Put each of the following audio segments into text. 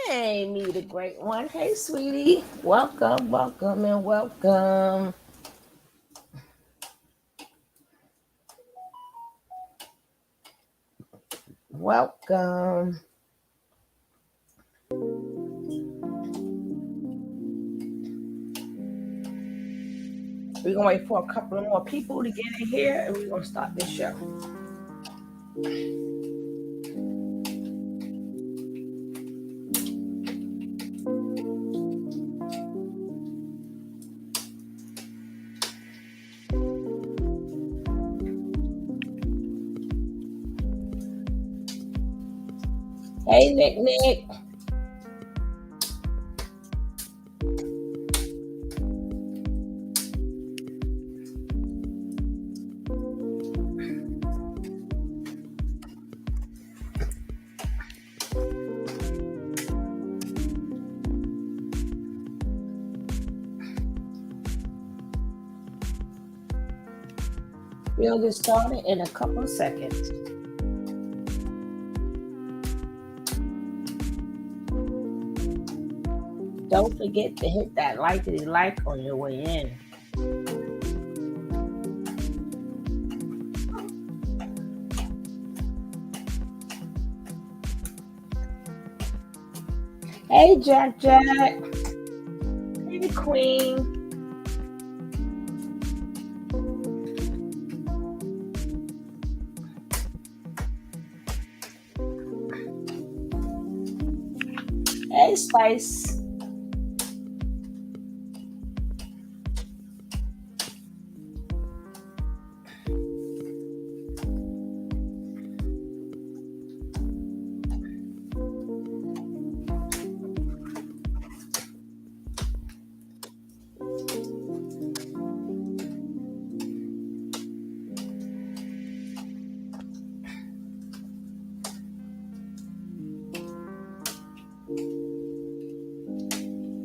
Hey, me, the great one. Hey, sweetie. Welcome, welcome, and welcome. Welcome. We're going to wait for a couple of more people to get in here, and we're going to start this show. Hey, Nick. We'll get started in a couple of seconds. Don't forget to hit that like on your way in. Hey, Jack. Hey, Queen. Hey, Spice.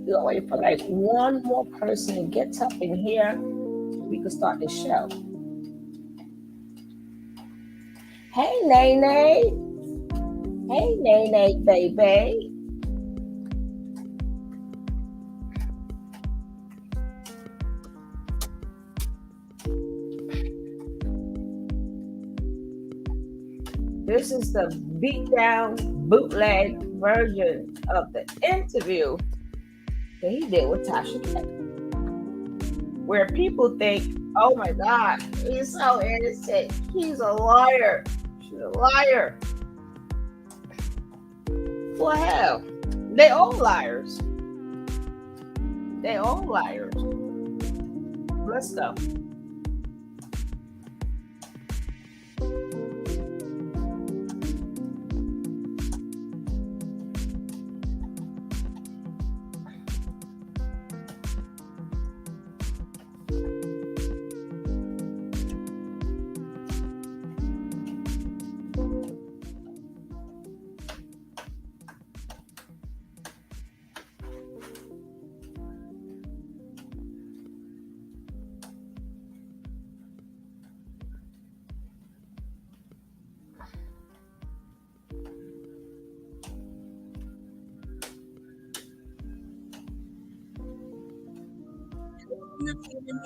We're gonna wait for like one more person to get up in here so we can start the show. Hey, Nene. Hey, Nene, baby. This is the beatdown bootleg version of the interview that he did with Tasha K, where people think, oh my God, he's so innocent. He's a liar. She's a liar. Well, hell, they all liars. They all liars. Let's go.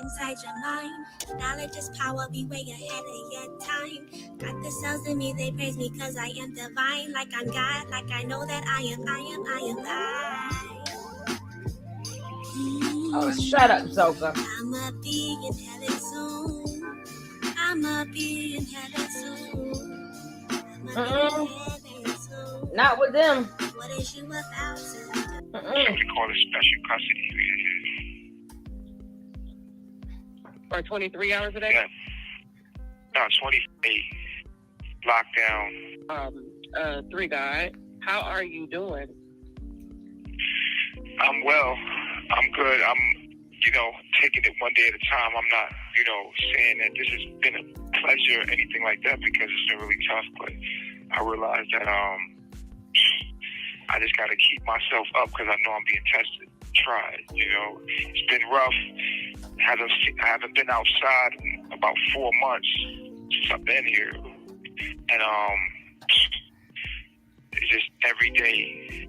Inside your mind, knowledge is power, be way ahead of your time. Got the cells in me, they praise me cause I am divine. Like I'm God, like I know that I am Oh, shut up, Zoka. I'ma be in heaven soon. I'ma be in heaven soon. Not with them. What is you about to do? We call it special custody. For 23 hours a day? Yeah. No, 28. Lockdown. 3 guy. How are you doing? I'm well. I'm good. I'm, taking it one day at a time. I'm not, saying that this has been a pleasure or anything like that because it's been really tough. But I realize that I just got to keep myself up because I know I'm being tested, tried. It's been rough. I haven't been outside in about 4 months since I've been here, and it's just every day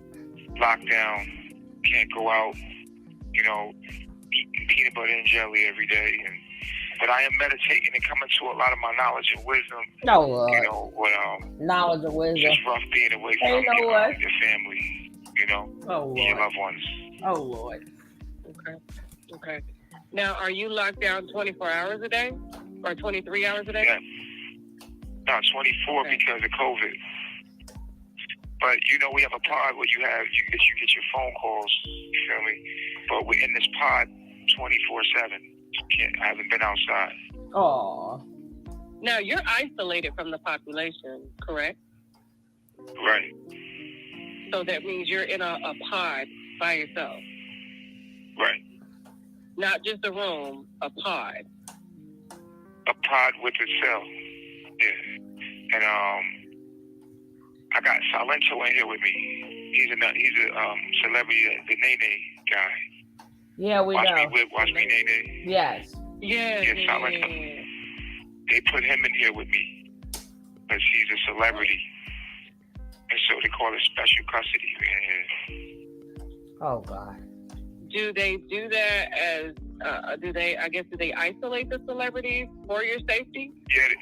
lockdown, can't go out, you know, eating peanut butter and jelly every day. But I am meditating and coming to a lot of my knowledge and wisdom. Oh, Lord. You know, what Knowledge and wisdom. just rough being away from your family, you know, your loved ones. Oh, Lord. Okay. Now, are you locked down 24 hours a day or 23 hours a day? Yeah. No, 24 because of COVID. But, you know, we have a pod where you get your phone calls, you feel me? But we're in this pod 24/7. I haven't been outside. Oh. Now, you're isolated from the population, correct? Right. So that means you're in a pod by yourself. Right. Not just a room, a pod. A pod with a cell. Yeah. And I got Salento in here with me. He's a celebrity, the Nene guy. Yeah, we know. Watch me, Nene. Yes. Yeah. Salento. They put him in here with me because he's a celebrity. And so they call it special custody in here. Oh, God. Do they do that as, do they isolate the celebrities for your safety? Yeah.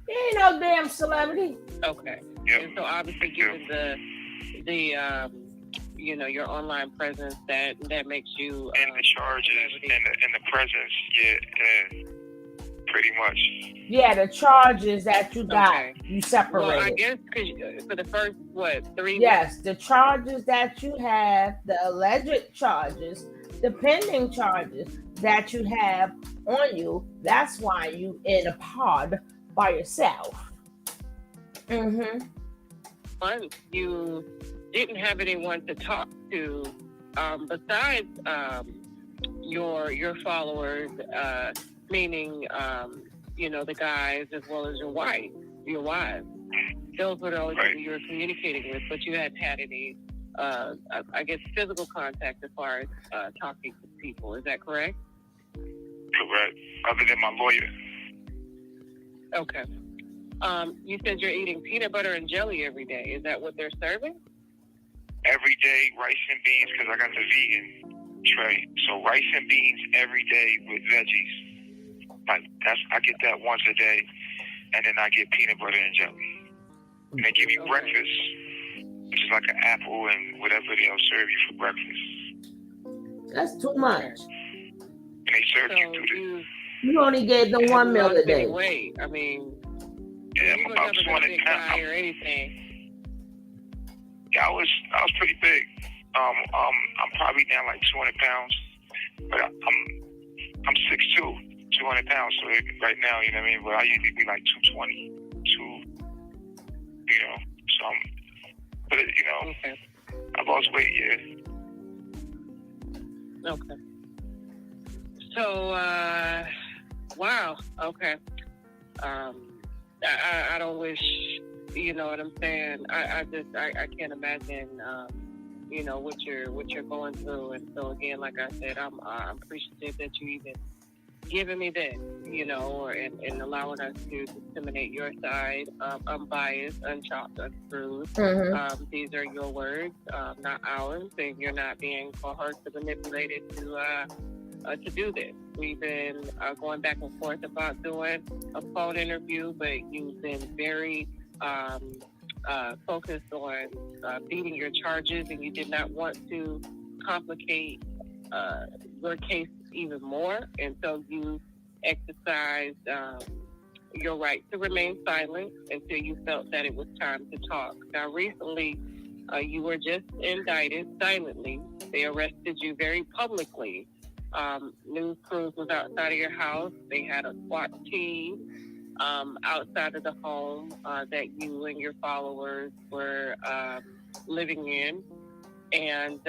He ain't no damn celebrity. Okay. Yep. And so obviously given the you know, your online presence that makes you and the charges and the presence, pretty much. Yeah, the charges that you got, you separated. Well, I guess because for the first 3 months. Yes, the charges that you have, the alleged charges, the pending charges that you have on you, that's why you in a pod by yourself. Mm-hmm. Once you didn't have anyone to talk to besides your followers, meaning you know, the guys as well as your wives. Those were the only people you were communicating with, but you hadn't had any I guess physical contact as far as talking to people. Is that correct? Correct. Other than my lawyer. Okay. You said you're eating peanut butter and jelly every day. Is that what they're serving? Every day, rice and beans, because I got the vegan tray. So rice and beans every day with veggies. Like I get that once a day, and then I get peanut butter and jelly. And they give you breakfast, which is like an apple and whatever they'll serve you for breakfast. That's too much. And they serve you through this. You only gave them 1 meal a day. Weight. I mean, yeah, I'm about 200 pounds. Or anything. Yeah, I was pretty big. I'm probably down like 200 pounds, but I'm 6'2", 200 pounds. So right now, you know what I mean. But I usually be like 220, you know. So but you know, okay. I lost weight. Yeah. Okay. So, wow. Okay. I don't wish, you know what I'm saying? I can't imagine, you know, what you're going through. And so again, like I said, I'm appreciative that you even giving me this, you know, and allowing us to disseminate your side, unbiased, unchopped, unscrewed. Mm-hmm. These are your words, not ours, and you're not being coerced or manipulated to do this. We've been going back and forth about doing a phone interview, but you've been very focused on beating your charges, and you did not want to complicate your case even more, and so you exercised your right to remain silent until you felt that it was time to talk. Now, recently, you were just indicted silently. They arrested you very publicly. News crews was outside of your house. They had a SWAT team outside of the home that you and your followers were living in. And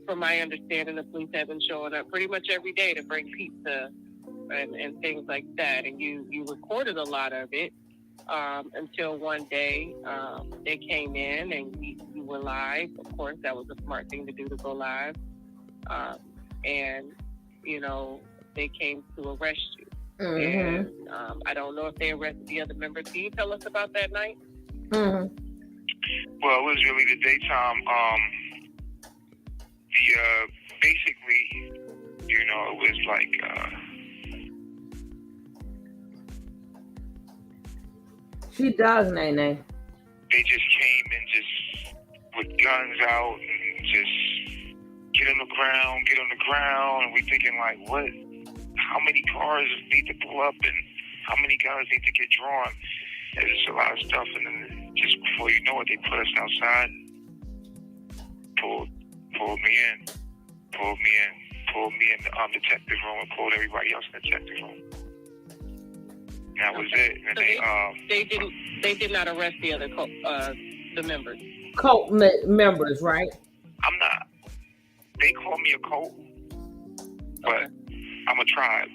from my understanding, the police have been showing up pretty much every day to bring pizza and things like that. And you recorded a lot of it until one day they came in and you were live. Of course, that was a smart thing to do, to go live. And, you know, they came to arrest you. Mm-hmm. And I don't know if they arrested the other members. Can you tell us about that night? Mm-hmm. Well, it was really the daytime. Basically, it was like She does, Nene. they just came and just with guns out and just get on the ground, and we thinking like, what? How many cars need to pull up and how many guns need to get drawn? There's just a lot of stuff, and then just before you know it, they put us outside, pulled me in the detective room, and pulled everybody else in the detective room. And that was it. And so they did not arrest the other the members. Cult members, right? I'm not. They call me a cult, but I'm a tribe.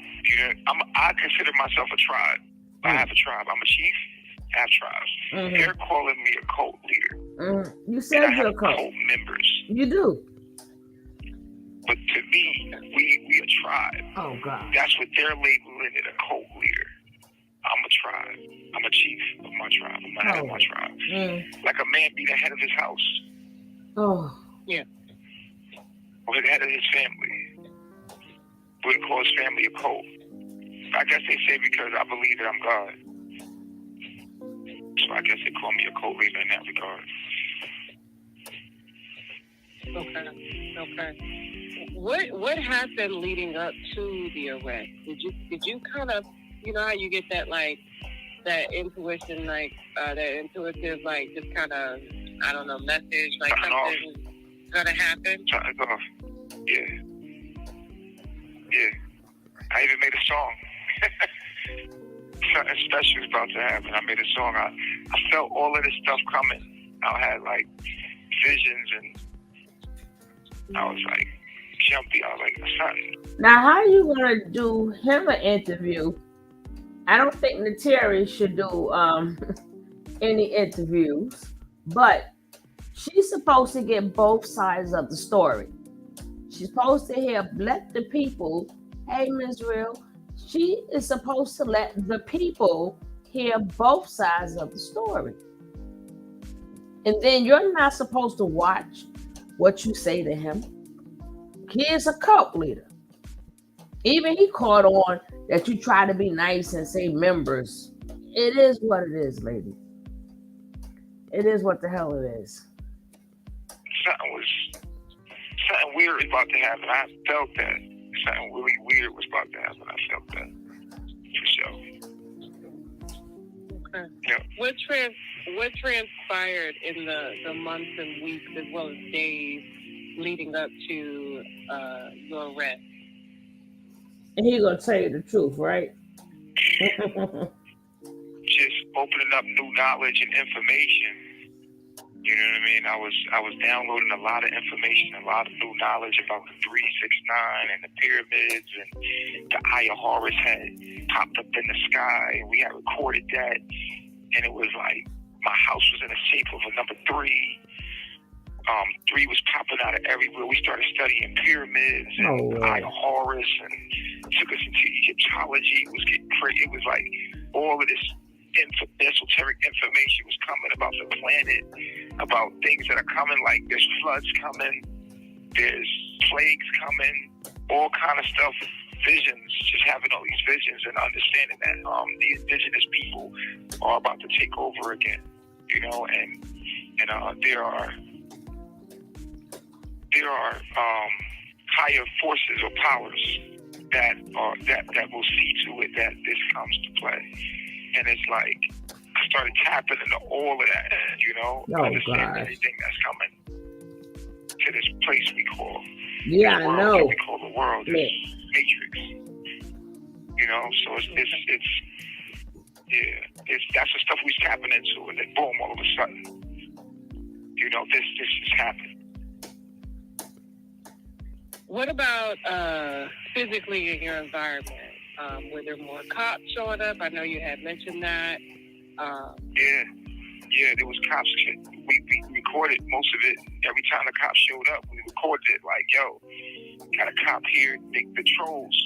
I consider myself a tribe. I have a tribe. I'm a chief. I have tribes. Mm-hmm. They're calling me a cult leader. Mm-hmm. You said you're a cult members. You do. But to me, we a tribe. Oh God. That's what they're labeling it, a cult leader. I'm a tribe. I'm a chief of my tribe. I'm the head of my tribe. Like a man be the head of his house. Oh. Yeah. Or the head of his family. Would call his family a cult. I guess they say because I believe that I'm God. So I guess they call me a cult leader in that regard. Okay. What happened leading up to the arrest? Did you kind of, how you get that that intuition, that intuitive, just kind of, I don't know, message, something's gonna happen? Something's off. Yeah. I even made a song. Something special is about to happen. I made a song. I felt all of this stuff coming. I had visions, and I was jumpy. I was something. Now, how are you gonna do him an interview? I don't think Nateri should do any interviews, but she's supposed to get both sides of the story. She's supposed to let the people, hey, Ms. Real, she is supposed to let the people hear both sides of the story. And then you're not supposed to watch what you say to him. He is a cult leader. Even he caught on that you try to be nice and say members. It is what it is, lady. It is what the hell it is. Something weird was about to happen. I felt that. Something really weird was about to happen. I felt that. For sure. Okay. Yeah. What transpired in the months and weeks as well as days leading up to your arrest? And he gonna tell you the truth, right? Just opening up new knowledge and information. You know what I mean? I was downloading a lot of information, a lot of new knowledge about the 369 and the pyramids, and the Eye of Horus had popped up in the sky, and we had recorded that, and it was my house was in the shape of a number 3. 3 was popping out of everywhere. We started studying pyramids and the Eye of Horus, and took us into Egyptology. It was getting crazy. It was all of this esoteric information was coming about the planet, about things that are coming, there's floods coming, there's plagues coming, all kind of stuff, visions, just having all these visions and understanding that the indigenous people are about to take over again, and there are higher forces or powers that will see to it that this comes to play. And it's I started tapping into all of that, understanding everything that's coming to this place we call I know. We call the world, this matrix. So it's that's the stuff we was tapping into, and then boom, all of a sudden, this is happening. What about physically in your environment? Were there more cops showing up? I know you had mentioned that. Yeah, there was cops. We recorded most of it. Every time the cops showed up, we recorded it got a cop here. The trolls.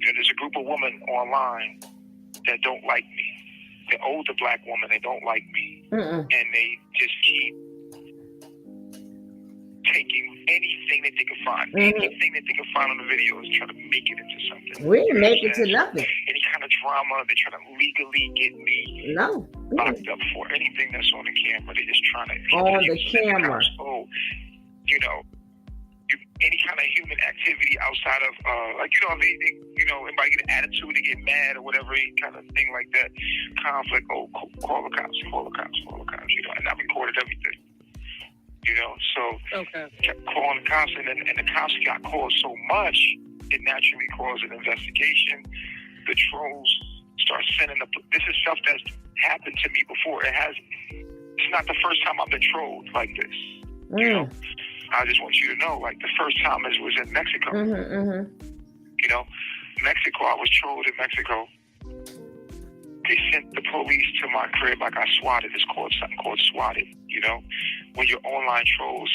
There's a group of women online that don't like me. the older black woman, they don't like me. Mm-mm. And they just keep taking anything that they can find. Anything that they can find on the video is trying to make it into something. We didn't make it to nothing. Any kind of drama, they're trying to legally get me No. locked up for anything that's on the camera. They're just trying to On the camera. Oh, you know, any kind of human activity outside of like, you know, they you know, anybody get an attitude, they get mad or whatever, any kind of thing like that. Conflict, oh, call the cops, you know, and I recorded everything. You know, so kept calling the cops, and the cops got called so much, it naturally caused an investigation. The trolls start sending this is stuff that's happened to me before. It's not the first time I've been trolled like this. You know, I just want you to know, like, the first time was in Mexico. You know, Mexico, I was trolled in Mexico. They sent the police to my crib like I swatted. It's called something called swatted, you know? When your online trolls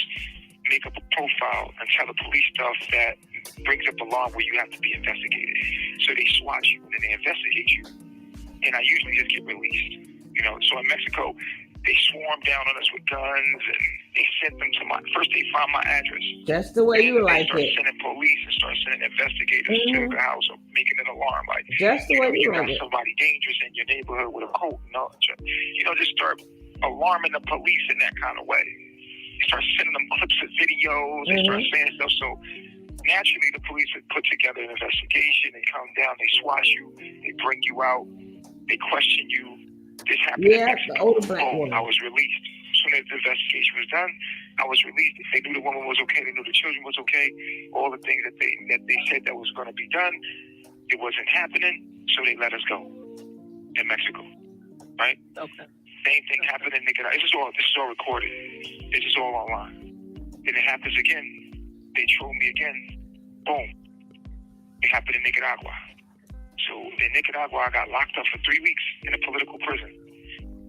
make up a profile and tell the police stuff that brings up alarm where you have to be investigated. So they swat you and then they investigate you. And I usually just get released, you know? So in Mexico, they swarmed down on us with guns and they sent them to first they found my address. Just the way you like it. They start sending police and start sending investigators to the house, or making an alarm. Like, just the way you got like it. Somebody dangerous in your neighborhood with a coat. You know, just start alarming the police in that kind of way. They start sending them clips of videos. They start saying stuff. So naturally, the police would put together an investigation. They come down. They swat you. They bring you out. They question you. This happened in Mexico. The older black woman. I was released. As soon as the investigation was done, I was released. They knew the woman was okay. They knew the children was okay. All the things that they said that was going to be done, it wasn't happening. So they let us go in Mexico, right? Okay. Same thing happened in Nicaragua. This is all recorded. This is all online. Then it happens again. They troll me again. Boom. It happened in Nicaragua. So in Nicaragua, I got locked up for 3 weeks in a political prison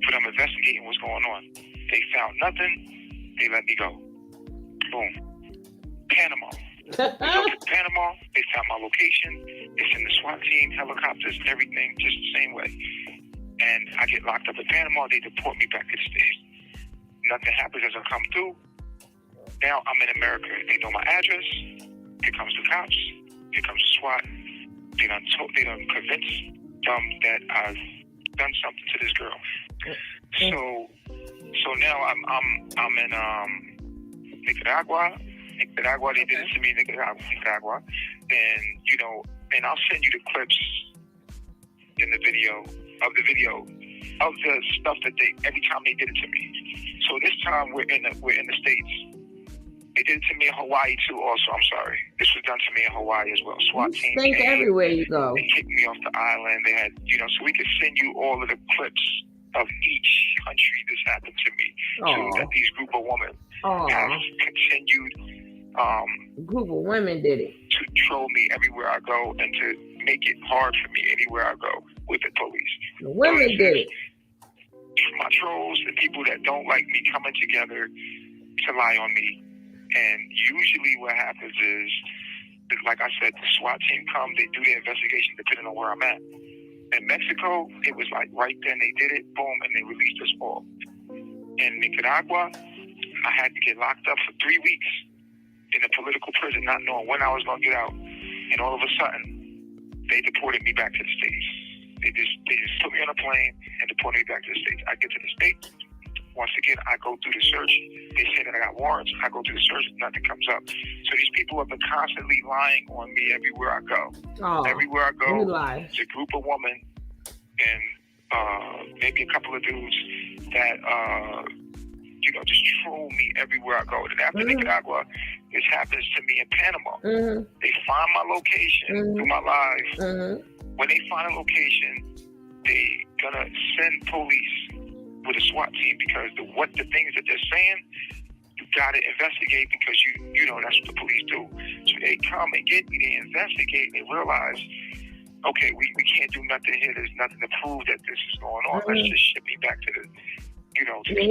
for them investigating what's going on. They found nothing. They let me go. Boom. Panama. We go to Panama. They found my location. It's in the SWAT team, helicopters, everything, just the same way. And I get locked up in Panama. They deport me back to the States. Nothing happens as I come through. Now I'm in America. They know my address. Here comes the cops. Here comes the SWAT. They done convinced them that I've done something to this girl. So now I'm in Nicaragua. They did it to me in Nicaragua. And you know, and I'll send you the clips in the video of the stuff that every time they did it to me. So this time we're in the States. They did it to me in Hawaii too. Also, I'm sorry. This was done to me in Hawaii as well. SWAT team came everywhere you go. They kicked me off the island. They had, you know, so we could send you all of the clips of each country this happened to me. So that these group of women have continued. Group of women did it to troll me everywhere I go and to make it hard for me anywhere I go with the police. The women did it. My trolls, the people that don't like me, coming together to lie on me. And usually what happens is, like I said, the SWAT team come, they do the investigation depending on where I'm at. In Mexico, it was like right then they did it, boom, and they released us all. In Nicaragua, I had to get locked up for 3 weeks in a political prison, not knowing when I was going to get out. And all of a sudden, they deported me back to the States. They just put me on a plane and deported me back to the States. I get to the States. Once again, I go through the search. They say that I got warrants. I go through the search. Nothing comes up. So these people have been constantly lying on me everywhere I go. Everywhere I go, it's a group of women and maybe a couple of dudes that, you know, just troll me everywhere I go. And after Nicaragua, this happens to me in Panama. They find my location through my live. When they find a location, they gonna send police with a SWAT team because the things that they're saying, you gotta investigate because you know that's what the police do. So they come and get me, they investigate, and they realize, okay, we can't do nothing here. There's nothing to prove that this is going on. Let's just ship me back to the, you know, to the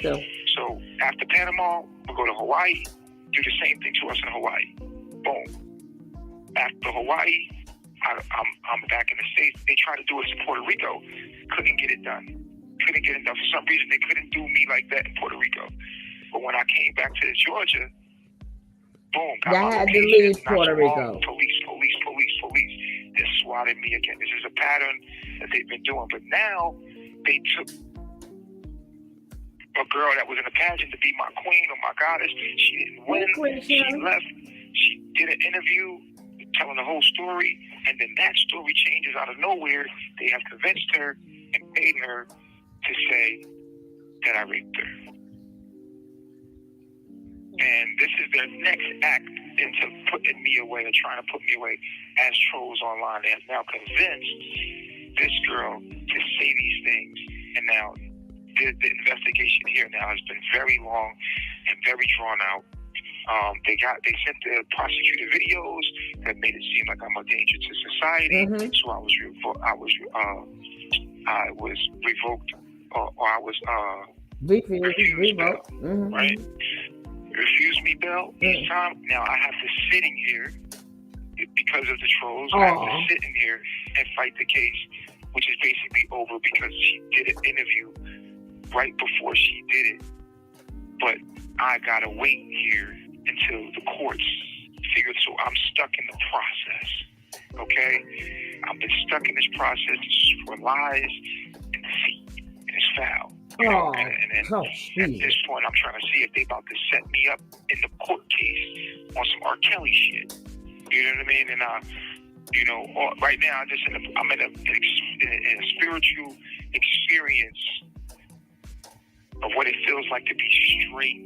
States. So after Panama, we'll go to Hawaii, do the same thing to us in Hawaii. Boom. After Hawaii, I'm back in the States. They tried to do it in Puerto Rico, couldn't get it done. For some reason, they couldn't do me like that in Puerto Rico. But when I came back to Georgia, boom, got my had to location. leave Not Puerto so long, Rico. Police. They swatted me again. This is a pattern that they've been doing. But now they took a girl that was in a pageant to be my queen or my goddess. She didn't win. She left. She did an interview telling the whole story, and then that story changes out of nowhere. They have convinced her and paid her to say that I raped her. And this is their next act into putting me away and trying to put me away as trolls online. They have now convinced this girl to say these things. And now the investigation here now has been very long and very drawn out. They sent the prosecutor videos that made it seem like I'm a danger to society. Mm-hmm. So I was revoked, or I was refused bail, Mm-hmm. right? Refused me bail each time. Now I have to sit in here because of the trolls. I have to sit in here and fight the case, which is basically over because she did an interview right before she did it. But I gotta wait here until the courts figure it. So I'm stuck in the process. Okay? I've been stuck in this process for lies and deceit and it's foul. And at this point, I'm trying to see if they about to set me up in the court case on some R. Kelly shit. You know what I mean? And right now I'm in a spiritual experience of what it feels like to be straight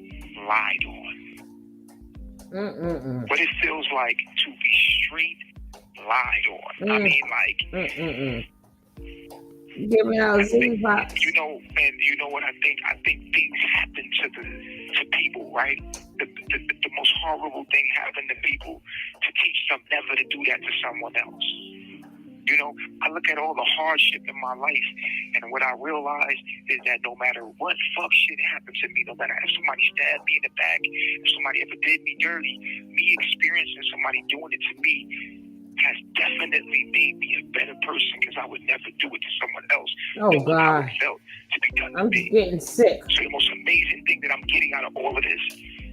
lied on. What it feels like to be straight lied on. I mean, like. Give me out Z-Box. And you know what I think? I think things happen to people, right? The most horrible thing happened to people to teach them never to do that to someone else. I look at all the hardship in my life, and what I realize is that no matter what fuck shit happened to me, no matter if somebody stabbed me in the back, if somebody ever did me dirty, me experiencing somebody doing it to me has definitely made me a better person because I would never do it to someone else. Oh, God. It felt to be done I'm to me. getting sick. So the most amazing thing that I'm getting out of all of this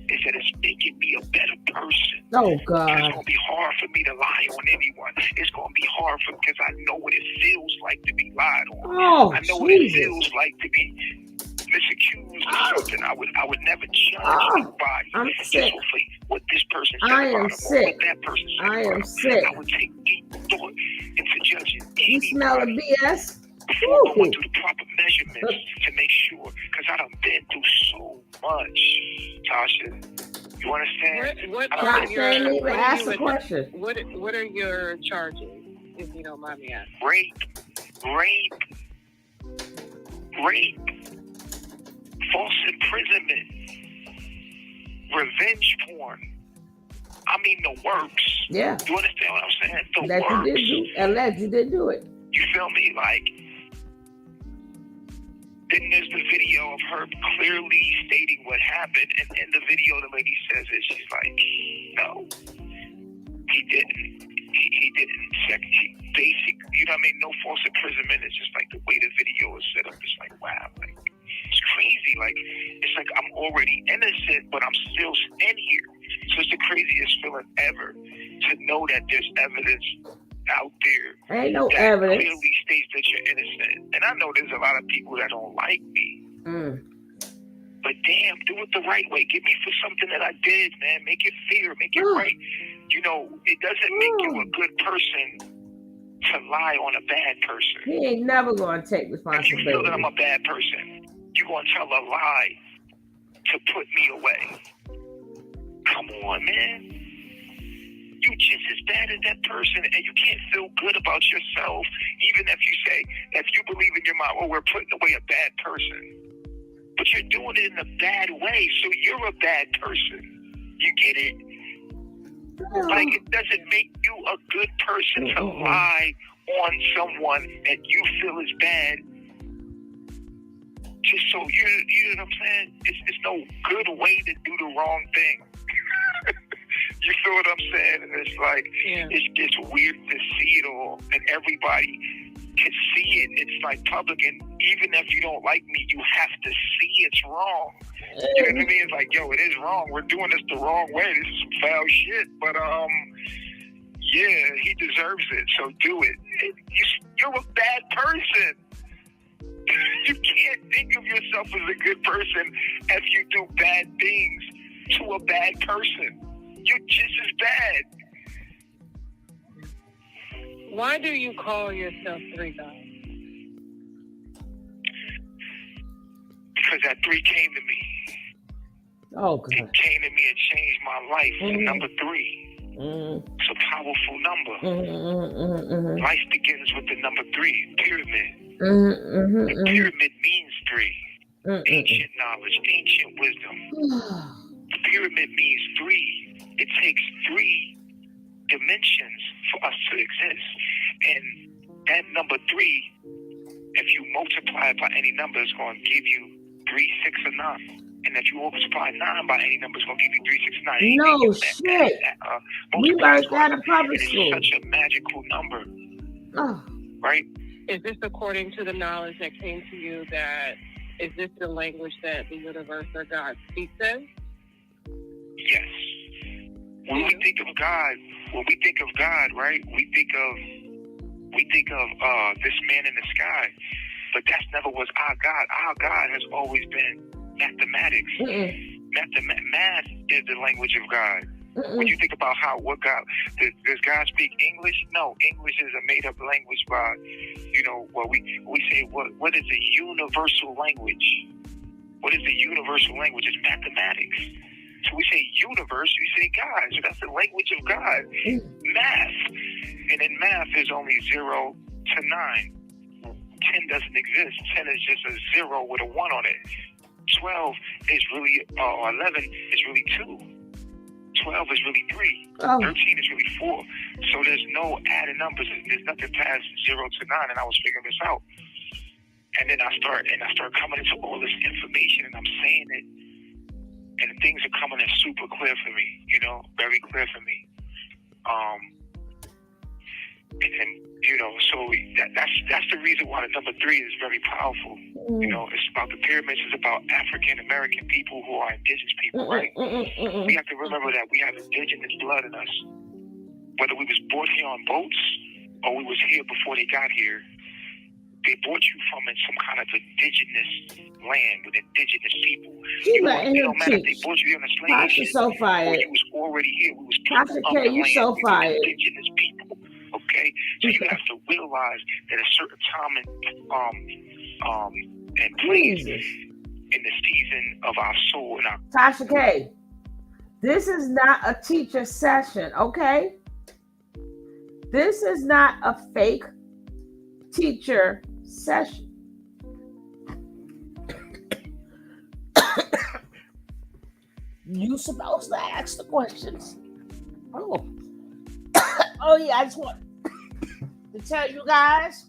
is that it's making me a better person. Oh, God. And it's going to be hard for me to lie on anyone. It's going to be hard because I know what it feels like to be lied on. Oh, I know what it feels like to be misaccused of something. I would never judge nobody. I'm sick. What this person said I about am him, sick. or what that person said I about am him. sick. I would take deep thought into judging You smell the anybody BS? before going through the proper measurements to make sure, because I done been through so much, Tasha. You understand? Ask the question. What are your charges, if you don't mind me asking? Rape, false imprisonment, revenge porn. I mean the works. Yeah. You understand what I'm saying? The That works. you did do. Alleged you did do it. You feel me? Like, then there's the video of her clearly stating what happened, and in the video the lady says it. She's like, no, he didn't. He didn't. Basic, you know what I mean? No false imprisonment. It's just like the way the video is set up. It's like, wow, like, it's crazy. Like, it's like I'm already innocent, but I'm still in here. So it's the craziest feeling ever to know that there's evidence out there Ain't no that evidence. clearly states that you're innocent. And I know there's a lot of people that don't like me. But damn, do it the right way. Give me for something that I did, man. Make it fair. Make it right. It doesn't make you a good person to lie on a bad person. He ain't never going to take If you responsibility. feel that I'm a bad person, you're going to tell a lie to put me away. Come on, man. You just as bad as that person, and you can't feel good about yourself, even if you say, if you believe in your mind, we're putting away a bad person. But you're doing it in a bad way, so you're a bad person. You get it? Like, it doesn't make you a good person to lie on someone that you feel is bad. Just so you know what I'm saying? It's no good way to do the wrong thing. You feel what I'm saying? And it's like, it's weird to see it all, and everybody can see it. It's like public, and even if you don't like me, you have to see it's wrong. You know what I mean? It's like, yo, it is wrong. We're doing this the wrong way. This is some foul shit. But yeah, he deserves it. So do it. You're a bad person. You can't think of yourself as a good person if you do bad things to a bad person. You're just as bad. Why do you call yourself 3 God? Because that 3 came to me. Oh, God. It came to me and changed my life. The number 3. It's a powerful number. Life begins with the number 3, pyramid. The pyramid means 3. Ancient knowledge, ancient wisdom. The pyramid means 3. It takes 3 dimensions for us to exist. And that number 3, if you multiply it by any number, it's going to give you 3, 6, or 9. And if you multiply 9 by any number, it's going to give you 3, 6, 9. No shit. We learned that in public school. It's such a magical number. Oh. Right? Is this according to the knowledge that came to you is this the language that the universe or God speaks in? Yes. When we think of God, right, we think of this man in the sky, but that's never was our God. Our God has always been mathematics. Math is the language of God. When you think about what God, does God speak English? No, English is a made up language by, we say, what is a universal language? What is the universal language? It's mathematics. So we say universe, we say God. So that's the language of God. Math. And in math, there's only 0 to 9. 10 doesn't exist. 10 is just a 0 with a 1 on it. 12 is really, 11 is really 2. 12 is really 3. 13 is really 4. So there's no added numbers. There's nothing past 0 to 9. And I was figuring this out. And then I start coming into all this information, and I'm saying it. And things are coming in super clear for me, very clear for me. So that's the reason why the number 3 is very powerful. It's about the pyramids. It's about African American people who are indigenous people, right? We have to remember that we have indigenous blood in us. Whether we was born here on boats or we was here before they got here, they brought you from some kind of indigenous land with indigenous people. It don't matter if they brought you here on a slave ship so fired. or you was already here. We was put Pastor on K, the you land so with fired. indigenous people. Okay, so you have to realize that a certain time and place in the season of our soul and our Tasha K, this is not a teacher session, okay? This is not a fake teacher session. You supposed to ask the questions. Oh yeah, I just want to tell you guys,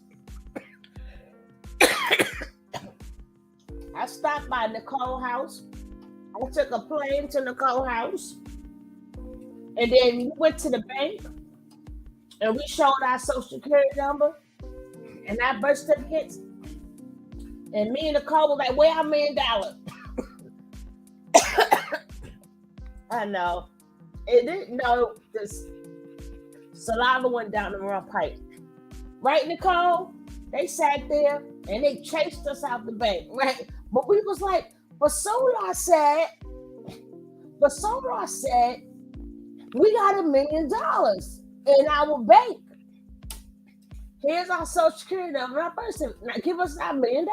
I stopped by Nicole's house. I took a plane to Nicole's house, and then we went to the bank, and we showed our social security number and our birth certificates. And me and Nicole were like, "Where our $1 million?" I know. It didn't know this. Saliva went down the wrong pipe. Right, Nicole? They sat there and they chased us out the bank, right? But we was like, but Solar said, we got $1 million in our bank. Here's our social security number, our person. Now give us our $1 million.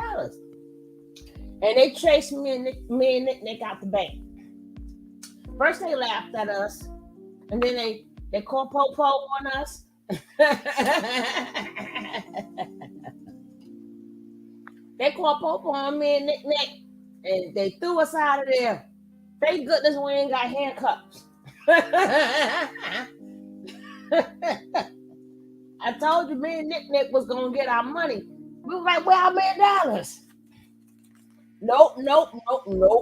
And they chased me and Nick out the bank. First they laughed at us, and then they called Popo on us. They called Popo on me and Nick, and they threw us out of there. Thank goodness we ain't got handcuffs. I told you me and Nick was gonna get our money. We were like, where our $1 million? Nope.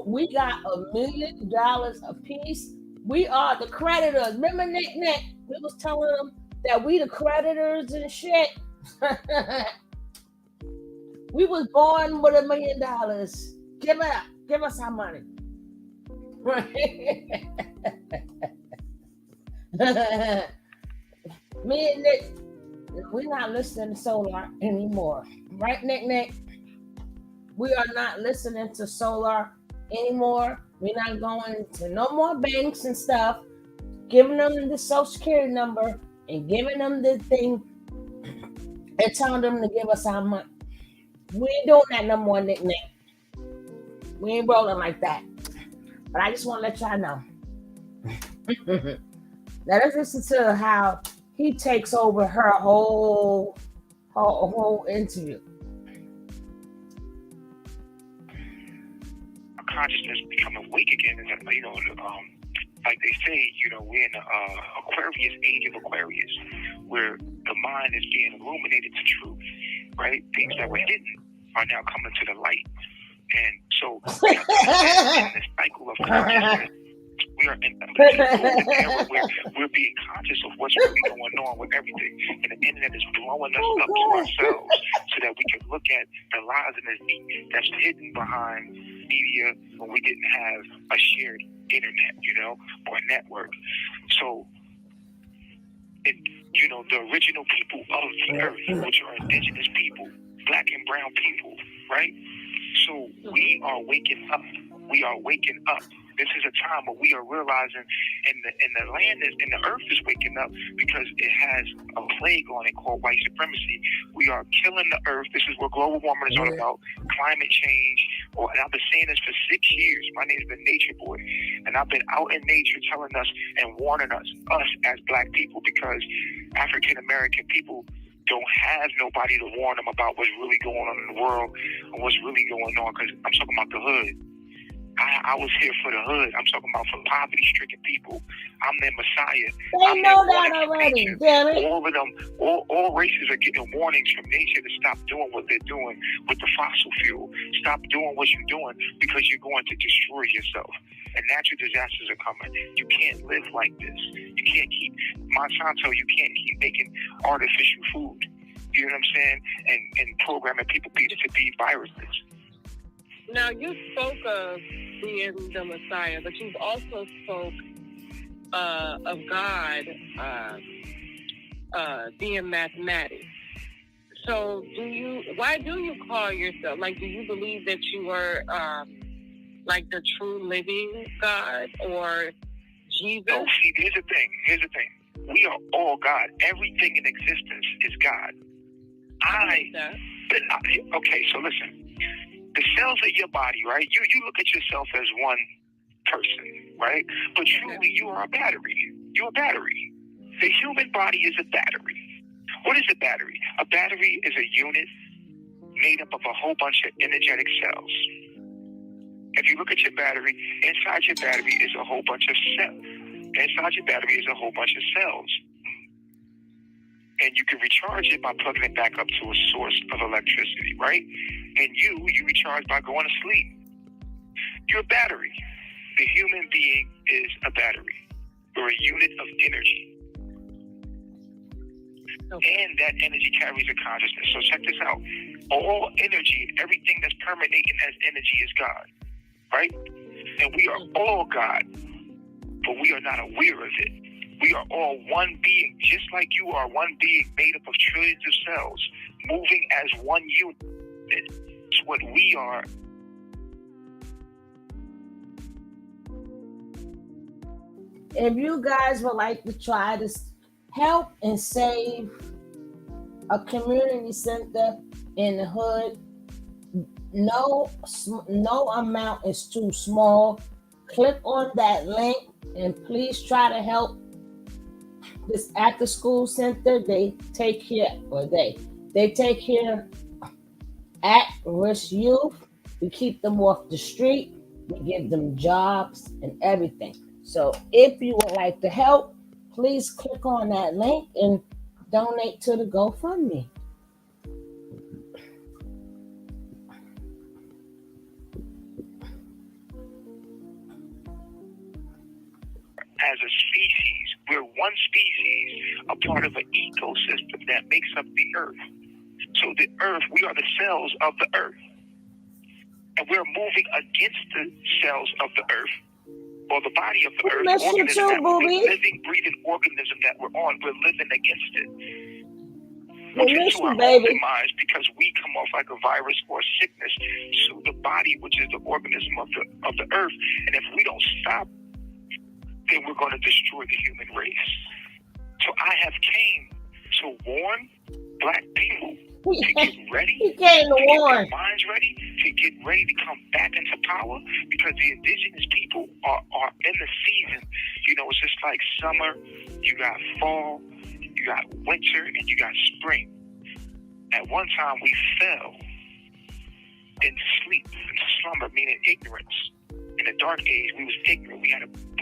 We got $1 million apiece We are the creditors. Remember, Nick Nick? We was telling them that we the creditors and shit. We was born with $1 million. Give it up. Give us our money. Right? Me and Nick, we're not listening to Solar anymore. Right, Nick Nick? We are not listening to Solar anymore. We're not going to no more banks and stuff, giving them the social security number and giving them the thing and telling them to give us our money. We ain't doing that no more, Nick Nick. We ain't rolling like that. But I just want to let y'all know. Now let's listen to how he takes over her whole interview. Consciousness becoming awake again, and like they say, we're in the Aquarius age of Aquarius, where the mind is being illuminated to truth, right? Things that were hidden are now coming to the light, and so we are in this cycle of consciousness. We are in a era where we're being conscious of what's really going on with everything, and the internet is blowing us up to ourselves so that we can look at the lies and the that's hidden behind media when we didn't have a shared internet, or network. So, the original people of the earth, which are indigenous people, black and brown people, right? So we are waking up. We are waking up. This is a time where we are realizing, and the land is, and the earth is waking up because it has a plague on it called white supremacy. We are killing the earth. This is what global warming is all about. Climate change. And I've been saying this for 6 years. My name's been Natureboy, and I've been out in nature telling us and warning us as black people, because African American people don't have nobody to warn them about what's really going on in the world and what's really going on. Because I'm talking about the hood. I was here for the hood. I'm talking about for poverty-stricken people. I'm their Messiah. They know that already, damn it. All of them, all races are getting warnings from nature to stop doing what they're doing with the fossil fuel. Stop doing what you're doing because you're going to destroy yourself. And natural disasters are coming. You can't live like this. You can't keep Monsanto. You can't keep making artificial food. You know what I'm saying? And programming people to be viruses. Now, you spoke of being the Messiah, but you've also spoke of God being mathematics. So why do you call yourself, do you believe that you are the true living God or Jesus? No, see, here's the thing. We are all God. Everything in existence is God. Okay, so listen. The cells of your body, right? You look at yourself as one person, right? But truly, you are a battery. You're a battery. The human body is a battery. What is a battery? A battery is a unit made up of a whole bunch of energetic cells. If you look at your battery, inside your battery is a whole bunch of cells. Inside your battery is a whole bunch of cells. And you can recharge it by plugging it back up to a source of electricity, right? And you recharge by going to sleep. You're a battery. The human being is a battery. You're a unit of energy. Okay. And that energy carries a consciousness. So check this out. All energy, everything that's permeating as energy is God, right? And we are all God, but we are not aware of it. We are all one being, just like you are one being made up of trillions of cells, moving as one unit. It's what we are. If you guys would like to try to help and save a community center in the hood, no amount is too small. Click on that link and please try to help this after school center. They take care at-risk youth. We keep them off the street. We give them jobs and everything. So if you would like to help, please click on that link and donate to the GoFundMe. as a species. We're one species, a part of an ecosystem that makes up the earth. So the earth, we are the cells of the earth. And we're moving against the cells of the earth, or the body of the earth, organism that we're living, breathing organism that we're on. We're living against it. Which is to our own demise, because we come off like a virus or a sickness to the body, which is the organism of the earth. And if we don't stop, then we're going to destroy the human race. So I have came to warn black people to get ready, to get their minds ready, to get ready to come back into power, because the indigenous people are in the season. You know, it's just like summer, you got fall, you got winter, and you got spring. At one time, we fell into sleep, into slumber, meaning ignorance. In the dark age, we was ignorant.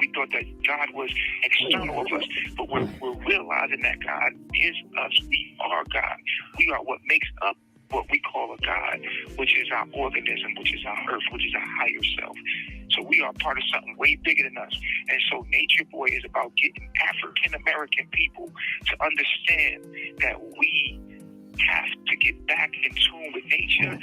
We thought that God was external of us, but we're realizing that God is us. We are God. We are what makes up what we call a God, which is our organism, which is our earth, which is our higher self. So we are part of something way bigger than us. And so Natureboy is about getting African American people to understand that we have to get back in tune with nature.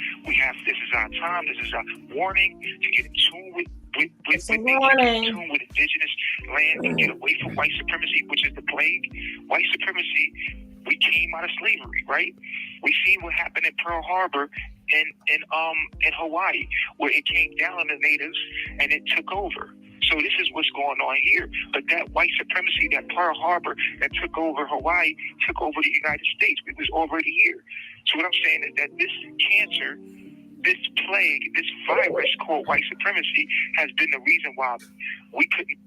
This is our time. This is our warning to get in tune with nature, get in tune with indigenous land, and get away from white supremacy, which is the plague. White supremacy, we came out of slavery, right? We see what happened in Pearl Harbor in Hawaii, where it came down on the natives and it took over. So this is what's going on here. But that white supremacy, that Pearl Harbor that took over Hawaii, took over the United States. We was already here. So what I'm saying is that this cancer, this plague, this virus called white supremacy has been the reason why we couldn't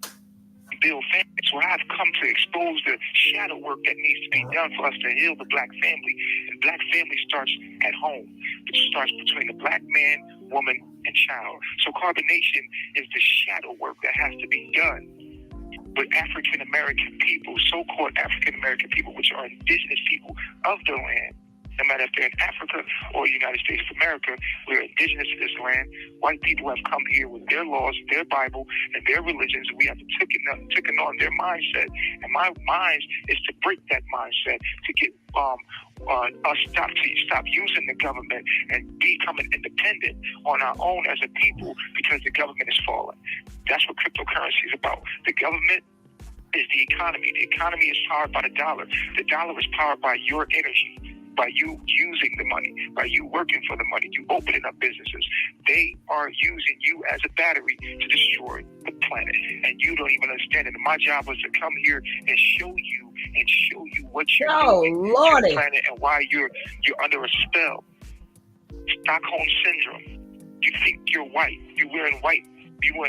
build families. So I've come to expose the shadow work that needs to be done for us to heal the black family. And black family starts at home. It starts between the black man, woman, and child. So carbonation is the shadow work that has to be done with African American people, so-called African American people, which are indigenous people of the land. No matter if they're in Africa or the United States of America, we're indigenous to this land. White people have come here with their laws, their Bible, and their religions. We have taken on their mindset. And my mind is to break that mindset, to get us stop using the government and becoming independent on our own as a people, because the government is falling. That's what cryptocurrency is about. The government is the economy. The economy is powered by the dollar. The dollar is powered by your energy, by you using the money, by you working for the money, you opening up businesses. They are using you as a battery to destroy the planet. And you don't even understand it. And my job was to come here and show you what you're doing to the planet and why you're under a spell. Stockholm syndrome. You think you're white. You're wearing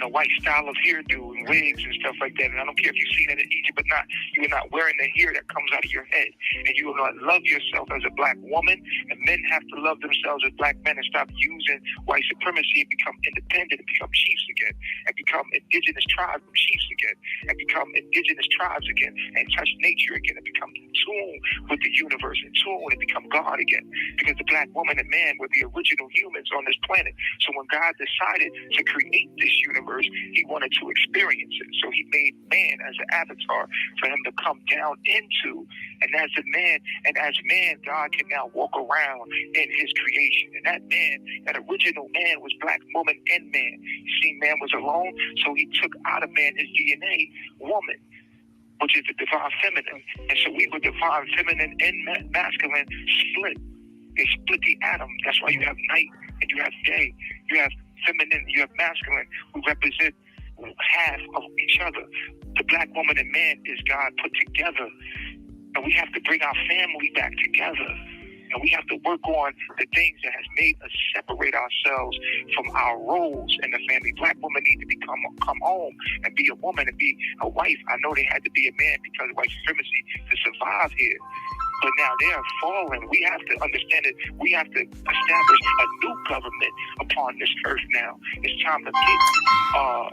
a white style of hairdo and wigs and stuff like that. And I don't care if you've seen it in Egypt or not. You are not wearing the hair that comes out of your head. And you will not love yourself as a black woman. And men have to love themselves as black men and stop using white supremacy and become independent and become chiefs again. And become indigenous tribes from chiefs again. And become indigenous tribes again. And touch nature again. And become in tune with the universe. In tune and become God again. Because the black woman and man were the original humans on this planet. So when God decided to create this universe, he wanted to experience it. So he made man as an avatar for him to come down into. And as man, God can now walk around in his creation. And that original man was black woman and man. You see, man was alone, so he took out of man his DNA, woman, which is the divine feminine. And so we were divine feminine and masculine split. They split the atom. That's why you have night and you have day. You have feminine, you have masculine, who represent half of each other. The black woman and man is God put together. And we have to bring our family back together. And we have to work on the things that has made us separate ourselves from our roles in the family. Black women need to come home and be a woman and be a wife. I know they had to be a man because of white supremacy to survive here. But now they are falling. We have to understand it. We have to establish a new government upon this earth now. It's time to get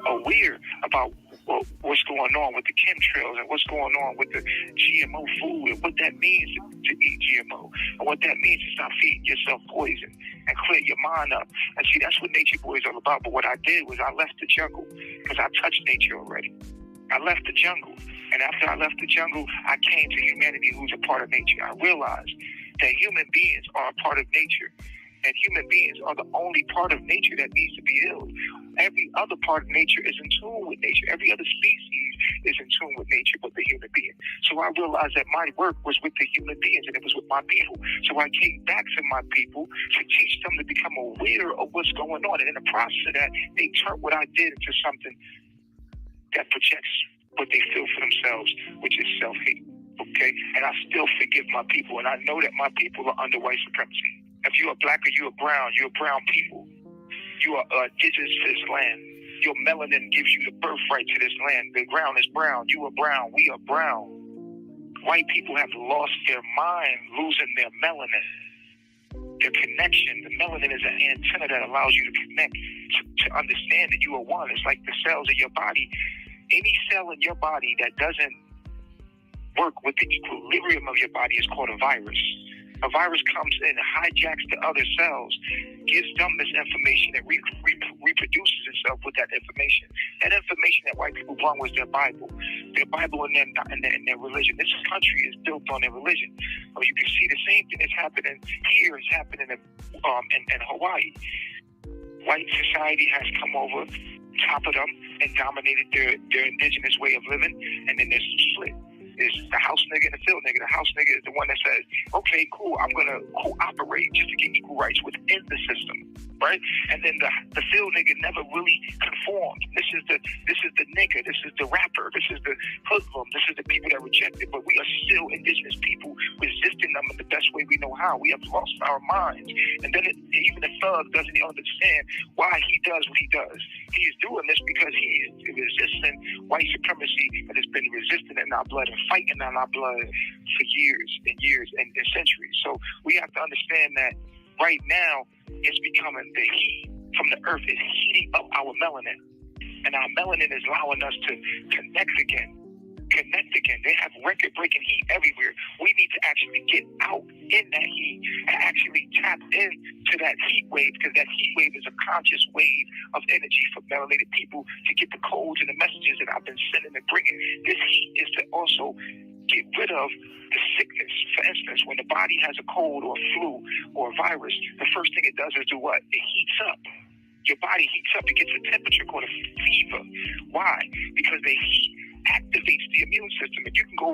aware about what's going on with the chemtrails and what's going on with the GMO food and what that means to eat GMO and what that means to stop feeding yourself poison and clear your mind up. And see, that's what Natureboy is all about. But what I did was I left the jungle because I touched nature already. I left the jungle. And after I left the jungle, I came to humanity, who's a part of nature. I realized that human beings are a part of nature. And human beings are the only part of nature that needs to be healed. Every other part of nature is in tune with nature. Every other species is in tune with nature but the human being. So I realized that my work was with the human beings and it was with my people. So I came back to my people to teach them to become aware of what's going on. And in the process of that, they turned what I did into something that projects what they feel for themselves, which is self-hate. Okay? And I still forgive my people. And I know that my people are under white supremacy. If you're a black or you're a brown people. You are indigenous to this land. Your melanin gives you the birthright to this land. The ground is brown. You are brown. We are brown. White people have lost their mind, losing their melanin. Their connection. The melanin is an antenna that allows you to connect, to understand that you are one. It's like the cells in your body. Any cell in your body that doesn't work with the equilibrium of your body is called a virus. A virus comes in, hijacks the other cells, gives them this information, and reproduces itself with that information. That information that white people brought was their Bible and their religion. This country is built on their religion. You can see the same thing that's happening here is happening in Hawaii. White society has come over top of them and dominated their indigenous way of living, and then there's split. Is the house nigga and the field nigga. The house nigga is the one that says, okay, cool, I'm going to cooperate just to get equal rights within the system, right? And then the field nigga never really conformed. This is the nigga, this is the rapper, this is the hoodlum, this is the people that reject it, but we are still indigenous people resisting them in the best way we know how. We have lost our minds. And then even the thug doesn't understand why he does what he does. He's doing this because he is resisting white supremacy that has been resisting in our blood and fighting in our blood for years and years and centuries. So we have to understand that right now it's becoming the heat from the earth is heating up our melanin. And our melanin is allowing us to connect again. They have record-breaking heat everywhere. We need to actually get out in that heat and actually tap into that heat wave, because that heat wave is a conscious wave of energy for melanated people to get the codes and the messages that I've been sending and bringing. This heat is to also get rid of the sickness. For instance, when the body has a cold or a flu or a virus, the first thing it does is do what? It heats up. Your body heats up. It gets a temperature called a fever. Why? Because the heat activates the immune system, and you can go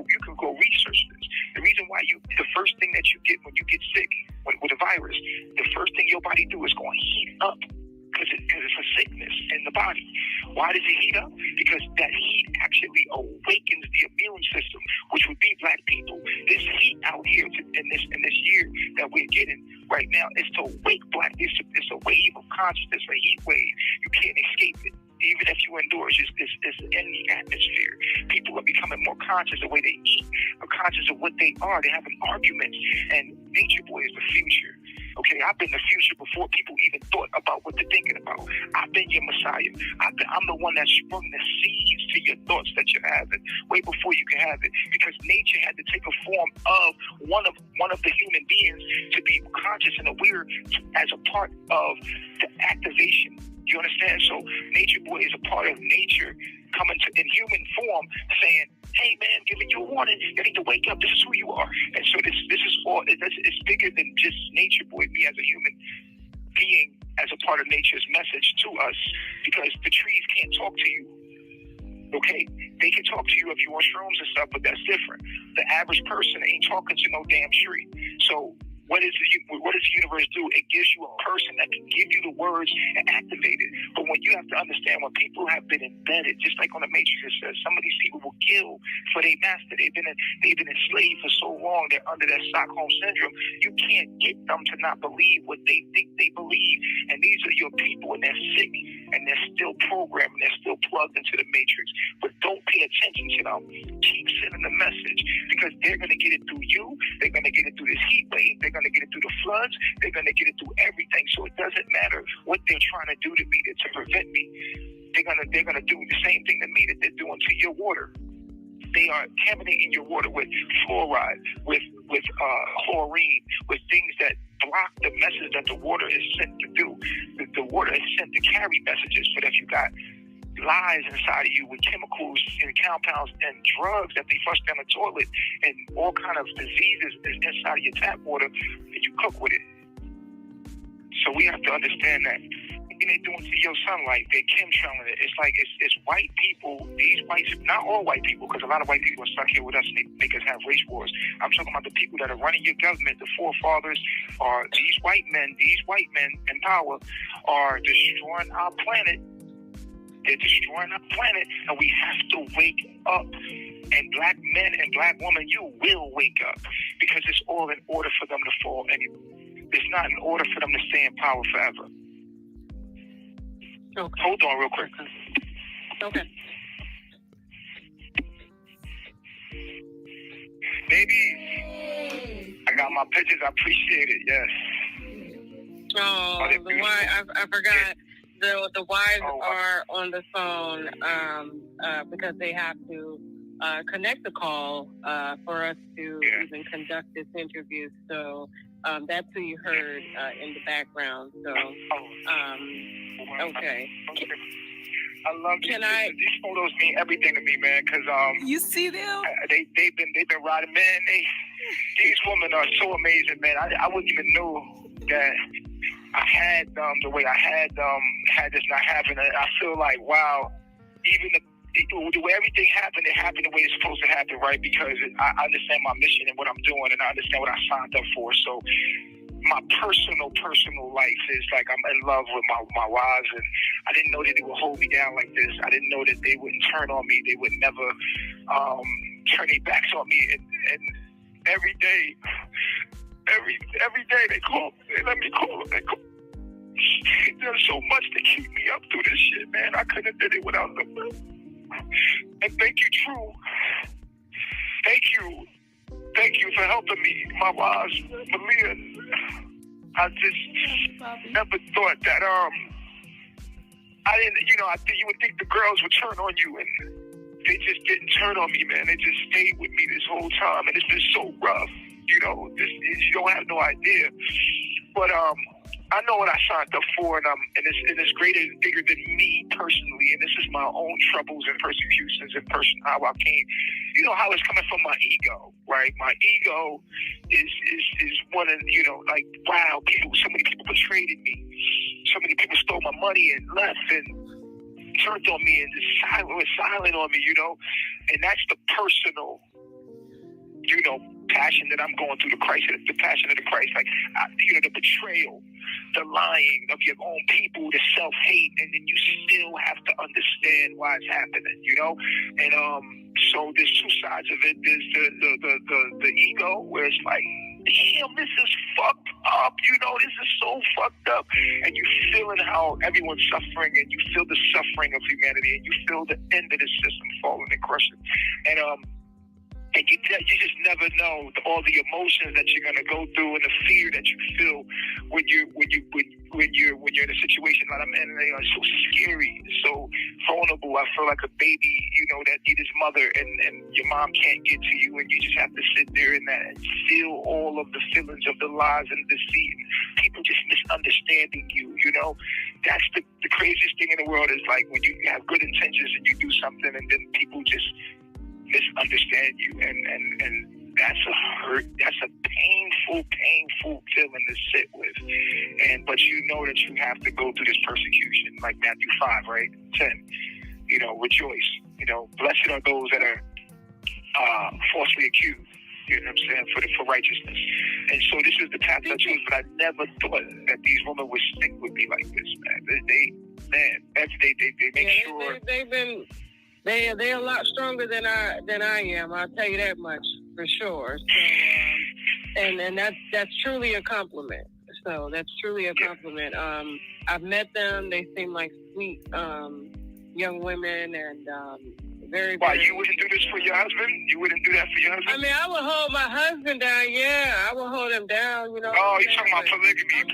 research this. The reason why the first thing that you get when you get sick with a virus, the first thing your body do is going to heat up, because it's a sickness in the body. Why does it heat up? Because that heat actually awakens the immune system, which would be black people. This heat out here in this year that we're getting right now is to wake black. It's a wave of consciousness, a heat wave. You can't escape it. Even if you endure, it's in the atmosphere. People are becoming more conscious of the way they eat, or conscious of what they are. They're having arguments, and Natureboy is the future. Okay, I've been the future before people even thought about what they're thinking about. I've been your Messiah. I'm the one that sprung the seeds to your thoughts that you're having way before you can have it, because nature had to take a form of one of the human beings to be conscious and aware as a part of the activation. You understand? So Natureboy is a part of nature coming in human form, saying, hey man, giving you a warning, you need to wake up, this is who you are. And so this is all, it's bigger than just Natureboy, me as a human being, as a part of nature's message to us, because the trees can't talk to you. Okay? They can talk to you if you want shrooms and stuff, but that's different. The average person ain't talking to no damn tree. So what does the universe do? It gives you a person that can give you the words and activate it. But when you have to understand, when people have been embedded, just like on the Matrix, it says some of these people will kill for their master. They've been enslaved for so long. They're under that Stockholm syndrome. You can't get them to not believe what they think they believe. And these are your people, and they're sick, and they're still programmed, and they're still plugged into the Matrix. But don't pay attention to them. Keep sending the message, because they're going to get it through you. They're going to get it through this heat wave. They're going to get it through the floods. They're going to get it through everything. So it doesn't matter what they're trying to do to me to prevent me. They're gonna do the same thing to me that they're doing to your water. They are contaminating your water with fluoride, with chlorine, with things that block the message that the water is sent to do. The water is sent to carry messages. But if you got lies inside of you with chemicals and compounds and drugs that they flush down the toilet and all kind of diseases is inside of your tap water and you cook with it. So we have to understand that. And they doing to your sunlight, they're chemtrailing it. It's like it's white people, these whites, not all white people, because a lot of white people are stuck here with us and they make us have race wars. I'm talking about the people that are running your government, the forefathers, are these white men in power are destroying our planet. They're destroying our planet, and we have to wake up. And black men and black women, you will wake up, because it's all in order for them to fall anyway. It's not in order for them to stay in power forever. Okay. Hold on real quick. Okay. Baby, I got my pictures. I appreciate it. Yes. Oh, the wife, I forgot. The wives are on the phone because they have to connect the call for us to even conduct this interview. So that's who you heard in the backgroround. So, okay. I love these. These photos mean everything to me, man. Cause you see them? They've been riding, man. These women are so amazing, man. I wouldn't even know that I had the way I had this not happen. I feel like, wow, even the way everything happened, it happened the way it's supposed to happen, right? Because I understand my mission and what I'm doing, and I understand what I signed up for. So my personal life is like I'm in love with my wives, and I didn't know that they would hold me down like this. I didn't know that they wouldn't turn on me. They would never turn their backs on me. And every day they call. They let me call them. They call. There's so much to keep me up through this shit, man. I couldn't have did it without them. And thank you, True. Thank you for helping me, my wives, Malia. I just never thought that I didn't. I think you would think the girls would turn on you, and they just didn't turn on me, man. They just stayed with me this whole time, and it's been so rough. You don't have no idea. But I know what I signed up for, and it's greater and bigger than me personally. And this is my own troubles and persecutions and how I came. You know how it's coming from my ego, right? My ego is one of like, wow, so many people betrayed me, so many people stole my money and left and turned on me and just was silent on me, and that's the personal, passion that I'm going through, the passion of the Christ, like, the betrayal, the lying of your own people, the self-hate, and then you still have to understand why it's happening, and so there's two sides of it. There's the ego, where it's like, damn, this is fucked up, this is so fucked up, and you feeling how everyone's suffering, and you feel the suffering of humanity, and you feel the end of the system falling and crushing, and you just never know all the emotions that you're gonna go through and the fear that you feel when you're in a situation like I'm in. They are so scary, so vulnerable. I feel like a baby, that needs his mother, and your mom can't get to you, and you just have to sit there and feel all of the feelings of the lies and deceit, and people just misunderstanding you. That's the craziest thing in the world is like when you have good intentions and you do something, and then people just misunderstand you, and that's a hurt, that's a painful feeling to sit with, but that you have to go through this persecution, like Matthew 5, right? 10, rejoice, blessed are those that are falsely accused, you know what I'm saying, for righteousness. And so this is the path I chose, but I never thought that these women would stick with me like this, man. They make sure they're a lot stronger than I am. I'll tell you that much for sure. So, and that's truly a compliment. So that's truly a compliment. I've met them. They seem like sweet young women, and very. Why, you wouldn't do this for your husband? You wouldn't do that for your husband? I mean, I would hold my husband down. Yeah, I would hold him down. Oh, you're talking about polygamy.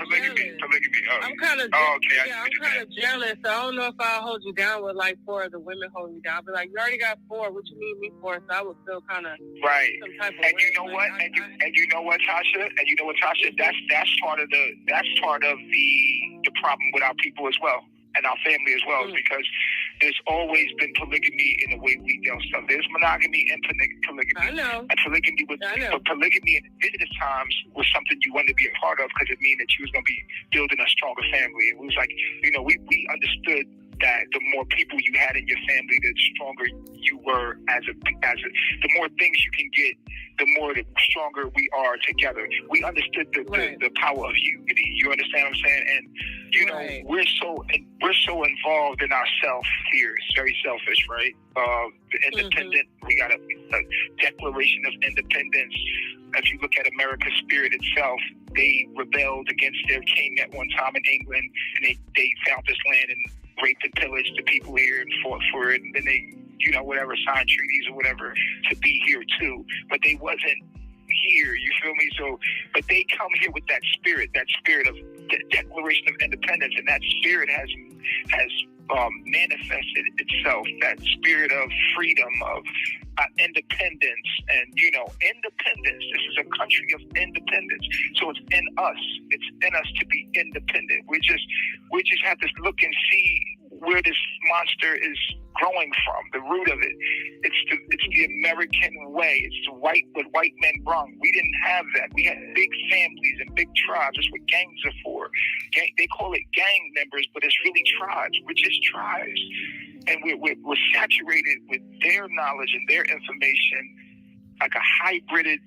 Oh. I'm kind of. Oh, okay. Yeah, I'm kind of jealous. So I don't know if I'll hold you down with like 4 of the women holding you down. I'll be like, you already got 4. What you need me for? So I would feel kind of right. Some type of and way. you know what? And you know what, Tasha? That's part of the problem with our people as well. and our family as well, because there's always been polygamy in the way we dealt stuff. There's monogamy and polygamy. I know. And polygamy was, but polygamy in indigenous times was something you wanted to be a part of because it meant that you was going to be building a stronger family. It was like, we understood that the more people you had in your family, the stronger you were the more things you can get, the more the stronger we are together. We understood the power of unity. You understand what I'm saying? And we're so involved in ourselves here. It's very selfish, right? The independent. We got a Declaration of Independence. If you look at America's spirit itself, they rebelled against their king at one time in England, and they found this land and raped and pillaged the people here and fought for it, and then they, signed treaties or whatever to be here too. But they wasn't here, you feel me? So, but they come here with that spirit of the Declaration of Independence, and that spirit has manifested itself, that spirit of freedom, of independence, and independence. This is a country of independence, so it's in us. It's in us to be independent. We just have to look and see where this monster is growing from, the root of it. It's the American way. It's what white men brung. We didn't have that. We had big families and big tribes. That's what gangs are for. They call it gang members, but it's really tribes. We're just tribes. And we're saturated with their knowledge and their information like a hybrided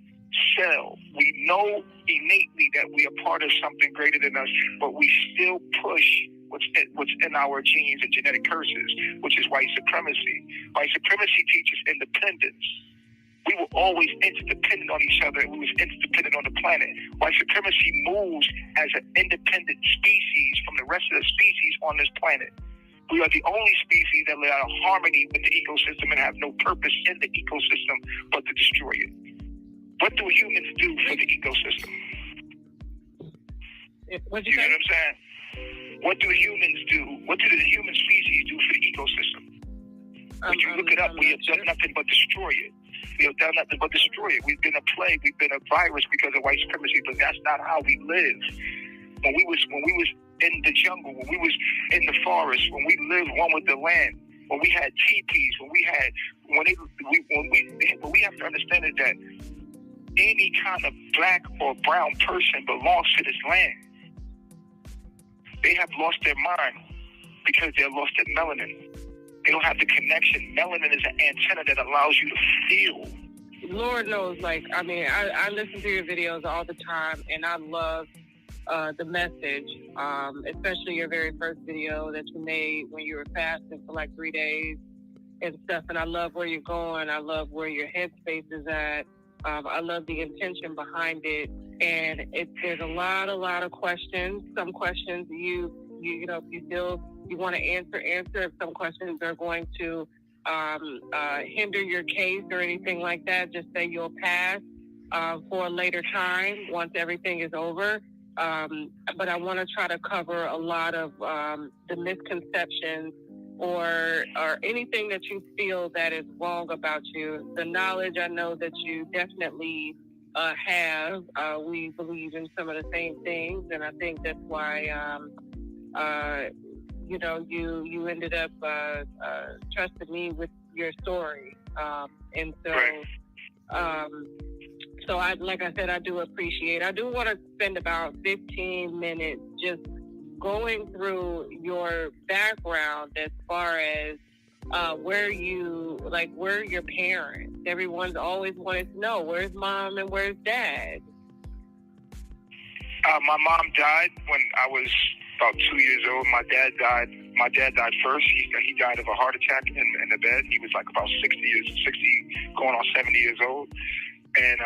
cell. We know innately that we are part of something greater than us, but we still push what's in our genes and genetic curses, which is white supremacy. White supremacy teaches independence. We were always interdependent on each other, and we was interdependent on the planet. White supremacy moves as an independent species from the rest of the species on this planet. We are the only species that live out of harmony with the ecosystem and have no purpose in the ecosystem but to destroy it. What do humans do for the ecosystem? You know what I'm saying? What do humans do? What do the human species do for the ecosystem? When you look it up, we have done nothing but destroy it. We have done nothing but destroy it. We've been a plague. We've been a virus because of white supremacy, but that's not how we live. When we was in the jungle, when we was in the forest, when we lived one with the land, when we had teepees, when we have to understand is that any kind of black or brown person belongs to this land. They have lost their mind because they lost their melanin. They don't have the connection. Melanin is an antenna that allows you to feel. Lord knows, I listen to your videos all the time, and I love the message, especially your very first video that you made when you were fasting for like 3 days and stuff. And I love where you're going. I love where your headspace is at. I love the intention behind it. And there's a lot of questions. Some questions if you feel you want to answer. If some questions are going to hinder your case or anything like that, just say you'll pass for a later time once everything is over. But I want to try to cover a lot of the misconceptions or anything that you feel that is wrong about you. The knowledge I know that you definitely have. We believe in some of the same things, and I think that's why you ended up trusting me with your story. And so like I said, I do appreciate. I do want to spend about 15 minutes just going through your background as far as where are your parents? Everyone's always wanted to know, where's mom and where's dad? My mom died when I was about 2 years old. My dad died first. He died of a heart attack in the bed. He was like about 60 going on 70 years old. And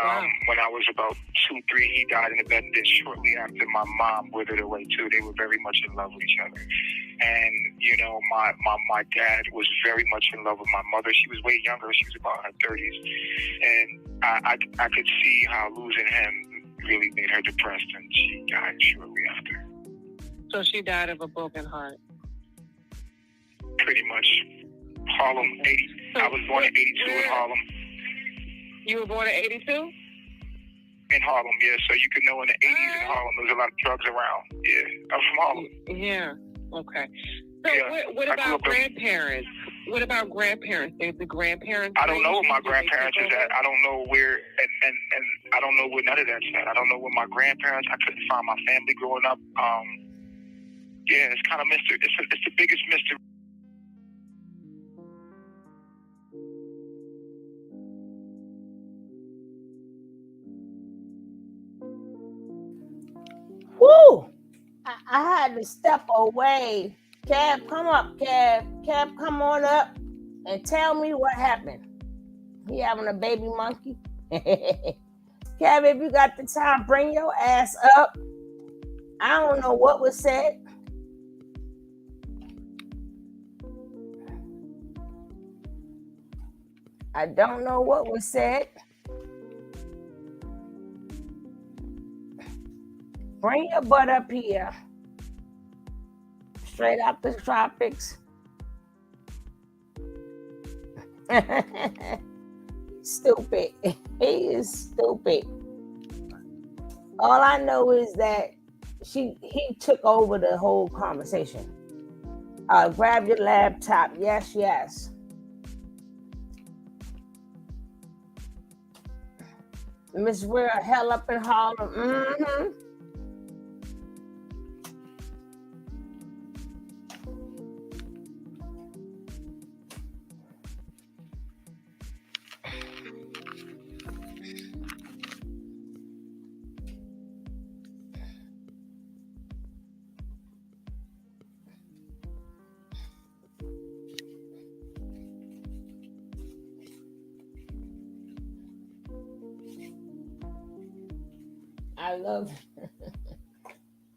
when I was about 2, 3, he died in the bed. And then shortly after, my mom withered away too. They were very much in love with each other. And my dad was very much in love with my mother. She was way younger. She was about in her 30s, and I could see how losing him really made her depressed, and she died shortly after. So she died of a broken heart. Pretty much. Harlem, 80. I was born in 82 in Harlem. You were born in 82? In Harlem, yeah. So you could know in the 80s in Harlem, there was a lot of drugs around. Yeah, I'm from Harlem. Yeah, okay. So Yeah, what I grew about up in- grandparents? What about grandparents? There's the grandparents. I don't know where my raised you, grandparents they is took at. over? I don't know where, and I don't know where none of that's at. I don't know where my grandparents. I couldn't find my family growing up. Yeah, it's kind of mystery. It's the biggest mystery. Woo! I had to step away. Kev, come up, Kev. Kev, come on up and tell me what happened. He having a baby monkey? Kev, if you got the time, bring your ass up. I don't know what was said. I don't know what was said. Bring your butt up here. Straight out the tropics. Stupid. He is stupid. All I know is that he took over the whole conversation. Grab your laptop. Yes, yes. Miss Real hell up in Harlem. Mm-hmm. I love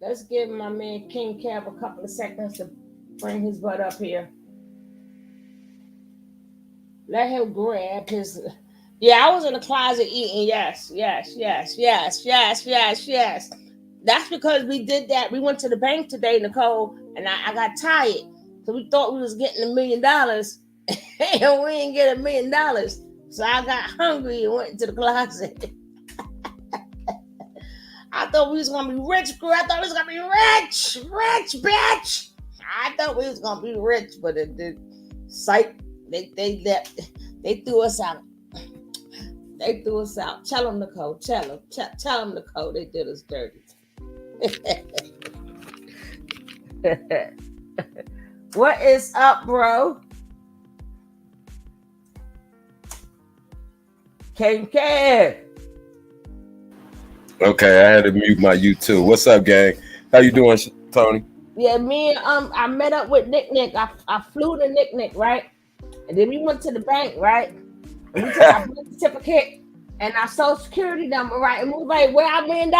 Let's give my man King Cab a couple of seconds to bring his butt up here. Let him grab his. Yeah, I was in the closet eating. Yes, yes, yes, yes, yes, yes, yes. That's because we did that. We went to the bank today, Nicole, and I got tired. So we thought we was getting $1 million, and we didn't get $1 million. So I got hungry and went into the closet. I thought we was gonna be rich, girl. I thought we was gonna be rich, bitch. I thought we was gonna be rich, but the psych, they threw us out. They threw us out. Tell them, Nicole. Tell them, Nicole. They did us dirty. What is up, bro? King. Okay, I had to mute my YouTube. What's up, gang? How you doing, Tony? Yeah, me and I met up with Nick. I flew to Nick, right? And then we went to the bank, right? And we took our birth certificate and our social security number, right? And we was like, where $1 million?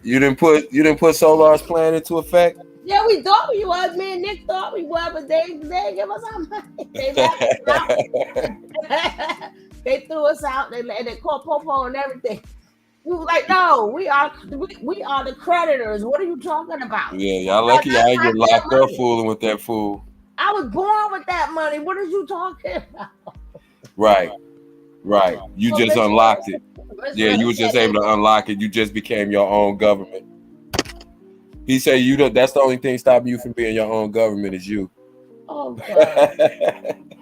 You didn't put Solar's plan into effect? Yeah, we thought we was. Me and Nick thought we was, but they didn't give us our money. They left us out. They threw us out. They called Popo and everything. We were like, no, we are the creditors. What are you talking about? Yeah, y'all lucky I ain't get locked up fooling with that fool. I was born with that money. What are you talking about? Right. You So just unlocked it. Yeah, you was just able to unlock it. You just became your own government. He said that's the only thing stopping you from being your own government is you. Oh God.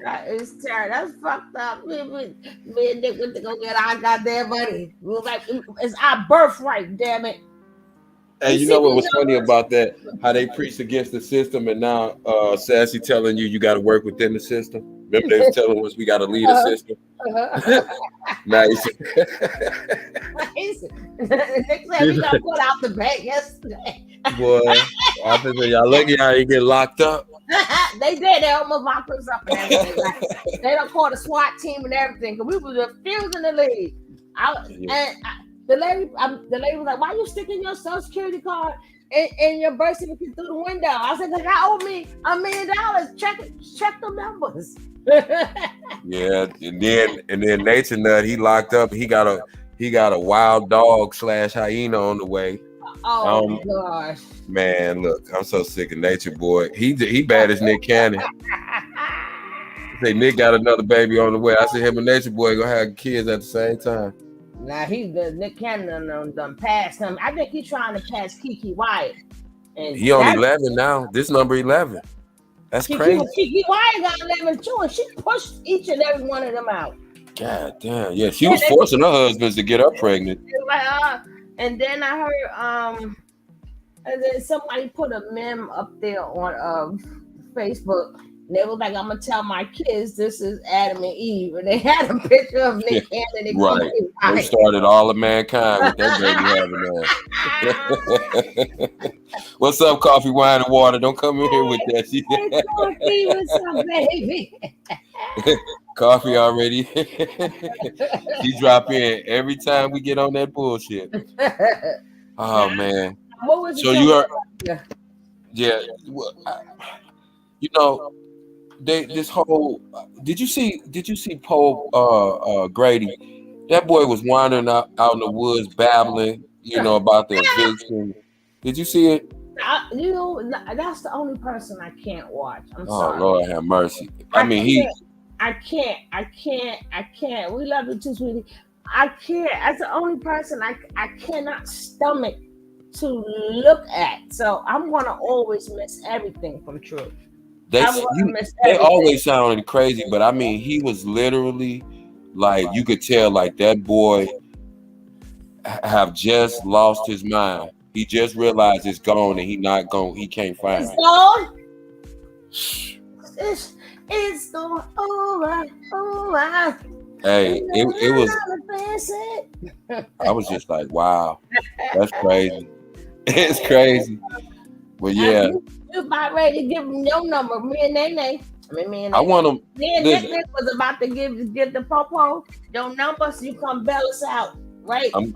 That is terrible. That's fucked up. Me and Nick went to go get our goddamn money. We was like, it's our birthright, damn it. And you know what was funny about that? How they preached against the system, and now Sassy telling you got to work within the system. Remember they was telling us we got to lead the system. Nice. Nick said we got put out the bank yesterday. Boy, officer, y'all lucky I ain't get locked up. They did. They almost locked us up and everything. Like, they don't call the SWAT team and everything because we was refusing to leave. The lady was like, "Why you sticking your social security card in your birth certificate through the window?" I said, "Cause I owe me $1 million. Check the numbers." Yeah, and then Nature Nut, he locked up. He got a wild dog / hyena on the way. Oh gosh. Man, look, I'm so sick of Nature Boy. He bad as Nick Cannon. Say Nick got another baby on the way. I said him and Nature Boy gonna have kids at the same time. Now Nick Cannon done passed him. I think he's trying to pass Kiki Wyatt. And He on that 11 now. This number 11. That's crazy. Kiki Wyatt got 11 too, and she pushed each and every one of them out. God damn. Yeah, she was forcing her husbands to get her pregnant. And then I heard and then somebody put a meme up there on Facebook. And they was like, I'm gonna tell my kids this is Adam and Eve, and they had a picture of Nick Cannon and Right. They started all of mankind with that baby having that. What's up, coffee, wine, and water? Don't come in here with that. Coffee, what's up, baby? Coffee already. She drop in every time we get on that bullshit. Oh man. What was so you are? Yeah. You know. This whole did you see Paul Grady? That boy was wandering out in the woods babbling, about the eviction. Did you see it? That's the only person I can't watch. I'm sorry. Oh Lord have mercy. I can't. We love you too, sweetie. I can't. That's the only person I cannot stomach to look at. So I'm gonna always miss everything from Truth. They always sounded crazy, but I mean, he was literally like, you could tell like that boy have just lost his mind. He just realized it's gone and he not gone. He can't find it. It's gone. It's gone. Over. Hey, it was. I was just like, wow, that's crazy. It's crazy. But yeah. You about ready to give him your number. Me and Nene. I want him. Me and Nene was about to give the Popo your number so you come bail us out, right? I'm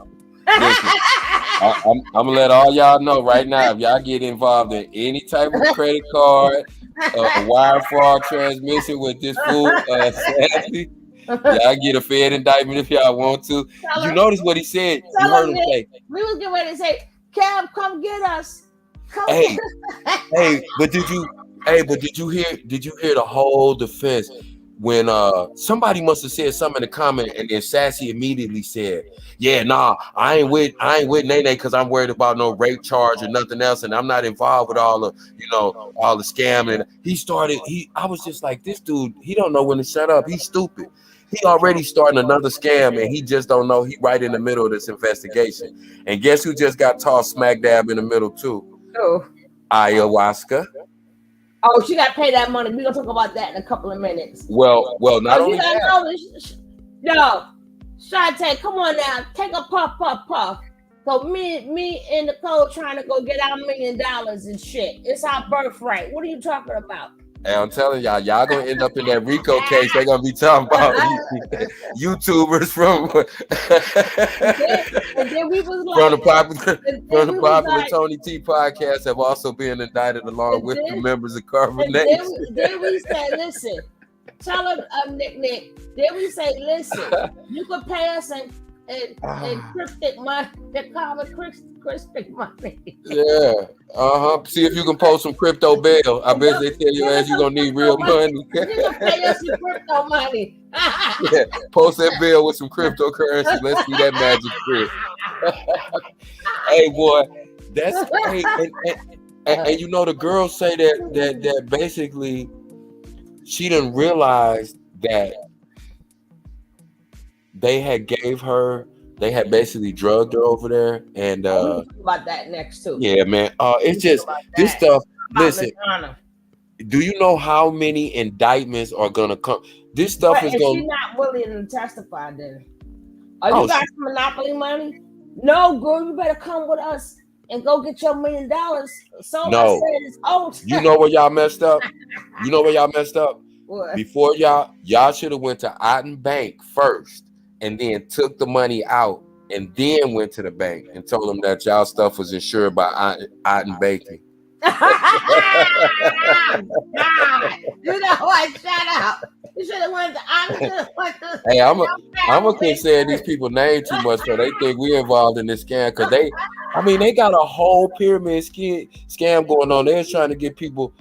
gonna let all y'all know right now, if y'all get involved in any type of credit card, a wire fraud transmission with this fool, Sassy, y'all get a Fed indictment if y'all want to. You notice what he said? You heard him say. We was getting ready to say, Cab, come get us. Hey, but did you hear the whole defense when somebody must have said something in the comment, and then Sassy immediately said, yeah, nah, I ain't with Nene because I'm worried about no rape charge or nothing else, and I'm not involved with all the scamming. I was just like, this dude, he don't know when to shut up. He's stupid. He already starting another scam, and he just don't know. He right in the middle of this investigation. And guess who just got tossed smack dab in the middle too? Oh. Ayahuasca. Oh, she got to pay that money. We're going to talk about that in a couple of minutes. Well, not only that. Yo, Shantae, come on now. Take a puff. So me and Nicole trying to go get our $1 million and shit. It's our birthright. What are you talking about? Hey, I'm telling y'all gonna end up in that RICO case. They're gonna be talking about YouTubers from and then we was like, from the popular Tony T podcast have also been indicted along with the members of Carbon Nation. Then we say, listen, tell him Nick. Then we say, listen, you can pay us in cryptic money, the common cryptic money. Yeah. See if you can post some crypto bail. I bet they tell you as you're gonna need real money. You can pay us some crypto money. Yeah, post that bill with some cryptocurrency. Let's see that magic trick. Hey boy, that's great. And the girls say that basically she didn't realize that they had basically drugged her over there, and we'll talk about that next too. Yeah, man. It's just this stuff. Listen, do you know how many indictments are gonna come? This stuff is going. She's not willing to testify. Then, you got some monopoly money? No, girl, you better come with us and go get your $1 million. So no, I said it's old. You know where y'all messed up? What? Before y'all should have went to Otten Bank first, and then took the money out, and then went to the bank and told them that y'all stuff was insured by Otten Banking. You know what? Shut up. You should have went to Otten. Hey, I'm gonna quit saying these people name too much, so they think we're involved in this scam, because they got a whole pyramid scam going on. They're trying to get people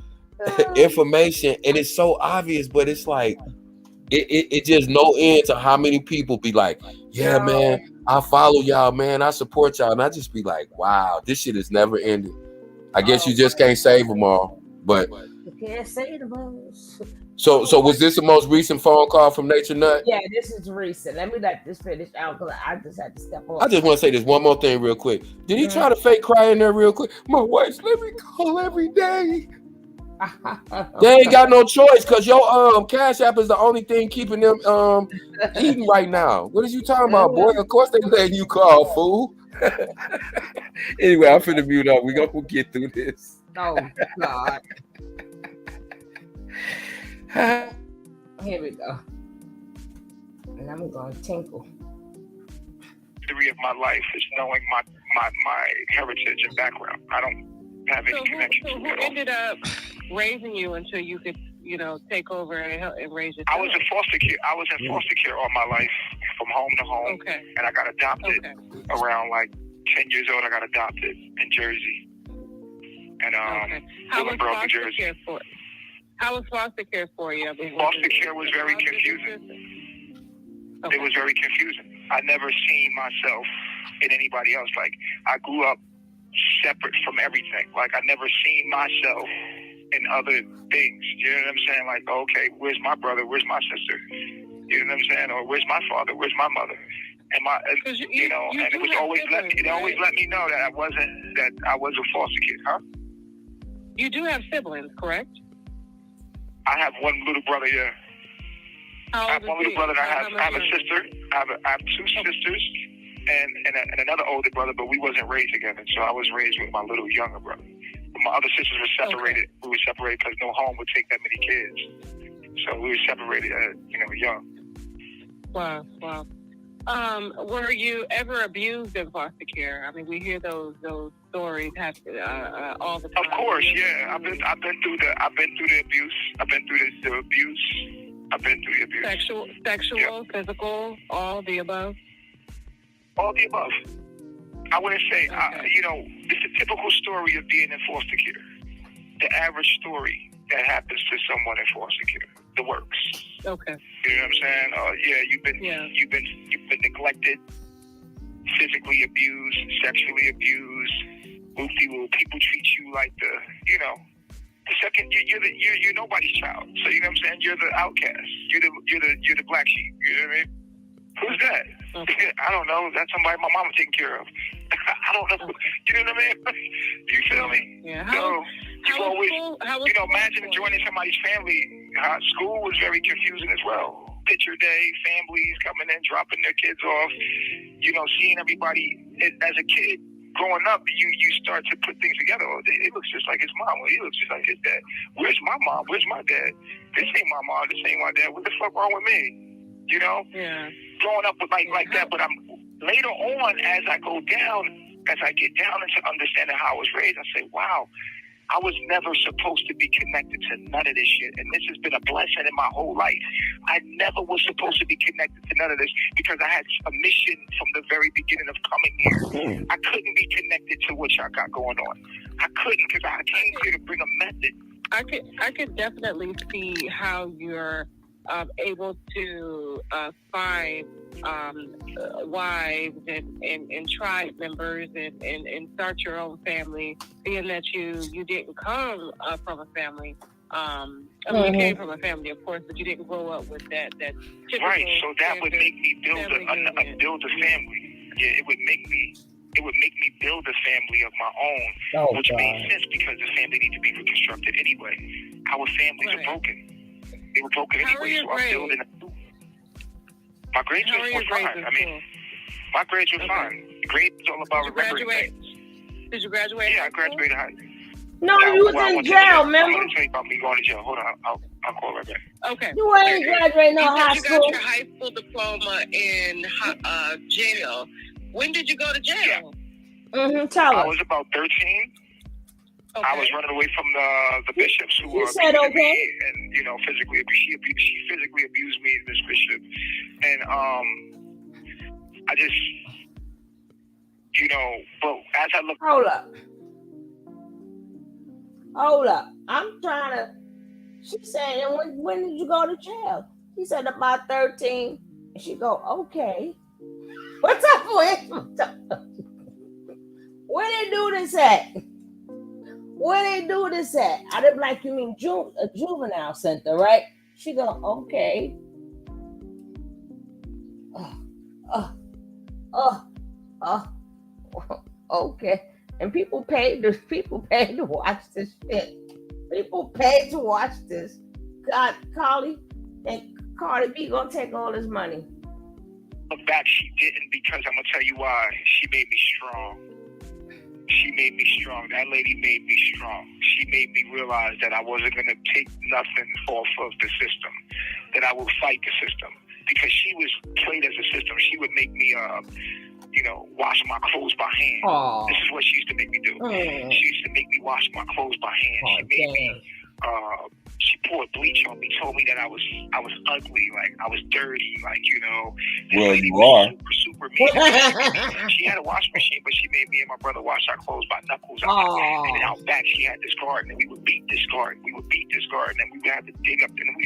information, and it's so obvious, but it's like it just no end to how many people be like, yeah, man, I follow y'all, man, I support y'all, and I just be like, wow, this shit is never ending. I guess you just can't save them all. But You can't say the most. so was this the most recent phone call from Nature Nut? Yeah, this is recent. Let me let this finish out because I just had to step I off. just want to say this one more thing real quick. Did he try to fake cry in there real quick? My wife let me call every day. They ain't got no choice because your Cash App is the only thing keeping them eating right now. What is you talking about, boy? Of course they letting you call, fool. Anyway, I'm finna mute up. We gonna get through this. Oh God. Here we go. And I'm gonna tinkle. History of my life is knowing my heritage and background. I don't have any connection So to who it at all. ended up raising you until you could, take over and help and raise yourself? I was in foster care. I was in foster care all my life, from home to home. Okay. And I got adopted around like 10 years old. I got adopted in Jersey. And How was Willingboro, New foster Jersey. care for? How was foster care for you? I mean, Foster care was very confusing. It was very confusing. I never seen myself in anybody else. Like, I grew up separate from everything. Like, I never seen myself in other things. You know what I'm saying? Like, okay, where's my brother? Where's my sister? You know what I'm saying? Or where's my father? Where's my mother? And and it was always let me know that I was a foster kid, huh? You do have siblings, correct? I have one little brother, yeah. I have one little brother, and I have a sister. I have two sisters and another older brother, but we wasn't raised together. So I was raised with my little younger brother. But my other sisters were separated. Okay. We were separated because no home would take that many kids. So we were separated, young. Wow. Were you ever abused in foster care? I mean, we hear those stories happen all the time. Of course, yeah. I've been through the abuse. I've been through the abuse. I've been through the abuse. Sexual, physical, all the above? All the above. I wouldn't say, it's a typical story of being in foster care. The average story that happens to someone in foster care. The works. Okay. You know what I'm saying? You've been neglected, physically abused, sexually abused. People treat you like the second you're nobody's child. So you know what I'm saying? You're the outcast. You're the black sheep. You know what I mean? Who's that? Okay. I don't know. That's somebody my mama taking care of. I don't know. Okay. You know what I mean? Do you feel me? Yeah. Imagine joining somebody's family. School was very confusing as well. Picture day, families coming in, dropping their kids off. Seeing everybody as a kid. Growing up, you start to put things together. Oh, it looks just like his mom. Or he looks just like his dad. Where's my mom? Where's my dad? This ain't my mom. This ain't my dad. What the fuck wrong with me? Yeah. Growing up with like that. But I'm later on, as I get down into understanding how I was raised, I say, wow, I was never supposed to be connected to none of this shit. And this has been a blessing in my whole life. I never was supposed to be connected to none of this because I had a mission from the very beginning of coming here. I couldn't be connected to what y'all got going on. I couldn't because I came here to bring a message. I could definitely see how you're able to find wives and tribe members and start your own family, being that you didn't come from a family. You came from a family, of course, but you didn't grow up with that typical right. So that would make me build a family. Yeah, it would make me build a family of my own, which made sense because the family needs to be reconstructed anyway. Our families are broken. They were broken anyway, so I'm building. My grades were fine. I mean, my grades were fine. Grades is all about remembering things. Did you graduate? Yeah, I graduated high school. No, you was in jail, remember? I'm going to tell you about me going to jail. Hold on, I'll call right back. Okay. You ain't graduated no high school. You got your high school diploma in jail. When did you go to jail? Tell us. I was about 13. Okay. I was running away from the bishops who were abusing me and physically abused. She physically abused me, this bishop, and I just but as I look. Hold up. I'm trying to. She said, and when did you go to jail? He said about 13. And she go, okay. What's up with? Where they do this at? where they do this at? I'd be like, you mean a juvenile center, right? She go, okay. Uh, uh, uh, okay. And people paid to watch this shit. People paid to watch this. God, Carly and Cardi B gonna take all this money. Back, she didn't, because I'm gonna tell you why. She made me strong. She made me strong. That lady made me strong. She made me realize that I wasn't gonna take nothing off of the system. That I would fight the system, because she was played as a system. She would make me, wash my clothes by hand. Aww. This is what she used to make me do. She used to make me wash my clothes by hand. She made me. She poured bleach on me, told me that I was ugly, like I was dirty, like, this well, lady you was are. super mean. She had a washing machine, but she made me and my brother wash our clothes by knuckles. And then out back, she had this garden, and we would beat this garden. We would beat this garden, and we would have to dig up. And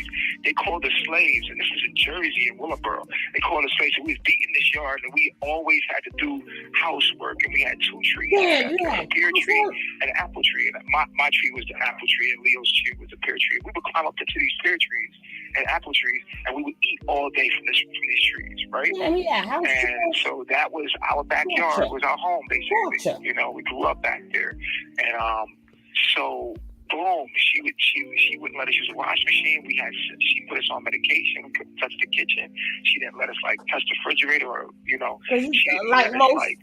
they called us slaves, and this was in Jersey, in Willowboro. They called us slaves, and we was beating this yard, and we always had to do housework, and we had 2 trees. A pear tree and an apple tree. And my tree was the apple tree, and Leo's tree was the pear tree. We would climb up into these pear trees and apple trees, and we would eat all day from these trees, right? And so that was our backyard, was our home, basically. We grew up back there, and so boom, she wouldn't let us use a washing machine. She put us on medication. We couldn't touch the kitchen. She didn't let us touch the refrigerator, or she didn't let us,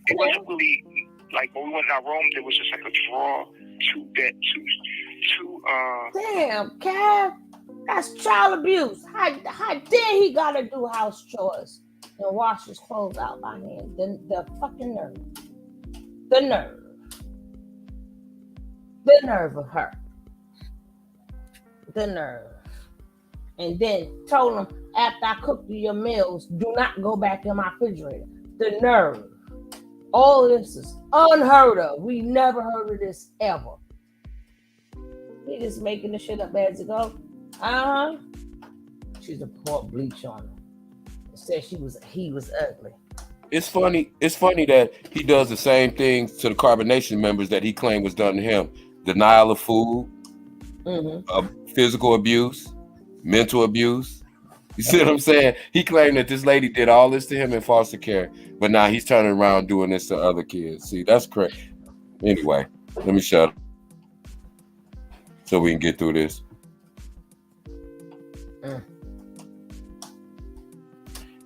it wasn't really like when we went in our room. There was just like a drawer, 2 bed, two. Damn, Cav, that's child abuse. How dare he gotta do house chores and wash his clothes out by hand? The fucking nerve. The nerve of her. The nerve. And then told him, after I cooked you your meals, do not go back in my refrigerator. The nerve. All this is unheard of. We never heard of this ever. He just making the shit up as it go. She's a pour bleach on him. Said he was ugly. It's funny that he does the same things to the Carbonation members that he claimed was done to him. Denial of food, physical abuse, mental abuse. You see what I'm saying? He claimed that this lady did all this to him in foster care, but now he's turning around doing this to other kids. See, that's crazy. Anyway, let me shut up so we can get through this.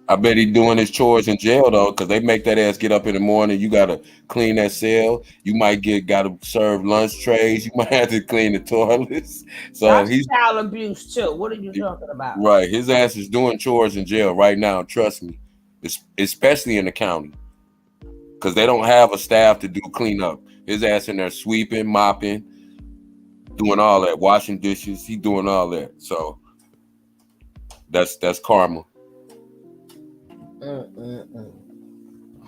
I bet he's doing his chores in jail though, because they make that ass get up in the morning. You gotta clean that cell. You might gotta serve lunch trays. You might have to clean the toilets. So that's child abuse too. What are you talking about? Right, his ass is doing chores in jail right now. Trust me, especially in the county, because they don't have a staff to do cleanup. His ass in there sweeping, mopping, doing all that, washing dishes. He doing all that. So that's karma.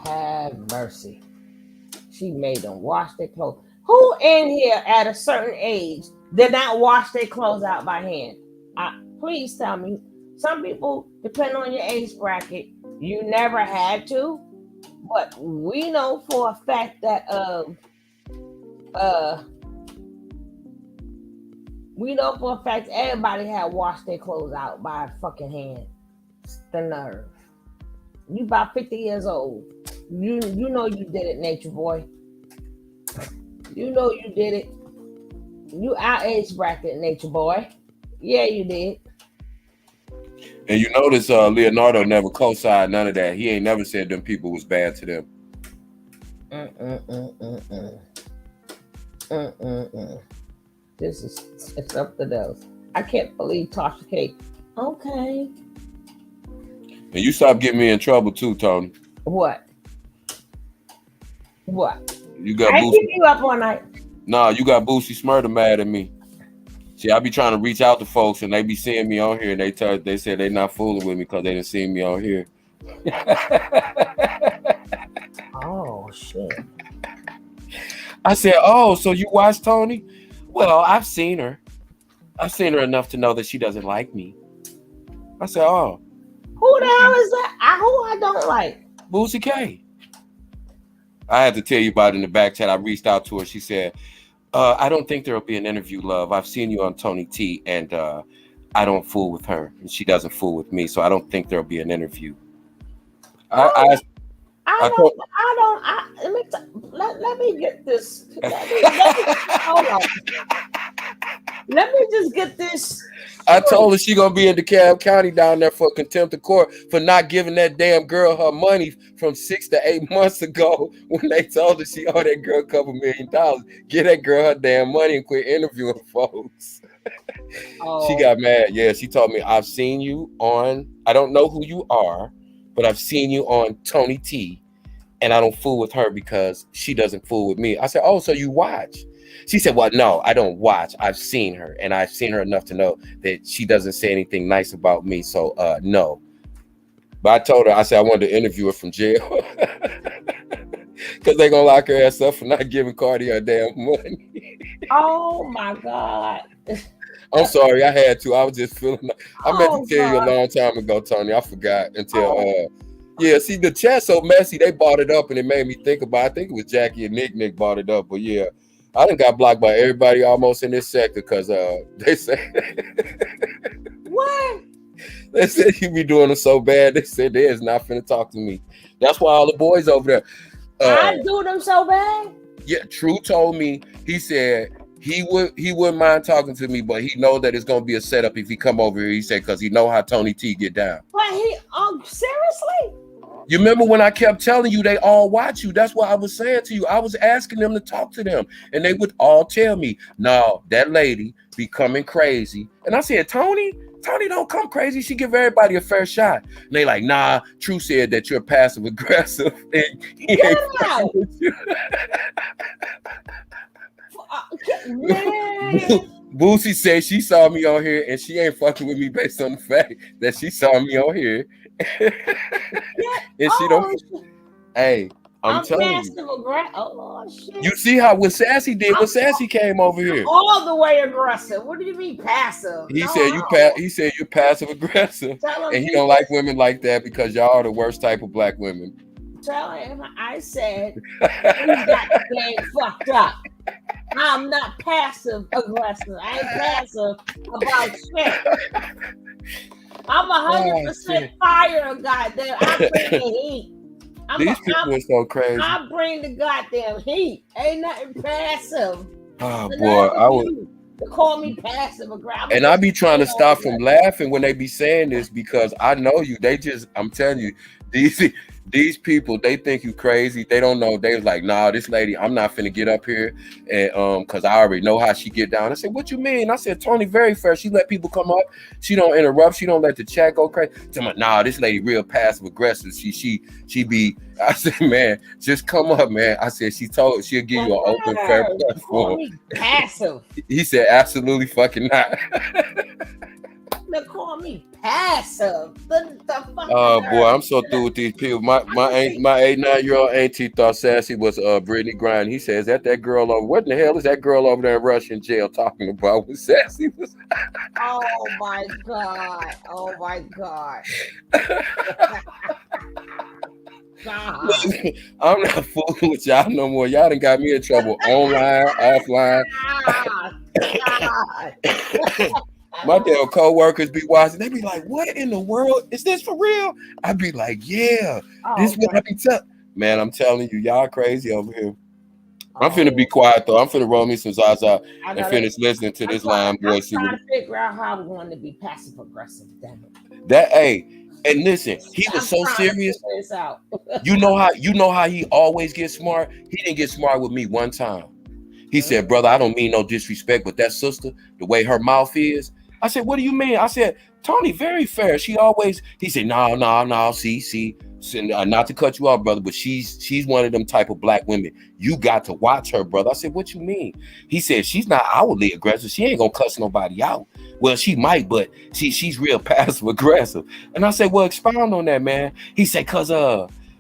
Have mercy. She made them wash their clothes. Who in here at a certain age did not wash their clothes out by hand? Please tell me. Some people, depending on your age bracket, you never had to. But we know for a fact that everybody had washed their clothes out by fucking hand. The nerve. You about 50 years old. You know you did it, Natureboy. You know you did it. You our age bracket, Natureboy. Yeah, you did. And you notice Leonardo never co-signed none of that. He ain't never said them people was bad to them. It's up to those. I can't believe Tasha K. Okay. And you stop getting me in trouble too, Tony. What? You got I keep you up all night. Nah, you got Boosie Smurda mad at me. See, I be trying to reach out to folks, and they be seeing me on here, and they said they not fooling with me because they didn't see me on here. Oh shit! I said, "Oh, so you watch Tony?" Well, I've seen her. I've seen her enough to know that she doesn't like me. I said, "Oh, who the hell is that? Who I don't like?" Boosie K. I had to tell you about it in the back chat. I reached out to her. She said, I don't think there'll be an interview, love. I've seen you on Tony T, and I don't fool with her, and she doesn't fool with me, so I don't think there'll be an interview. Oh, I told. let me get this. Hold on. Let me just get this. I told her she gonna be in DeKalb County down there for contempt of court for not giving that damn girl her money from 6 to 8 months ago when they told her she owed that girl a couple $1 million. Get that girl her damn money and quit interviewing folks. She got mad. Yeah, she told me, I've seen you on, I don't know who you are, but I've seen you on Tony T, and I don't fool with her because she doesn't fool with me. I said, oh, so you watch? She said, well, no, I don't watch. I've seen her, and I've seen her enough to know that she doesn't say anything nice about me. So, no. But I told her, I said, I wanted to interview her from jail because they're going to lock her ass up for not giving Cardi her damn money. Oh, my God. I'm sorry, I had to. I was just feeling. I meant to tell you a long time ago, Tony. I forgot until. Yeah, see, the chat so messy. They bought it up, and it made me think about. I think it was Jackie and Nick bought it up, but yeah, I done got blocked by everybody almost in this sector because they say what? They said you be doing them so bad. They said they is not finna talk to me. That's why all the boys over there. I do them so bad. Yeah, True told me. He said. He wouldn't mind talking to me, but he know that it's gonna be a setup if he come over here. He said because he know how Tony T get down. But seriously? You remember when I kept telling you they all watch you? That's what I was saying to you. I was asking them to talk to them, and they would all tell me, "No, that lady be coming crazy." And I said, Tony don't come crazy. She give everybody a fair shot. And they like, nah. True said that you're passive aggressive. And he ain't fucking with you. Boosie said she saw me on here and she ain't fucking with me based on the fact that she saw me on here. And she don't. Hey, I'm telling you. Oh, shit. You see how what Sassy did when Sassy came over here? All the way aggressive. What do you mean passive? He said you're passive aggressive, and he don't like women like that because y'all are the worst type of black women. Tell him I said you got the game fucked up. I'm not passive aggressive. I ain't passive about shit. I'm 100% fire, goddamn. I bring the heat. These people are so crazy. I bring the goddamn heat. Ain't nothing passive. Oh boy, I would call me passive aggressive. And I be trying to stop from laughing when they be saying this because I know you. I'm telling you, these people, they think you crazy. They don't know. They was like, nah, this lady, I'm not finna get up here and because I already know how she get down. I said, what you mean? I said, Tony very fair. She let people come up. She don't interrupt. She don't let the chat go crazy. Nah, this lady real passive aggressive. She be. I said, man, just come up, man. I said, she'll give you an open fair platform. Passive. He said, absolutely fucking not. They call me passive. Oh boy, I'm so through with these people. My 8-9-year-old auntie thought Sassy was Brittany Griner. He says that girl over. What in the hell is that girl over there in Russian jail talking about when Sassy was? Oh my god! Oh my god! I'm not fooling with y'all no more. Y'all done got me in trouble online, offline. My damn co-workers be watching. They be like, what in the world? Is this for real? I be like, yeah. This what I be telling. Man, I'm telling you, y'all crazy over here. I'm finna be quiet though. I'm finna roll me some Zaza and finish listening to this line boy. I'm trying to figure out how I'm going to be passive aggressive. And listen, he was so serious. You know how he always gets smart? He didn't get smart with me one time. He said, brother, I don't mean no disrespect, but that sister, the way her mouth is. I said, what do you mean? I said, Tony, very fair. He said, no, see, not to cut you off, brother, but she's one of them type of black women. You got to watch her, brother. I said, what you mean? He said, she's not outwardly aggressive. She ain't gonna cuss nobody out. Well, she might, but she's real passive aggressive. And I said, well, expound on that, man. He said, cause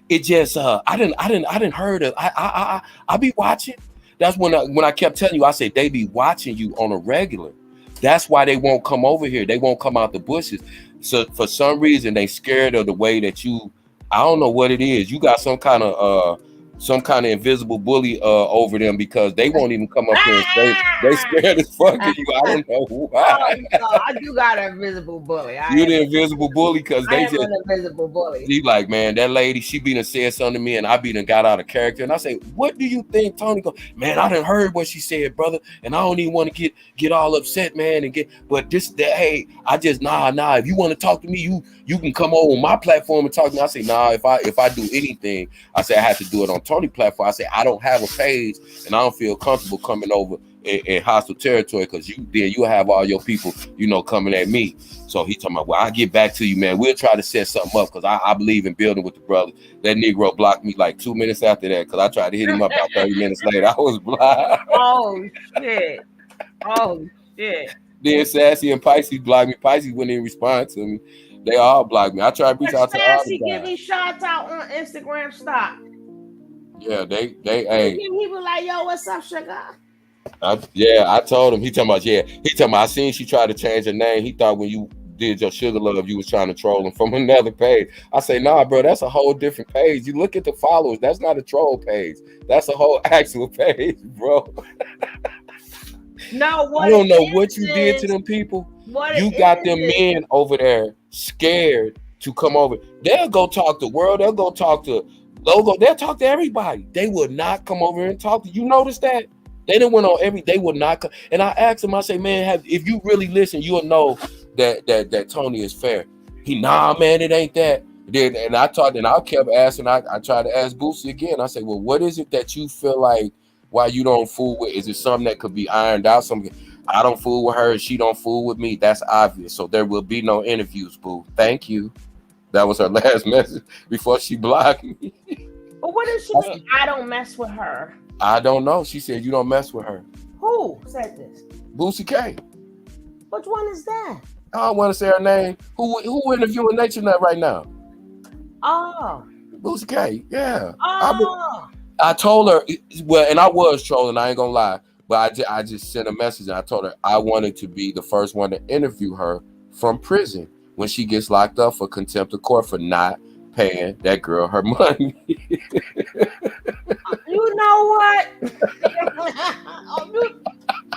it just I didn't heard of I be watching. That's when I kept telling you, I said they be watching you on a regular. That's why they won't come over here. They won't come out the bushes. So for some reason, they scared of the way that you, I don't know what it is. You got some kind of some kind of invisible bully over them because they won't even come up here and say they scared as fuck of you. I don't know why. Oh, no, I do got an invisible bully. You the invisible bully because I they am just an invisible bully. he like, man, that lady, she be done said something to me and I be done got out of character. And I say, what do you think, Tony? Go, man, I done heard what she said, brother. And I don't even want to get all upset, man. But hey, I just, nah. If you want to talk to me, you can come over on my platform and talk to me. I say, nah, if I do anything, I say I have to do it on Tony's platform. I say, I don't have a page and I don't feel comfortable coming over in hostile territory because you have all your people, coming at me. So he talking about, well, I'll get back to you, man. We'll try to set something up because I believe in building with the brother. That Negro blocked me like 2 minutes after that because I tried to hit him up about 30 minutes later. I was blocked. Oh, shit. Then Sassy and Pisces blocked me. Pisces wouldn't even respond to me. They all blocked me. I tried to reach out to all the guys. Give me shots out on Instagram. Stop. Yeah, they He was like, yo, what's up, sugar? I told him. He talking about, I seen she tried to change her name. He thought when you did your sugar love, you was trying to troll him from another page. I say, nah, bro, that's a whole different page. You look at the followers. That's not a troll page. That's a whole actual page, bro. No, I don't know what you did to them people. You got them men over there scared to come over. They'll go talk to World. They'll go talk to Logo. They'll talk to everybody. They would not come over and talk to you. Notice that? They didn't went on they would not come. And I asked him, I say, man, if you really listen, you'll know that Tony is fair. Nah, man, it ain't that. And I kept asking, I tried to ask Boosie again. I said, well, what is it that you feel like why you don't fool with? Is it something that could be ironed out? Something I don't fool with her, she don't fool with me. That's obvious. So there will be no interviews, boo. Thank you. That was her last message before she blocked me. But what does she mean? I don't mess with her. I don't know. She said you don't mess with her. Who said this? Boosie K. Which one is that? I don't want to say her name. Who interviewing Nature Nut right now? Oh. Boosie K. Yeah. Oh. I told her, well, and I was trolling, I ain't gonna lie, but I just sent a message and I told her I wanted to be the first one to interview her from prison when she gets locked up for contempt of court for not paying that girl her money. You know what?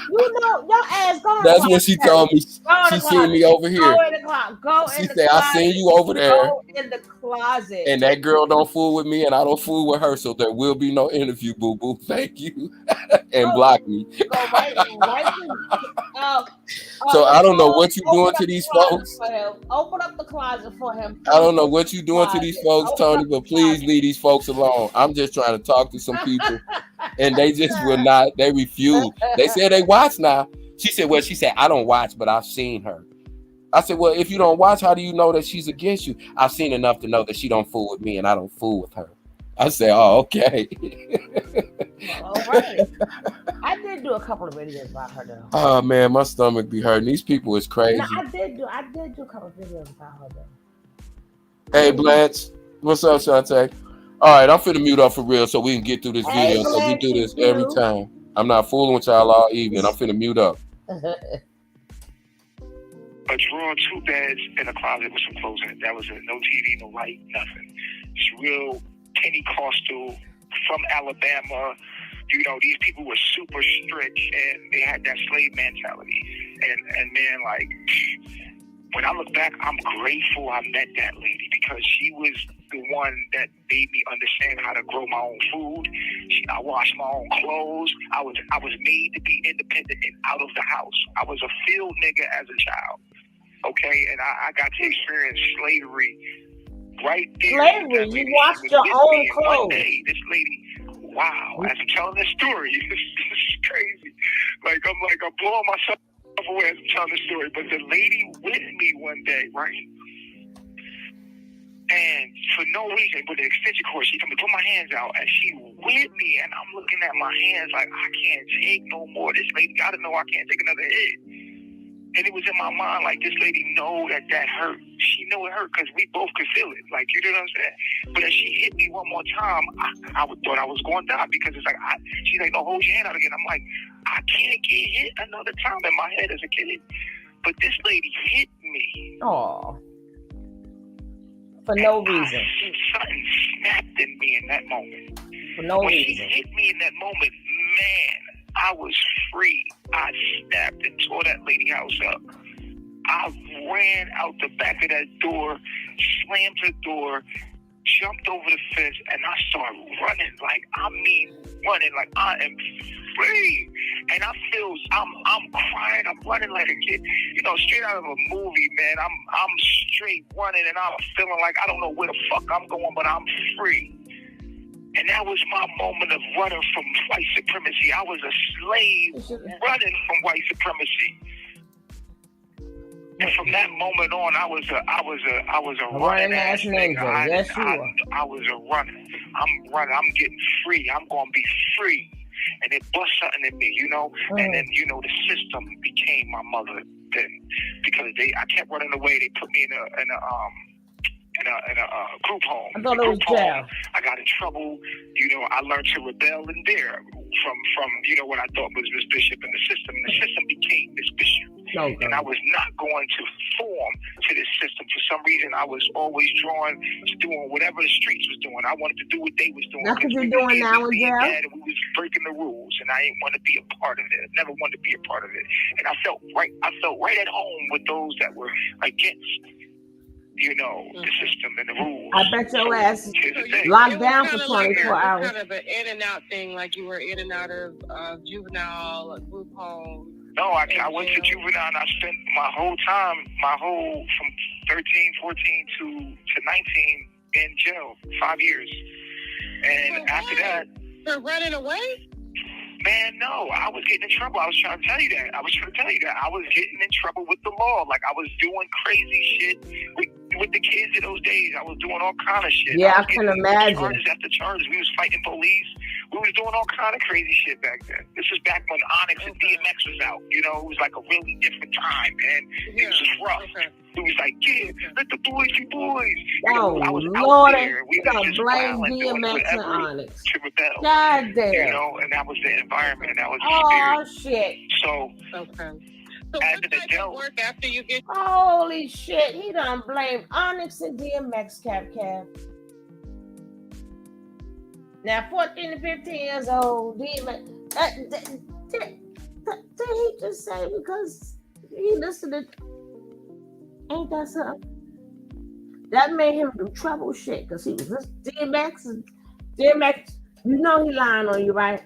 You know, your ass going. That's what she told me. She seen me over here. Go in the closet. She said, I seen you over there. Go in the closet. And that girl don't fool with me and I don't fool with her. So there will be no interview, boo-boo. Thank you. And block me. Go right. So I don't know what you doing to these folks. Open up the closet for him. I don't know what you doing to these folks, Tony, but please leave these folks alone. I'm just trying to talk to some people. And they just will not. They refuse. They said they watch now. She said, I don't watch, but I've seen her. I said, well, if you don't watch, how do you know that she's against you? I've seen enough to know that she don't fool with me and I don't fool with her. I said, oh, okay. All right. I did do a couple of videos about her though. Oh man, my stomach be hurting. These people is crazy. No, I did do a couple of videos about her though. Hey Blanche, what's up, Shantae? All right, I'm finna mute up for real so we can get through this video. So we do this every time. I'm not fooling with y'all all evening. I'm finna mute up. A drawer, 2 beds, and a closet with some clothes in it. That was it. No TV, no light, nothing. Just real Pentecostal from Alabama. You know, these people were super strict and they had that slave mentality. And man, like, when I look back, I'm grateful I met that lady because she was the one that made me understand how to grow my own food. I washed my own clothes. I was made to be independent and out of the house. I was a field nigga as a child. Okay, and I got to experience slavery right there. Slavery? You washed your own clothes. One day, this lady, wow, as I'm telling this story, this is crazy. I'm blowing myself away as I'm telling this story. But the lady with me one day, right? And for no reason, with the extension cord, she told me, put my hands out, and she with me, and I'm looking at my hands like, I can't take no more. This lady got to know I can't take another hit. And it was in my mind, like, this lady know that hurt. She know it hurt because we both could feel it. Like, you know what I'm saying? But as she hit me one more time, I thought I was going to die because it's like, she's like, no, hold your hand out again. I'm like, I can't get hit another time in my head as a kid. But this lady hit me. Oh. For no reason. Something snapped in me in that moment. For no When reason. she hit me in that moment, man, I was free. I snapped and tore that lady house up. I ran out the back of that door, slammed the door, jumped over the fence, and I started running. Running like I am free. And I feel I'm crying, I'm running like a kid, straight out of a movie, man. I'm straight running, and I'm feeling like I don't know where the fuck I'm going, but I'm free. And that was my moment of running from white supremacy. I was a slave running from white supremacy. And from that moment on, I was a running ass nigga. Yes, you were. I was a runner. I'm running. I'm getting free. I'm gonna be free. And it bust something in me, And then the system became my mother then, because I kept running away. They put me in a group home. I thought it was jail. I got in trouble. I learned to rebel in there from what I thought was Miss Bishop and the system. The system became Miss Bishop. Okay. And I was not going to form to this system. For some reason, I was always drawn to doing whatever the streets was doing. I wanted to do what they was doing. That's what you're doing now in jail? And we was breaking the rules, and I didn't want to be a part of it. I never wanted to be a part of it. And I felt right at home with those that were against the system and the rules. I bet your ass locked down for 24 hours. Kind of an in and out thing, like you were in and out of juvenile, group home. No, I went to juvenile, and I spent from 13, 14 to 19 in jail, 5 years. And after that, for running away? Man, no, I was getting in trouble. I was trying to tell you that. I was getting in trouble with the law. Like, I was doing crazy shit with the kids in those days. I was doing all kind of shit. Yeah, I can imagine. Charges after charges. We was fighting police. We was doing all kind of crazy shit back then. This was back when Onyx and DMX was out. It was like a really different time, man. It was just rough. Okay. It was like, let the boys be boys. Oh, I was Lord, out there. We you gotta was just blame wilding, doing DMX and whatever Onyx. to rebel. God damn. And that was the environment, and that was the Oh, spirit. shit. So, So as what an type adult, of work after you get... Holy shit. He done blamed Onyx and DMX, Cap. Now, 14 to 15 years old, DMX. Did he just say because he listened to... Ain't that something? That made him do trouble shit because he was this DMX. You know he lying on you, right?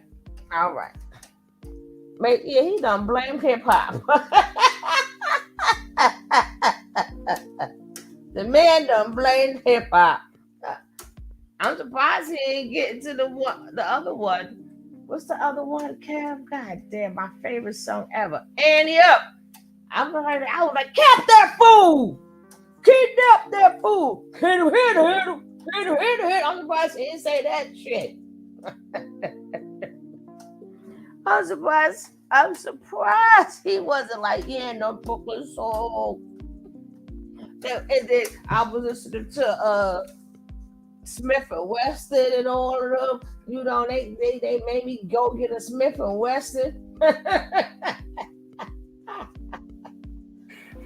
All right. But yeah, he done blamed hip hop. The man done blamed hip hop. I'm surprised he ain't getting to the other one. What's the other one, Kev? God damn, my favorite song ever. Annie Up. I was like, cap that fool! Kidnap that fool! Hit him! I'm surprised he didn't say that shit. I'm surprised he wasn't like, yeah, no Brooklyn Soul. And then I was listening to Smith and Weston and all of them. They made me go get a Smith and Weston.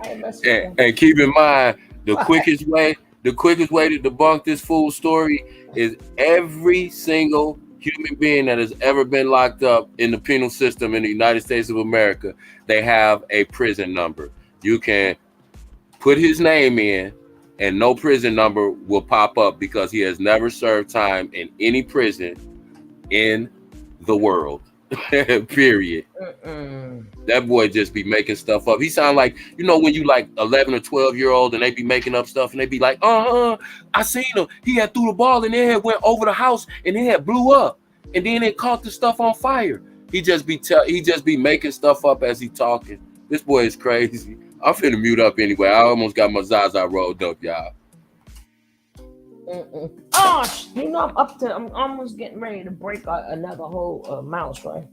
And keep in mind, the quickest way to debunk this fool story is every single human being that has ever been locked up in the penal system in the United States of America, they have a prison number. You can put his name in and no prison number will pop up because he has never served time in any prison in the world. Period. That boy just be making stuff up. He sound like, when you like 11 or 12-year-old and they be making up stuff and they be like, I seen him. He had threw the ball and then it went over the house and then it blew up and then it caught the stuff on fire. He just be making stuff up as he talking. This boy is crazy. I'm finna mute up anyway. I almost got my Zaza rolled up, y'all. Oh, I'm almost getting ready to break another whole mouse, right?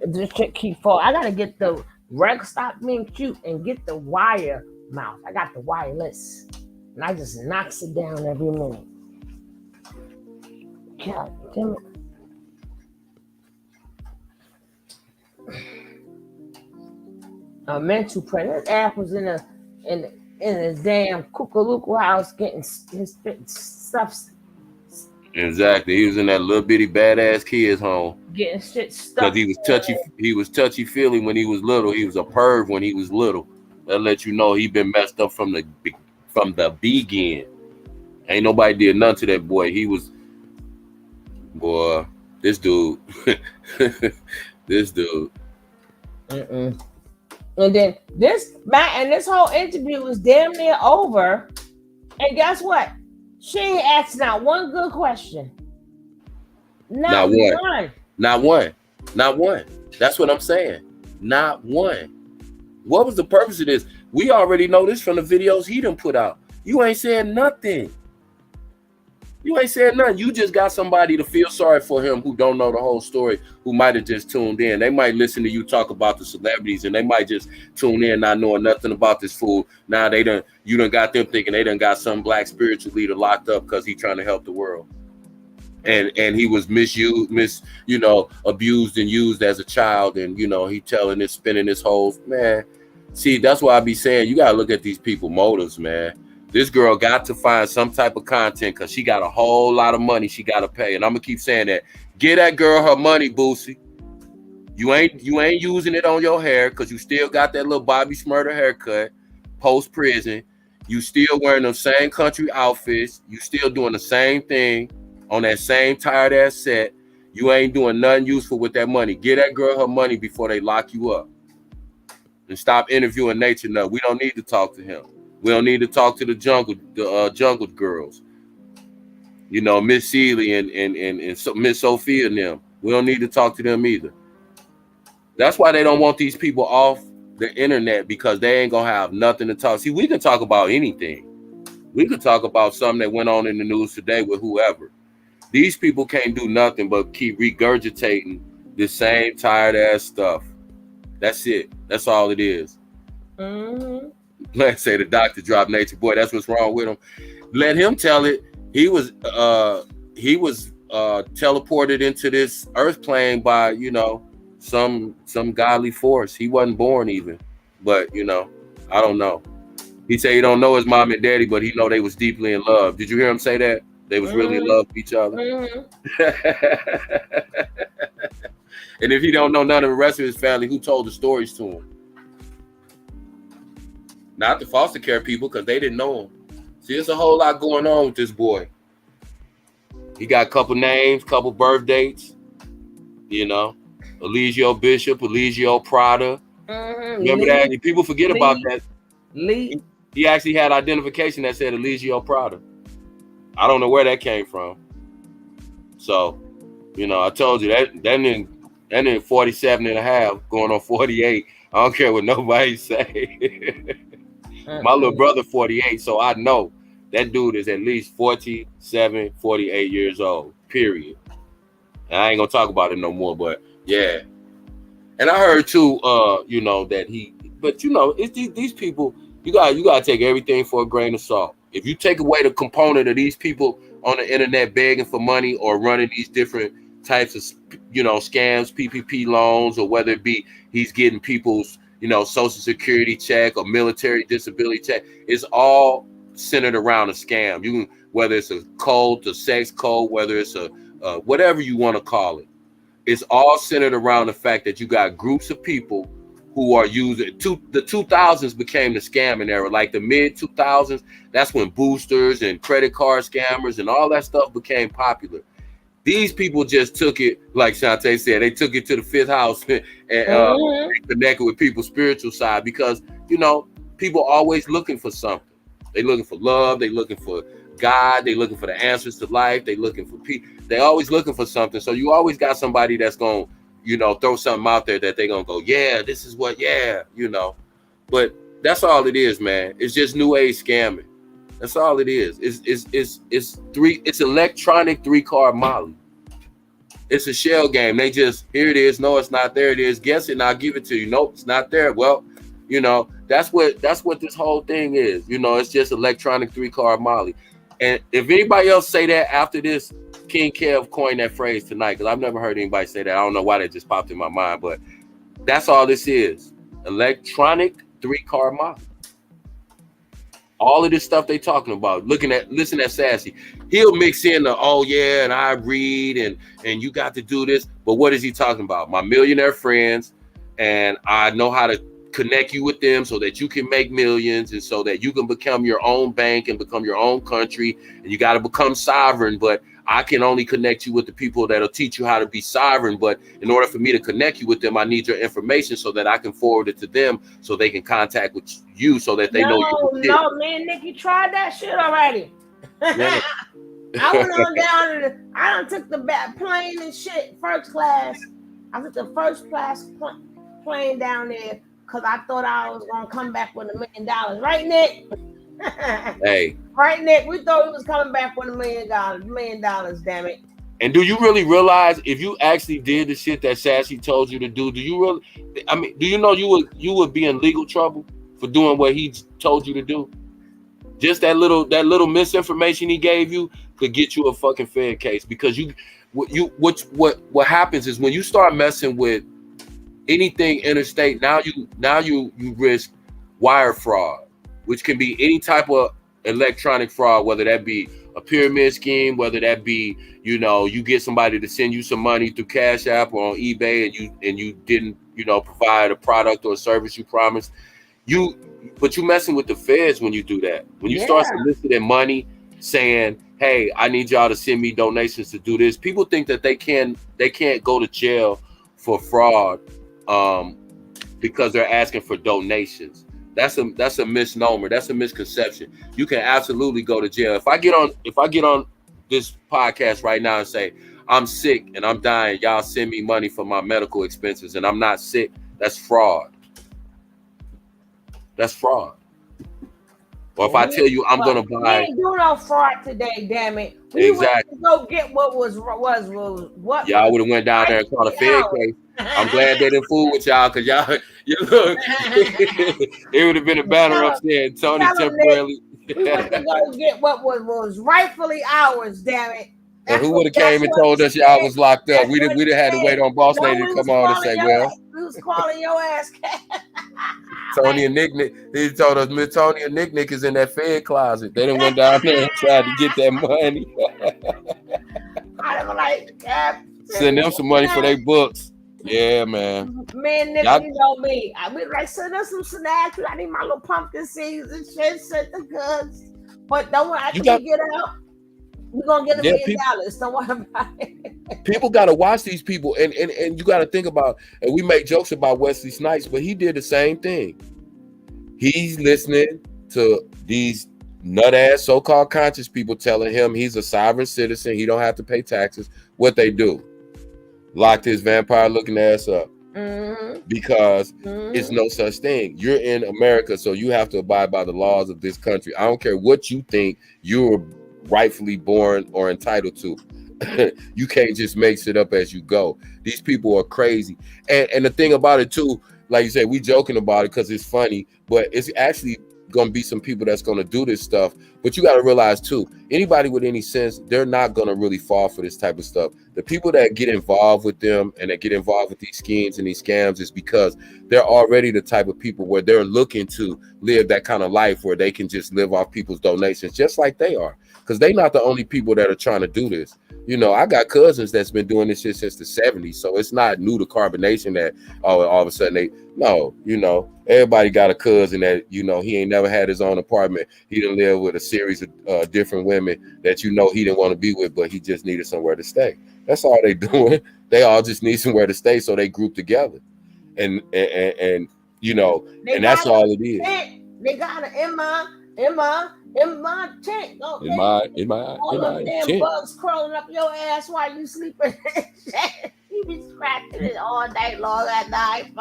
This shit keep falling. I gotta get the reg stop being cute and get the wire mouse. I got the wireless, and I just knocks it down every minute. God damn it! I meant to pray. That app was in his damn kookaloo house getting his stuff Exactly. He was in that little bitty badass kid's home getting shit because stuck. he was touchy. He was touchy feely when he was little. He was a perv when he was little. That let you know he been messed up from the begin. Ain't nobody did nothing to that boy. He was boy. This dude. This dude. Mm-mm. And then this whole interview was damn near over. And guess what? She ain't asked not one good question. Not Not one. one. Not one. Not one. That's what I'm saying. Not one. What was the purpose of this? We already know this from the videos he done put out. You ain't saying nothing. You ain't saying nothing. You just got somebody to feel sorry for him who don't know the whole story, who might have just tuned in. They might listen to you talk about the celebrities and they might just tune in not knowing nothing about this fool. Now you done got them thinking they done got some black spiritual leader locked up because he trying to help the world. And he was abused and used as a child, and he spinning his whole man. See, that's why I be saying you gotta look at these people motives, man. This girl got to find some type of content because she got a whole lot of money she gotta pay, and I'm gonna keep saying that. Get that girl her money, Boosie. You ain't using it on your hair because you still got that little Bobby Shmurda haircut post prison. You still wearing them same country outfits. You still doing the same thing on that same tired ass set. You ain't doing nothing useful with that money. Get that girl her money before they lock you up. And stop interviewing Nature Nut. We don't need to talk to him. We don't need to talk to the jungle girls. Miss Seeley and Miss Sophia and them. We don't need to talk to them either. That's why they don't want these people off the internet, because they ain't gonna have nothing to talk. See, we can talk about anything. We could talk about something that went on in the news today with whoever. These people can't do nothing but keep regurgitating the same tired ass stuff. That's it. That's all it is. Mm-hmm. Let's say the doctor dropped Nature Boy. That's what's wrong with him. Let him tell it. He was teleported into this earth plane by some godly force. He wasn't born even, but I don't know. He said he don't know his mom and daddy, but he know they was deeply in love. Did you hear him say that? They was really in love with each other. Mm-hmm. And if he don't know none of the rest of his family, who told the stories to him? Not the foster care people, because they didn't know him. See, there's a whole lot going on with this boy. He got a couple names, couple birth dates. Eligio Bishop, Eligio Prada. Mm-hmm. Remember that? And people forget about that. He actually had identification that said Eligio Prada. I don't know where that came from. So, I told you that in 47 and a half, going on 48. I don't care what nobody say. My little brother 48, so I know that dude is at least 47, 48 years old, period. And I ain't gonna talk about it no more, but yeah. And I heard too, that it's these people, you gotta take everything for a grain of salt. If you take away the component of these people on the internet begging for money or running these different types of scams, PPP loans, or whether it be he's getting people's social security check or military disability check, it's all centered around a scam. You can, whether it's a code, a sex code, whether it's a whatever you want to call it, it's all centered around the fact that you got groups of people who are using the 2000s became the scamming era. Like the mid 2000s, that's when boosters and credit card scammers and all that stuff became popular. These people just took it, like Shantae said, they took it to the fifth house and connected with people's spiritual side, because people are always looking for something. They looking for love, they looking for God, they looking for the answers to life, they looking for peace. They always looking for something. So you always got somebody that's gonna throw something out there that they're gonna go, yeah, this is what, but that's all it is, man. It's just new age scamming. That's all it is. It's electronic 3-card Molly. It's a shell game. They just, here it is. No, it's not there. It is. Guess it and I'll give it to you. Nope, it's not there. Well, that's what this whole thing is. It's just electronic 3-card Molly. And if anybody else say that after this, King Kev coined that phrase tonight, because I've never heard anybody say that. I don't know why that just popped in my mind, but that's all this is. Electronic 3-card Molly. All of this stuff they talking about, listen at Sassy. He'll mix in the, oh yeah, and I read and you got to do this. But what is he talking about? My millionaire friends, and I know how to connect you with them so that you can make millions and so that you can become your own bank and become your own country. And you got to become sovereign. But I can only connect you with the people that'll teach you how to be sovereign. But in order for me to connect you with them, I need your information so that I can forward it to them so they can contact with you so that they know you. No, me and Nikki tried that shit already. Yeah. I went on down to I done took the plane and shit, first class. I took the first class plane down there because I thought I was gonna come back with $1 million. Right, Nick? Hey. Right, Nick? We thought we was coming back with $1 million, damn it. And do you really realize if you actually did the shit that Sassy told you to do, do you really, I mean, do you know you would be in legal trouble for doing what he told you to do? Just that little misinformation he gave you could get you a fucking Fed case, because what happens is when you start messing with anything interstate, now you risk wire fraud, which can be any type of electronic fraud, whether that be a pyramid scheme, whether that be, you get somebody to send you some money through Cash App or on eBay and you didn't, provide a product or a service you promised. But you messing with the feds when you do that. When you start soliciting money, saying, "Hey, I need y'all to send me donations to do this." People think that they can't go to jail for fraud because they're asking for donations. That's a misnomer. That's a misconception. You can absolutely go to jail. If I get on this podcast right now and say, "I'm sick and I'm dying, y'all send me money for my medical expenses," and I'm not sick, that's fraud. That's fraud. Or if I tell you I'm gonna buy, we ain't do no fraud today, damn it. We exactly. went to go get what was what. Y'all would have went down there and caught a Fed case. I'm glad they didn't fool with y'all, because y'all, you look, it would have been a banner upstairs. Tony temporarily. We went to go get what was rightfully ours, damn it. And who would have came and told us y'all was locked up? We'd have had to wait on Boss Lady to come on and say, "Well, we was calling your ass." Tony and Nick, he told us Miss Tony and Nick is in that Fed closet. They done went down there and tried to get that money. I was like, send them some money for their books. Yeah, man. Man, Nick, you know me. I be like, send us some snacks. I need my little pumpkin seeds and shit. Send the goods. But don't worry, after we get out, we're gonna get $1 million. Don't worry about it. People gotta watch these people, and you gotta think about, and we make jokes about Wesley Snipes, but he did the same thing. He's listening to these nut ass so-called conscious people telling him he's a sovereign citizen, he don't have to pay taxes. What they do? Locked his vampire looking ass up. Because it's no such thing. You're in America, so you have to abide by the laws of this country. I don't care what you think you're rightfully born or entitled to. You can't just make shit up as you go. These people are crazy. And the thing about it too, like you said, we joking about it because it's funny, but it's actually going to be some people that's going to do this stuff. But you got to realize too, anybody with any sense, they're not going to really fall for this type of stuff. The people that get involved with them and that get involved with these schemes and these scams is because they're already the type of people where they're looking to live that kind of life where they can just live off people's donations just like they are. Because they're not the only people that are trying to do this. I got cousins that's been doing this shit since the 70s. So it's not new to carbonation that all of a sudden everybody got a cousin that, he ain't never had his own apartment. He done live with a series of different women that he didn't want to be with, but he just needed somewhere to stay. That's all they doing. They all just need somewhere to stay, so they group together. And that's all it is. They got it in my tent. Okay? In my all them damn tent. Bugs crawling up your ass while you sleeping. You be scratching it all day long at night.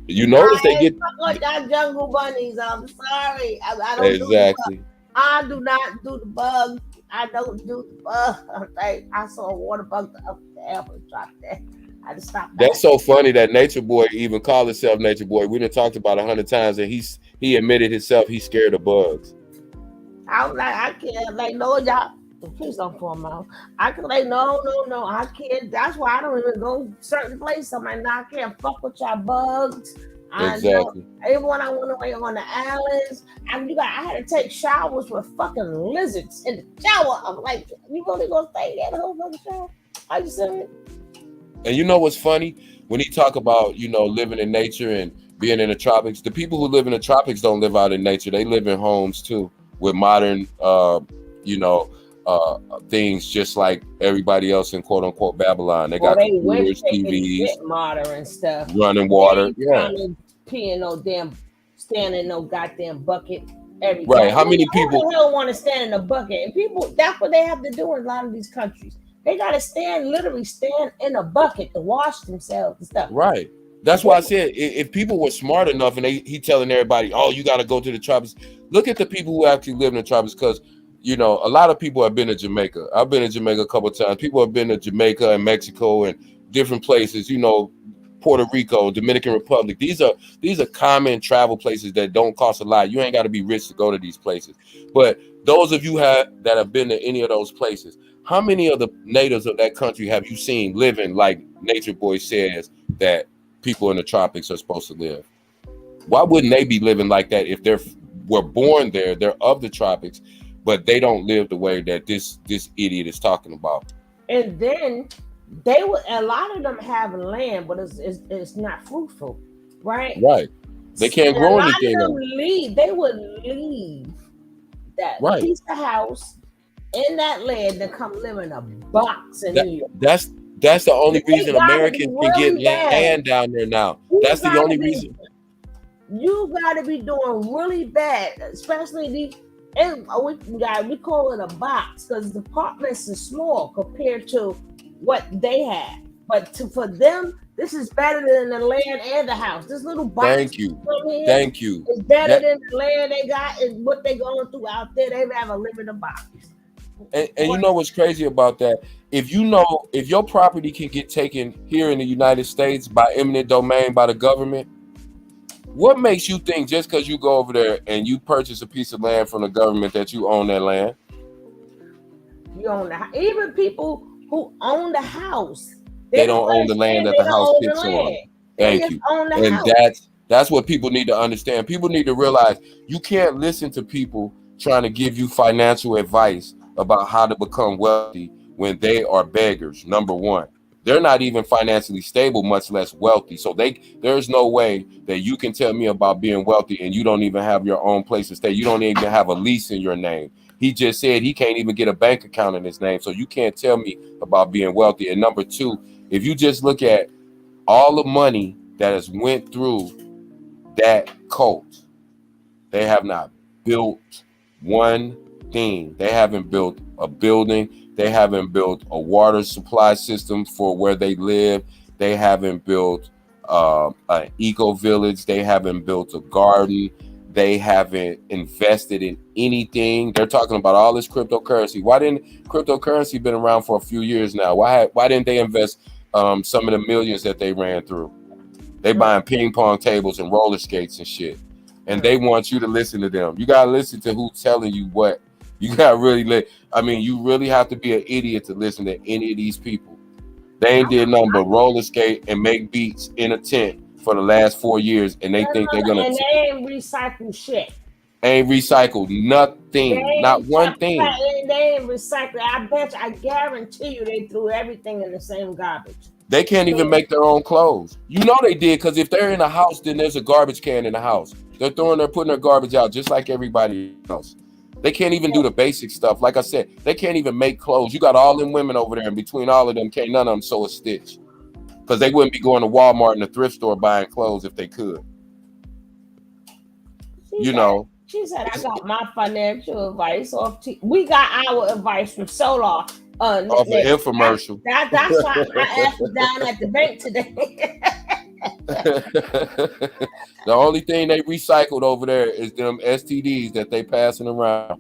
You notice they get y'all jungle bunnies. I'm sorry. I don't exactly. I do not do the bug. I don't do the bug. I saw a water bug up there and dropped that. I just stopped. That's so funny that Natureboy even called himself Natureboy. We done talked about 100 times, and he admitted himself he's scared of bugs. I was like, I can't, no, y'all. Please don't pour them out. I can no, I can't. That's why I don't even go certain places. I'm like, I can't fuck with y'all bugs. I know. Exactly. Even when I went away on the islands, I had to take showers with fucking lizards in the shower. I'm like, you really gonna stay there the whole fucking shower? Are you serious? And you know what's funny? When he talk about, living in nature and being in the tropics, the people who live in the tropics don't live out in nature. They live in homes too with modern, you know, things just like everybody else in quote unquote Babylon. They Or got they wish computers, they could TVs, get modern stuff. running They water. ain't Yeah. trying to pee in no damn, stand in no goddamn bucket every Right. day. How many Who people? the hell want to stand in a bucket? And people, that's what they have to do in a lot of these countries. They got to literally stand in a bucket to wash themselves and stuff. Right. That's why I said if people were smart enough and he telling everybody, oh, you got to go to the tropics. Look at the people who actually live in the tropics because, a lot of people have been to Jamaica. I've been to Jamaica a couple of times. People have been to Jamaica and Mexico and different places, Puerto Rico, Dominican Republic. These are common travel places that don't cost a lot. You ain't got to be rich to go to these places. But those of you that have been to any of those places, how many of the natives of that country have you seen living like Natureboy says that people in the tropics are supposed to live? Why wouldn't they be living like that if were born there, they're of the tropics, but they don't live the way that this idiot is talking about? And then a lot of them have land, but it's not fruitful, right? Right. They can't And a grow lot anything of them on it. they would leave that Right. piece of house in that land to come live in a box in New York. That's the only They reason gotta be Americans can really get bad. land down there now. That's the only reason. You gotta be doing really bad, especially we call it a box because the apartments are small compared to what they have. But for them, this is better than the land and the house. This little box. Thank you. Thank you. It's better than the land they got and what they going through out there. They rather live in a box. And you know what's crazy about that? If your property can get taken here in the United States by eminent domain by the government, what makes you think just because you go over there and you purchase a piece of land from the government that you own that land? You own even people who own the house. They don't own the land that the house sits on. Thank you. And that's what people need to understand. People need to realize you can't listen to people trying to give you financial advice about how to become wealthy when they are beggars. Number one, they're not even financially stable, much less wealthy. So there's no way that you can tell me about being wealthy and you don't even have your own place to stay. You don't even have a lease in your name. He just said he can't even get a bank account in his name. So you can't tell me about being wealthy. And number two, if you just look at all the money that has went through that cult, they have not built one thing. They haven't built a building. They haven't built a water supply system for where they live. They haven't built an eco village. They haven't built a garden. They haven't invested in anything. They're talking about all this cryptocurrency. Why didn't cryptocurrency been around for a few years now? Why didn't they invest some of the millions that they ran through? They buying ping pong tables and roller skates and shit. And they want you to listen to them. You gotta listen to who's telling you what. You gotta really you really have to be an idiot to listen to any of these people. They ain't did nothing but roller skate and make beats in a tent for the last 4 years, and they think they're gonna. And they ain't recycled shit. Ain't recycled nothing, not one thing. They ain't recycled. I guarantee you, they threw everything in the same garbage. They can't even make their own clothes. You know they did, because if they're in a house, then there's a garbage can in the house. They're putting their garbage out just like everybody else. They can't even do the basic stuff. Like I said, they can't even make clothes. You got all them women over there, and between all of them, can't none of them sew a stitch. Because they wouldn't be going to Walmart and the thrift store buying clothes if they could. She said, I got my financial advice off. We got our advice from Solar. Off an infomercial. That's why I asked her down at the bank today. The only thing they recycled over there is them STDs that they passing around.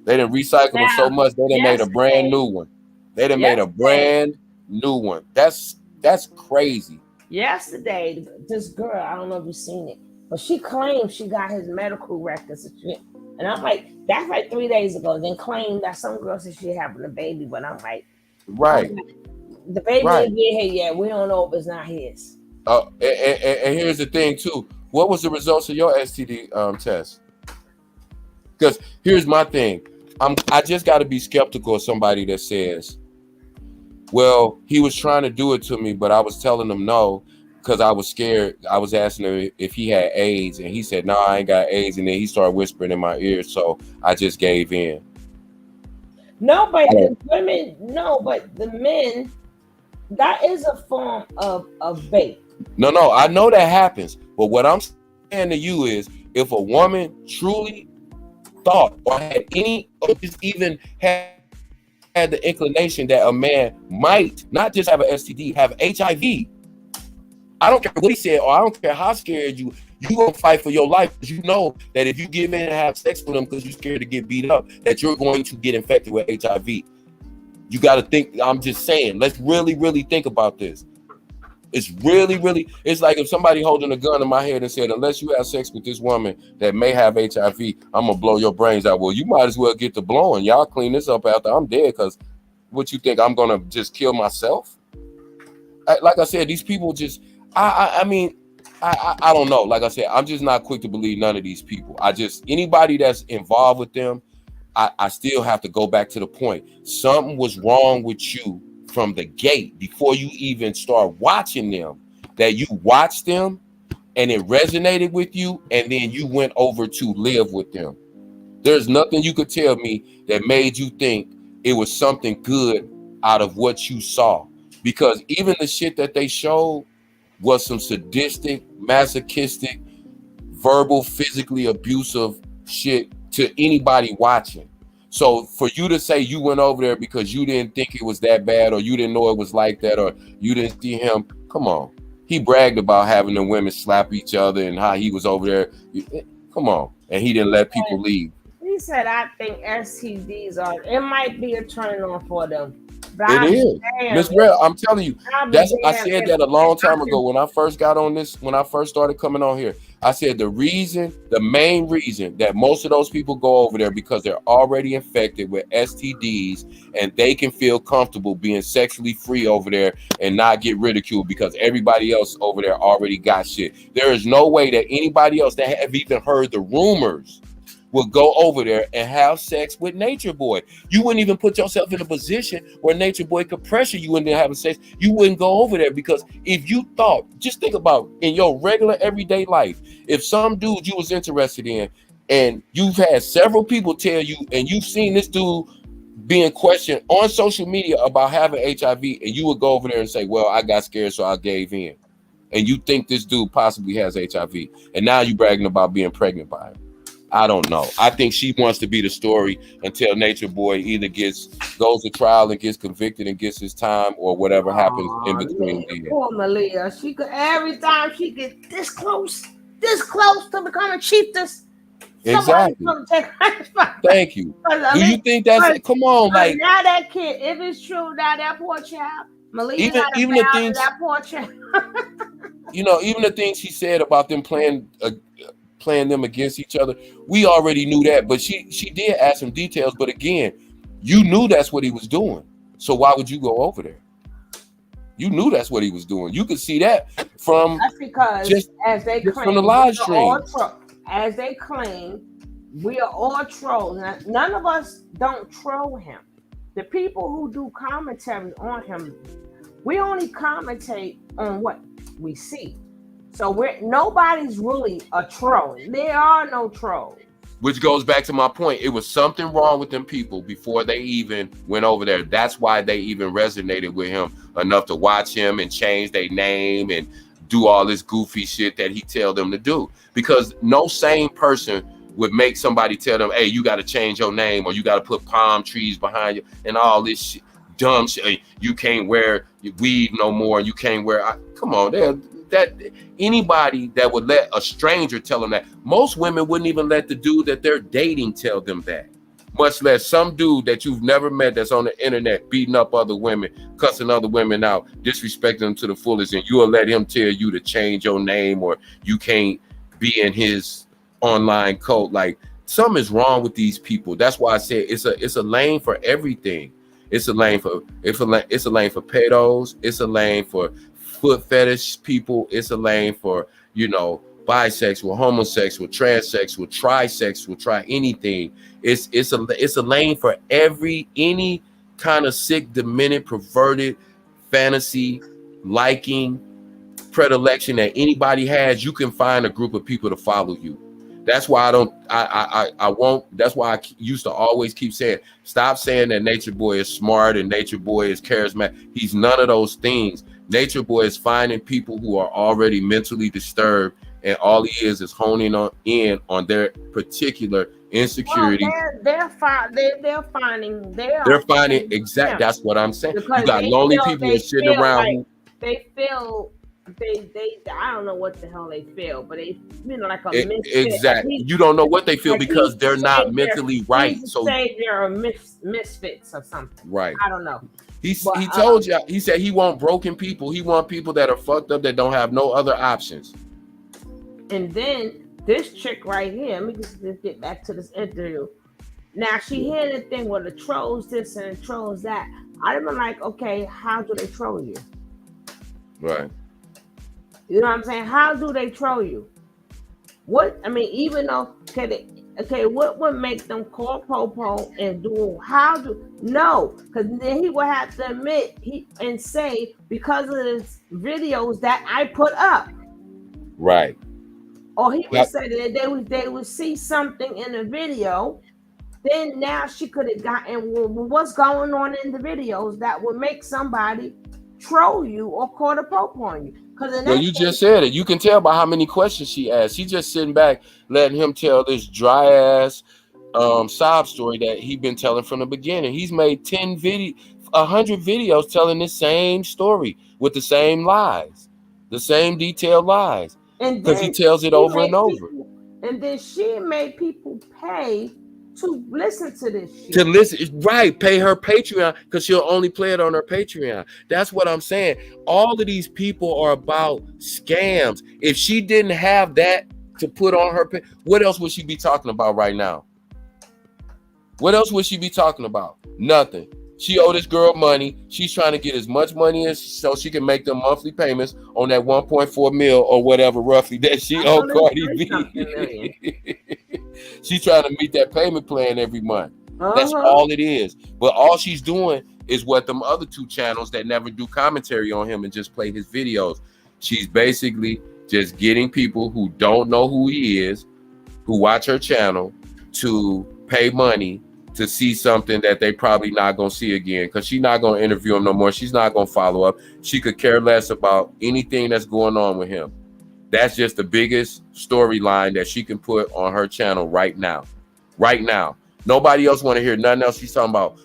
They done recycled them so much they done made a brand new one. They done made a brand new one. That's crazy. Yesterday, this girl, I don't know if you've seen it, but she claimed she got his medical records and shit. And I'm like, that's like 3 days ago. Then claimed that some girl said she having a baby, but I'm like, the baby ain't get here yet. We don't know if it's not his. And here's the thing too. What was the results of your STD test? Because here's my thing. I just got to be skeptical of somebody that says, well, he was trying to do it to me, but I was telling him no because I was scared. I was asking him if he had AIDS, and he said, no, I ain't got AIDS. And then he started whispering in my ear, so I just gave in. No, but the women, no, but the men, that is a form of bait. No, I know that happens. But what I'm saying to you is, if a woman truly thought or had any, or just even had the inclination that a man might not just have an STD, have HIV. I don't care what he said, or I don't care how scared you gonna fight for your life, because you know that if you give in and have sex with him because you're scared to get beat up, that you're going to get infected with HIV. You got to think. I'm just saying, let's really, really think about this. It's really, it's like if somebody holding a gun in my head and said, unless you have sex with this woman that may have HIV, I'm gonna blow your brains out. Well, you might as well get to blowing. Y'all clean this up after I'm dead, because what you think, I'm gonna just kill myself? Like I said, these people just, I mean, I don't know. Like I said, I'm just not quick to believe none of these people. Anybody that's involved with them, I still have to go back to the point. Something was wrong with you from the gate before you even start watching them, that you watched them and it resonated with you, and then you went over to live with them. There's nothing you could tell me that made you think it was something good out of what you saw, because even the shit that they showed was some sadistic, masochistic, verbal, physically abusive shit to anybody watching. So for you to say you went over there because you didn't think it was that bad, or you didn't know it was like that, or you didn't see him, come on. He bragged about having the women slap each other and how he was over there. Come on. And he didn't let people leave. He said, I think STDs it might be a turn on for them. It is. Miss Rell, I'm telling you, I said that a long time ago when I first got on this, when I first started coming on here. I said the main reason that most of those people go over there, because they're already infected with STDs and they can feel comfortable being sexually free over there and not get ridiculed because everybody else over there already got shit. There is no way that anybody else that have even heard the rumors will go over there and have sex with Natureboy. You wouldn't even put yourself in a position where Natureboy could pressure you into having sex. You wouldn't go over there, because if you thought, just think about in your regular everyday life, if some dude you was interested in and you've had several people tell you, and you've seen this dude being questioned on social media about having HIV, and you would go over there and say, well, I got scared, so I gave in. And you think this dude possibly has HIV, and now you bragging about being pregnant by him. I don't know. I think she wants to be the story until Natureboy either goes to trial and gets convicted and gets his time, or whatever happens in between. Poor Malia. She could, every time she get this close to becoming chiefess. Exactly. Thank you. Do you think that's come on? Like, now that kid, if it's true, now that poor child, Malia, even the things that poor child. Even the things she said about them playing them against each other, we already knew that, but she did add some details. But again, you knew that's what he was doing, so why would you go over there? You knew that's what he was doing. You could see that from, that's because just claim, from the live stream. As they claim, we are all trolls. Now, none of us don't troll him. The people who do commentary on him, we only commentate on what we see. So nobody's really a troll. There are no trolls. Which goes back to my point. It was something wrong with them people before they even went over there. That's why they even resonated with him enough to watch him and change their name and do all this goofy shit that he tell them to do. Because no sane person would make somebody tell them, hey, you got to change your name, or you got to put palm trees behind you and all this shit, dumb shit. You can't wear weed no more. You can't wear. Come on, that anybody that would let a stranger tell them that. Most women wouldn't even let the dude that they're dating tell them that, much less some dude that you've never met that's on the internet beating up other women, cussing other women out, disrespecting them to the fullest, and you will let him tell you to change your name, or you can't be in his online cult. Like, something is wrong with these people. That's why I said it's a lane for everything. It's a lane for pedos. It's a lane for foot fetish people. It's a lane for bisexual, homosexual, transsexual, trisexual, try anything. It's a lane for any kind of sick, demented, perverted fantasy, liking, predilection that anybody has. You can find a group of people to follow you. That's why I won't. That's why I used to always keep saying, stop saying that Nature Boy is smart and Nature Boy is charismatic. He's none of those things. Nature Boy is finding people who are already mentally disturbed, and all he is honing in on their particular insecurity. Well, they're finding exact. That's what I'm saying. Because you got lonely people that sitting around. They feel they I don't know what the hell they feel, but they like a misfit. Exactly. You don't know what they feel because they're not mentally right. So say they're misfits or something. Right. I don't know. He told you. He said he want broken people. He want people that are fucked up that don't have no other options. And then this chick right here. Let me just get back to this interview. Now she heard the thing where the trolls this and the trolls that. I'd been like, okay, how do they troll you? Right. You know what I'm saying? How do they troll you? What I mean, even though what would make them call Popo and do because then he would have to admit and say because of the videos that I put up. Right. Or he would say that they would see something in the video. Then now she could have gotten what's going on in the videos that would make somebody troll you or call the Pope on you. Well, you just said it. You can tell by how many questions she asked. She's just sitting back, letting him tell this dry ass sob story that he's been telling from the beginning. He's made 100 videos telling the same story with the same lies, the same detailed lies, because he tells it over and over. And then she made people pay to listen to this shit. To listen, right? Pay her Patreon because she'll only play it on her Patreon. That's what I'm saying. All of these people are about scams. If she didn't have that to put on her, what else would she be talking about right now? What else would she be talking about? Nothing. She owed this girl money. She's trying to get as much money as so she can make them monthly payments on that 1.4 mil or whatever roughly that she owed Cardi B. She's trying to meet that payment plan every month. That's all it is. But all she's doing is what them other two channels that never do commentary on him and just play his videos. She's basically just getting people who don't know who he is, who watch her channel, to pay money to see something that they probably not gonna see again, because she's not gonna interview him no more. She's not gonna follow up. She could care less about anything that's going on with him. That's just the biggest storyline that she can put on her channel right now. Right now. Nobody else want to hear nothing else she's talking about.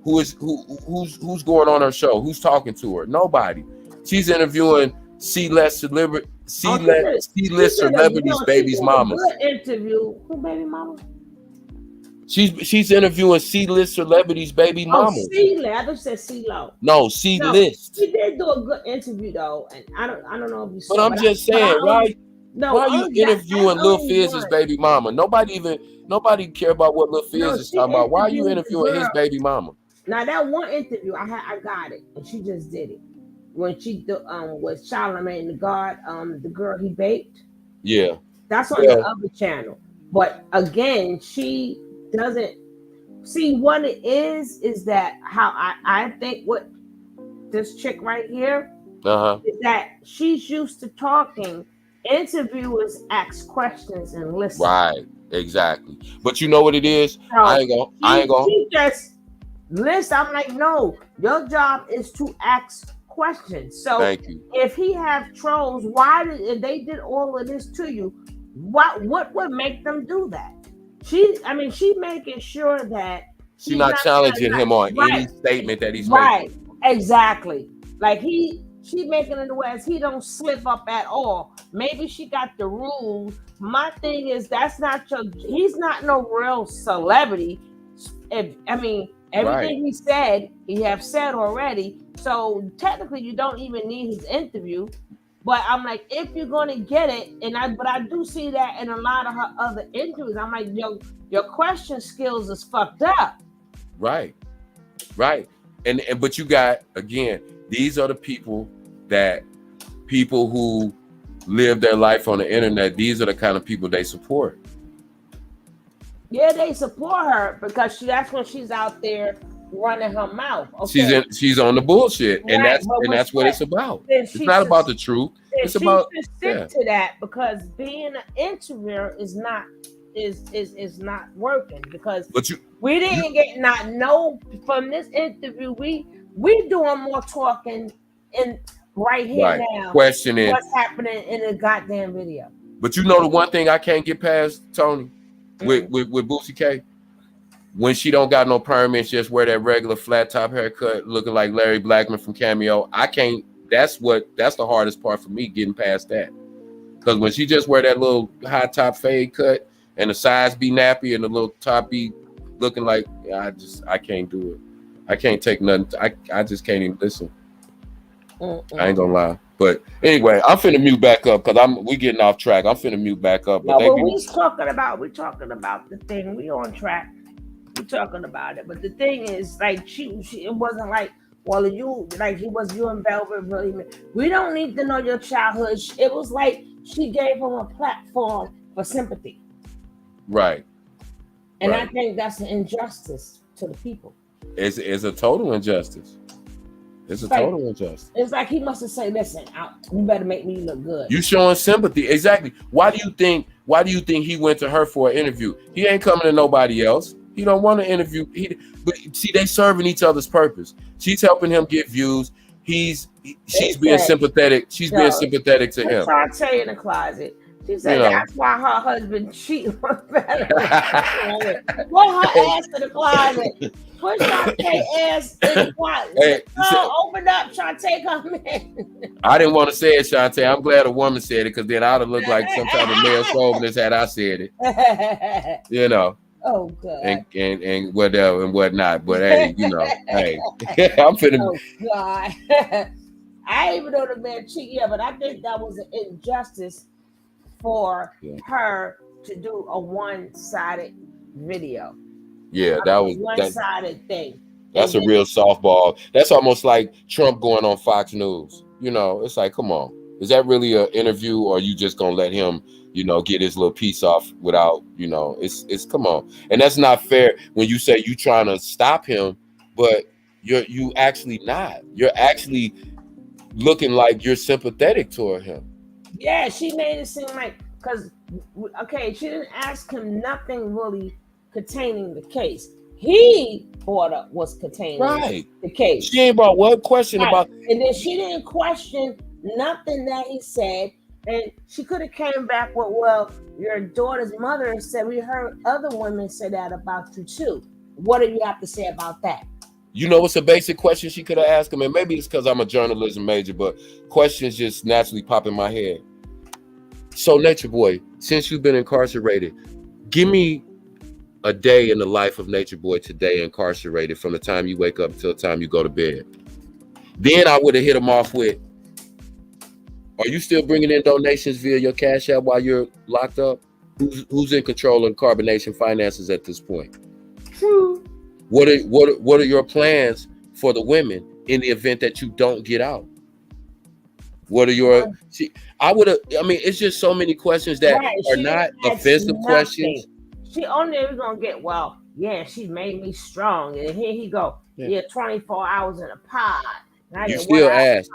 Who's going on her show? Who's talking to her? Nobody. She's interviewing C-list celebrities, baby's mamas. Good interview. Who baby mama? She's interviewing C-list celebrities, baby mamas. C-list. I thought you said C-Lo. No, C-list. She did do a good interview though, and I don't know if you saw. But I'm just saying, why are you interviewing Lil Fizz's baby mama? Nobody care about what Lil Fizz is talking about. Why are you interviewing his baby mama? Now that one interview, I got it, and she just did it when she with Charlamagne the God, the girl he baked. Yeah, that's on the other channel. But again, she doesn't see what it is that how I think what this chick right here is that she's used to talking. Interviewers ask questions and listen. Right, exactly. But you know what it is? So I ain't gonna. She just listen. I'm like, no, your job is to ask questions. So thank you. If he have trolls, if they did all of this to you, what would make them do that? She's making sure that she's not challenging him on any statement that he's making. Exactly. Like she making it where he don't slip up at all. Maybe she got the rules. My thing is he's not no real celebrity. Everything he said, he have said already. So technically you don't even need his interview. But I'm like, if you're gonna get it, but I do see that in a lot of her other interviews. I'm like, your question skills is fucked up. Right. But you got, again, these are the people who live their life on the internet, these are the kind of people they support. Yeah, they support her because that's when she's out there running her mouth. Okay, She's on the bullshit, and right. that's what it's about. It's She not should, about the truth. It's she about should stick to that because being an interviewer is not working because we didn't get not know from this interview. We doing more talking in right here now, questioning what's happening in the goddamn video. But you know the one thing I can't get past, Tony, with Boosie K, when she don't got no permits, just wear that regular flat top haircut, looking like Larry Blackman from Cameo. I can't. That's the hardest part for me, getting past that. Because when she just wear that little high top fade cut and the sides be nappy and the little top be looking like, I can't do it. I can't take nothing. I just can't even listen. I ain't gonna lie. But anyway, I'm finna mute back up because we getting off track. I'm finna mute back up. But we're talking about the thing. We on track. We're talking about it. But the thing is, like, it wasn't like, well, it was you and Velvet really. We don't need to know your childhood. It was like she gave him a platform for sympathy. Right. And I think that's an injustice to the people. It's a total injustice. It's a total injustice. It's like he must have said, "Listen, you better make me look good." You showing sympathy, exactly. Why do you think he went to her for an interview? He ain't coming to nobody else. He don't want to interview. But see, they serving each other's purpose. She's helping him get views. She's being sympathetic. She's being sympathetic to him. Shantae in the closet. She said that's why her husband cheated. Put her ass in the closet. Put Shantae ass in the closet. Hey, open up, Shantae, come in. I didn't want to say it, Shantae. I'm glad a woman said it because then I would have looked like some kind of male chauvinist had I said it. You know. Oh God. And whatever and whatnot. But hey, hey. I'm finna. Oh God. I even know the man cheated, but I think that was an injustice for her to do a one-sided video. Yeah, that was one-sided thing. That's a real softball. That's almost like Trump going on Fox News. It's like, come on. Is that really an interview, or are you just gonna let him, get his little piece off without, it's come on. And that's not fair when you say you trying to stop him, but you actually not. You're actually looking like you're sympathetic toward him. Yeah, she made it seem like, she didn't ask him nothing really containing the case. He brought up what's containing the case. She ain't brought one question about, and then she didn't question nothing that he said, and she could have came back with, well, your daughter's mother said we heard other women say that about you too. What do you have to say about that? It's a basic question she could have asked him, and maybe it's because I'm a journalism major, but questions just naturally pop in my head. So, Nature Boy, since you've been incarcerated, give me a day in the life of Nature Boy today, incarcerated, from the time you wake up till the time you go to bed. Then I would have hit him off with, are you still bringing in donations via your Cash App while you're locked up? Who's in control of the Carbonation finances at this point? What are your plans for the women in the event that you don't get out? What are your? It's just so many questions that are not offensive questions. She only was gonna get, well, yeah, she made me strong, and here he go. 24 hours in a pod. You still ask.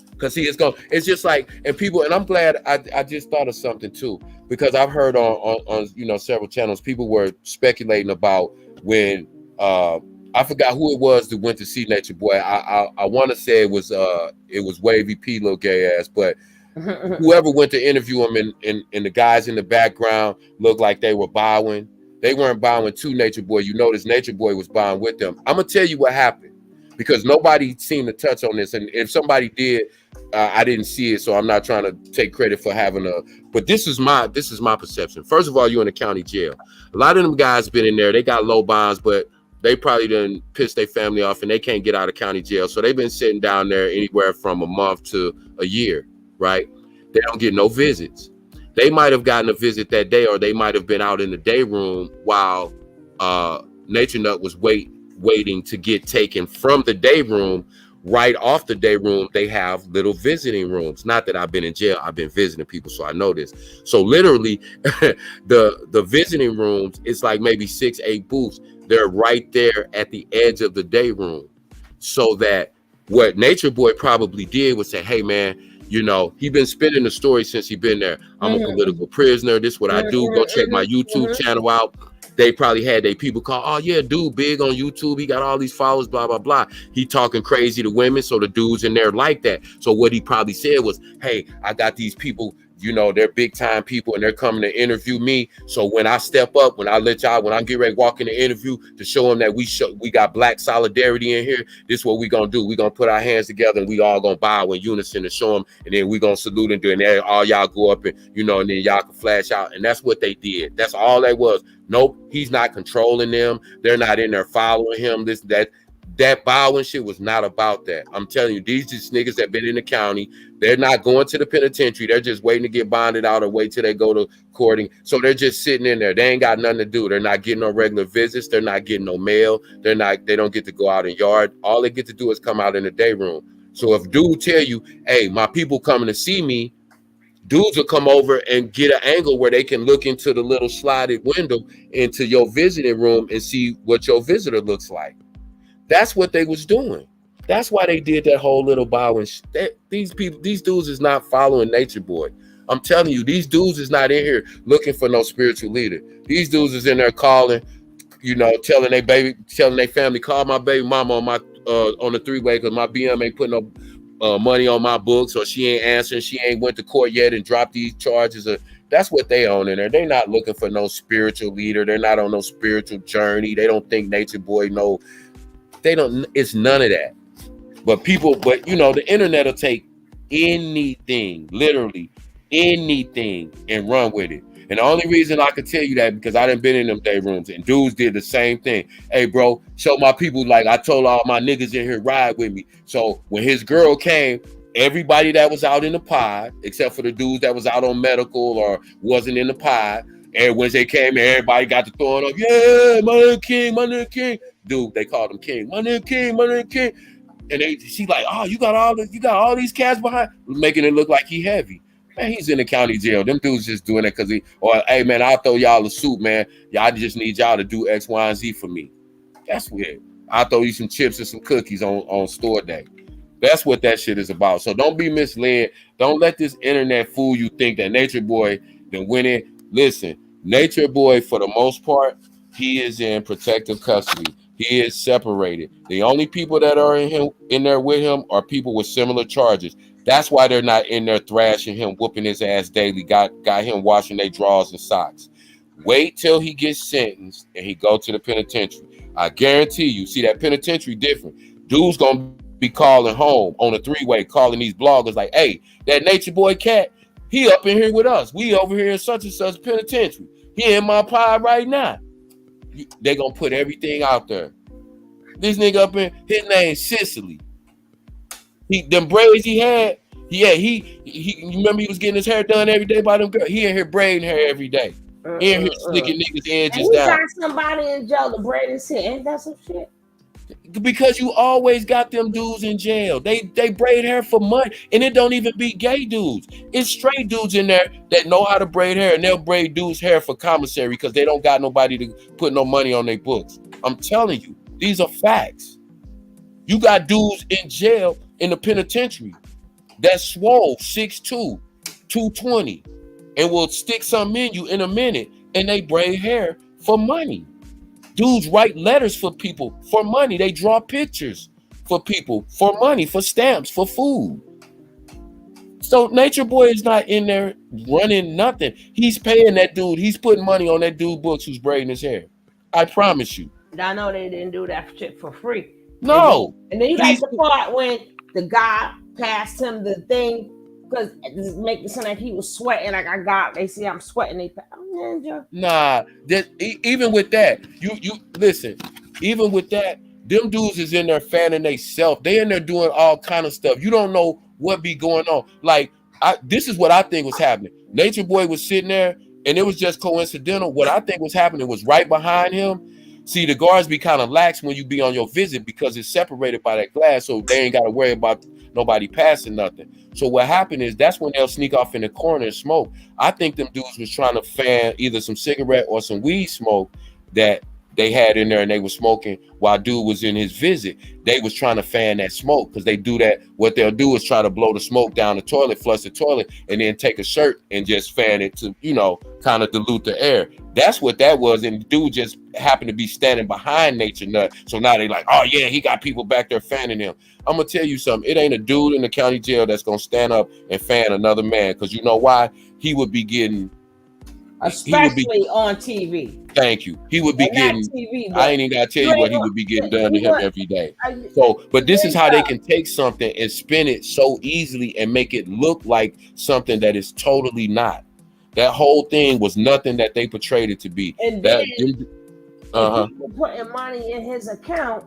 Because it's just like, and people, and I'm glad I just thought of something too, because I've heard on several channels, people were speculating about when I forgot who it was that went to see Nature Boy. I want to say it was Wavy P, little gay ass, but whoever went to interview him, and the guys in the background looked like they were bowing. They weren't bowing to Nature Boy. You notice Nature Boy was bowing with them. I'm gonna tell you what happened, because nobody seemed to touch on this, and if somebody did, I didn't see it, so I'm not trying to take credit for having but this is my perception. First of all, you're in the county jail. A lot of them guys been in there. They got low bonds, but they probably done pissed their family off, and they can't get out of county jail. So they've been sitting down there anywhere from a month to a year, right? They don't get no visits. They might have gotten a visit that day, or they might have been out in the day room while Nature Nut was waiting to get taken from the day room right off the day room, they have little visiting rooms. Not that I've been in jail, I've been visiting people, so I know this. So literally, the visiting rooms, it's like maybe 6-8 booths. They're right there at the edge of the day room, so that what Nature Boy probably did was say, hey man, you know, he been spinning the story since he been there. I'm a political prisoner. This is what I do. Go check my YouTube channel out. They probably had their people call, oh yeah, dude big on YouTube. He got all these followers, blah, blah, blah. He talking crazy to women. So the dudes in there like that. So what he probably said was, hey, I got these people, you know, they're big time people and they're coming to interview me. So when I step up, when I get ready to walk in the interview to show them that we got black solidarity in here, this is what we gonna do. We gonna put our hands together and we all gonna bow in unison to show them, and then we gonna salute and do it. And all y'all go up and, you know, and then y'all can flash out. And that's what they did. That's all that was. Nope, he's not controlling them. They're not in there following him. That bowing shit was not about that. I'm telling you, these just niggas that been in the county, they're not going to the penitentiary. They're just waiting to get bonded out or wait till they go to courting. So they're just sitting in there. They ain't got nothing to do. They're not getting no regular visits. They're not getting no mail. They don't get to go out in yard. All they get to do is come out in the day room. So if dude tell you, hey, my people coming to see me, dudes will come over and get an angle where they can look into the little slided window into your visiting room and see what your visitor looks like. That's what they was doing. That's why they did that whole little bowing. These dudes is not following Nature Boy. I'm telling you, these dudes is not in here looking for no spiritual leader. These dudes is in there calling, you know, telling their family, call my baby mama on my on the 3-way because my BM ain't putting no money on my books, or she ain't answering. She ain't went to court yet and dropped these charges. That's what they own in there. They're not looking for no spiritual leader. They're not on no spiritual journey. They don't think Nature Boy know. They don't. It's none of that. But you know, the internet will take anything, literally anything, and run with it. And the only reason I could tell you that because I done been in them day rooms and dudes did the same thing. Hey, bro, show my people, like I told all my niggas in here, ride with me. So when his girl came, everybody that was out in the pod, except for the dudes that was out on medical or wasn't in the pod, and when they came, everybody got to throwing up, yeah, my nigga King. Dude, they called him King. My nigga King. And she like, oh, you got all these cats behind, making it look like he heavy. Man, he's in the county jail. Them dudes just doing it because hey man, I'll throw y'all a suit, man. Y'all just need y'all to do X, Y, and Z for me. That's weird. I'll throw you some chips and some cookies on store day. That's what that shit is about. So don't be misled. Don't let this internet fool you think that Nature Boy then went in. Listen, Nature Boy, for the most part, he is in protective custody. He is separated. The only people that are in there with him are people with similar charges. That's why they're not in there thrashing him, whooping his ass daily, got him washing their drawers and socks. Wait till he gets sentenced and he go to the penitentiary. I guarantee you, see that penitentiary different. Dude's gonna be calling home on a 3-way, calling these bloggers like, hey, that Nature Boy cat, he up in here with us. We over here in such and such penitentiary. He in my pod right now. They gonna put everything out there. This nigga up in, his name Sicily. Them braids he had, he you remember he was getting his hair done every day by them girls. He in here braiding hair every day. He in here slicking niggas' edges down. Got somebody in jail to braid his hair. Ain't that some shit? Because you always got them dudes in jail. They braid hair for money, and it don't even be gay dudes. It's straight dudes in there that know how to braid hair, and they'll braid dudes' hair for commissary because they don't got nobody to put no money on their books. I'm telling you, these are facts. You got dudes in jail in the penitentiary that's swole 6'2", 220, and will stick something in you in a minute, and they braid hair for money. Dudes write letters for people for money. They draw pictures for people for money, for stamps, for food. So Nature Boy is not in there running nothing. He's paying that dude. He's putting money on that dude books who's braiding his hair. I promise you. I know they didn't do that shit for free. No. And then you like the part when the guy passed him the thing because it make it sound like he was sweating. Like they see I'm sweating. They ninja. Nah, even with that, you listen. Even with that, them dudes is in there fanning they self. They in there doing all kind of stuff. You don't know what be going on. Like this is what I think was happening. Nature Boy was sitting there, and it was just coincidental. What I think was happening was right behind him See, the guards be kind of lax when you be on your visit because it's separated by that glass, so they ain't got to worry about nobody passing nothing. So what happened is that's when they'll sneak off in the corner and smoke. I think them dudes was trying to fan either some cigarette or some weed smoke that they had in there, and they were smoking while dude was in his visit. They was trying to fan that smoke because they do that. What they'll do is try to blow the smoke down the toilet, flush the toilet, and then take a shirt and just fan it to, kind of dilute the air. That's what that was. And the dude just happened to be standing behind Nature Nut. So now they like, oh yeah, he got people back there fanning him. I'm gonna tell you something. It ain't a dude in the county jail that's gonna stand up and fan another man, because you know why? He would be getting, especially on TV. Thank you. He would be getting. TV, I ain't even gotta tell you what he would be getting done to him every day. So, but this is how they can take something and spin it so easily and make it look like something that is totally not. That whole thing was nothing that they portrayed it to be. And then people putting money in his account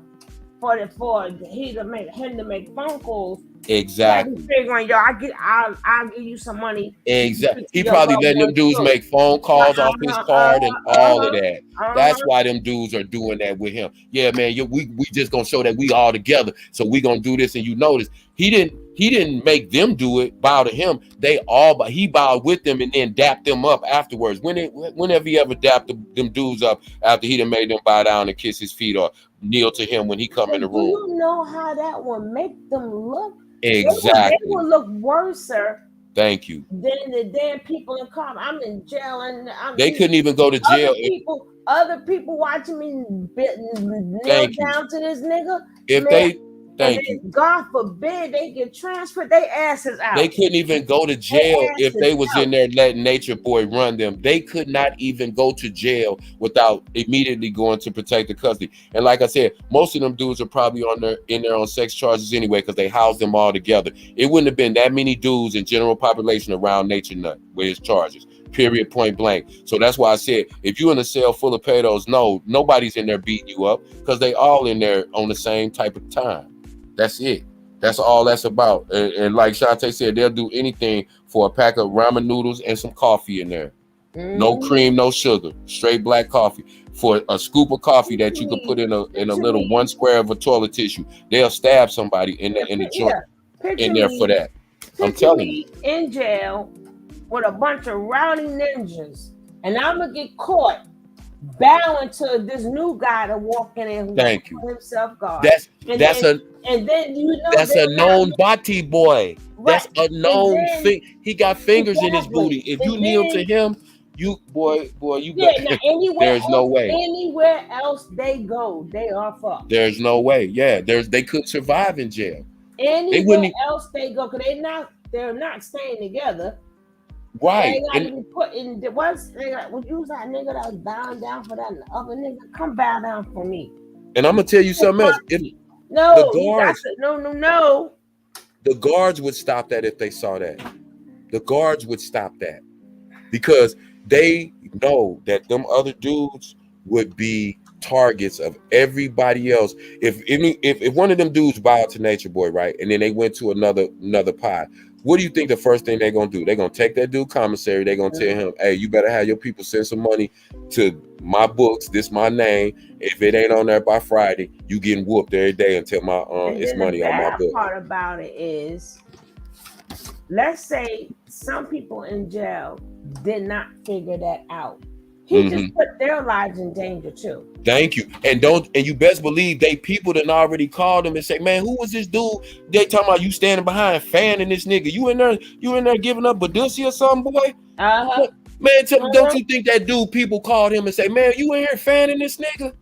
for him to make phone calls. Exactly. Figuring, yo, I'll give you some money. Exactly. He probably letting them dudes make phone calls off his card and all of that. That's why them dudes are doing that with him. Yeah, man. We just gonna show that we all together. So we gonna do this. And you notice he didn't make them do it, bow to him. He bowed with them and then dapped them up afterwards. Whenever he ever dapped them dudes up after he done made them bow down and kiss his feet or kneel to him when he come in the room. Do you know how that will make them look? Exactly. They will look worse, sir. Than the damn people in car. I'm in jail, and they couldn't even go to jail. Other people watching me kneel down to this nigga. Thank you. God forbid they get transferred, they asses out. They couldn't even go to jail if they was in there letting Natureboy run them. They could not even go to jail without immediately going to protective custody. And like I said, most of them dudes are probably in there on sex charges anyway because they housed them all together. It wouldn't have been that many dudes in general population around Nature Nut with his charges. Period, point blank. So that's why I said, if you're in a cell full of pedos, no, nobody's in there beating you up because they all in there on the same type of time. That's it. That's all that's about. And like Shantae said, they'll do anything for a pack of ramen noodles and some coffee in there. No cream, no sugar, straight black coffee. For a scoop of coffee that you could put in a little 1 square of a toilet tissue, they'll stab somebody in the joint in there for that. I'm telling you. In jail with a bunch of rowdy ninjas, and I'm gonna get caught bowing to this new guy to walk in and thank you himself God. That's a known body boy. Right. That's a known thing. He got fingers in his booty. If you kneel to him, you got there's no way. Anywhere else they go, they are fucked. There's no way. Yeah, they couldn't survive in jail. Anywhere else they go, because they're not staying together. Right. They got to be put in the once they got would use that nigga that was bowing down for that other nigga. Come bow down for me. And I'm gonna tell you something else. No. The guards would stop that if they saw that. The guards would stop that because they know that them other dudes would be targets of everybody else. If one of them dudes bowed to Natureboy, right, and then they went to another pod, what do you think the first thing they're gonna do? They're gonna take that dude commissary. They're gonna tell him, hey, you better have your people send some money to my books. This my name. If it ain't on there by Friday, you getting whooped every day until my it's money on my book. The part about it is, let's say some people in jail did not figure that out. He just put their lives in danger too. Thank you. And you best believe people done already called him and say, man, who was this dude? They talking about you standing behind fanning this nigga. You in there giving up Badusi or something, boy? Man, don't you think that dude, people called him and say, man, you in here fanning this nigga?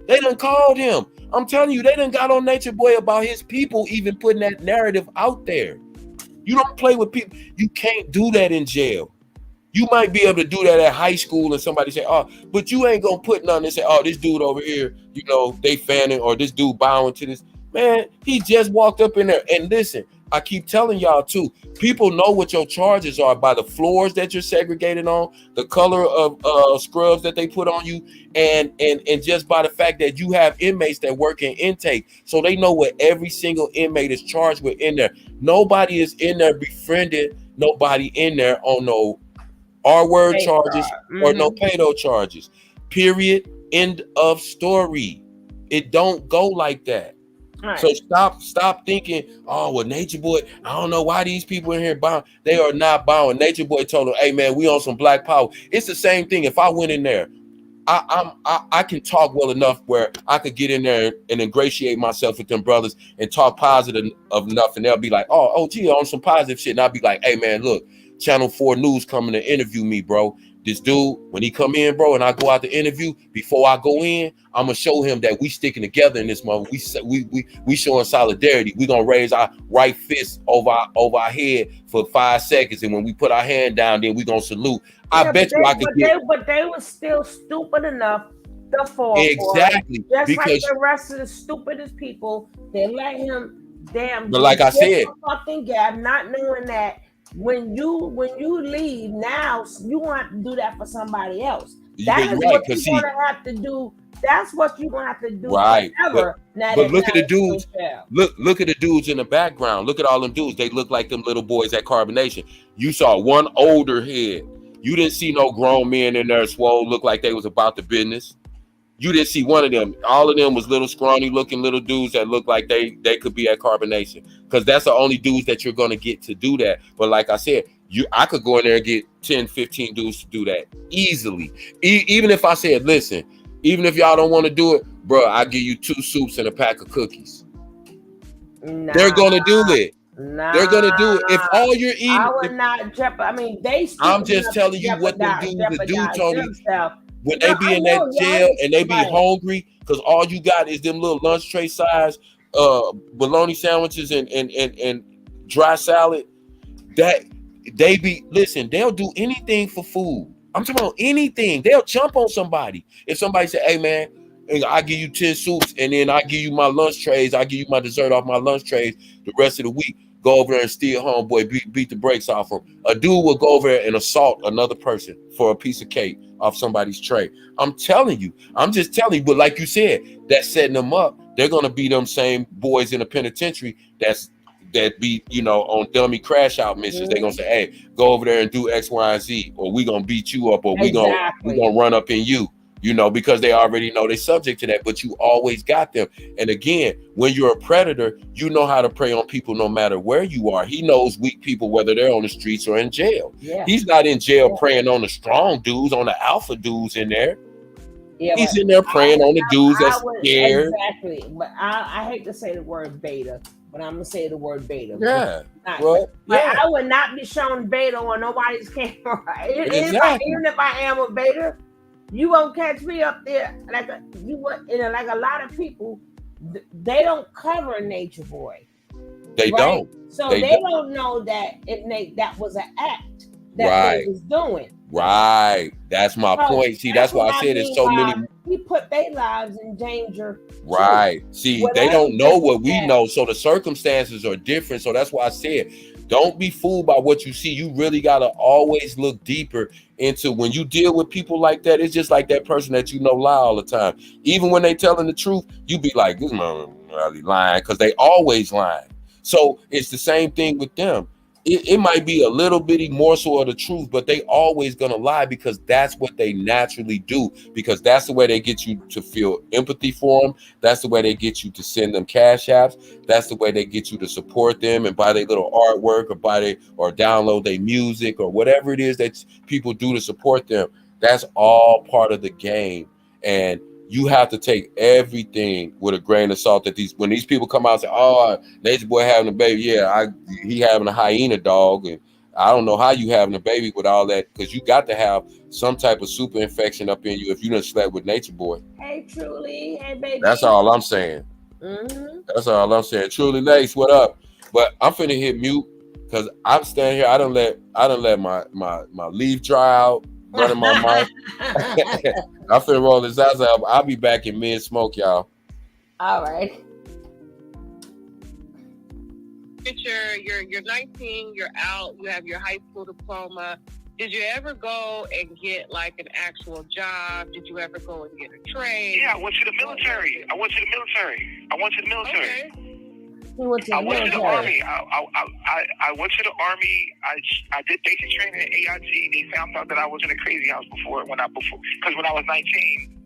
They done called him. I'm telling you, they done got on Natureboy about his people even putting that narrative out there. You don't play with people. You can't do that in jail. You might be able to do that at high school and somebody say, oh, but you ain't gonna put nothing and say, oh, this dude over here, they fanning, or this dude bowing to this. Man, he just walked up in there. And listen, I keep telling y'all too, people know what your charges are by the floors that you're segregated on, the color of scrubs that they put on you, and just by the fact that you have inmates that work in intake. So they know what every single inmate is charged with in there. Nobody is in there befriended, nobody in there on no R-word charges or no pedo charges. Period. End of story. It don't go like that. Right. So stop thinking, oh, well, Nature Boy, I don't know why these people in here bowing. They are not bowing. Nature Boy told them, hey, man, we on some black power. It's the same thing. If I went in there, I can talk well enough where I could get in there and ingratiate myself with them brothers and talk positive enough, and they'll be like, oh, gee, on some positive shit. And I'll be like, hey, man, look, Channel 4 News coming to interview me, bro. This dude, when he come in, bro, and I go out to interview, before I go in, I'm gonna show him that we sticking together in this moment. We showing solidarity. We gonna raise our right fist over our head for 5 seconds, and when we put our hand down, then we gonna salute. I bet you I could get. But they were still stupid enough to fall Exactly, for it. Just because like the rest of the stupidest people, they let him but like I said, fucking gab, not knowing that when you leave now, you want to do that for somebody else. That is what you're gonna have to do. That's what you're gonna have to do. Right. Forever. But look at the dudes. Look at the dudes in the background. Look at all them dudes. They look like them little boys at Carbonation. You saw one older head. You didn't see no grown men in there swole, look like they was about the business. You didn't see one of them. All of them was little scrawny looking little dudes that looked like they could be at Carbonation, because that's the only dudes that you're going to get to do that. But like I said, I could go in there and get 10, 15 dudes to do that easily. Even if I said, listen, even if y'all don't want to do it, bro, I'll give you 2 soups and a pack of cookies. Nah, they're going to do it. Nah, they're going to do it. If all you're eating, I would not jeopardize. I mean, I'm just telling you what the dudes do, Tony. When they be in that jail and they be hungry, because all you got is them little lunch tray size bologna sandwiches and dry salad, that they be, listen, they'll do anything for food. I'm talking about anything. They'll jump on somebody. If somebody say, hey, man, I give you 10 soups and then I give you my lunch trays, I give you my dessert off my lunch trays the rest of the week, go over there and steal homeboy, beat the brakes off him. A dude will go over there and assault another person for a piece of cake off somebody's tray. I'm telling you. I'm just telling you. But like you said, that's setting them up. They're going to be them same boys in the penitentiary that be, on dummy crash out missions. They're going to say, hey, go over there and do X, Y, and Z, or we going to beat you up, or we going to run up in you. Because they already know they're subject to that, but you always got them. And again, when you're a predator, you know how to prey on people no matter where you are. He knows weak people, whether they're on the streets or in jail. Yeah. He's not in jail preying on the strong dudes, on the alpha dudes in there. Yeah, he's in there preying on the dudes that's scared. Exactly. But I hate to say the word beta, but I'm going to say the word beta. Yeah. I would not be shown beta on nobody's camera. Exactly. Even if I am a beta, you won't catch me up there like a lot of people. They don't cover Nature Boy. They don't. So they don't know that that was an act that they was doing. Right. That's my point. See, that's why I said there's so many. We put their lives in danger. Right. See, they don't know what we know, so the circumstances are different. So that's why I said, don't be fooled by what you see. You really got to always look deeper into when you deal with people like that. It's just like that person that lie all the time. Even when they telling the truth, you be like, this man really lying, because they always lying. So it's the same thing with them. It might be a little bitty morsel of the truth, but they always gonna lie, because that's what they naturally do, because that's the way they get you to feel empathy for them. That's the way they get you to send them cash apps. That's the way they get you to support them and buy their little artwork or download their music or whatever it is that people do to support them. That's all part of the game. And you have to take everything with a grain of salt. That when these people come out and say, "Oh, Nature Boy having a baby," he having a hyena dog, and I don't know how you having a baby with all that, because you got to have some type of super infection up in you if you done slept with Nature Boy. Hey, Truly, hey baby. That's all I'm saying. Mm-hmm. That's all I'm saying. Truly, Lace, what up? But I'm finna hit mute because I'm standing here. I don't let my leaf dry out. Running my mouth. I'm finna roll this out. I'll be back in mid smoke, y'all. All right. You're 19. You're out. You have your high school diploma. Did you ever go and get like an actual job? Did you ever go and get a trade? Yeah, I went to the military. Okay. I went to the Army. I went to the Army. I went to the Army. I did basic training at AIT. They found out that I was in a crazy house because when I was 19,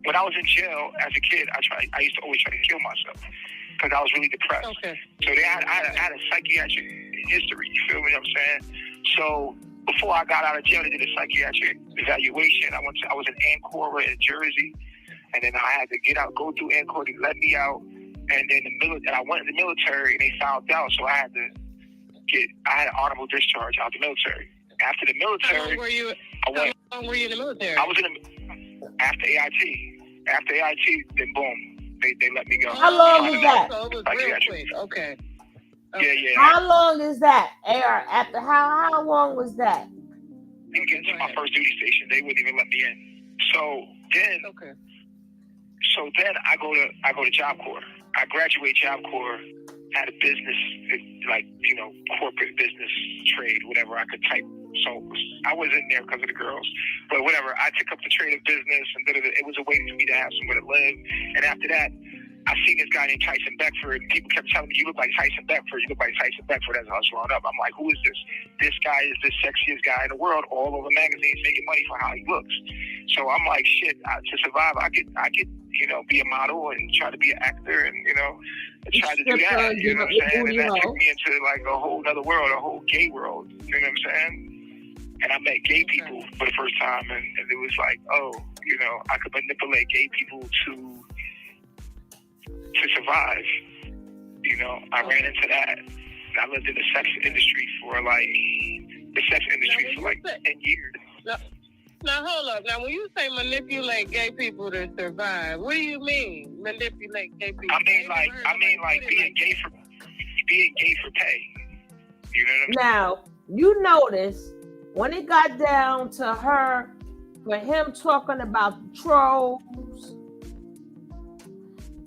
when I was in jail as a kid, I used to always try to kill myself because I was really depressed. Okay. So I had a psychiatric history. You feel me? What I'm saying? So before I got out of jail, they did a psychiatric evaluation. I was in Ancora in Jersey, and then I had to get out, go through Ancora. They let me out, and then I went in the military, and they found out. So I had an honorable discharge out of the military. After the military, How long were you? How long were you in the military? I was after AIT. After AIT, then boom, they let me go. How long was that? So it was real quick. Okay. Yeah. How long is that? After how long was that? I didn't get to my first duty station. They wouldn't even let me in. So then I go to Job Corps. I graduate Job Corps, had a business, like, you know, corporate business trade, whatever I could type. So I was in there because of the girls, but whatever. I took up the trade of business, and it was a way for me to have somewhere to live. And after that, I seen this guy named Tyson Beckford, and people kept telling me, "You look like Tyson Beckford. You look like Tyson Beckford." As I was growing up, I'm like, "Who is this? This guy is the sexiest guy in the world. All over magazines, making money for how he looks." So I'm like, "Shit, to survive, I could, you know, be a model and try to be an actor, and you know, try to do that." You know what I'm saying? And that took me into like a whole other world, a whole gay world. You know what I'm saying? And I met gay people for the first time, and it was like, oh, you know, I could manipulate gay people to survive. You know, I ran into that. I lived in the sex industry for like 10 years. Now hold up. Now when you say manipulate gay people to survive, what do you mean? Manipulate gay people? I mean like being gay for pay. You know what I'm saying? Now you notice when it got down to for him talking about the trolls,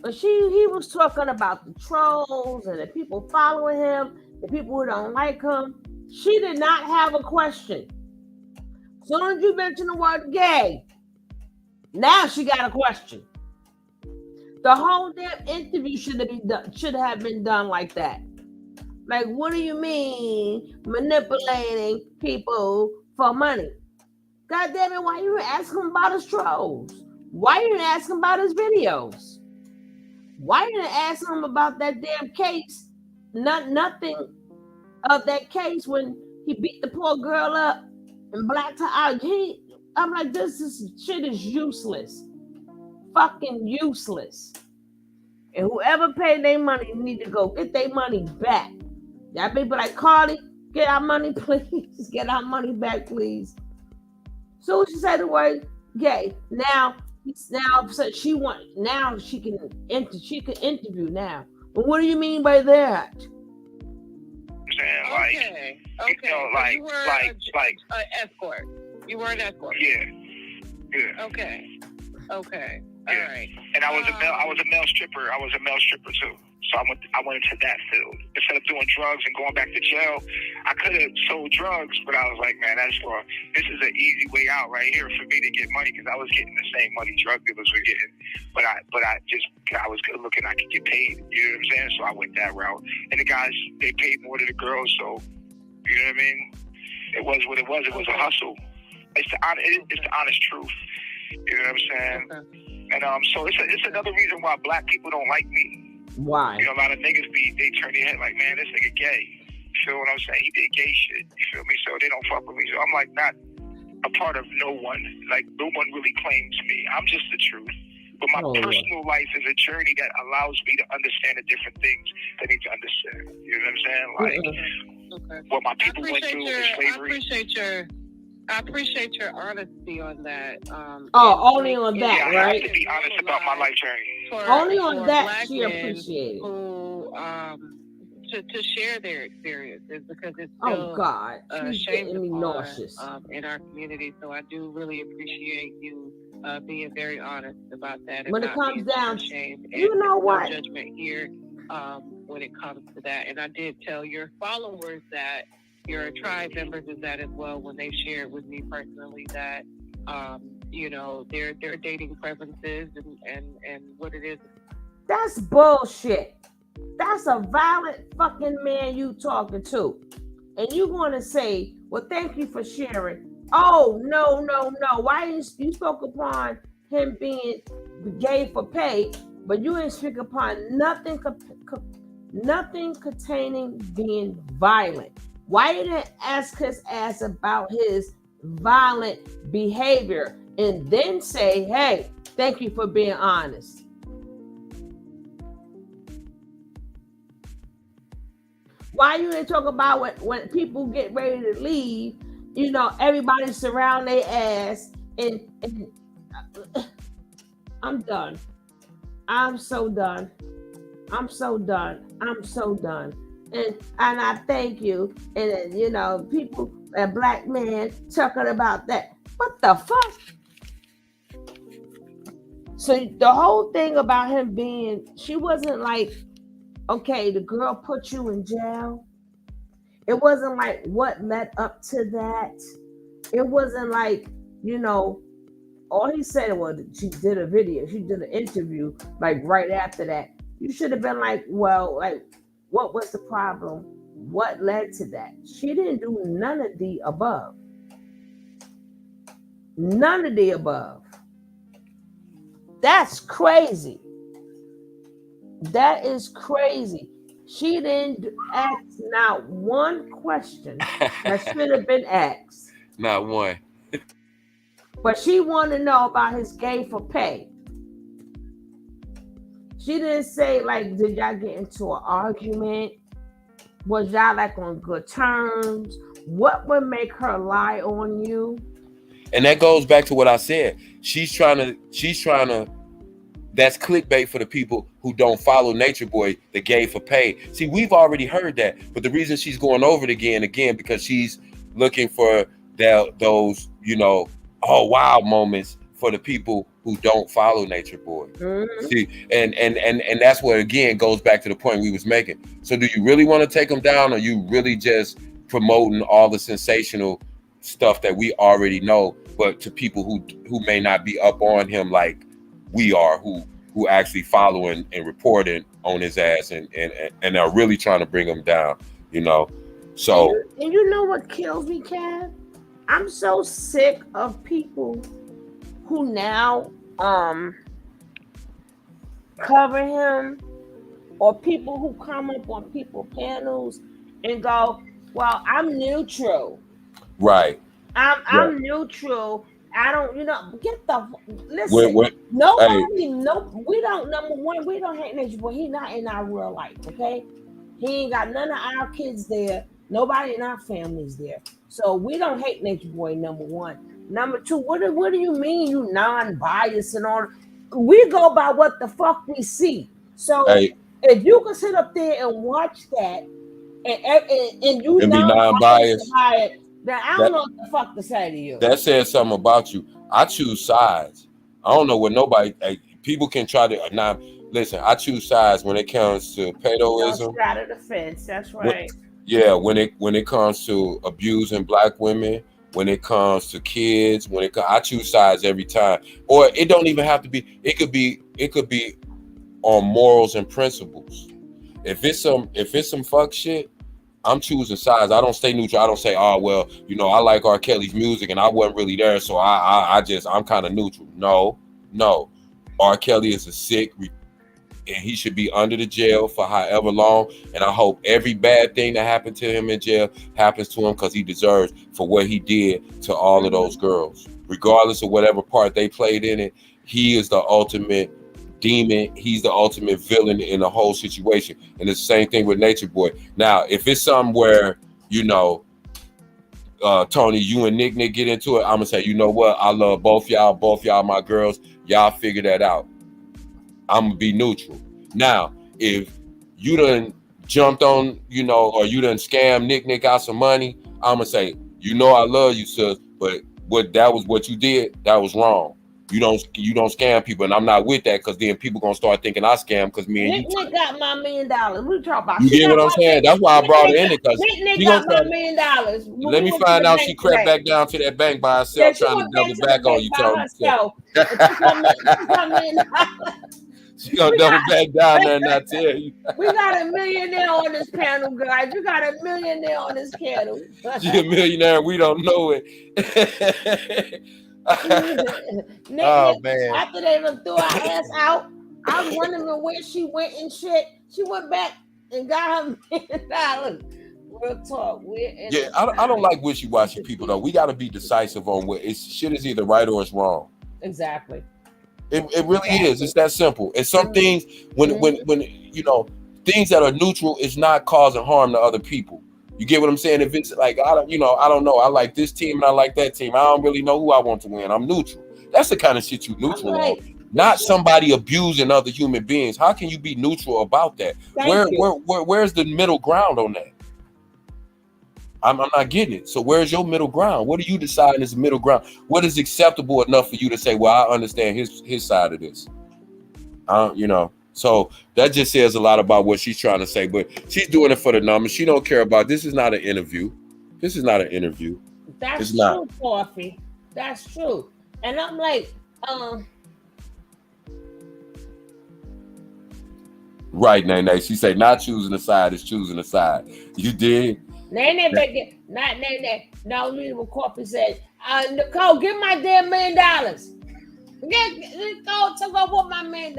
but he was talking about the trolls and the people following him, the people who don't like him. She did not have a question. As soon as you mention the word gay, now she got a question. The whole damn interview should have been done like that. Like, what do you mean manipulating people for money? God damn it, why you didn't ask him about his trolls? Why you didn't ask him about his videos? Why you didn't ask him about that damn case? Nothing of that case when he beat the poor girl up and blacked her out. I'm like, shit is useless. Fucking useless. And whoever paid their money need to go get their money back. That people like, Carly, get our money, please. Get our money back, please. So she said the word gay. Now so she can interview now. But what do you mean by that? Okay. Okay. You know, like, you were an escort. You were an escort. Yeah. Okay. All right. And I was a male stripper. I was a male stripper too. So I went into that field. Instead of doing drugs and going back to jail, I could have sold drugs, but I was like, man, this is an easy way out right here for me to get money, because I was getting the same money drug dealers were getting. But I was good looking, I could get paid. You know what I'm saying? So I went that route. And the guys, they paid more to the girls, so you know what I mean? It was what it was. It was a hustle. It's the honest truth. You know what I'm saying? Okay. And so it's another reason why black people don't like me. Why? You know, a lot of niggas they turn their head like, man, this nigga gay. You feel what I'm saying? He did gay shit. You feel me? So they don't fuck with me. So I'm like not a part of no one. Like no one really claims me. I'm just the truth. But my personal life is a journey that allows me to understand the different things I need to understand. You know what I'm saying? Like what my people went through with slavery. I appreciate your honesty on that. Only on that, right? I have to be honest about my life journey. Only on that she appreciated. Who to share their experiences, because it's still shame me nauseous in our community. So I do really appreciate you being very honest about that. When it comes down, you know what? No judgment here when it comes to that. And I did tell your followers that. Your tribe members is that as well when they shared with me personally that you know their dating preferences and what it is. That's bullshit. That's a violent fucking man you talking to, and you gonna say, well, thank you for sharing. Oh no. Why didn't you spoke upon him being gay for pay, but you ain't speak upon nothing containing being violent. Why you didn't ask his ass about his violent behavior and then say, hey, thank you for being honest? Why you didn't talk about when people get ready to leave, everybody surround their ass and I'm done. I'm so done. I'm so done. I'm so done. And I thank you. And then, people, a black man talking about that. What the fuck? So the whole thing about him being, she wasn't like, okay, the girl put you in jail. It wasn't like what led up to that. It wasn't like, all he said was she did a video, she did an interview like right after that. You should have been like, well, like, what was the problem? What led to that? She didn't do none of the above. None of the above. That's crazy. That is crazy. She didn't ask not one question that should have been asked. Not one. But she wanted to know about his gay for pay. She didn't say, like, did y'all get into an argument? Was y'all like on good terms? What would make her lie on you? And that goes back to what I said. She's trying to, that's clickbait for the people who don't follow Natureboy, the gay for pay. See, we've already heard that, but the reason she's going over it again, because she's looking for those, oh wow moments for the people who don't follow Natureboy. Mm-hmm. See, and that's what again goes back to the point we was making. So do you really want to take them down, or you really just promoting all the sensational stuff that we already know, but to people who may not be up on him like we are, who actually following and reporting on his ass and are really trying to bring him down, So and you know what kills me, Cav? I'm so sick of people who now cover him, or people who come up on people panels and go, well, I'm neutral. Right. I'm neutral. I don't, get the listen. Nobody, we don't. Number one, we don't hate Natureboy. He not in our real life, okay? He ain't got none of our kids there. Nobody in our families there. So we don't hate Natureboy. Number one. Number two, what do you mean you non-biased and all? We go by what the fuck we see. So if you can sit up there and watch that, and you and be non-biased, then I don't know what the fuck to say to you. That says something about you. I choose sides. I don't know what nobody. People can try to. Now, listen. I choose sides when it comes to pedoism. Side of the fence. That's right. When it comes to abusing black women, when it comes to kids, I choose sides every time. Or it don't even have to be. It could be on morals and principles. If it's some fuck shit, I'm choosing sides. I don't stay neutral. I don't say, oh well, I like R. Kelly's music and I wasn't really there, so I'm kind of neutral. No. R. Kelly is a sick, and he should be under the jail for however long. And I hope every bad thing that happened to him in jail happens to him, because he deserves for what he did to all of those girls, regardless of whatever part they played in it. He is the ultimate demon. He's the ultimate villain in the whole situation. And it's the same thing with Natureboy. Now, if it's something where, Tony, you and Nick get into it, I'm gonna say, you know what? I love both y'all my girls. Y'all figure that out. I'm gonna be neutral. Now, if you done jumped on, or you done scammed Nick out some money, I'm gonna say, I love you, sis, but what you did, that was wrong. You don't scam people, and I'm not with that, because then people gonna start thinking I scam because me and Nick got my $1 million. We talk about. You get what I'm saying? That's why I brought her in it, because Nick got my $1 million. Let me find out she crept back down to that bank by herself, trying to double back on you, Tony. She gonna double back down there and not tell you. We got a millionaire on this panel, guys. We got a millionaire on this panel. She a millionaire, we don't know it. Oh man. After they done threw our ass out, I was wondering where she went and shit. She went back and got her $1 million. Real talk. We're in Yeah, the I don't time like wishy-washy people though. We got to be decisive on what it's shit is either right or it's wrong. Exactly. It really is. It's that simple. And some things when you know things that are neutral is not causing harm to other people. You get what I'm saying? If it's like I don't know. I like this team and I like that team. I don't really know who I want to win. I'm neutral. That's the kind of shit you neutral Right. on. Not somebody abusing other human beings. How can you be neutral about that? Where's the middle ground on that? I'm not getting it. So where's your middle ground? What are you deciding is the middle ground? What is acceptable enough for you to say, well, I understand his side of this? You know, so that just says a lot about what she's trying to say, but she's doing it for the numbers. She don't care about, this is not an interview. This is not an interview. That's it's true, not. Coffee. That's true. And I'm like, right, Nene. She say not choosing a side is choosing a side. You did? Nene begging, not Nene. No, Nicole Coffee said, Nicole, give my damn $1 million. Nicole took off with my $1 million.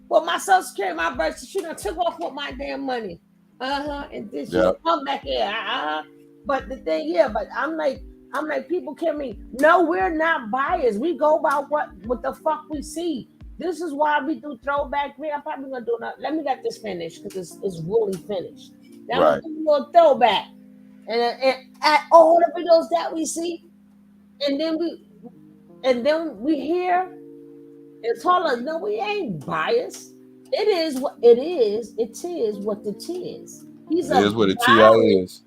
Well, my Social Security, my birth certificate, she done took off with my damn money. And then she come back here. But the thing, but I'm like, people kill me. No, we're not biased. We go by what the fuck we see. This is why we do throwback. I'm probably gonna do that. Let me get this finished because it's really finished. Then I'm gonna do a little throwback, and at all the videos that we see, and then we hear. It's all us. No, we ain't biased. It is what it is. It is what it is.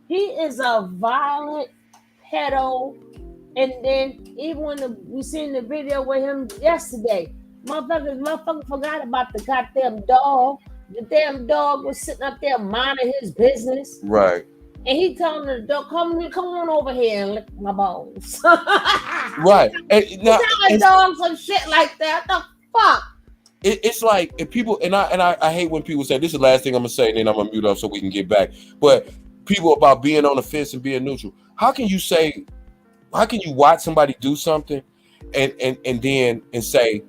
He is a violent pedo. And then even when we seen the video with him yesterday, motherfucker forgot about the goddamn dog. The damn dog was sitting up there minding his business. Right. And he telling the dog, come on over here and lick my bones. Right. And now, telling dogs some shit like that. The fuck? It's like if people and I hate when people say this is the last thing I'm gonna say, and then I'm gonna mute up so we can get back. But people about being on the fence and being neutral. How can you watch somebody do something and then say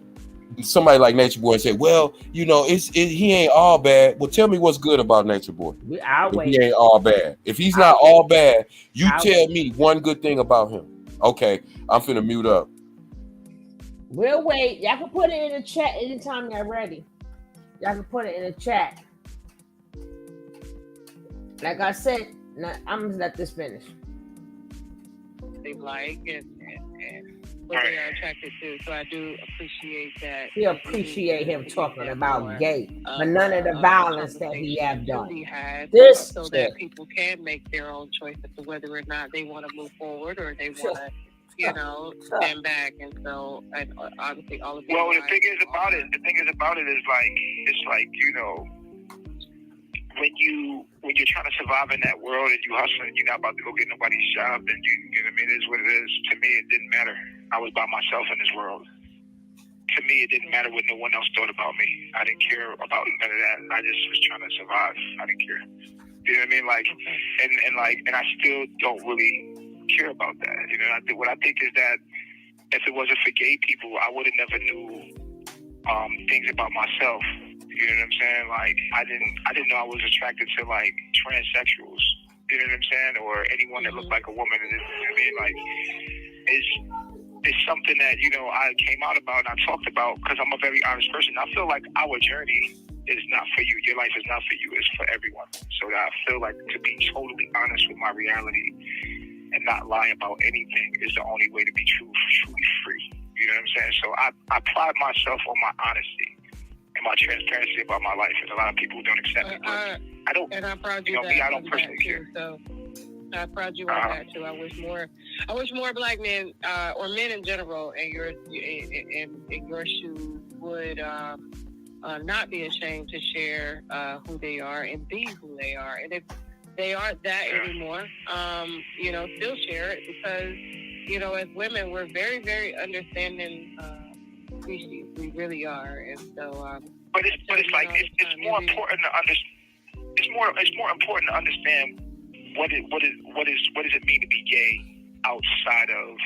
somebody like Natureboy and say, well, you know, he ain't all bad. Well, tell me what's good about Natureboy. He ain't all bad. If he's not all bad, you tell me one good thing about him. Okay, I'm finna mute up. We'll wait. Y'all can put it in the chat anytime you're ready. Y'all can put it in the chat. Like I said, I'm gonna let this finish. They like and what they are attracted to. So I do appreciate that. We appreciate him talking about gay, but none of the violence that he have done. This so that people can make their own choice as to whether or not they want to move forward or they want to, stand back. And so, and obviously, all of. Well, the thing is about it is like it's like when you're trying to survive in that world and you hustling, you're not about to go get nobody's job, and you know what I mean? It is what it is. To me, it didn't matter. I was by myself in this world. To me, it didn't matter what no one else thought about me. I didn't care about none of that. I just was trying to survive. I didn't care. You know what I mean? Like, and I still don't really care about that. You know, what I think is that if it wasn't for gay people, I would have never knew things about myself. You know what I'm saying? Like, I didn't know I was attracted to like transsexuals. You know what I'm saying? Or anyone that looked like a woman. You know what I mean? Like, it's something that I came out about and I talked about because I'm a very honest person. I feel like our journey is not for you. Your life is not for you. It's for everyone. So I feel like to be totally honest with my reality and not lie about anything is the only way to be truly free. You know what I'm saying? So I pride myself on my honesty and my transparency about my life, and a lot of people don't accept it. But I don't. And I pride you. I don't personally care. So I pride you on that too. I wish more black men or men in general in your shoes would not be ashamed to share who they are and be who they are. And if they aren't that anymore, still share it because as women we're very, very understanding species. We really are, and so. But it's more important to understand. It's more important to understand what does it mean to be gay outside of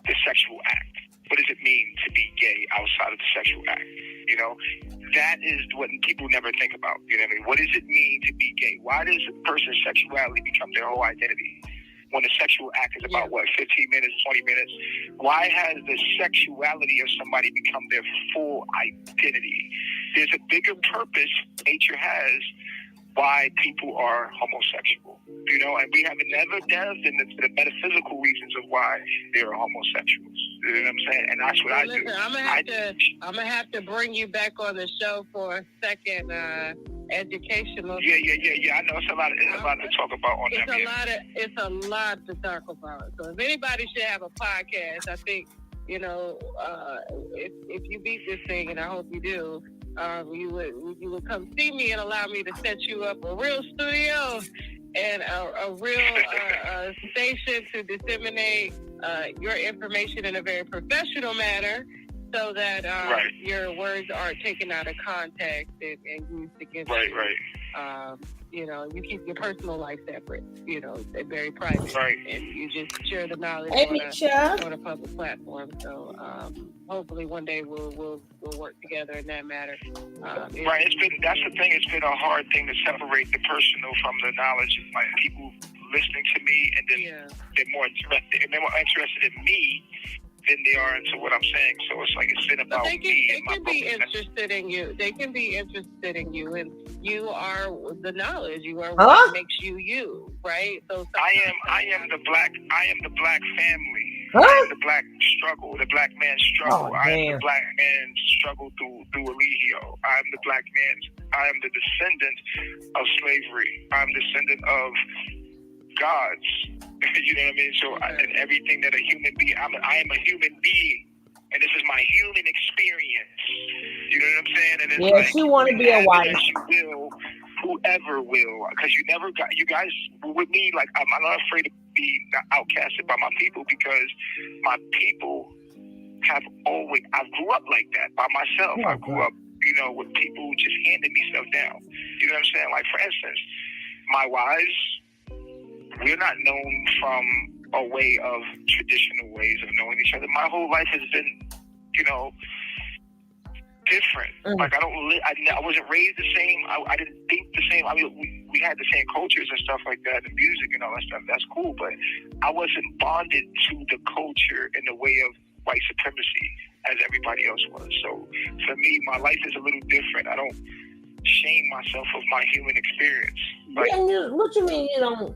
the sexual act. What does it mean to be gay outside of the sexual act? You know, that is what people never think about. You know what I mean? What does it mean to be gay? Why does a person's sexuality become their whole identity? When the sexual act is about, 15 minutes, 20 minutes? Why has the sexuality of somebody become their full identity? There's a bigger purpose nature has why people are homosexual, you know, and we haven't never delved into the metaphysical reasons of why they are homosexuals. You know what I'm saying? And that's what I do. I'm gonna have to bring you back on the show for a second, educational. Yeah. I know it's a lot to talk about on that. It's a lot to talk about. So if anybody should have a podcast, I think, you know, if you beat this thing, and I hope you do. You would come see me and allow me to set you up a real studio and a real station to disseminate your information in a very professional manner, so that your words aren't taken out of context and used against you. Right. You know, you keep your personal life separate. You know, they're very private, and you just share the knowledge on a public platform. So hopefully one day we'll work together in that matter. That's the thing. It's been a hard thing to separate the personal from the knowledge. Like, people listening to me, and then they're more interested in me than they are into what I'm saying. So it's like, it's been about me. They can be interested in you. They can be interested in you, and you are the knowledge. You are what makes you you, right? So I am the black family. I am the black struggle, the black man's struggle. I am the black man's struggle through Eligio. I am the black man's. I am the descendant of slavery. I'm descendant of gods. You know what I mean? So, and everything that a human being, I am a human being, and this is my human experience. You know what I'm saying? And it's like, you want to be a wife. You will, whoever will, because you guys with me. Like, I'm not afraid to be outcasted by my people, because my people have always. I grew up like that by myself. I grew up, you know, with people just handing me stuff down. You know what I'm saying? Like, for instance, my wives. We're not known from a way of traditional ways of knowing each other. My whole life has been, you know, different. Like, I wasn't raised the same. I didn't think the same. I mean, we had the same cultures and stuff like that, the music and all that stuff. That's cool, but I wasn't bonded to the culture in the way of white supremacy as everybody else was. So for me, my life is a little different. I don't shame myself of my human experience. Like, what you mean you don't?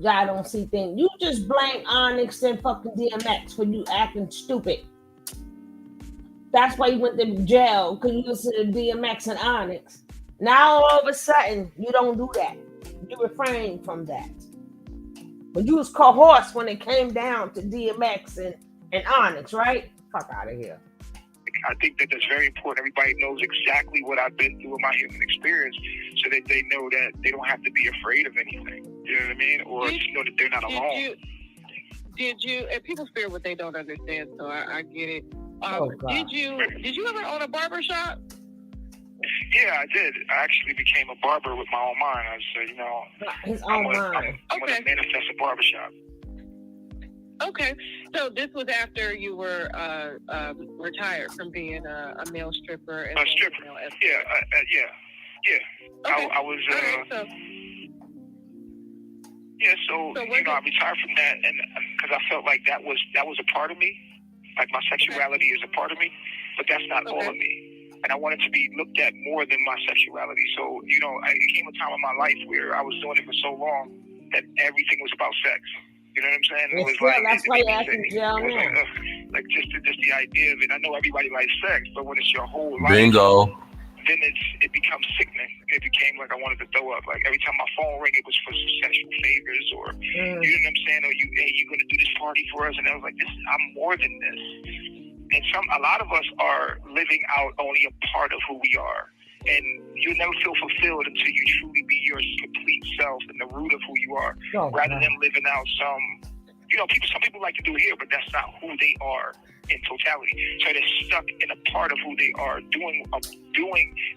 Y'all don't see things. You just blame Onyx and fucking DMX for you acting stupid. That's why you went to jail, because you listened to DMX and Onyx. Now all of a sudden you don't do that. You refrain from that. But you was coerced when it came down to DMX and Onyx, right? Fuck out of here. I think that that's very important. Everybody knows exactly what I've been through in my human experience, so that they know that they don't have to be afraid of anything. You know what I mean? Or to know that they're not alone. Did you? And people fear what they don't understand, so I get it. Did you ever own a barbershop? Yeah, I did. I actually became a barber with my own mind. I said, you know, his own mind. I'm going to manifest a barbershop. Okay, so this was after you were retired from being a male stripper. And a stripper. Yeah. Okay. I was. So you know, I retired from that, and because I felt like that was a part of me, like my sexuality is a part of me, but that's not all of me. And I wanted to be looked at more than my sexuality. So, you know, it came a time in my life where I was doing it for so long that everything was about sex. You know what I'm saying? It was like, that's why you're asking Jill. Like just the idea of it. I know everybody likes sex, but when it's your whole life, bingo, then it becomes sickening. It became like I wanted to throw up. Like every time my phone rang, it was for sexual favors, or you know what I'm saying? Or you gonna do this party for us? And I was like, I'm more than this. And a lot of us are living out only a part of who we are. And you'll never feel fulfilled until you truly be your complete self and the root of who you are, rather than living out some, you know, some people like to do it here, but that's not who they are in totality. So they're stuck in a part of who they are, doing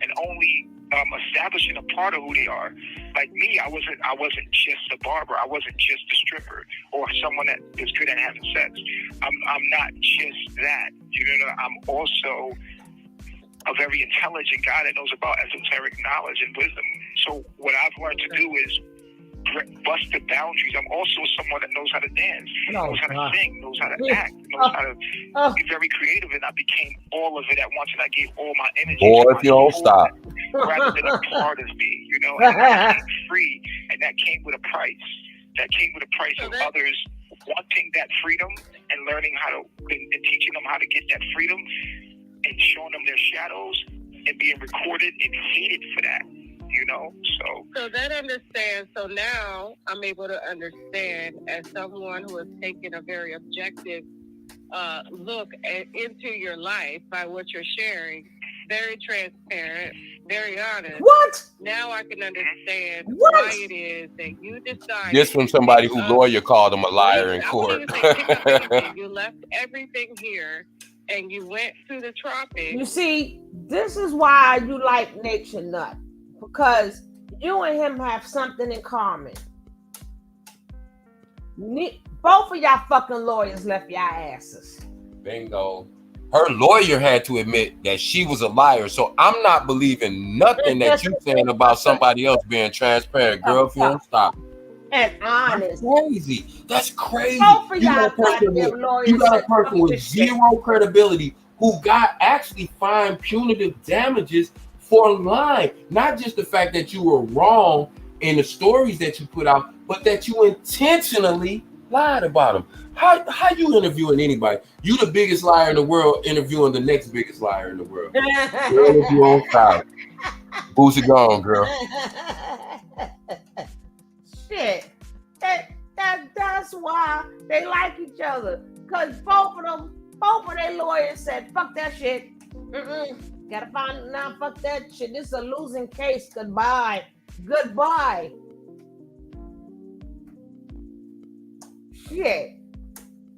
and only establishing a part of who they are. Like me, I wasn't just a barber. I wasn't just a stripper or someone that is good at having sex. I'm not just that. You know, I'm also a very intelligent guy that knows about esoteric knowledge and wisdom. So what I've learned to do is bust the boundaries. I'm also someone that knows how to dance, knows how to sing, knows how to act, knows how to be very creative, and I became all of it at once, and I gave all my energy Boy, to if you don't stop. rather than a part of me, you know, and I became free, and that came with a price. That came with a price of others wanting that freedom and learning how to, and teaching them how to get that freedom and showing them their shadows and being recorded and hated for that. You know, so that understands. So now I'm able to understand, as someone who has taken a very objective look into your life by what you're sharing, very transparent, very honest. What? Now I can understand why it is that you decided. This from somebody whose lawyer called him a liar in court. You left everything here and you went to the tropics. You see, this is why you like Nature Nut. Because you and him have something in common. Both of y'all fucking lawyers left y'all asses. Bingo. Her lawyer had to admit that she was a liar. So I'm not believing nothing that you're saying about somebody else being transparent. Girl, if you don't stop. And honest. That's crazy. That's crazy. Both of You y'all got a person with zero credibility who got actually fined punitive damages for lying. Not just the fact that you were wrong in the stories that you put out, but that you intentionally lied about them. How you interviewing anybody? You the biggest liar in the world interviewing the next biggest liar in the world. Girl, if you won't stop. Boosie gone, girl. Shit. That's why they like each other. Because both of their lawyers said, fuck that shit. Gotta find now. Fuck that shit. This is a losing case. Goodbye. Shit.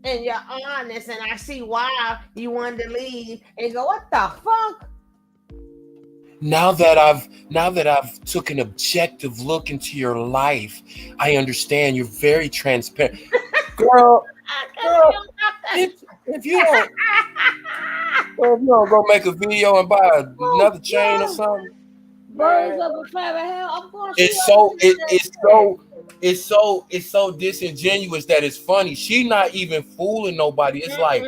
And you're honest, and I see why you wanted to leave. And you go, what the fuck? Now that I've took an objective look into your life, I understand you're very transparent, girl. If you don't go make a video and buy another chain or something, birds of a feather, hell, I'm going. It's so disingenuous that it's funny. She not even fooling nobody. It's like,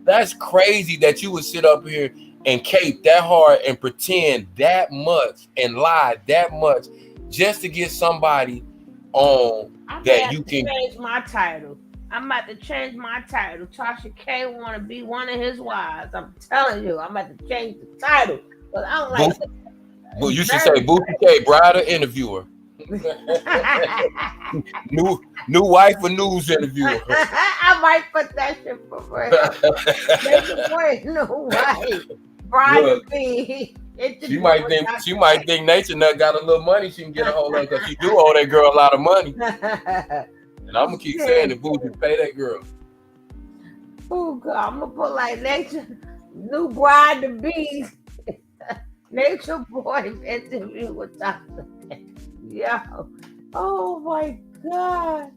that's crazy that you would sit up here and cape that hard and pretend that much and lie that much just to get somebody on that you can change my title. I'm about to change my title. Tasha K want to be one of his wives. I'm telling you, I'm about to change the title. But I don't like it. Well, you should say Boosie K, bride or interviewer. new wife or news interviewer. I might put that shit for her. Make a new wife. Bride to be. She might think Nature Nut got a little money she can get a hold of, because she do owe that girl a lot of money. And I'm gonna keep saying that Boosie pay that girl. Oh God, I'm gonna put like Nature, new bride to be. Nature Boy interview with Dr. Yeah. Oh my God.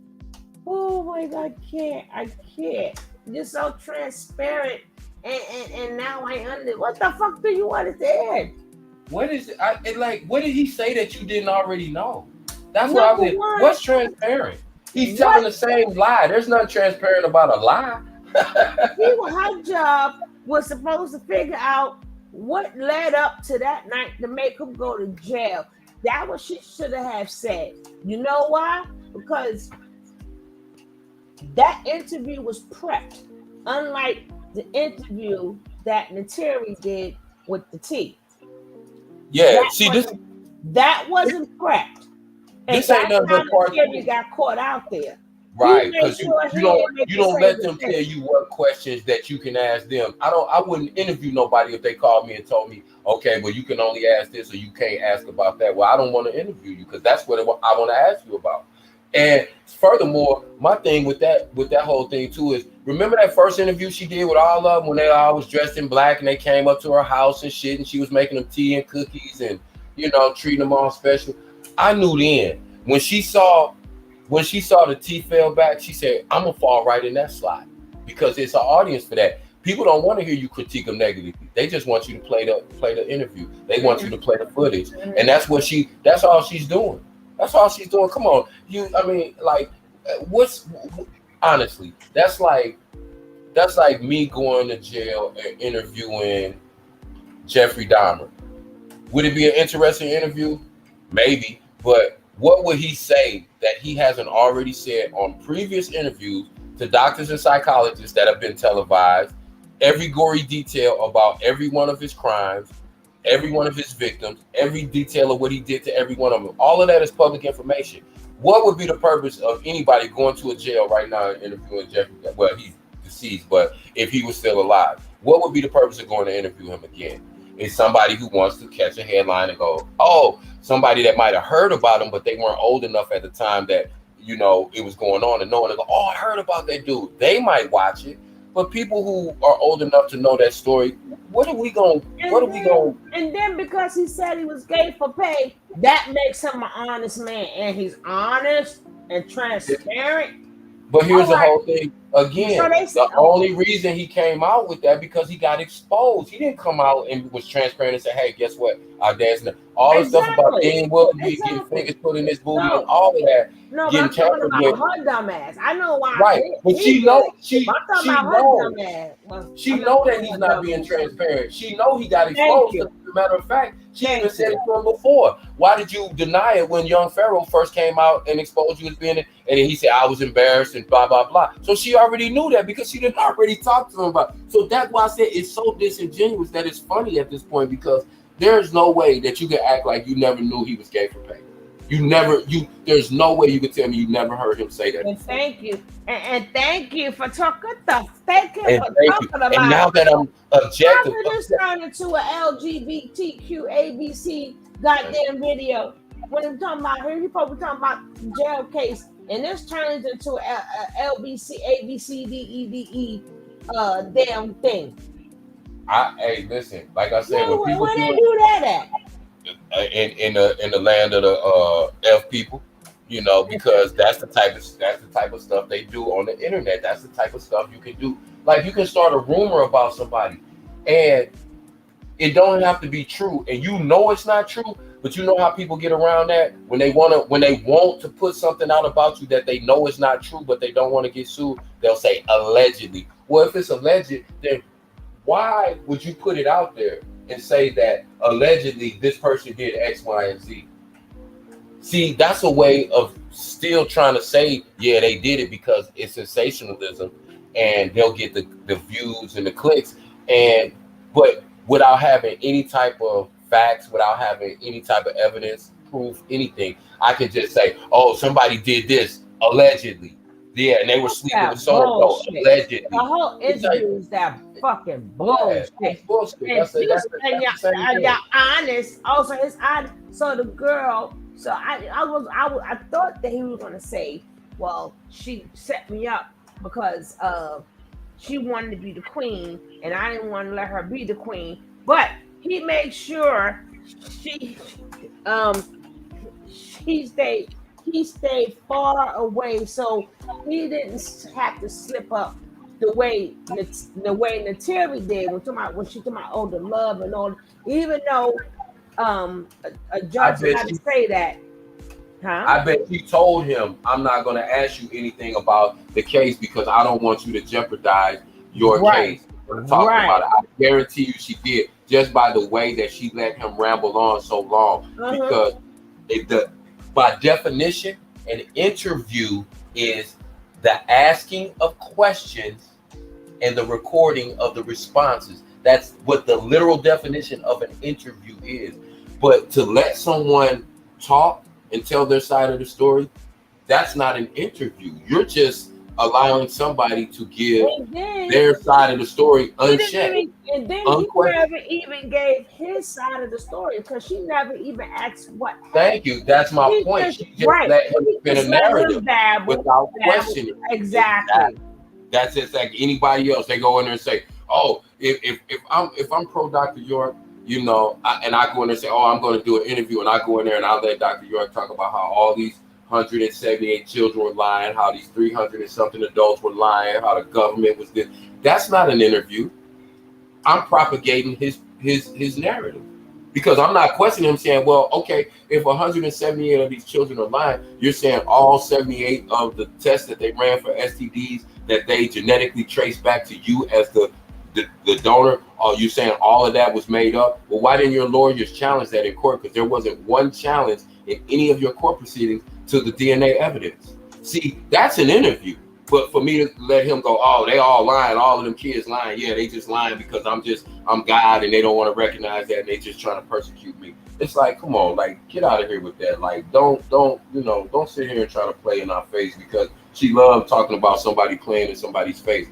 I can't. You're so transparent. And now I under. What the fuck do you want to add? What is it? What did he say that you didn't already know? That's what I was. What's transparent? He's telling the same lie. There's nothing transparent about a lie. Her job was supposed to figure out what led up to that night to make him go to jail. That what she should have said. You know why? Because that interview was prepped, unlike the interview that Nateri did with the T. Yeah, that wasn't prepped. And this ain't nothing but part. Nateri got caught out there. Right, because you don't let them tell you what questions that you can ask them. I wouldn't interview nobody if they called me and told me, okay, well, you can only ask this or you can't ask about that. Well, I don't want to interview you because that's what I want to ask you about. And furthermore, my thing with that whole thing too is, remember that first interview she did with all of them when they all was dressed in black and they came up to her house and shit and she was making them tea and cookies and treating them all special. I knew then when she saw the teeth fell back, she said, "I'm gonna fall right in that slot," because it's an audience for that. People don't want to hear you critique them negatively. They just want you to play the interview. They want you to play the footage, and that's all she's doing. That's all she's doing. Come on, what's honestly? That's like me going to jail and interviewing Jeffrey Dahmer. Would it be an interesting interview? Maybe, but what would he say that he hasn't already said on previous interviews to doctors and psychologists that have been televised? Every gory detail about every one of his crimes, every one of his victims, every detail of what he did to every one of them. All of that is public information. What would be the purpose of anybody going to a jail right now and interviewing Jeffrey? Well, he's deceased, but if he was still alive, what would be the purpose of going to interview him again? It's somebody who wants to catch a headline and go, oh, somebody that might have heard about him, but they weren't old enough at the time that, it was going on, and no one to go, oh, I heard about that dude. They might watch it. But people who are old enough to know that story, what are we going? And then because he said he was gay for pay, that makes him an honest man, and he's honest and transparent. But here's the whole thing again. So the only reason he came out with that because he got exposed. He didn't come out and was transparent and say, "Hey, guess what? Our dad's all the stuff about Dean Willoughby getting fingers put in his booty and all of that." No, but I'm talking about her dumb ass. I know why. Right, but she know that he's not being transparent. She know he got exposed. As a matter of fact, she even said it to him before. Why did you deny it when Young Pharaoh first came out and exposed you as being it? And then he said, I was embarrassed and blah, blah, blah. So she already knew that because she didn't already talk to him about it. So that's why I said it's so disingenuous that it's funny at this point, because there's no way that you can act like you never knew he was gay for pay. There's no way you could tell me you never heard him say that. And thank you. And thank you for talking talking about it. And now that I'm objective. How this turn into an LGBTQ ABC goddamn video? When I'm talking about here, you probably talking about jail case, and this turns into a LBC ABCDEDE damn thing. Hey, listen, like I said, when people where they do that at? In the land of the F people, because that's the type of stuff they do on the internet. That's the type of stuff you can do. Like, you can start a rumor about somebody, and it don't have to be true, and it's not true. But you know how people get around that when they want to put something out about you that they know is not true, but they don't want to get sued. They'll say allegedly. Well, if it's alleged, then why would you put it out there and say that allegedly this person did X, Y, and Z? See, that's a way of still trying to say, yeah, they did it because it's sensationalism and they'll get the views and the clicks, but without having any type of facts, without having any type of evidence, proof, anything. I can just say, oh, somebody did this allegedly. Yeah, and they were sleeping with so allegedly. The whole interview is that fucking bullshit. Yeah, bullshit. And y'all honest. Also, it's honest. So the girl. So I thought that he was gonna say, well, she set me up because she wanted to be the queen, and I didn't want to let her be the queen. But he made sure he stayed far away, so he didn't have to slip up the way Nateri did when she took my the love and all. Even though a judge had to say that. Huh? I bet she told him, I'm not going to ask you anything about the case because I don't want you to jeopardize your case. Talking about it. I guarantee you she did, just by the way that she let him ramble on so long. Because by definition, an interview is the asking of questions and the recording of the responses. That's what the literal definition of an interview is. But to let someone talk and tell their side of the story, that's not an interview. You're just allowing somebody to give their side of the story unchecked. And then he never even gave his side of the story because she never even asked what happened. Thank you. That's my point. She just let him spin a narrative without questioning. Exactly. That's just like anybody else. They go in there and say, "Oh, if I'm pro Dr. York, you know, and I go in there and say, oh, I'm going to do an interview, and I go in there and I let Dr. York talk about how all these 178 children were lying, how these 300 and something adults were lying, how the government was this. That's not an interview. I'm propagating his narrative. Because I'm not questioning him saying, well, okay, if 178 of these children are lying, you're saying all 78 of the tests that they ran for STDs that they genetically traced back to you as the donor, or you saying all of that was made up? Well, why didn't your lawyers challenge that in court? Because there wasn't one challenge in any of your court proceedings to the DNA evidence. See, that's an interview. But for me to let him go, oh, they all lying, all of them kids lying. Yeah, they just lying because I'm God and they don't want to recognize that and they just trying to persecute me. It's like, come on, like, get out of here with that. Like, don't sit here and try to play in our face, because she loved talking about somebody playing in somebody's face.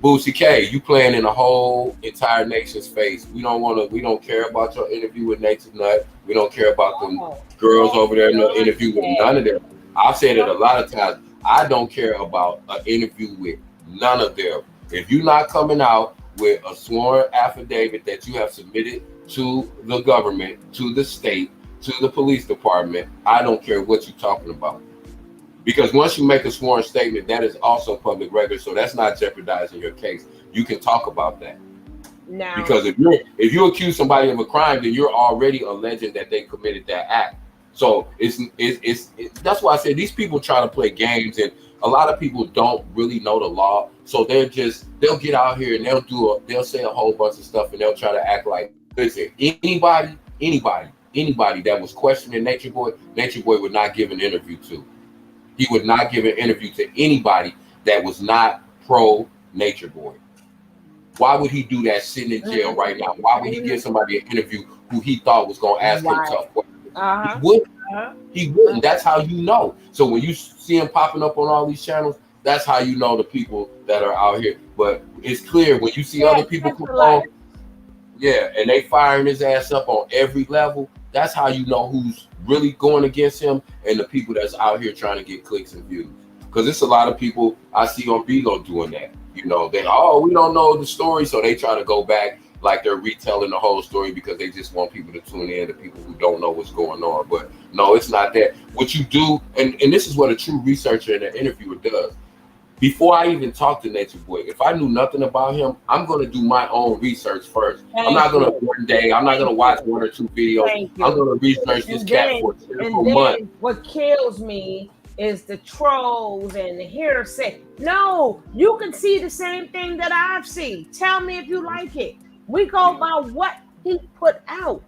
Boosie K, you playing in the whole entire nation's face. We don't care about your interview with Native Nut. We don't care about them girls over there in the interview with none of them. I've said it a lot of times. I don't care about an interview with none of them. If you're not coming out with a sworn affidavit that you have submitted to the government, to the state, to the police department, I don't care what you're talking about. Because once you make a sworn statement, that is also public record, so that's not jeopardizing your case. You can talk about that. Now, because if you accuse somebody of a crime, then you're already alleging that they committed that act. So it's that's why I said these people try to play games, and a lot of people don't really know the law. So they'll get out here and they'll say a whole bunch of stuff, and they'll try to act like, listen, anybody that was questioning Natureboy would not give an interview to. He would not give an interview to anybody that was not pro Natureboy. Why would he do that sitting in jail right now? Why would he give somebody an interview who he thought was going to ask him tough questions? He wouldn't. That's how you know. So when you see him popping up on all these channels, that's how you know the people that are out here. But it's clear when you see other people come on, and they firing his ass up on every level. That's how you know who's really going against him and the people that's out here trying to get clicks and views. Because it's a lot of people I see on Bigo doing that. You know, we don't know the story, so they try to go back like they're retelling the whole story because they just want people to tune in, to people who don't know what's going on. But no, it's not that. What you do, and this is what a true researcher and an interviewer does. Before I even talk to Natureboy, if I knew nothing about him, I'm going to do my own research first. I'm not going to watch one or two videos. I'm going to research this cat for several months. What kills me is the trolls and the hearsay. No, you can see the same thing that I've seen. Tell me if you like it. We go by what he put out.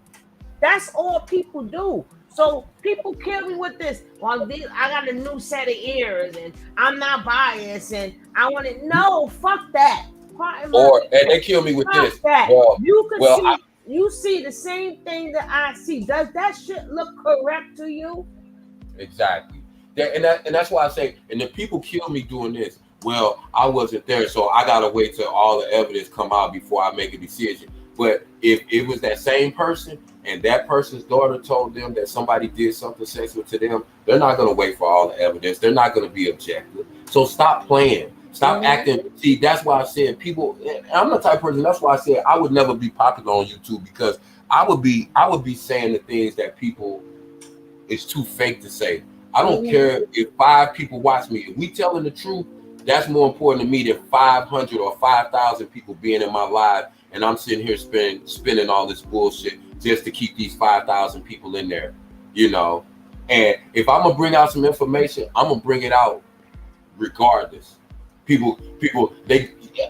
That's all people do. So people kill me with this. Well, I got a new set of ears, and I'm not biased, and I want to. No, fuck that. And they kill me with this. That. You see the same thing that I see. Does that shit look correct to you? Exactly. And that's why I say, and the people kill me doing this. Well, I wasn't there, so I gotta wait till all the evidence come out before I make a decision. But if it was that same person and that person's daughter told them that somebody did something sexual to them, they're not gonna wait for all the evidence. They're not gonna be objective. So stop playing. Stop acting. See, that's why I said people. I'm the type of person. That's why I said I would never be popular on YouTube, because I would be saying the things that people is too fake to say. I don't care if 5 people watch me. If we telling the truth, that's more important to me than 500 or 5,000 people being in my live, and I'm sitting here spinning all this bullshit just to keep these 5,000 people in there, you know. And if I'm gonna bring out some information, I'm gonna bring it out regardless. People,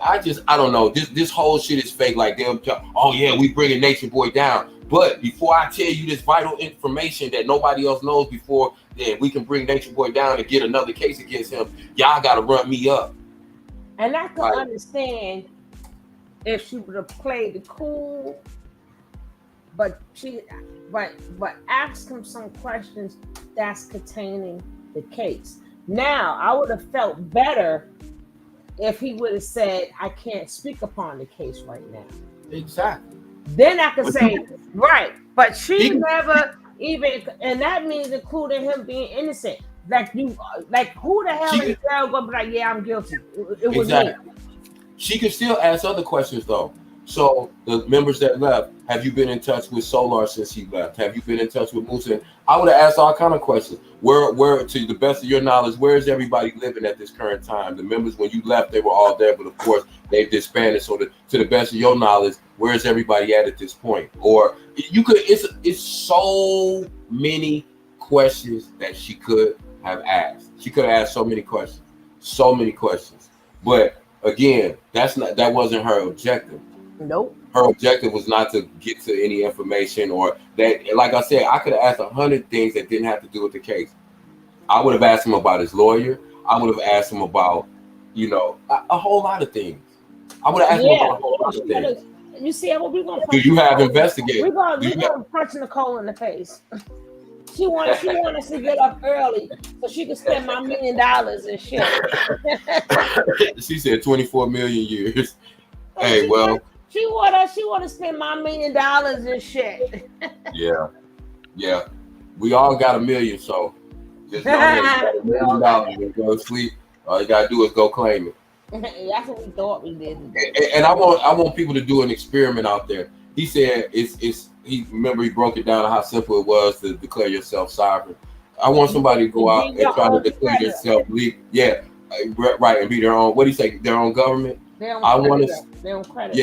I don't know. This whole shit is fake. Like they'll tell, oh yeah, we bringing Natureboy down. But before I tell you this vital information that nobody else knows before, then we can bring Natureboy down and get another case against him. Y'all got to run me up. And I can understand if she would have played it cool, but ask him some questions that's containing the case. Now, I would have felt better if he would have said, I can't speak upon the case right now. Exactly. Then I could say, right. But she never even, and that means including him being innocent. Like who the hell is that gonna be like, yeah, I'm guilty? It was me. She could still ask other questions though. So the members that left, have you been in touch with Solar since he left? Have you been in touch with Musa? I would have asked all kind of questions. Where, to the best of your knowledge, where is everybody living at this current time? The members, when you left, they were all there, but of course they've disbanded. So to the best of your knowledge, where is everybody at this point? Or you could, it's so many questions that she could have asked. She could have asked so many questions, But again, that wasn't her objective. Nope. Her objective was not to get to any information or that. Like I said, I could have asked 100 things that didn't have to do with the case. I would have asked him about his lawyer. I would have asked him about, a whole lot of things. I would have asked him about a whole lot of things. You see, we're going to. Do you have investigators? We're going to punch Nicole in the face. She want us to get up early so she can spend my $1 million and shit. She said 24 million years. Hey, well. She want to spend my $1 million and shit. Yeah. We all got $1 million, so just know that $1 million and go to sleep. All you gotta do is go claim it. That's what we thought we did. And I want people to do an experiment out there. He said he broke it down how simple it was to declare yourself sovereign. I want somebody to go out and try to declare yourself legal. Yeah, right, and be their own. What do you say? Their own government. Their own credit.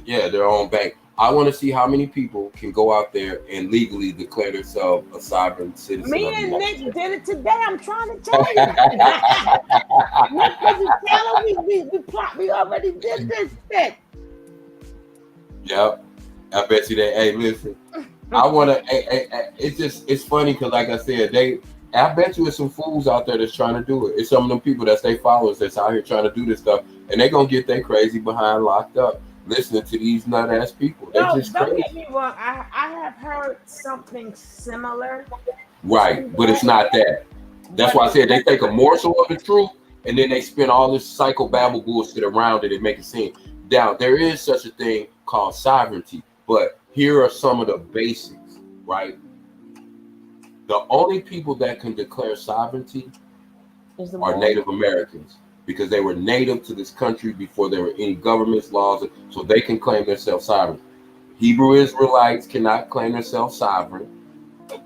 Yeah, their own bank. I want to see how many people can go out there and legally declare themselves a sovereign citizen. Me and Nick did it today. I'm trying to tell you. Nick doesn't tell him we already did this shit. Yep. I bet you that. Hey, listen. I want to. It's funny because, like I said, I bet you it's some fools out there that's trying to do it. It's some of them people that's their followers that's out here trying to do this stuff, and they're gonna get their crazy behind locked up listening to these nut ass people. They're just crazy. Don't get me wrong. I have heard something similar. Right, but it's not that. That's why I said they take a morsel of the truth and then they spin all this psychobabble bullshit around it and make it seem down. There is such a thing called sovereignty, but here are some of the basics, right? The only people that can declare sovereignty are Native Americans because they were native to this country before there were any governments, laws, so they can claim themselves sovereign. Hebrew Israelites cannot claim themselves sovereign,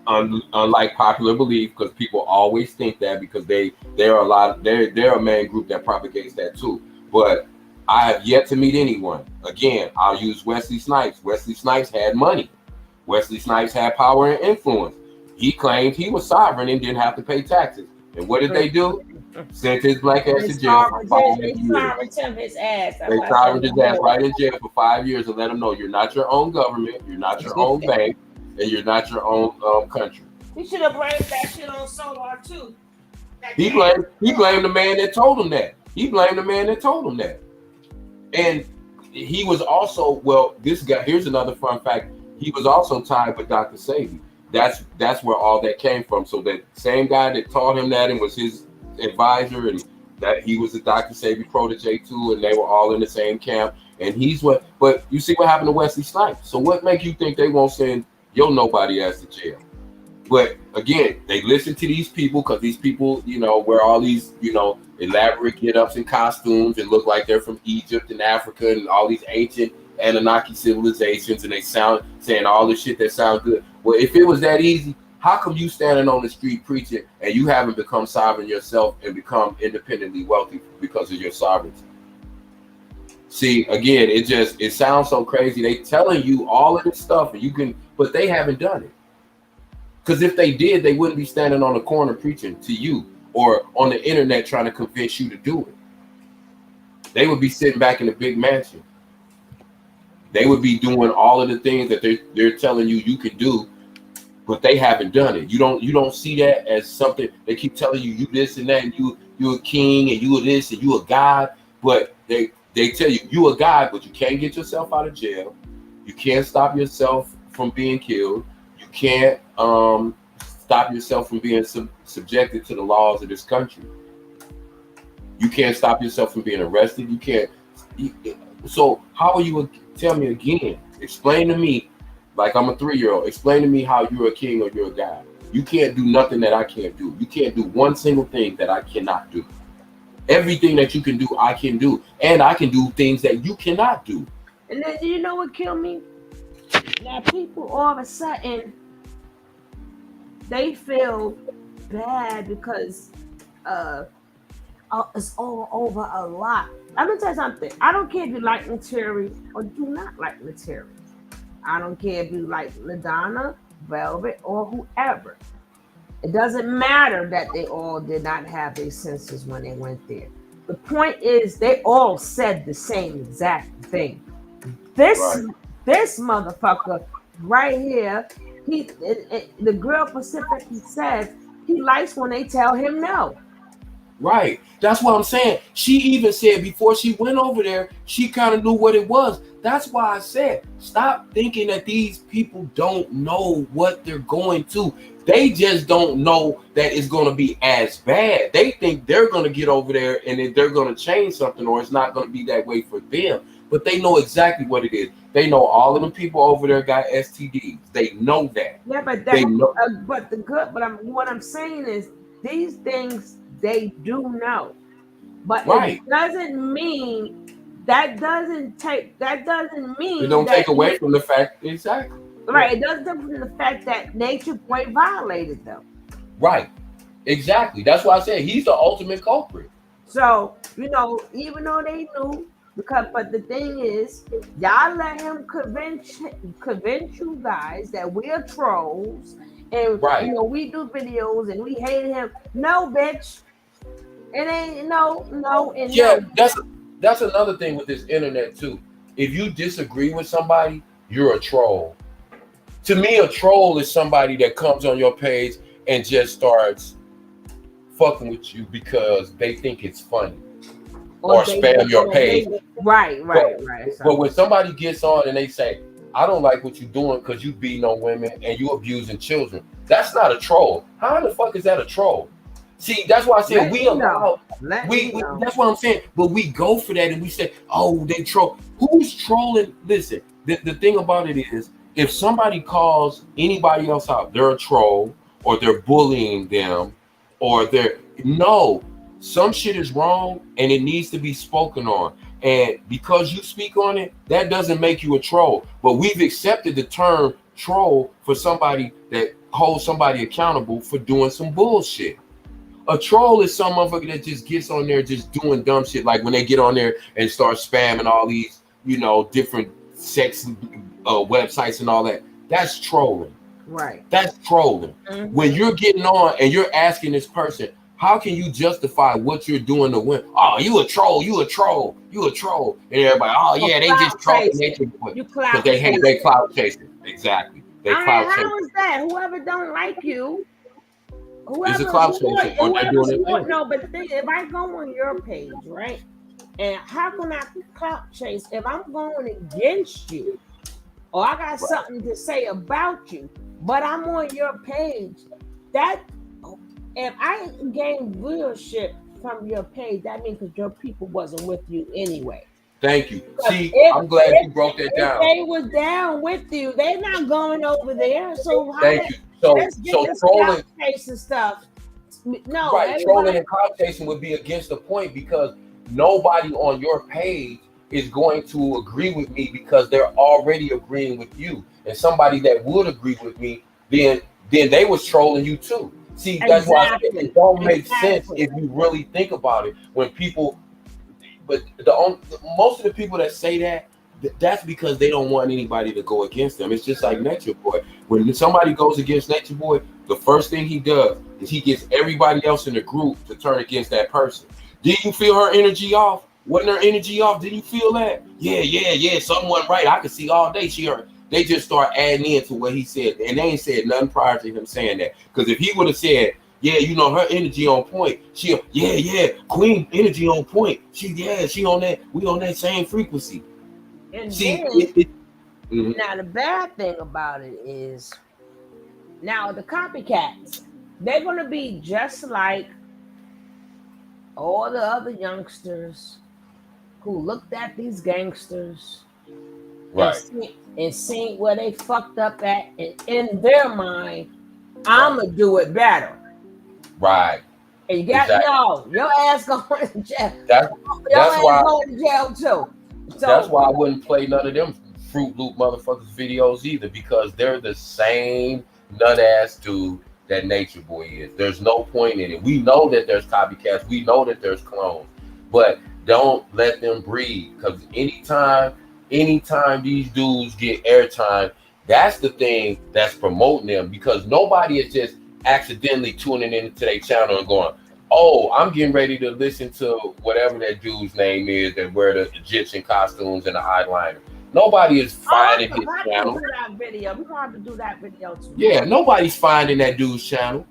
unlike popular belief, because people always think that because they're a main group that propagates that too. But I have yet to meet anyone. Again, I'll use Wesley Snipes. Wesley Snipes had money. Wesley Snipes had power and influence. He claimed he was sovereign and didn't have to pay taxes. And what did they do? Sent his black ass to jail for 5 years. They sovereign his ass right in jail for 5 years and let him know you're not your own government, you're not your own bank, and you're not your own country. He should have blamed that shit on Solar too. He blamed the man that told him that. And he was also, this guy, here's another fun fact. He was also tied with Dr. Sebi. That's where all that came from. So that same guy that taught him that and was his advisor, and that he was a Dr. Sebi protege too, and they were all in the same camp. And but you see what happened to Wesley Snipes. So what makes you think they won't send your nobody ass to jail? But again, they listen to these people because these people, wear all these, elaborate get-ups and costumes and look like they're from Egypt and Africa and all these ancient Anunnaki civilizations, and they saying all this shit that sounds good. Well, if it was that easy, how come you standing on the street preaching and you haven't become sovereign yourself and become independently wealthy because of your sovereignty? See, again, it sounds so crazy. They telling you all of this stuff and but they haven't done it. Because if they did, they wouldn't be standing on the corner preaching to you or on the internet trying to convince you to do it. They would be sitting back in a big mansion. They would be doing all of the things that they're telling you can do, but they haven't done it. You don't see that as something. They keep telling you this and that, and you a king and you a this and you a god, but they tell you a god, but you can't get yourself out of jail. You can't stop yourself from being killed. You can't stop yourself from being subjected to the laws of this country. You can't stop yourself from being arrested. You can't. So how are you? Tell me again. Explain to me, like I'm a 3-year-old. Explain to me how you're a king or you're a god. You can't do nothing that I can't do. You can't do one single thing that I cannot do. Everything that you can do, I can do, and I can do things that you cannot do. And then you know what killed me? Now people all of a sudden they feel bad because uh it's all over a lot. I'm gonna tell you something. I don't care if you like Nateri or do not like Nateri. I don't care if you like LaDonna, Velvet, or whoever. It doesn't matter that they all did not have their senses when they went there. The point is, they all said the same exact thing. This Right. this motherfucker right here, the girl specifically says he likes when they tell him no. Right. That's what I'm saying. She even said before she went over there, she kind of knew what it was. That's why I said, stop thinking that these people don't know what they're going to. They just don't know that it's going to be as bad. They think they're going to get over there and then they're going to change something, or it's not going to be that way for them. But they know exactly what it is. They know all of the people over there got STDs. They know that. Yeah, but They that, know. but the good, but what I'm saying is these things they do know, but it Right. doesn't mean that doesn't It mean don't that take away from the fact. Exactly. right. It doesn't from the fact that Nature Boy violated them. Right. Exactly. That's why I said he's the ultimate culprit. So even though they knew, but the thing is, y'all let him convince you guys that we're trolls and Right. we do videos and we hate him. No, bitch, it ain't no and Yeah, no. that's another thing with this internet too. If you disagree with somebody, you're a troll. To me, a troll is somebody that comes on your page and just starts fucking with you because they think it's funny or spam your page. Right. But when somebody gets on and they say, I don't like what you're doing because you beating on women and you abusing children, that's not a troll. How the fuck is that a troll? See, that's why I said we allow. We that's what I'm saying. But we go for that and we say, oh, they troll. Who's trolling? Listen, the thing about it is, if somebody calls anybody else out, they're a troll or they're bullying them or they're no, some shit is wrong and it needs to be spoken on. And because you speak on it, that doesn't make you a troll. But we've accepted the term troll for somebody that holds somebody accountable for doing some bullshit. A troll is some motherfucker that just gets on there just doing dumb shit, like when they get on there and start spamming all these, different sex websites and all that. That's trolling. Right. That's trolling. Mm-hmm. When you're getting on and you're asking this person, how can you justify what you're doing to win? Oh, you a troll, you a troll, you a troll. And everybody, oh yeah, they just trolling Nature Boy. Because they hate, they clout chasing. Exactly. They clout chasing. How is that? Whoever don't like you, is a clout chaser. No, but the thing, if I go on your page, right? And how can I clout chase if I'm going against you? Or I got something to say about you, but I'm on your page. That if I gain viewership from your page, that means that your people wasn't with you anyway. Thank you. See, I'm glad you broke that down. If they was down with you, they're not going over there. So thank you. So trolling chasing stuff. No, right. Trolling and clout chasing would be against the point because nobody on your page is going to agree with me because they're already agreeing with you. And somebody that would agree with me, then they was trolling you too. See, that's why it don't make sense if you really think about it. When people, but most of the people that say that, that's because they don't want anybody to go against them. It's just like Natureboy. When somebody goes against Natureboy, the first thing he does is he gets everybody else in the group to turn against that person. Did you feel her energy off? Wasn't her energy off? Did you feel that? Yeah. Something wasn't right. I could see all day. They just start adding into what he said, and they ain't said nothing prior to him saying that. Because if he would have said, yeah, her energy on point. Queen energy on point. She on that. We on that same frequency. And see, then, now the bad thing about it is, now the copycats, they're gonna be just like all the other youngsters who looked at these gangsters, right, and seen where they fucked up at, and in their mind, I'ma do it better. Right. And you got your ass going to jail. That's why going to jail too. That's So why I wouldn't play none of them Fruit Loop motherfuckers videos either, because they're the same nut ass dude that Nature Boy is. There's no point in it. We know that there's copycats. We know that there's clones, but don't let them breed. Because anytime these dudes get airtime, that's the thing that's promoting them. Because nobody is just accidentally tuning into their channel and going, "Oh, I'm getting ready to listen to whatever that dude's name is that wear the Egyptian costumes and the eyeliner." Nobody is I finding his forgot to channel. do that video. We're going to have to do that video too. Yeah, nobody's finding that dude's channel.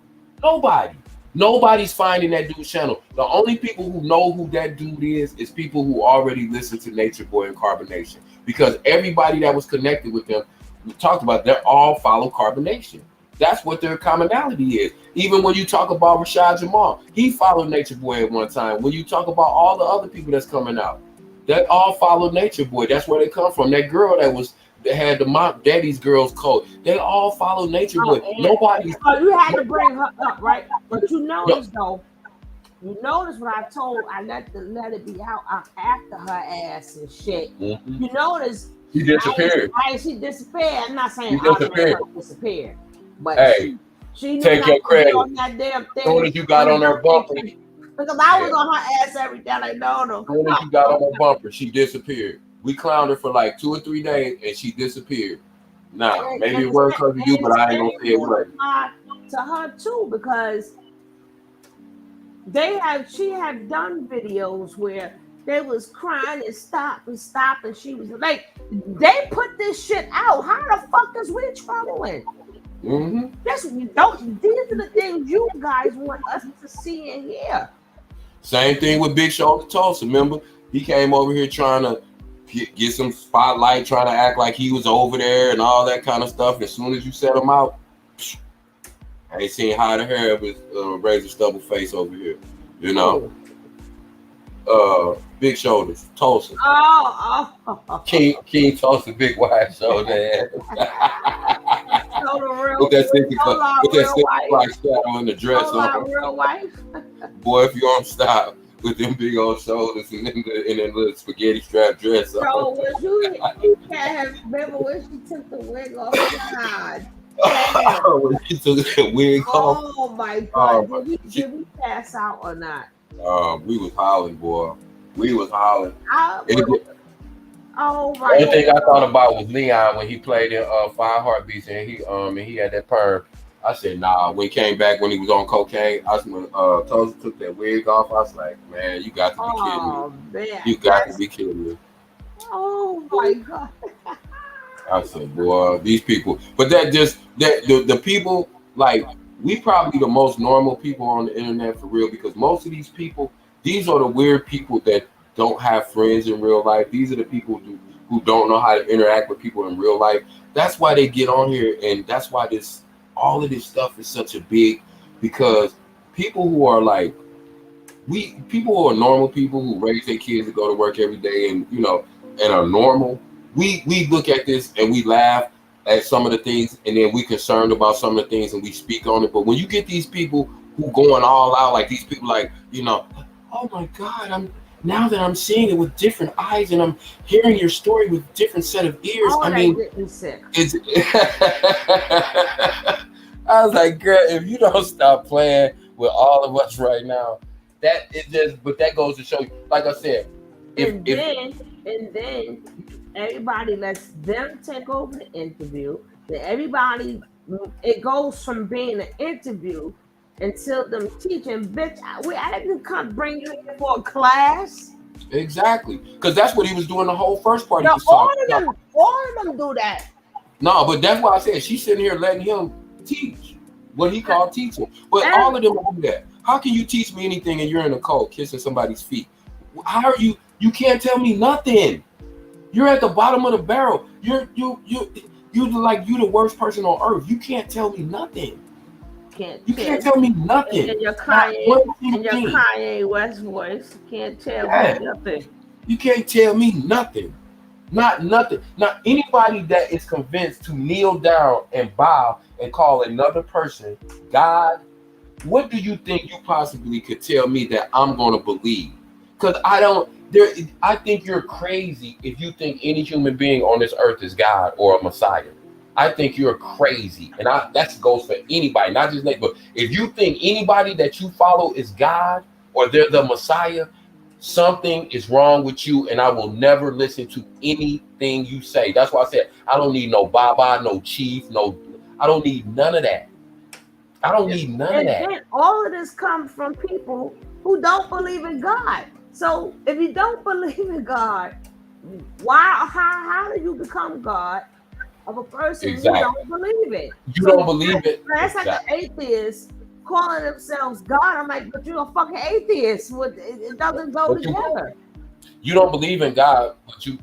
Nobody's finding that dude's channel. The only people who know who that dude is people who already listen to Nature Boy and Carbonation. Because everybody that was connected with them, we talked about, they're all follow Carbonation. That's what their commonality is. Even when you talk about Rashad Jamal, he followed Nature Boy at one time. When you talk about all the other people that's coming out, they all follow Nature Boy. That's where they come from. That girl that had the mom daddy's girls code, they all follow Nature Boy. Nobody's. Oh, you had to bring her up, right? But you notice though, you notice what I told. I let it be out after her ass and shit. Mm-hmm. You notice She disappeared. She disappeared. I'm not saying She disappeared, but hey, she take your credit. on that damn thing. As soon as you got on her bumper, because I was on her ass every day. Like, no. As soon as you got on her bumper, she disappeared. We clowned her for like 2 or 3 days, and she disappeared. Nah, maybe it was because of you, but I ain't gonna say it was. To her too, because she had done videos where they was crying and stop, and she was like, they put this shit out. How the fuck is we troubling? Mm-hmm. These are the things you guys want us to see and hear. Same thing with Big Shoulder Tulsa. Remember, he came over here trying to get some spotlight, trying to act like he was over there and all that kind of stuff. As soon as you set him out, I ain't seen hide or hair with razor stubble face over here. You know, Big Shoulders, Tulsa. Oh. King Tulsa, big wide shoulder ass. With that 65 shadow in the dress on. Real wife. Boy, if you don't stop with them big old shoulders and then that little spaghetti strap dress on. So you can't remember when she took the wig off. God. When she took the wig off. Oh my God. Did we pass out or not? We was hollering, boy. We was hollering. Oh my! The only thing I thought about was Leon when he played in 5 Heartbeats and he had that perm. I said, nah. When he came back when he was on cocaine, when Tulsa took that wig off, I was like, man, you got to be kidding me. Man. You got to be kidding me. Oh my God. I said, boy, these people. But the people, like, we probably the most normal people on the internet for real, because most of these people, these are the weird people that don't have friends in real life. These are the people who don't know how to interact with people in real life. That's why they get on here, and that's why all of this stuff is such a big, because people who are like, people who are normal people who raise their kids to go to work every day and, you know, and are normal, we look at this and we laugh at some of the things, and then we concerned about some of the things and we speak on it. But when you get these people who going all out, like these people, like, you know, oh my God, now that I'm seeing it with different eyes and I'm hearing your story with different set of ears. I mean, it's I was like, girl, if you don't stop playing with all of us right now, but that goes to show you, like I said, and then everybody lets them take over the interview. Then everybody, it goes from being an interview until them teaching. Bitch, I didn't come bring you here for a class. Exactly, because that's what he was doing the whole first part. No, all of them do that. No, but that's why I said she's sitting here letting him teach what he called teaching. But all of them do that. How can you teach me anything and you're in a cult kissing somebody's feet? How are you? You can't tell me nothing. You're at the bottom of the barrel. You the worst person on earth. You can't tell me nothing. You can't tell me nothing. And your Kanye West voice can't tell me nothing. You can't tell me nothing. Not nothing. Not anybody that is convinced to kneel down and bow and call another person God. What do you think you possibly could tell me that I'm going to believe? Because I don't. I think you're crazy if you think any human being on this earth is God or a Messiah. I think you're crazy, and that goes for anybody, not just Nate. But if you think anybody that you follow is God or they're the Messiah, something is wrong with you, and I will never listen to anything you say. That's why I said I don't need no Baba, no Chief, no. I don't need none of that. I don't need none of And that. then all of this comes from people who don't believe in God. So if you don't believe in God, how do you become God of a person who Exactly. don't believe it? You So don't believe it. that's like an Exactly. atheist calling themselves God. I'm like, but you're a fucking atheist. It doesn't go But together. you don't believe in God, but you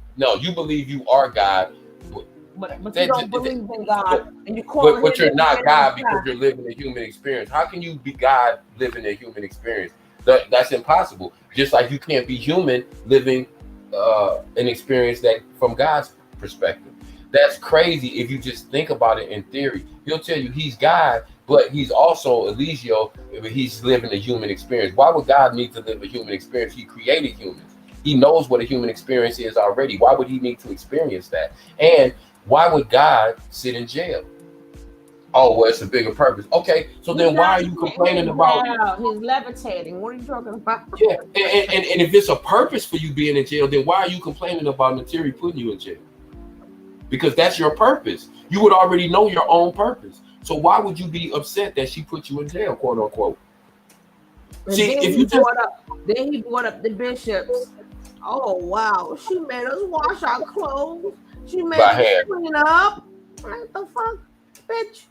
believe you are God. But you That- don't that- believe in God, and you call but him you're not God God. because you're living a human experience. How can you be God living a human experience? That's impossible. Just like you can't be human living an experience that from God's perspective. That's crazy if you just think about it in theory. He'll tell you he's God, but he's also Eligio. He's living a human experience. Why would God need to live a human experience? He created humans. He knows what a human experience is already. Why would he need to experience that? And why would God sit in jail? Oh, well, it's a bigger purpose. Okay, so then why are you complaining about? He's levitating. What are you talking about? Yeah, and if it's a purpose for you being in jail, then why are you complaining about Nateri putting you in jail? Because that's your purpose. You would already know your own purpose. So why would you be upset that she put you in jail, quote unquote? And See, then if you just he brought up the bishops. Oh wow, she made us wash our clothes. She made by us hand. clean up. What the fuck, bitch?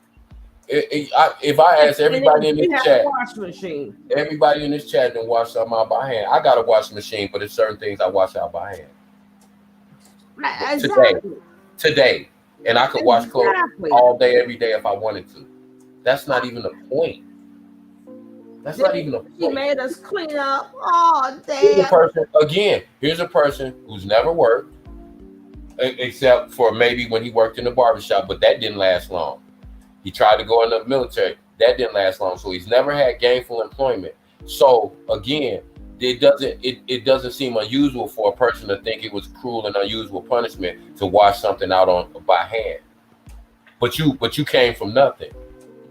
If I ask everybody in this chat, wash machine. everybody in this chat then wash something out by hand. I got a washing machine, but there's certain things I wash out by hand. Exactly. Today, and I could wash clothes all day, every day if I wanted to. That's not even a point. That's not even a point. She made us clean up. Oh Here's damn. here's a person who's never worked, except for maybe when he worked in the barbershop, but that didn't last long. He tried to go in the military. That didn't last long. So he's never had gainful employment. So again, it doesn't seem unusual for a person to think it was cruel and unusual punishment to wash something out by hand. But you came from nothing.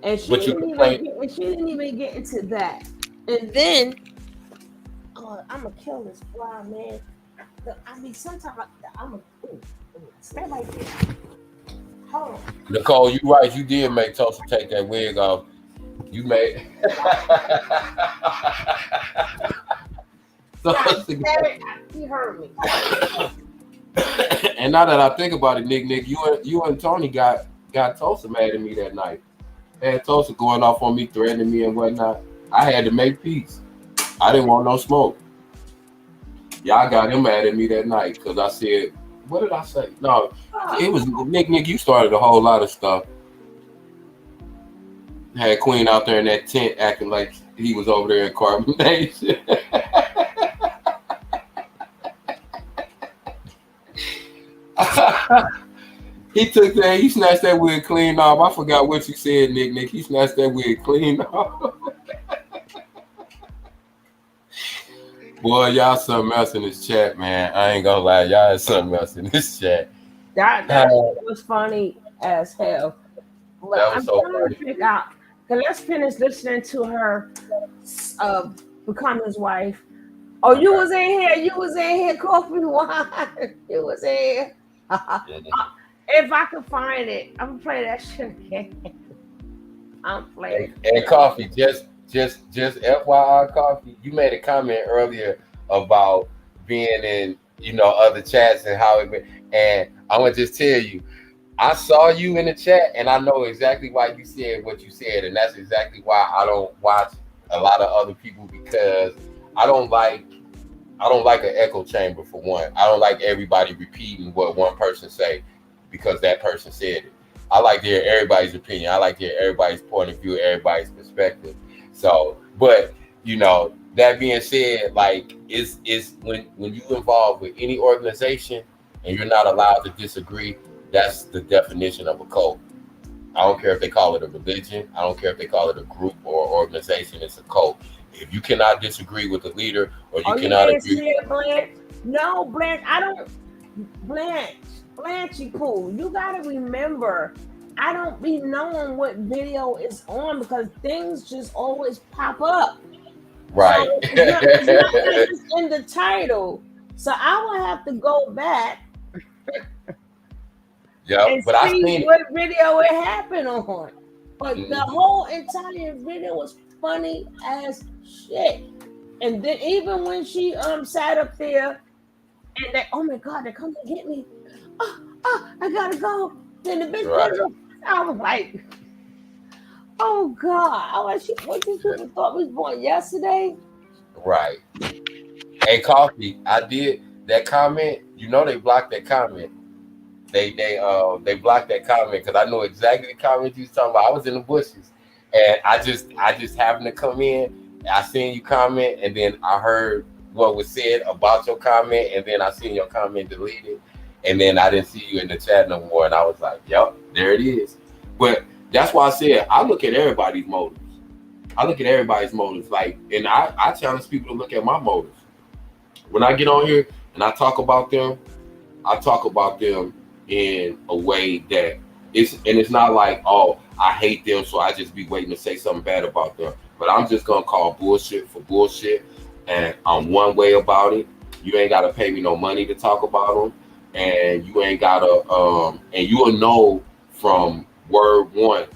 And she didn't even get into that. And then I'm gonna kill this fly, man. I mean, sometimes I'm a stay right there. Hold on. Nicole, you right. You did make Tulsa take that wig off. You made. He heard me. And now that I think about it, Nick, you and Tony got Tulsa mad at me that night. Had Tulsa going off on me, threatening me and whatnot. I had to make peace. I didn't want no smoke. Y'all got him mad at me that night because I said, what did I say? No, it was Nick. You started a whole lot of stuff. Had Queen out there in that tent acting like he was over there in Carbon Nation. He snatched that wig clean off. I forgot what you said, Nick. He snatched that wig clean off. Boy, y'all something else in this chat, man. I ain't gonna lie, y'all is something else in this chat. That was funny as hell. But That was I'm so trying to funny. figure out. Let's finish listening to her become his wife. Oh, you was in here, coffee wine. You was in here. If I could find it, I'm gonna play that shit again. I'm playing. And Coffee, just FYI, Coffee, you made a comment earlier about being in, other chats and how it went. And I'm gonna just tell you, I saw you in the chat and I know exactly why you said what you said. And that's exactly why I don't watch a lot of other people, because I don't like an echo chamber, for one. I don't like everybody repeating what one person say because that person said it. I like to hear everybody's opinion. I like to hear everybody's point of view, everybody's perspective. So, but that being said, like is when you involved with any organization and you're not allowed to disagree, that's the definition of a cult. I don't care if they call it a religion. I don't care if they call it a group or organization. It's a cult. If you cannot disagree with the leader, or you cannot agree. No, Blanche, I don't. Blanchy Pooh, you gotta remember, I don't be knowing what video is on because things just always pop up. So Right. it's not like it's in the title. So I will have to go back Yep. and But I see seen it. what video it happened on. But the Mhm. whole entire video was funny as shit. And then even when she sat up there and they, oh my god, they're coming to get me. Oh, I gotta go. Then the bitch Right. comes up. I was like, oh god. I was like, what these people thought was born yesterday? Right. Hey, Coffee, I did that comment. You know they blocked that comment. They blocked that comment because I know exactly the comment you was talking about. I was in the bushes, and I just happened to come in. I seen you comment, and then I heard what was said about your comment, and then I seen your comment deleted, and then I didn't see you in the chat no more, and I was like, "Yep, there it is." But that's why I said I look at everybody's motives. I look at everybody's motives, like, and I challenge people to look at my motives. When I get on here and I talk about them in a way that it's not like, oh, I hate them, so I just be waiting to say something bad about them. But I'm just gonna call bullshit for bullshit, and I'm one way about it. You ain't gotta pay me no money to talk about them, and you ain't gotta and you'll know from word one,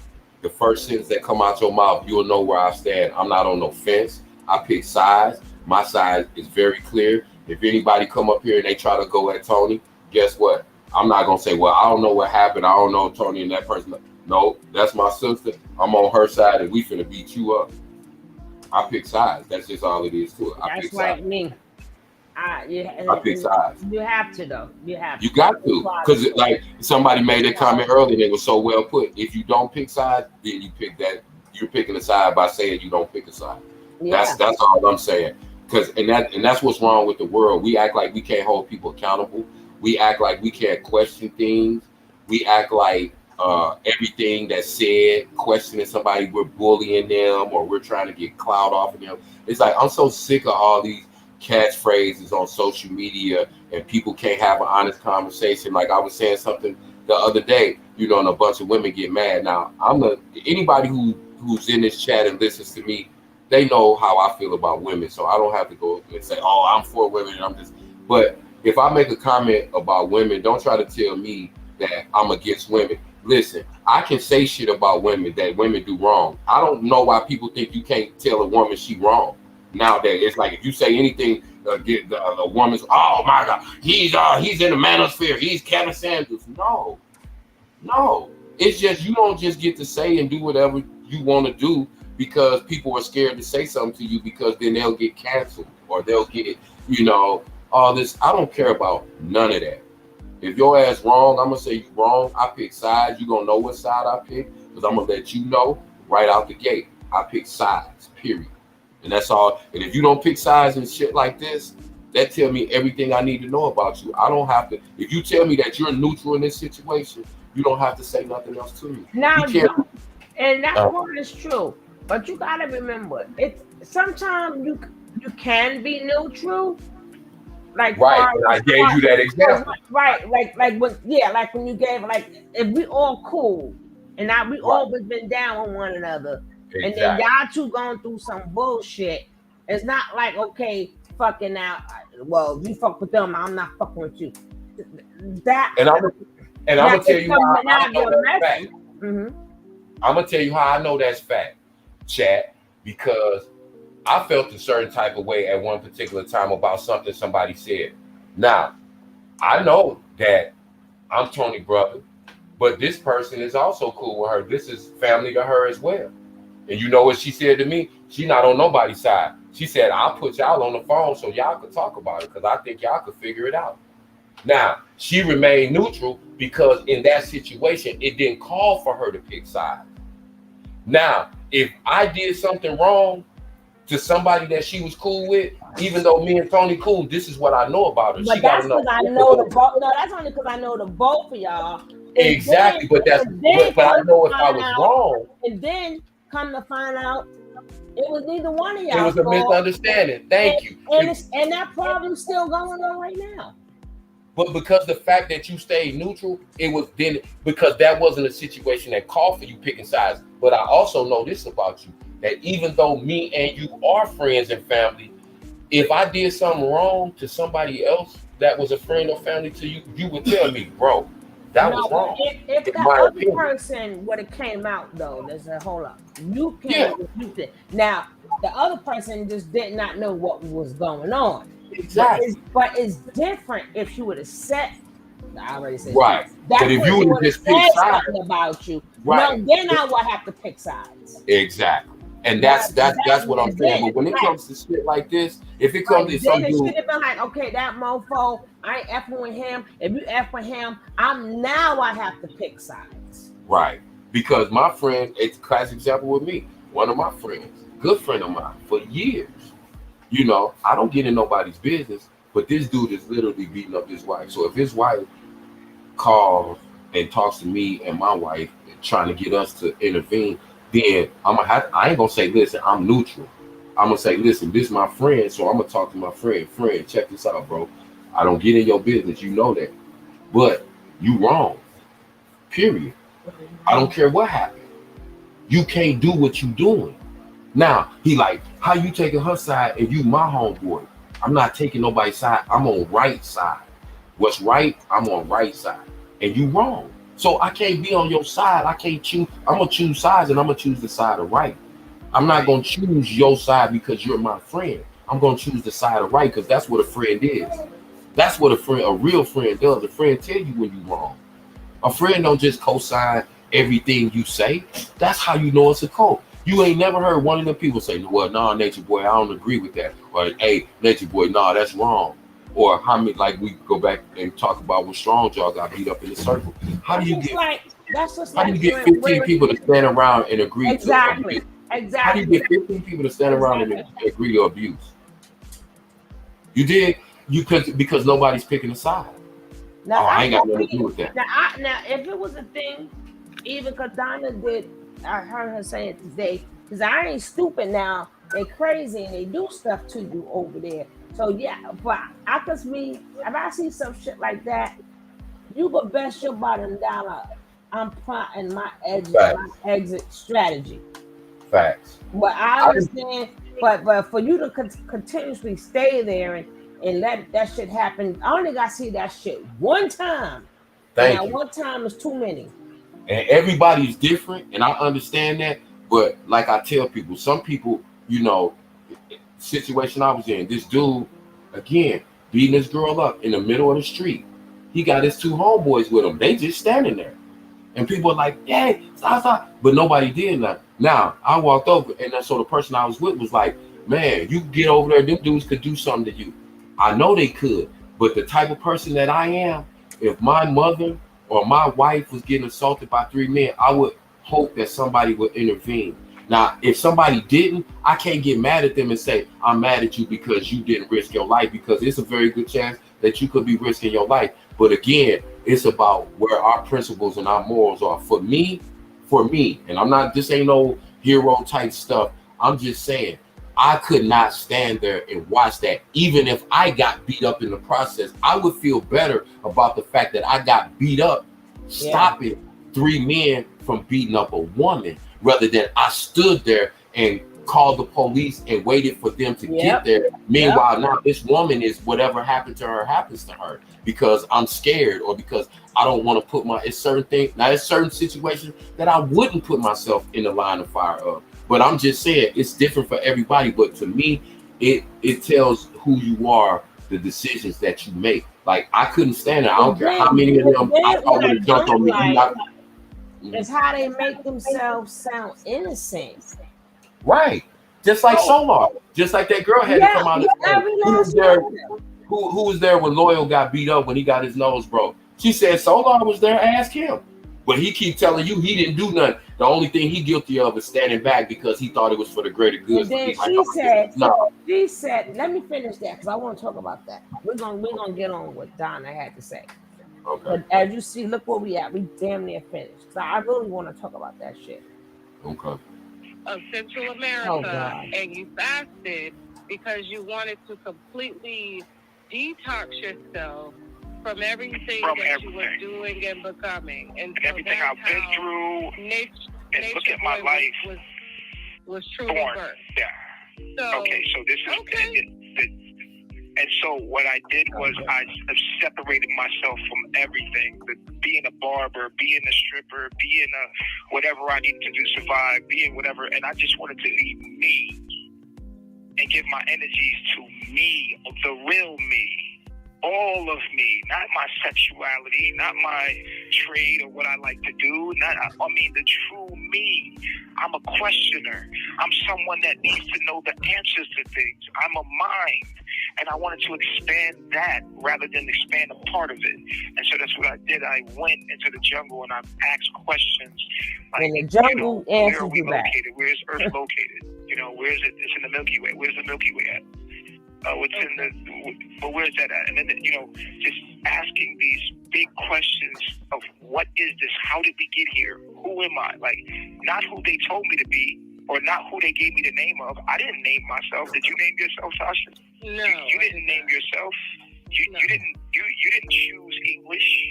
the first sentence that come out your mouth, you'll know where I stand. I'm not on no fence. I pick sides. My side is very clear. If anybody come up here and they try to go at Tony, guess what? I'm not gonna say, well, I don't know what happened. I don't know Tony and that person. No, that's my sister. I'm on her side, and we finna beat you up. I pick sides. That's just all it is to it. I pick That's sides. like me. I pick sides. You have to though. You have You to. got to, because like somebody made a comment earlier, and it was so well put. If you don't pick sides, then you pick that. You're picking a side by saying you don't pick a side. Yeah. That's all I'm saying. Because that's what's wrong with the world. We act like we can't hold people accountable. We act like we can't question things. We act like everything that's said, questioning somebody, we're bullying them or we're trying to get clout off of them. It's like I'm so sick of all these catchphrases on social media and people can't have an honest conversation. Like I was saying something the other day, and a bunch of women get mad. Now anybody who's in this chat and listens to me, they know how I feel about women, so I don't have to go and say, "Oh, I'm for women," and I'm just. But if I make a comment about women, don't try to tell me that I'm against women. Listen, I can say shit about women that women do wrong. I don't know why people think you can't tell a woman she wrong. Nowadays, it's like if you say anything, a woman's, oh my God, he's in the manosphere. He's Kevin Sanders. No, it's just you don't just get to say and do whatever you want to do because people are scared to say something to you because then they'll get canceled or they'll get, all this. I don't care about none of that. If your ass wrong, I'm gonna say you wrong. I pick sides. You gonna know what side I pick because I'm gonna let you know right out the gate. I pick sides, period. And that's all. And if you don't pick sides and shit like this, that tell me everything I need to know about you. I don't have to. If you tell me that you're neutral in this situation, you don't have to say nothing else to me. Now, You can't. and that part is true, but you gotta remember, it's sometimes you can be neutral, like Right. And I gave you that example. right, like when you gave if we all cool and now we always been down on one another, and then Exactly. y'all two going through some bullshit. It's not like okay, fucking out. Well, you fuck with them, I'm not fucking with you. That And I'm gonna tell you how I know that's fact. Mm-hmm. I'm gonna tell you how I know that's fact, chat, because I felt a certain type of way at one particular time about something somebody said. Now, I know that I'm Tony's brother, but this person is also cool with her. This is family to her as well. And you know what she said to me? She not on nobody's side. She said, I'll put y'all on the phone so y'all could talk about it because I think y'all could figure it out. Now, she remained neutral because in that situation, it didn't call for her to pick sides. Now, if I did something wrong to somebody that she was cool with, even though me and Tony cool, this is what I know about her. But she that's because I know the both. No, that's only because I know the both of y'all. Exactly, but I know if I was wrong. And then come to find out, It was neither one of It y'all was a fault. misunderstanding. Thank you. And that problem's still going on right now. But because the fact that you stayed neutral, it was then because that wasn't a situation that called for you picking sides. But I also know this about you, that even though me and you are friends and family, if I did something wrong to somebody else that was a friend or family to you, you would tell me, bro, that No, was but wrong. if In the my other opinion. person would have came out though, there's a hold up. You Yeah, came, you did. Now the other person just did not know what was going on. exactly. But it's different if she would have said. I already said she. Right. But That if you person would would have have just picked said sides, something about you. No, right. then I would have to pick sides. Exactly. And Now that's what I'm saying. But when it right, comes to shit like this, if it right. comes to Then some it should dude, have been like, okay, that mofo, I ain't effing with him. If you F with him, I have to pick sides. right. Because my friend, it's a classic example with me. One of my friends, good friend of mine for years. You know, I don't get in nobody's business, but this dude is literally beating up his wife. So if his wife calls and talks to me and my wife trying to get us to intervene, then I ain't gonna say, listen, I'm neutral. I'm gonna say, listen, this is my friend, so I'm gonna talk to my friend. Friend, check this out, bro. I don't get in your business, you know that. But you wrong. Period. I don't care what happened. You can't do what you doing. Now, he like, how you taking her side and you my homeboy? I'm not taking nobody's side. I'm on right side. What's right, I'm on right side. And you wrong. So I can't be on your side. I can't choose. I'm gonna choose sides and I'm gonna choose the side of right. I'm not gonna choose your side because you're my friend. I'm gonna choose the side of right because that's what a friend is. That's what a real friend does. A friend tell you when you wrong. A friend don't just co-sign everything you say. That's how you know it's a cult. You ain't never heard one of them people say, well, nah, Nature Boy, I don't agree with that. Or, hey, Nature Boy, nah, that's wrong. Or how many, like we go back and talk about when Strong Jaw got beat up in the circle. That's just like that's just How do like you get 15 people to stand around and agree to abuse? exactly, How do you exactly, get 15 people to stand around and exactly. agree to abuse? You did you could because nobody's picking a side. Now Oh, I I ain't got nothing to do believe with that. now if it was a thing, even because Donna did, I heard her say it today. Because I ain't stupid now. They crazy and they do stuff to you over there. So yeah, but I could me if I see some shit like that, you could best your bottom dollar. I'm plotting my Facts. exit strategy. Facts. But I I, understand. But for you to continuously stay there and let that shit happen, I only got to see that shit one time, and thank that you. one time is too many. And everybody's different, and I understand that. But like I tell people, some people, you know, situation I was in, this dude, again, beating this girl up in the middle of the street. He got his two homeboys with him. They just standing there. And people are like, hey, stop, stop. But nobody did that. Now, I walked over, and so the person I was with was like, man, you get over there, them dudes could do something to you. I know they could. But the type of person that I am, if my mother or my wife was getting assaulted by three men, I would hope that somebody would intervene. Now, if somebody didn't, I can't get mad at them and say, I'm mad at you because you didn't risk your life, because it's a very good chance that you could be risking your life. But again, it's about where our principles and our morals are. For me, and I'm not, this ain't no hero type stuff. I'm just saying, I could not stand there and watch that. Even if I got beat up in the process, I would feel better about the fact that I got beat up, Yeah. stopping three men from beating up a woman, rather than I stood there and called the police and waited for them to get Yep. there. Yep. Meanwhile, now this woman is whatever happened to her happens to her because I'm scared or because I don't want to put it's certain things. Now, there's certain situations that I wouldn't put myself in the line of fire of. But I'm just saying it's different for everybody. But to me, it tells who you are, the decisions that you make. Like I couldn't stand it. I don't And care how many of them I then thought what I would have jumped don't on me. You like not is how they make themselves sound innocent. right. Just like Oh, Solar. Just like that girl had to yeah, come out yeah, and say every who last was one there. of them. Who was there when Loyal got beat up when he got his nose broke? She said Solar was there. Ask him. But he keep telling you he didn't do nothing. The only thing he guilty of is standing back because he thought it was for the greater good. And So then he's like, I'm gonna get it. let me finish that because I want to talk about that. We're gonna get on what Donna had to say. Okay. But as you see, look where we at. We damn near finished. So I really want to talk about that shit. Okay. of Central Oh, America, God. and you fasted because you wanted to completely detox yourself from everything From that you were everything. doing and becoming. And And so everything that's I've been how through, and look Nature at my Boy life was truly born. birthed. Yeah. So, Okay, so this is okay. and so what I did was I separated myself from everything. Being a barber, being a stripper, being a whatever I needed to do to survive, being whatever, and I just wanted to be me and give my energies to me, the real me, all of me, not my sexuality, not my trade or what I like to do, I mean the true me. I'm a questioner. I'm someone that needs to know the answers to things. I'm a mind, and I wanted to expand that rather than expand a part of it. And so that's what I did. I went into the jungle and I asked questions like, And the jungle where are answers we you back. located? Where is Earth located? Where is it? It's in the Milky Way. Where's the Milky Way at? What's in the? Where's that at? And then just asking these big questions of what is this? How did we get here? Who am I? Like, not who they told me to be, or not who they gave me the name of. I didn't name myself. Did you name yourself, Sasha? No, you didn't name yourself. You didn't choose English.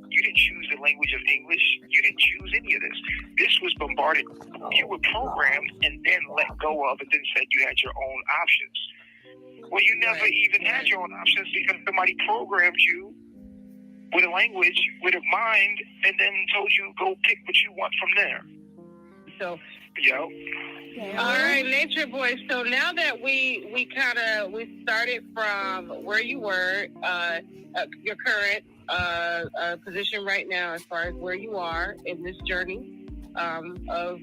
You didn't choose the language of English. You didn't choose any of this. This was bombarded. You were programmed and then let go of, and then said you had your own options. Well, you never even had your own options because somebody programmed you with a language, with a mind, and then told you go pick what you want from there. So, yo. All right, Nature Boy. So now that we started from where you were, your current position right now, as far as where you are in this journey of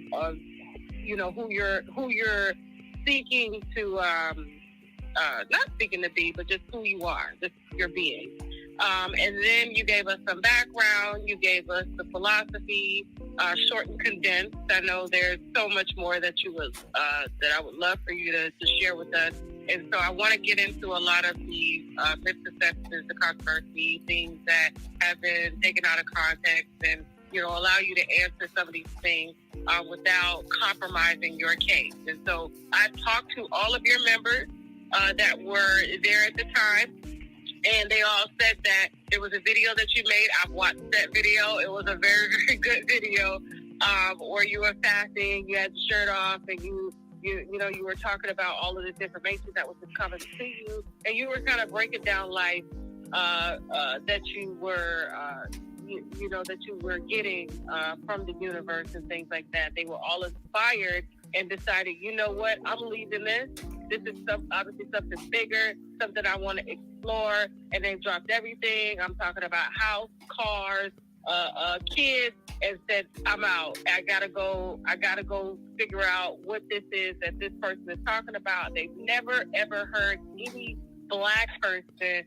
who you're seeking to not seeking to be, but just who you are, just your being. And then you gave us some background. You gave us the philosophy, short and condensed. I know there's so much more that that I would love for you to share with us. And so I want to get into a lot of these misconceptions, the controversy, things that have been taken out of context, and allow you to answer some of these things without compromising your case. And so I talked to all of your members that were there at the time, and they all said that there was a video that you made. I've watched that video. It was a very, very good video where you were fasting, you had the shirt off, and you were talking about all of this information that was coming to you, and you were kind of breaking down life that you were that you were getting from the universe and things like that. They were all inspired and decided, you know what, I'm leaving this. This is obviously something bigger, something I want to explore. And they dropped everything. I'm talking about house, cars, kids, and said, I'm out. I gotta go figure out what this is that this person is talking about. They've never ever heard any Black person,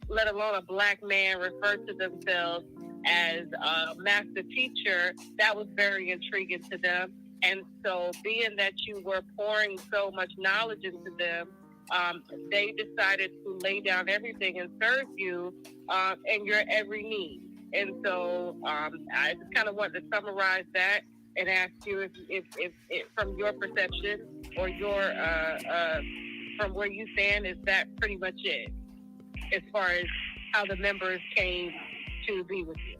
let alone a Black man, refer to themselves as a master teacher. That was very intriguing to them. And so being that you were pouring so much knowledge into them, they decided to lay down everything and serve you and your every need. And so I just kind of want to summarize that and ask you if from your perception or your from where you stand, is that pretty much it as far as how the members came to be with you?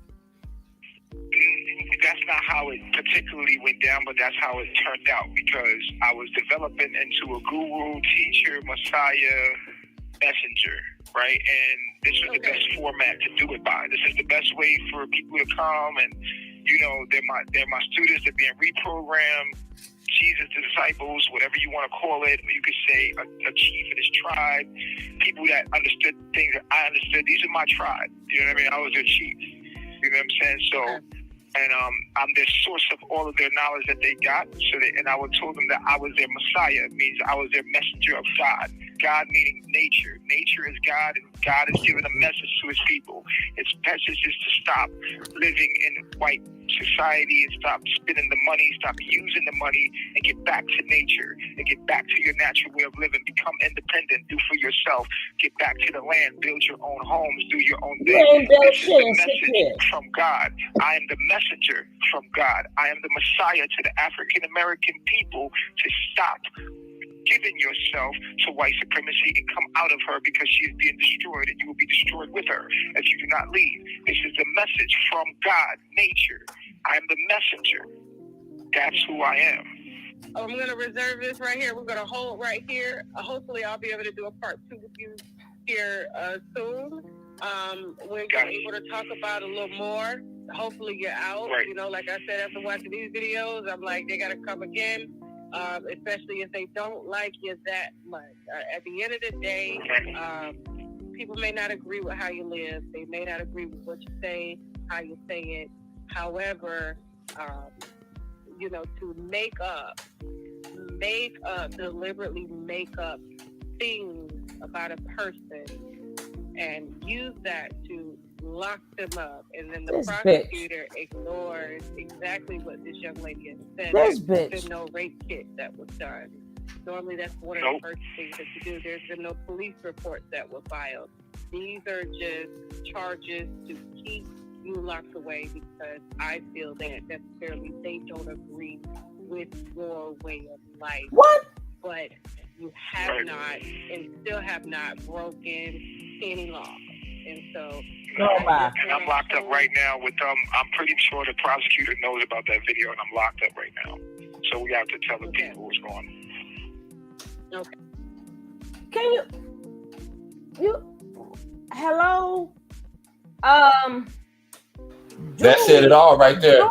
That's not how it particularly went down, but that's how it turned out, because I was developing into a guru, teacher, messiah, messenger, right? And this was the best format to do it by. This is the best way for people to come, and they're my students. They're being reprogrammed. Jesus, the disciples, whatever you want to call it, or you could say a chief of his tribe. People that understood things that I understood. These are my tribe. You know what I mean? I was their chief. You know what I'm saying? So, and I'm the source of all of their knowledge that they got. And I would told them that I was their Messiah. It means I was their messenger of God. God meaning nature. Nature is God, and God is giving a message to his people. His message is to stop living in white society and stop spending the money, stop using the money, and get back to nature and get back to your natural way of living. Become independent, do for yourself, get back to the land, build your own homes, do your own You thing. ain't built This is shit the in 6 message years. from God. I am the messenger from God. I am the Messiah to the African American people to stop giving yourself to white supremacy and come out of her, because she is being destroyed and you will be destroyed with her if you do not leave. This is the message from God, nature. I am the messenger. That's who I am. I'm going to reserve this right here. We're going to hold right here. Hopefully, I'll be able to do a part 2 with you here soon. When you're able to talk about a little more. Hopefully, you're out. Right. You know, like I said, after watching these videos, I'm like, they got to come again. Especially if they don't like you that much. At the end of the day, people may not agree with how you live. They may not agree with what you say, how you say it. However, you know, to deliberately make up things about a person and use that to lock them up, and then the This prosecutor ignores exactly what this young lady has said. This There's bitch. been no rape kit that was done. Normally, that's one of the first things that you do. There's been no police reports that were filed. These are just charges to keep you locked away, because I feel that necessarily they don't agree with your way of life. What? But you have not, and still have not, broken any law. And so, and I'm locked up right now with I'm pretty sure the prosecutor knows about that video, and I'm locked up right now. So we have to tell the people what's going on. Okay. Can you hello? That said it all right there.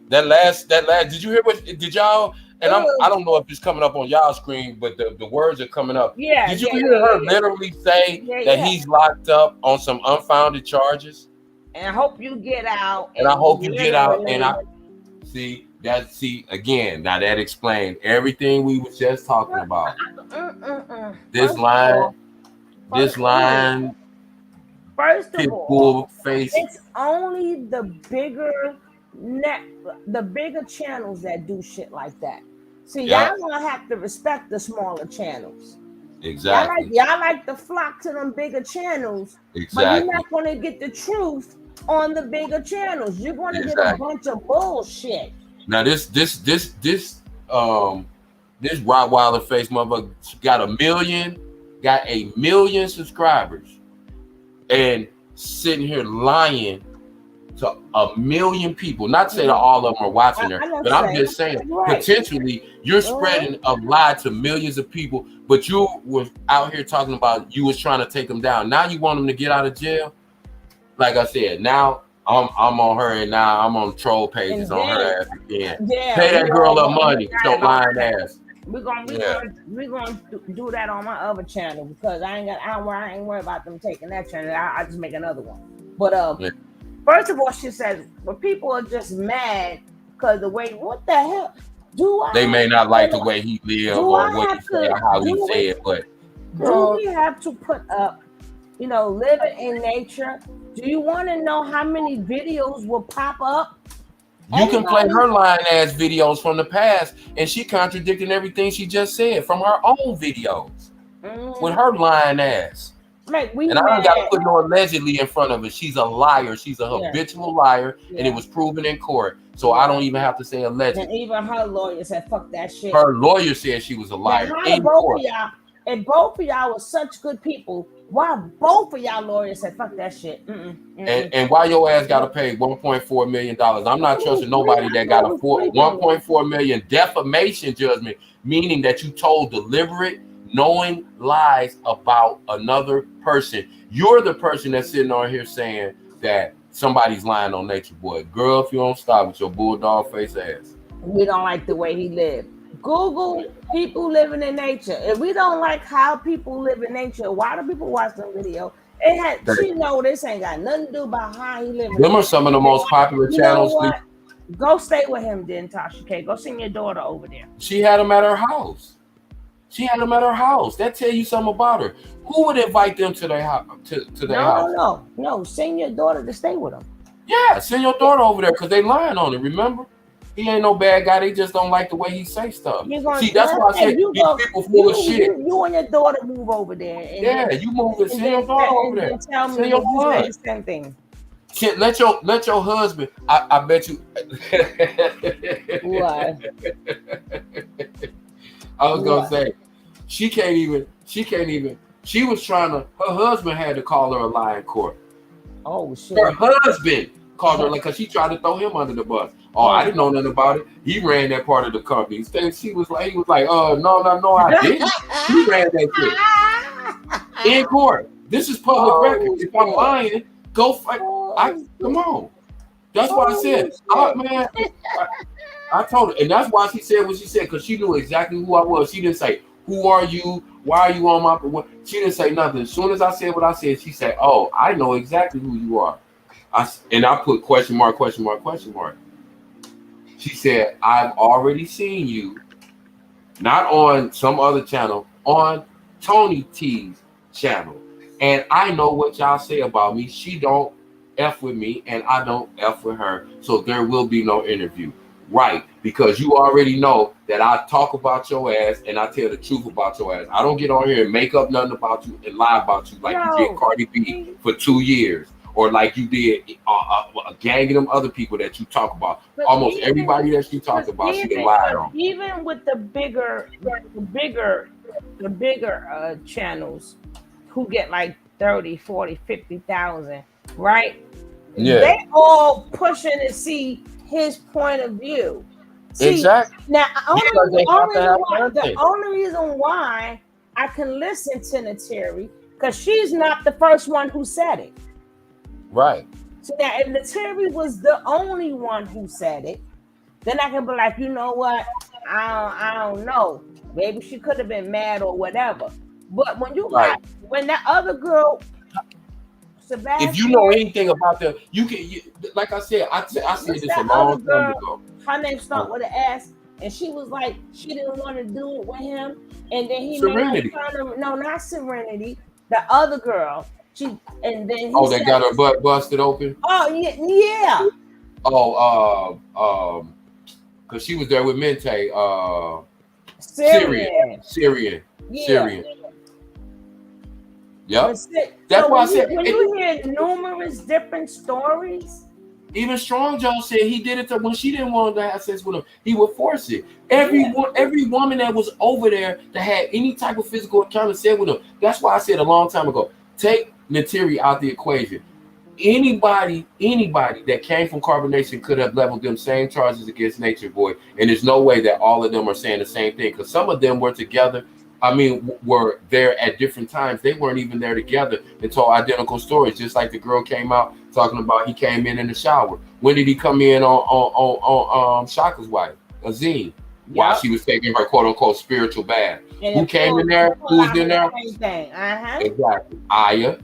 That last. Did you hear what? Did y'all? And I don't know if it's coming up on y'all screen, but the words are coming up. Yeah. Did you hear her literally say that he's locked up on some unfounded charges? And I hope you get out. And I hope you get out. And I see again. Now that explained everything we was just talking about. This line. First of all, face. It's only the bigger channels that do shit like that. See, y'all gonna have to respect the smaller channels. Exactly. Y'all like to flock to them bigger channels, but you're not gonna get the truth on the bigger channels. You're gonna get a bunch of bullshit. Now this Rottweiler face motherfucker got a million subscribers, and sitting here lying to a million people. Not to say that all of them are watching her, but I'm just saying potentially you're spreading a lie to millions of people, but you were out here talking about you was trying to take them down. Now you want them to get out of jail. Like I said, now I'm on her, and now I'm on troll pages on her ass again. Pay that girl her money, your lying ass. We're gonna do that on my other channel, because I ain't worried about them taking that channel. I just make another one. But first of all, she said, well, people are just mad because the way, what the hell? They may not like the way he lives or what he said, how he said, but do we have to put up, living in nature? Do you want to know how many videos will pop up? You can play her lying ass videos from the past, and she contradicting everything she just said from her own videos with her lying ass. And I don't got to put no allegedly in front of it. She's a liar. She's a habitual liar, and it was proven in court. So I don't even have to say allegedly. And even her lawyer said, "Fuck that shit." Her lawyer said she was a liar in court. And both of y'all were such good people. Why both of y'all lawyers said, "Fuck that shit"? And why your ass got to pay $1.4 million? I'm not trusting nobody that got a $1.4 million defamation judgment, meaning that you told deliberate, knowing lies about another person. You're the person that's sitting on here saying that somebody's lying on Natureboy. Girl, if you don't stop with your bulldog face ass. We don't like the way he lived. Google people living in nature. If we don't like how people live in nature, why do people watch the video? She know this ain't got nothing to do about how he lives. Them are some of the most popular channels. Go stay with him then, Tasha K. Go send your daughter over there. She had him at her house. She had them at her house. That tell you something about her. Who would invite them to their house? To their house? No. Send your daughter to stay with them. Yeah, send your daughter over there because they lying on it. Remember, he ain't no bad guy. They just don't like the way he say stuff. See, that's why I said these people full of shit. You and your daughter move over there. And you move and send your daughter over there. Tell me send your daughter. The same thing. Shit, let your husband. I bet you. What? I was gonna say, she can't even. She was trying to. Her husband had to call her a lie in court. Oh shit. Her husband called her like because she tried to throw him under the bus. Oh, I didn't know nothing about it. He ran that part of the company. Instead, he was like, no, I didn't. He ran that shit in court. This is public record. If I'm lying, go fight. Come on. That's why I said, man. I told her, and that's why she said what she said because she knew exactly who I was. She didn't say, "Who are you? Why are you on my?" She didn't say nothing. As soon as I said what I said, she said, "Oh, I know exactly who you are." I put question mark. She said, "I've already seen you, not on some other channel, on Tony T's channel, and I know what y'all say about me. She don't F with me, and I don't F with her, so there will be no interview." Right, because you already know that I talk about your ass and I tell the truth about your ass. I don't get on here and make up nothing about you and lie about you like you did Cardi B for 2 years, or like you did a gang of them other people that you talk about. But almost everybody that she talked about, she can lie on. Even with the bigger channels who get like 30, 40, 50,000, right? Yeah. They all pushing to see his point of view. See, exactly. Now, the only reason why I can listen to Nateri, because she's not the first one who said it. Right. So now, if Nateri was the only one who said it, then I can be like, you know what? I don't know. Maybe she could have been mad or whatever. But when you when that other girl. Sebastian, if you know anything about them, like I said, I said this a long time ago. Her name started with an S, and she was like, she didn't want to do it with him, and then he Serenity. made her no, not Serenity, the other girl. That got her butt busted open. Oh yeah. Oh, because she was there with Mente. Syrian. Yeah. Syrian. Yep. That's why I said when you hear numerous different stories. Even Strong Joe said he did it when she didn't want to have sex with him. He would force it. Every woman that was over there that had any type of physical encounter said with him. That's why I said a long time ago, take Nateri out the equation. Anybody that came from Carbonation could have leveled them same charges against Natureboy, and there's no way that all of them are saying the same thing because some of them were together. I mean, were there at different times. They weren't even there together and told identical stories. Just like the girl came out talking about he came in the shower. When did he come in on Shaka's wife, Azine, while she was taking her quote unquote spiritual bath? Who came in there? Who was in there? Exactly. Aya.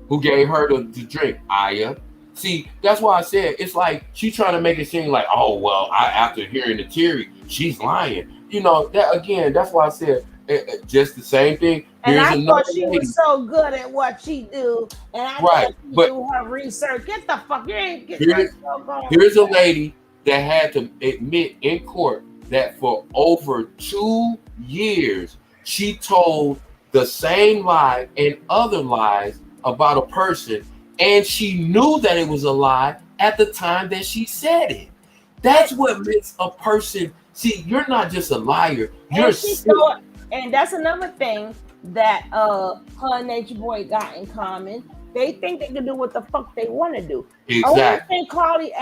Who gave her the drink? Aya. See, that's why I said it's like she's trying to make it seem like, oh well, after hearing the theory, she's lying. You know that again. That's why I said. Just the same thing. And I thought she was so good at what she do, and I thought she do her research. Get the fuck, you ain't getting Here's a lady that had to admit in court that for over 2 years she told the same lie and other lies about a person, and she knew that it was a lie at the time that she said it. That's what makes a person see. You're not just a liar. You're and that's another thing that her and Natureboy got in common. They think they can do what the fuck they want to do. Exactly. Only thing Cardi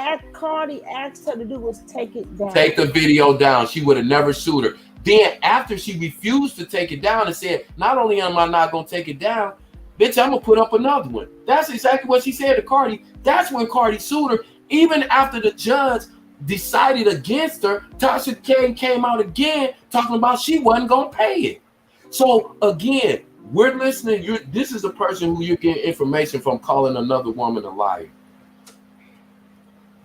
asked her to do was take it down. Take the video down. She would have never sued her. Then after she refused to take it down and said, not only am I not going to take it down, bitch, I'm going to put up another one. That's exactly what she said to Cardi. That's when Cardi sued her. Even after the judge decided against her, Tasha K came out again talking about she wasn't going to pay it. So again, we're listening. This is a person who you're getting information from calling another woman a liar.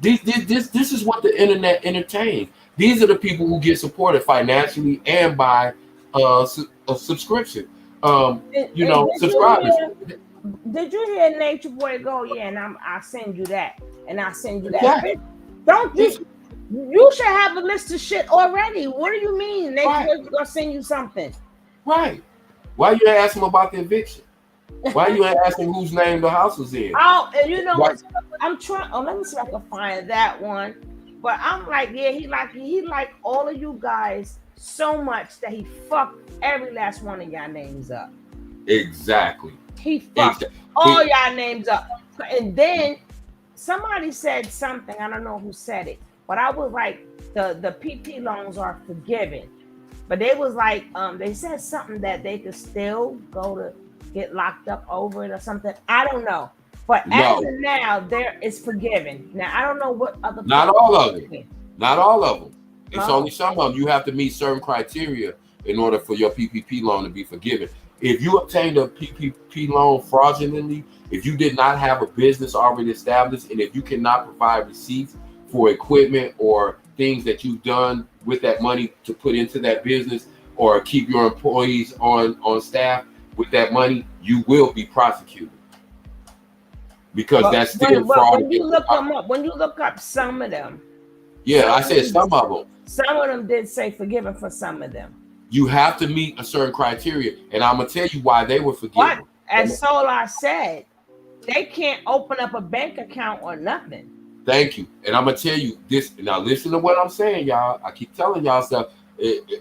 This is what the internet entertains. These are the people who get supported financially and by a subscription. And Subscribers. did you hear Nature Boy go? Yeah, and I'll send you that, and I'll send you that. Exactly. Don't you should have a list of shit already. What do you mean? Nature Right. Boy's gonna send you something. Right. Why you ain't ask him about the eviction? Why you ain't ask him whose name the house was in? Oh, and you know Why- what? I'm trying. Oh, let me see if I can find that one. But I'm like, yeah, he like all of you guys so much that he fucked every last one of y'all names up. Exactly. He fucked all y'all names up. And then somebody said something. I don't know who said it, but I was like, the PP loans are forgiven. But they was like, they said something that they could still go to get locked up over it or something. I don't know. But as of now, there is forgiven. Now I don't know what other. Not all of them. Not all of them. It's No. only some of them. You have to meet certain criteria in order for your PPP loan to be forgiven. If you obtained a PPP loan fraudulently, if you did not have a business already established, and if you cannot provide receipts for equipment or things that you've done with that money to put into that business or keep your employees on staff with that money, you will be prosecuted. Because that's still fraud. When you look them up, when you look up some of them. Yeah, I said some of them. Some of them did say forgiven for some of them. You have to meet a certain criteria, and I'm gonna tell you why they were forgiven. But as Solar said, they can't open up a bank account or nothing. Thank you, and I'm gonna tell you this. Now, listen to what I'm saying, y'all. I keep telling y'all stuff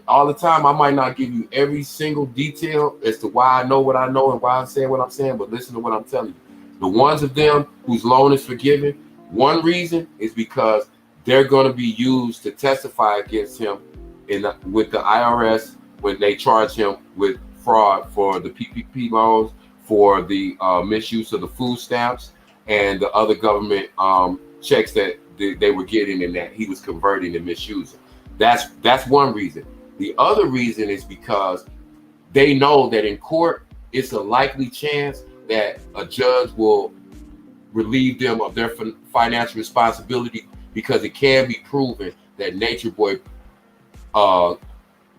all the time. I might not give you every single detail as to why I know what I know and why I'm saying what I'm saying, but listen to what I'm telling you. The ones of them whose loan is forgiven, one reason is because they're going to be used to testify against him with the IRS when they charge him with fraud for the PPP loans, for the misuse of the food stamps, and the other government checks that they were getting and that he was converting and misusing. That's one reason. The other reason is because they know that in court, it's a likely chance that a judge will relieve them of their financial responsibility because it can be proven that Natureboy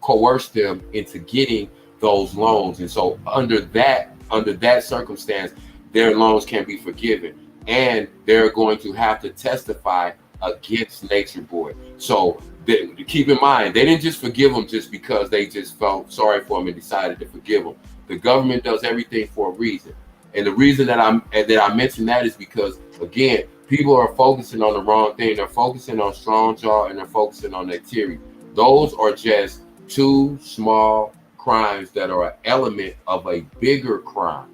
coerced them into getting those loans. And so under that circumstance, their loans can be forgiven. And they're going to have to testify against Natureboy. So keep in mind, they didn't just forgive him just because they just felt sorry for him and decided to forgive him. The government does everything for a reason. And the reason that I mention that is because, again, people are focusing on the wrong thing. They're focusing on strong jaw and they're focusing on Nateri. Those are just two small crimes that are an element of a bigger crime.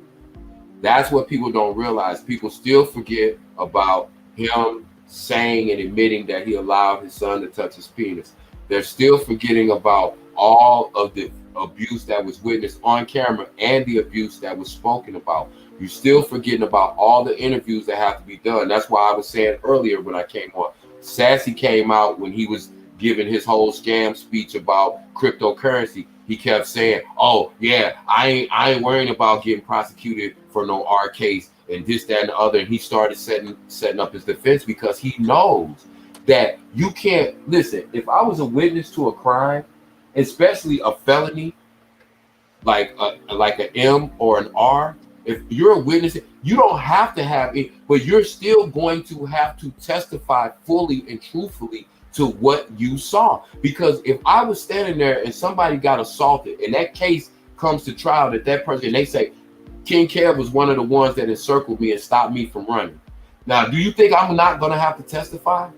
That's what people don't realize. People still forget about him saying and admitting that he allowed his son to touch his penis. They're still forgetting about all of the abuse that was witnessed on camera and the abuse that was spoken about. You're still forgetting about all the interviews that have to be done. That's why I was saying earlier when I came on, Sassy came out when he was giving his whole scam speech about cryptocurrency. He kept saying, "Oh yeah, I ain't worrying about getting prosecuted for no R case and this, that, and the other." And he started setting up his defense because he knows that you can't listen. If I was a witness to a crime, especially a felony, like an M or an R, if you're a witness, you don't have to have it, but you're still going to have to testify fully and truthfully to what you saw. Because if I was standing there and somebody got assaulted and that case comes to trial, that person, and they say, King Kev was one of the ones that encircled me and stopped me from running. Now, do you think I'm not going to have to testify?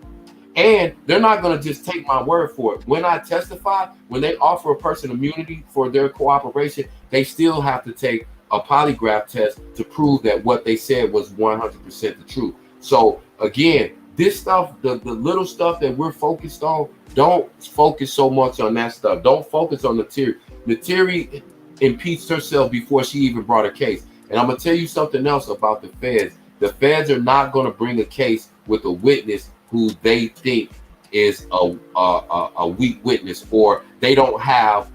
And they're not going to just take my word for it. When I testify, when they offer a person immunity for their cooperation, they still have to take a polygraph test to prove that what they said was 100% the truth. So again, this stuff, the little stuff that we're focused on, don't focus so much on that stuff. Don't focus on Nateri. Nateri impeached herself before she even brought a case. And I'm going to tell you something else about the feds. The feds are not going to bring a case with a witness who they think is a weak witness, or they don't have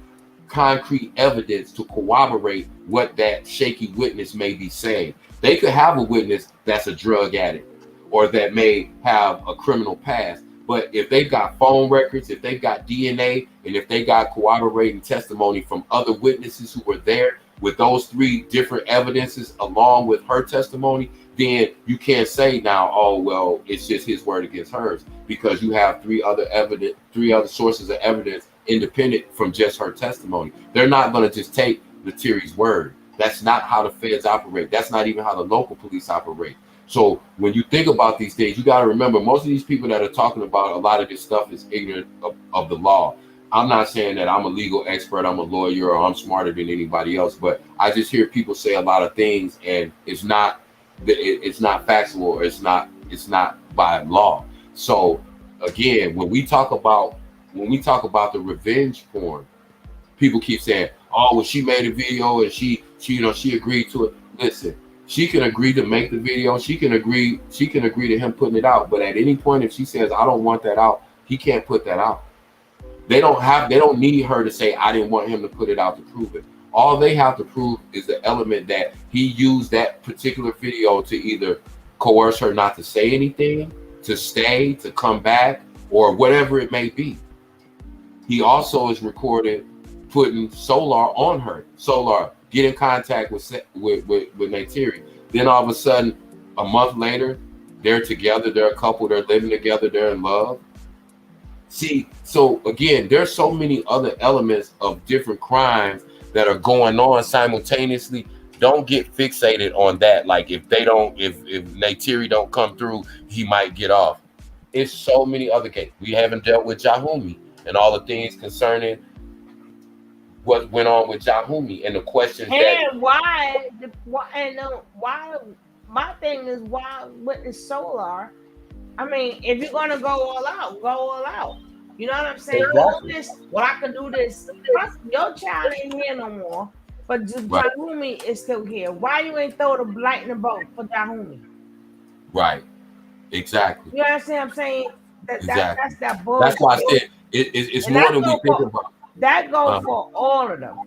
concrete evidence to corroborate what that shaky witness may be saying. They could have a witness that's a drug addict or that may have a criminal past, But if they've got phone records, if they've got DNA, and if they got corroborating testimony from other witnesses who were there with those three different evidences along with her testimony, then you can't say now, oh well, it's just his word against hers, because you have three other sources of evidence independent from just her testimony. They're not going to just take Lettieri's word. That's not how the feds operate. That's not even how the local police operate. So when you think about these things, you got to remember, most of these people that are talking about a lot of this stuff is ignorant of the law. I'm not saying that I'm a legal expert, I'm a lawyer, or I'm smarter than anybody else, but I just hear people say a lot of things, and it's not factual, or it's not by law. So again, when we talk about the revenge porn, people keep saying, oh, well, she made a video and she agreed to it. Listen, she can agree to make the video, she can agree to him putting it out, but at any point, if she says, I don't want that out, he can't put that out. They don't need her to say, I didn't want him to put it out to prove it. All they have to prove is the element that he used that particular video to either coerce her not to say anything, to stay, to come back, or whatever it may be. He also is recorded putting Solar on her. Solar, get in contact with Neytiri. Then all of a sudden, a month later, they're together, they're a couple, they're living together, they're in love. See, so again, there's so many other elements of different crimes that are going on simultaneously. Don't get fixated on that. Like if Neytiri don't come through, he might get off. It's so many other cases. We haven't dealt with Jahumi and all the things concerning what went on with Jahumi and the questions why my thing is, why with the Solar? I mean, if you're gonna go all out, go all out. You know what I'm saying? Exactly. I can do this. Plus, your child ain't here no more, but Jahumi is still here. Why you ain't throw the lightning bolt for Jahumi? Right. Exactly. You understand what I'm saying? Exactly. That's that bullshit. That's why I said it's more than we think about. That goes for all of them.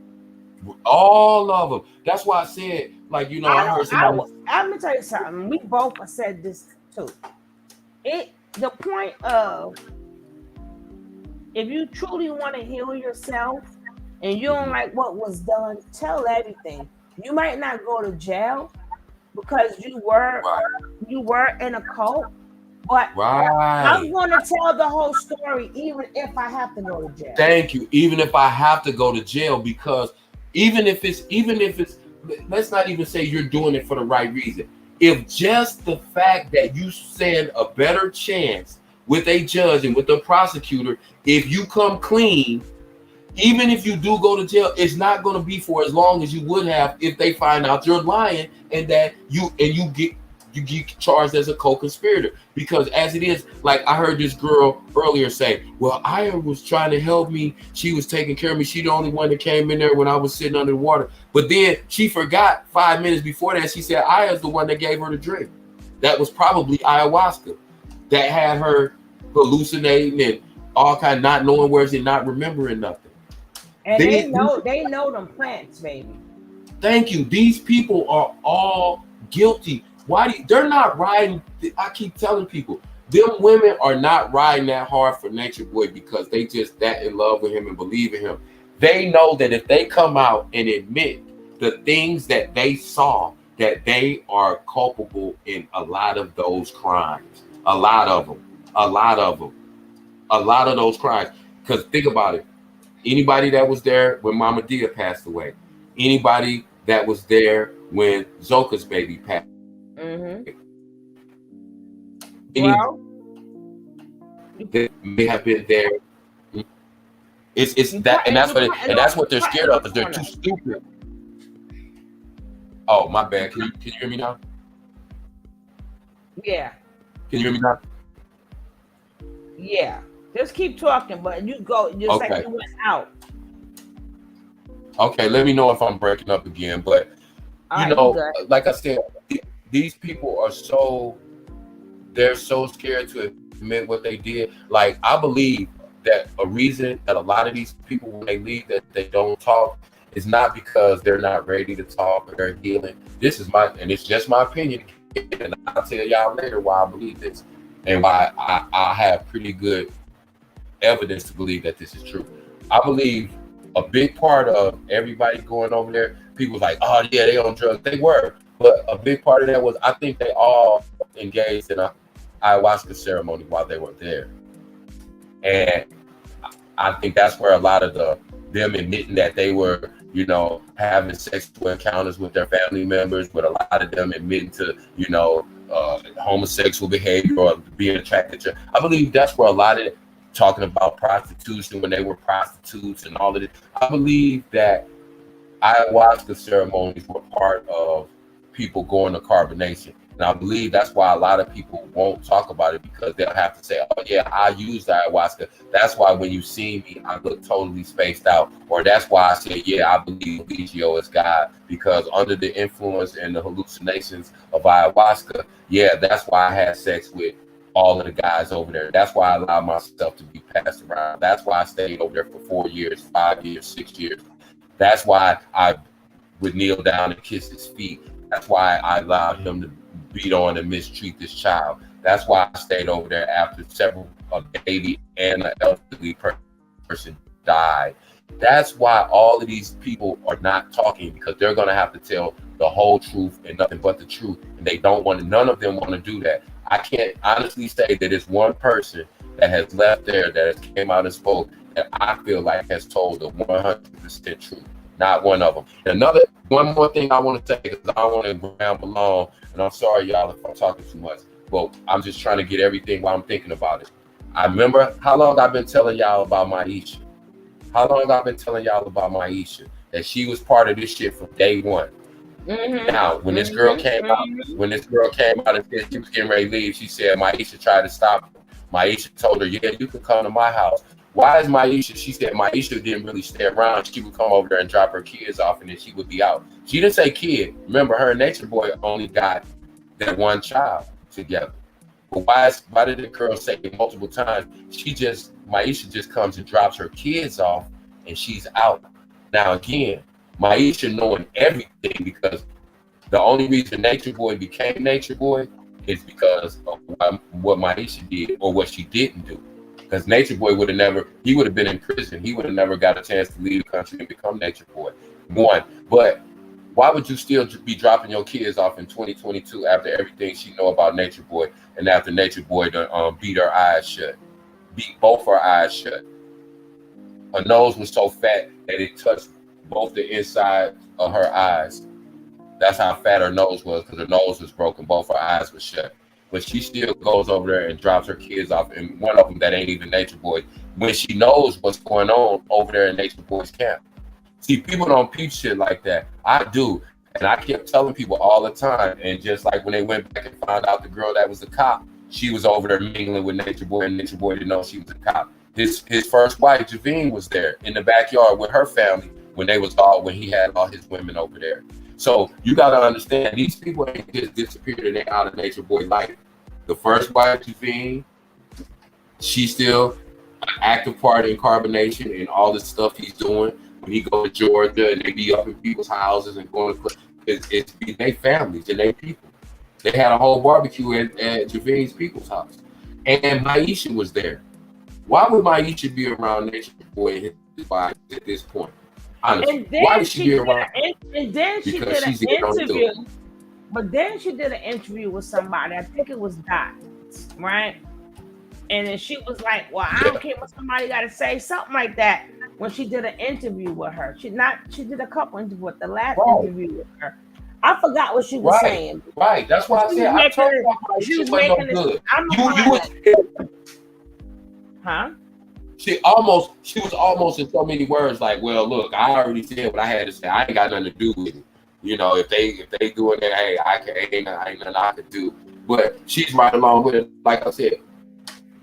All of them. That's why I said, like, you know, I heard somebody. Let me tell you something. We both have said this too. The point of, if you truly want to heal yourself and you don't like what was done, tell everything. You might not go to jail because you were in a cult, but I'm going to tell the whole story even if I have to go to jail. Thank you. Even if I have to go to jail, because even if it's let's not even say you're doing it for the right reason. If just the fact that you stand a better chance with a judge and with the prosecutor, if you come clean, even if you do go to jail, it's not going to be for as long as you would have if they find out you're lying and that you get charged as a co-conspirator. Because as it is, like I heard this girl earlier say, well, Aya was trying to help me. She was taking care of me. She the only one that came in there when I was sitting under the water. But then she forgot 5 minutes before that. She said Aya's the one that gave her the drink. That was probably ayahuasca that had her hallucinating and all kind of not knowing words and not remembering nothing. And they know them plants, baby. Thank you. These people are all guilty. They're not riding? I keep telling people, them women are not riding that hard for Natureboy because they just that in love with him and believe in him. They know that if they come out and admit the things that they saw, that they are culpable in a lot of those crimes. A lot of those crimes. Because think about it. Anybody that was there when Mama Dia passed away, anybody that was there when Zoka's baby passed. Well, they may have been there. It's that, and that's what they're scared of, because they're too stupid. Oh, my bad. Can you hear me now? Yeah. Can you hear me now? Yeah. Just keep talking, but you go just okay. Like you went out. Okay, let me know if I'm breaking up again. But you know, like I said, these people are they're so scared to admit what they did. Like, I believe that a reason that a lot of these people, when they leave, that they don't talk is not because they're not ready to talk or they're healing. It's just my opinion, and I'll tell y'all later why I believe this. and why I have pretty good evidence to believe that this is true. I believe a big part of everybody going over there, people was like, oh yeah, they on drugs. They were, but a big part of that was I think they all engaged in a ayahuasca ceremony while they were there, and I think that's where a lot of them admitting that they were, having sexual encounters with their family members, with a lot of them admitting to, homosexual behavior or being attracted to. I believe that's where a lot of it, talking about prostitution when they were prostitutes and all of it. I believe that ayahuasca ceremonies were part of people going to carbonation. And I believe that's why a lot of people won't talk about it, because they'll have to say, oh yeah, I used ayahuasca. That's why when you see me, I look totally spaced out. Or that's why I say, yeah, I believe Legio is God, because under the influence and the hallucinations of ayahuasca, yeah, that's why I had sex with all of the guys over there. That's why I allowed myself to be passed around. That's why I stayed over there for 4 years, 5 years, 6 years. That's why I would kneel down and kiss his feet. That's why I allowed him to beat on and mistreat this child. That's why I stayed over there after a baby and an elderly person died. That's why all of these people are not talking, because they're going to have to tell the whole truth and nothing but the truth. And they don't want to, none of them want to do that. I can't honestly say that it's one person that has left there that has came out and spoke that I feel like has told the 100% truth. Not one of them. One more thing I want to say, because I don't want to ramble on, and I'm sorry, y'all, if I'm talking too much, but I'm just trying to get everything while I'm thinking about it. I remember how long I've been telling y'all about Maisha. That she was part of this shit from day one. Mm-hmm. Now, when this girl came out and said she was getting ready to leave, she said Maisha tried to stop her. Maisha told her, yeah, you can come to my house. Why is Maisha? She said Maisha didn't really stay around. She would come over there and drop her kids off, and then she would be out. She didn't say kid. Remember, her and Natureboy only got that one child together. But why did the girl say it multiple times? Maisha just comes and drops her kids off, and she's out. Now again, Maisha knowing everything, because the only reason Natureboy became Natureboy is because of what Maisha did or what she didn't do. Because Natureboy would have been in prison. He would have never got a chance to leave the country and become Natureboy. One, but why would you still be dropping your kids off in 2022 after everything she know about Natureboy, and after Natureboy done beat both her eyes shut? Her nose was so fat that it touched both the inside of her eyes. That's how fat her nose was, because her nose was broken. Both her eyes were shut. But she still goes over there and drops her kids off, and one of them that ain't even Natureboy, when she knows what's going on over there in Natureboy's camp. See, people don't peep shit like that. I do. And I kept telling people all the time. And just like when they went back and found out the girl that was a cop, she was over there mingling with Natureboy, and Natureboy didn't know she was a cop. His first wife, Javine, was there in the backyard with her family when he had all his women over there. So you got to understand, these people ain't just disappeared and they out of Natureboy's life. The first wife, Javine, she's still an active part in carbonation and all the stuff he's doing. When he go to Georgia and they be up in people's houses and going to it's they families and they people. They had a whole barbecue at Javine's people's house. And Maisha was there. Why would Maisha be around Natureboy and his wife at this point? Honestly, why would she be around? And then she did an interview. But then she did an interview with somebody. I think it was Dot, right? And then she was like, well, I don't care what somebody got to say, something like that, when she did an interview with her. She did a couple interviews, with the last interview with her. I forgot what she was saying. Right. That's why I said I told her she was making this. Huh? She was almost in so many words like, well, look, I already said what I had to say. I ain't got nothing to do with it. If they doing that, hey, ain't nothing I could do. But she's right along with it. Like I said,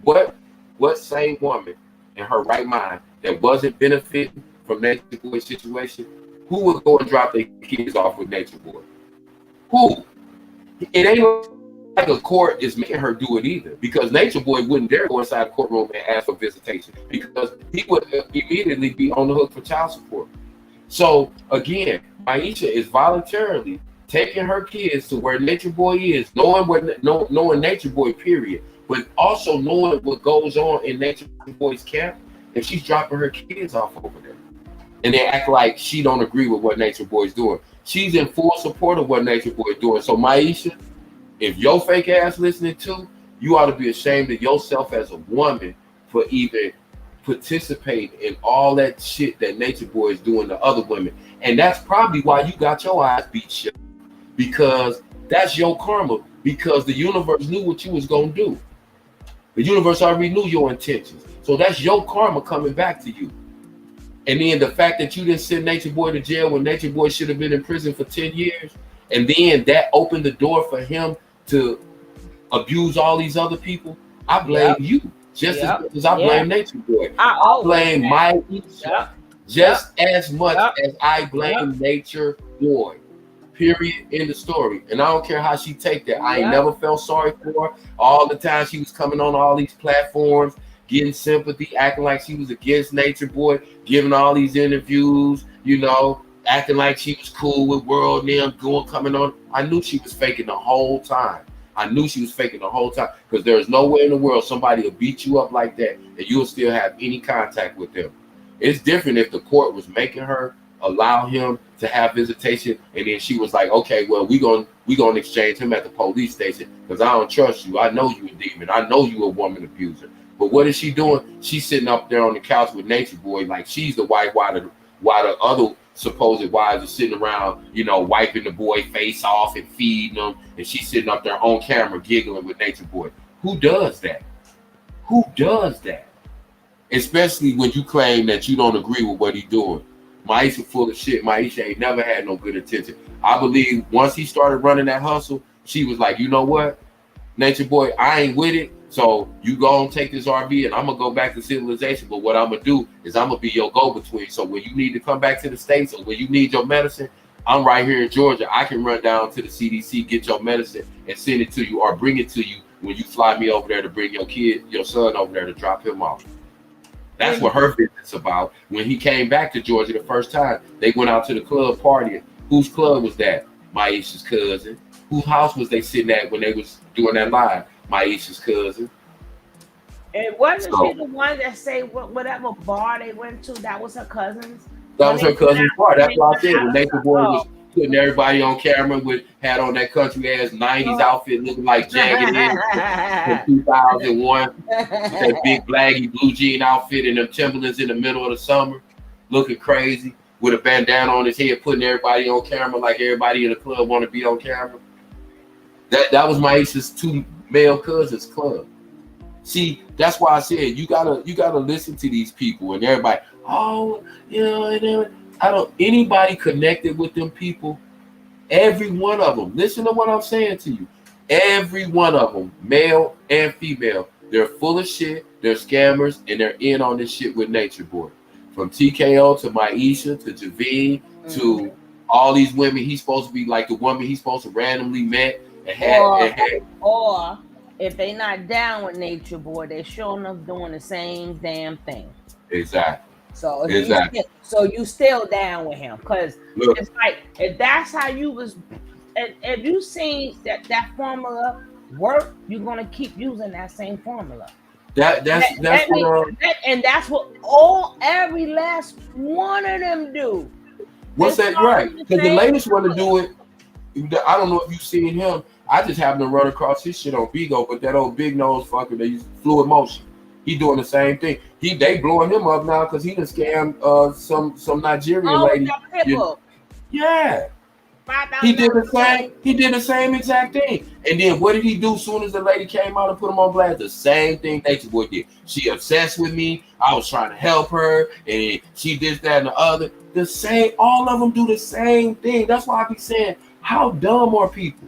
what same woman in her right mind that wasn't benefiting from Natureboy's situation, who would go and drop their kids off with Natureboy? Who? It ain't like a court is making her do it either, because Natureboy wouldn't dare go inside the courtroom and ask for visitation, because he would immediately be on the hook for child support. So again, Maisha is voluntarily taking her kids to where Natureboy is, knowing Natureboy, period. But also knowing what goes on in Nature Boy's camp, if she's dropping her kids off over there, and they act like she don't agree with what Nature Boy's doing, she's in full support of what Nature Boy's doing. So Maisha, if your fake ass listening to, you ought to be ashamed of yourself as a woman for even participating in all that shit that Nature Boy is doing to other women. And that's probably why you got your eyes beat shut, because that's your karma, because the universe knew what you was going to do. The universe already knew your intentions. So that's your karma coming back to you. And then the fact that you didn't send Nature Boy to jail when Nature Boy should have been in prison for 10 years, and then that opened the door for him to abuse all these other people, I blame you just as much as I blame Nature Boy. I blame Maisha just as much as I blame Nature Boy. Period. In the story. And I don't care how she take that. I ain't never felt sorry for her. All the time she was coming on all these platforms, getting sympathy, acting like she was against Nature Boy, giving all these interviews, you know, acting like she was cool with World and them, coming on. I knew she was faking the whole time. I knew she was faking the whole time, because there's no way in the world somebody will beat you up like that and you'll still have any contact with them. It's different if the court was making her allow him to have visitation, and then she was like, okay, well, we gonna exchange him at the police station because I don't trust you. I know you a demon. I know you a woman abuser. But what is she doing? She's sitting up there on the couch with Nature Boy like she's the wife, while the other supposed wives are sitting around, you know, wiping the boy face off and feeding them, and she's sitting up there on camera giggling with Nature Boy. Who does that? Who does that? Especially when you claim that you don't agree with what he's doing. Maisha full of shit. Maisha ain't never had no good intention. I believe once he started running that hustle, she was like, you know what, Nature Boy, I ain't with it. So you go and take this RV and I'm going to go back to civilization. But what I'm going to do is I'm going to be your go-between. So when you need to come back to the States or when you need your medicine, I'm right here in Georgia. I can run down to the CDC, get your medicine and send it to you or bring it to you when you fly me over there to bring your son over there to drop him off. That's what her business about. When he came back to Georgia the first time, they went out to the club partying. Whose club was that? Maisha's cousin. Whose house was they sitting at when they was doing that live? Maisha's cousin. And wasn't she the one that say whatever bar they went to, that was her cousin's? That was her cousin's bar. That's what I said. When Nature Boy was putting everybody on camera had on that country ass 90s outfit looking like Jagged Edge in 2001. With that big blaggy blue jean outfit and them Timberlands in the middle of the summer, looking crazy with a bandana on his head, putting everybody on camera like everybody in the club want to be on camera. That was Maisha's two male cousins club. See, that's why I said you gotta listen to these people and everybody. Oh, you know, anybody connected with them people, every one of them, listen to what I'm saying to you. Every one of them, male and female, they're full of shit, they're scammers, and they're in on this shit with Nature Boy. From TKO to Maisha to Javine to all these women, he's supposed to be like the woman he's supposed to randomly met and had. Or if they not down with Nature Boy, they sure enough doing the same damn thing. Exactly. So you still down with him, because it's like if that's how you was, if you seen that formula work, you're gonna keep using that same formula. That's what every last one of them do. What's that right? Because the latest one to do it, I don't know if you've seen him. I just happened to run across his shit on Bigo, but that old big nose fucker that used Fluid Motion. He doing the same thing. They blowing him up now because he done scammed some Nigerian lady. Yeah. He did the same exact thing. And then what did he do as soon as the lady came out and put him on blast? The same thing Nature Boy did. She obsessed with me. I was trying to help her, and she did that and the other. The same, all of them do the same thing. That's why I be saying, how dumb are people?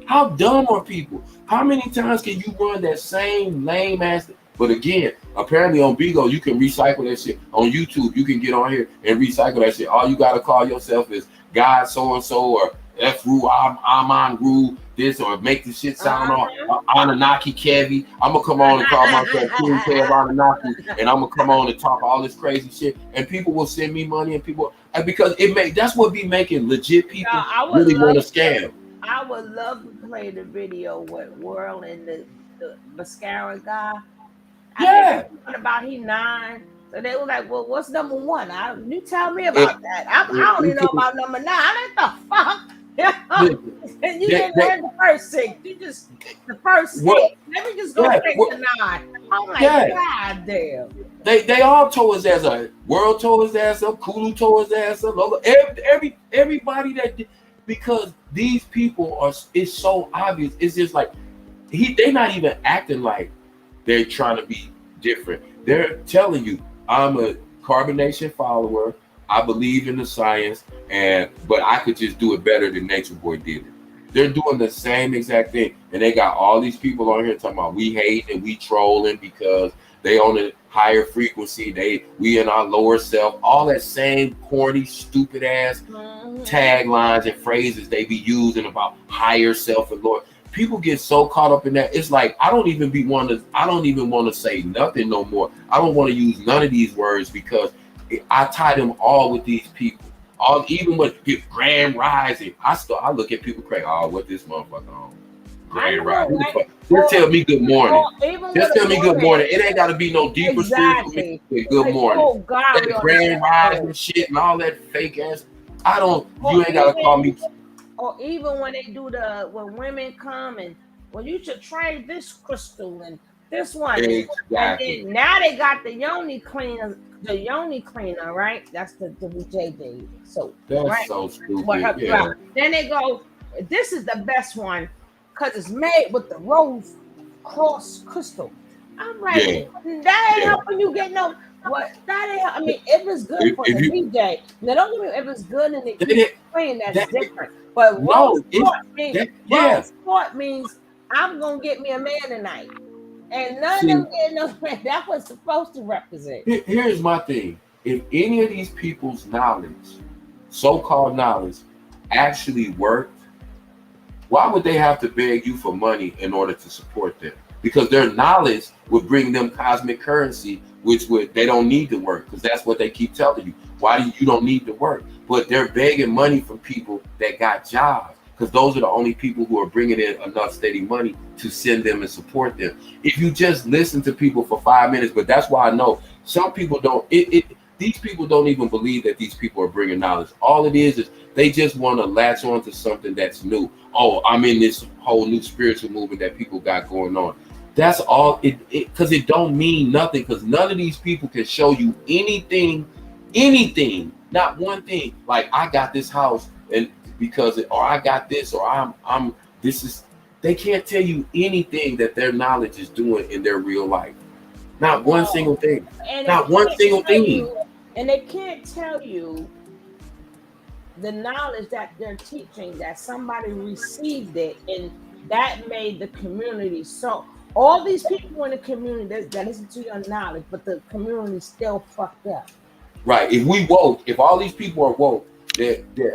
How dumb are people? How many times can you run that same lame ass? But again, apparently on Bigo, you can recycle that shit. On YouTube, you can get on here and recycle that shit. All you got to call yourself is God so-and-so or F-Ru, I'm on Ru, this, or make the shit sound off. Anunnaki Kevi. I'm going to come on and call myself King Kev Anunnaki, and I'm going to come on and talk all this crazy shit. And people will send me money, and people, because that's what be making legit people really want to scam. I would love to play the video with World and the mascara guy. I Yeah. think talking about he 9. So they were like, "Well, what's number 1? You tell me And- about that. I and only you know can- about number 9. I don't the fuck. listen, And you they- didn't they- learn the first 6. You just the first what? 8. Let me just go Yeah, straight what? to 9. I'm like, Yeah. God damn. They all tore his ass up. World tore his ass up. Kulu tore his ass up. Logo, everybody that did, because these people are. It's so obvious. It's just like they're not even acting like they're trying to be different. They're telling you, I'm a carbonation follower. I believe in the science, but I could just do it better than Natureboy did it. They're doing the same exact thing, and they got all these people on here talking about we hate and we trolling because they on a higher frequency. We in our lower self. All that same corny, stupid ass taglines and phrases they be using about higher self and lower. People get so caught up in that. It's like I don't even want to say nothing no more. I don't want to use none of these words because I tie them all with these people. Even with Grand Rising, I look at people crazy. Oh, what this motherfucker on? Grand Rising. Right? Just tell me good morning. Just tell me good morning. It ain't got to be no deeper spiritual meaning. Good morning. Oh God, that Grand Rising shit and all that fake ass. You ain't got to call me. Or even when they do when women come and you should try this crystal and this one. Exactly. And then now they got the yoni cleaner, right? That's the WJD. So that's right? so stupid. Yeah. Right. Then they go, this is the best one because it's made with the rose cross crystal. I'm like, that ain't helping you get no. What that ain't. I mean, if it's good for the DJ, now don't get me. If it's good and it keeps clean, that's different. But rose sport means I'm gonna get me a man tonight, and none of them getting no man. That was supposed to represent. Here's my thing: if any of these people's knowledge, so-called knowledge, actually worked, why would they have to beg you for money in order to support them? Because their knowledge would bring them cosmic currency, they don't need to work, because that's what they keep telling you. Why you don't need to work? But they're begging money from people that got jobs, because those are the only people who are bringing in enough steady money to send them and support them. If you just listen to people for 5 minutes, but that's why I know some people don't. These people don't even believe that these people are bringing knowledge. All it is they just want to latch on to something that's new. Oh, I'm in this whole new spiritual movement that people got going on. That's all because it don't mean nothing, because none of these people can show you anything, not one thing. Like I got this house and or I got this, or they can't tell you anything that their knowledge is doing in their real life. Not one single thing. Not one single thing. And they can't tell you the knowledge that they're teaching, that somebody received it and that made the community. So all these people in the community that listen to your knowledge, but the community still fucked up. Right. If we woke, if all these people are woke,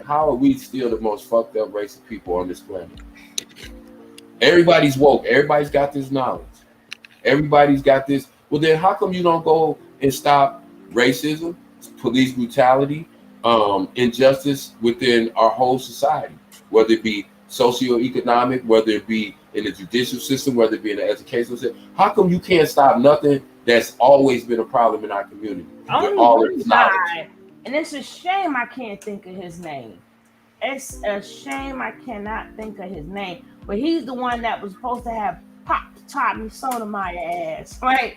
how are we still the most fucked up race of people on this planet? Everybody's woke. Everybody's got this knowledge. Everybody's got this. Well, then how come you don't go and stop racism, police brutality, injustice within our whole society, whether it be socioeconomic, whether it be in the judicial system, whether it be in the educational system? How come you can't stop nothing that's always been a problem in our community? Only one guy, and it's a shame I can't think of his name. It's a shame I cannot think of his name. But he's the one that was supposed to have popped Tommy Sotomayor ass, right?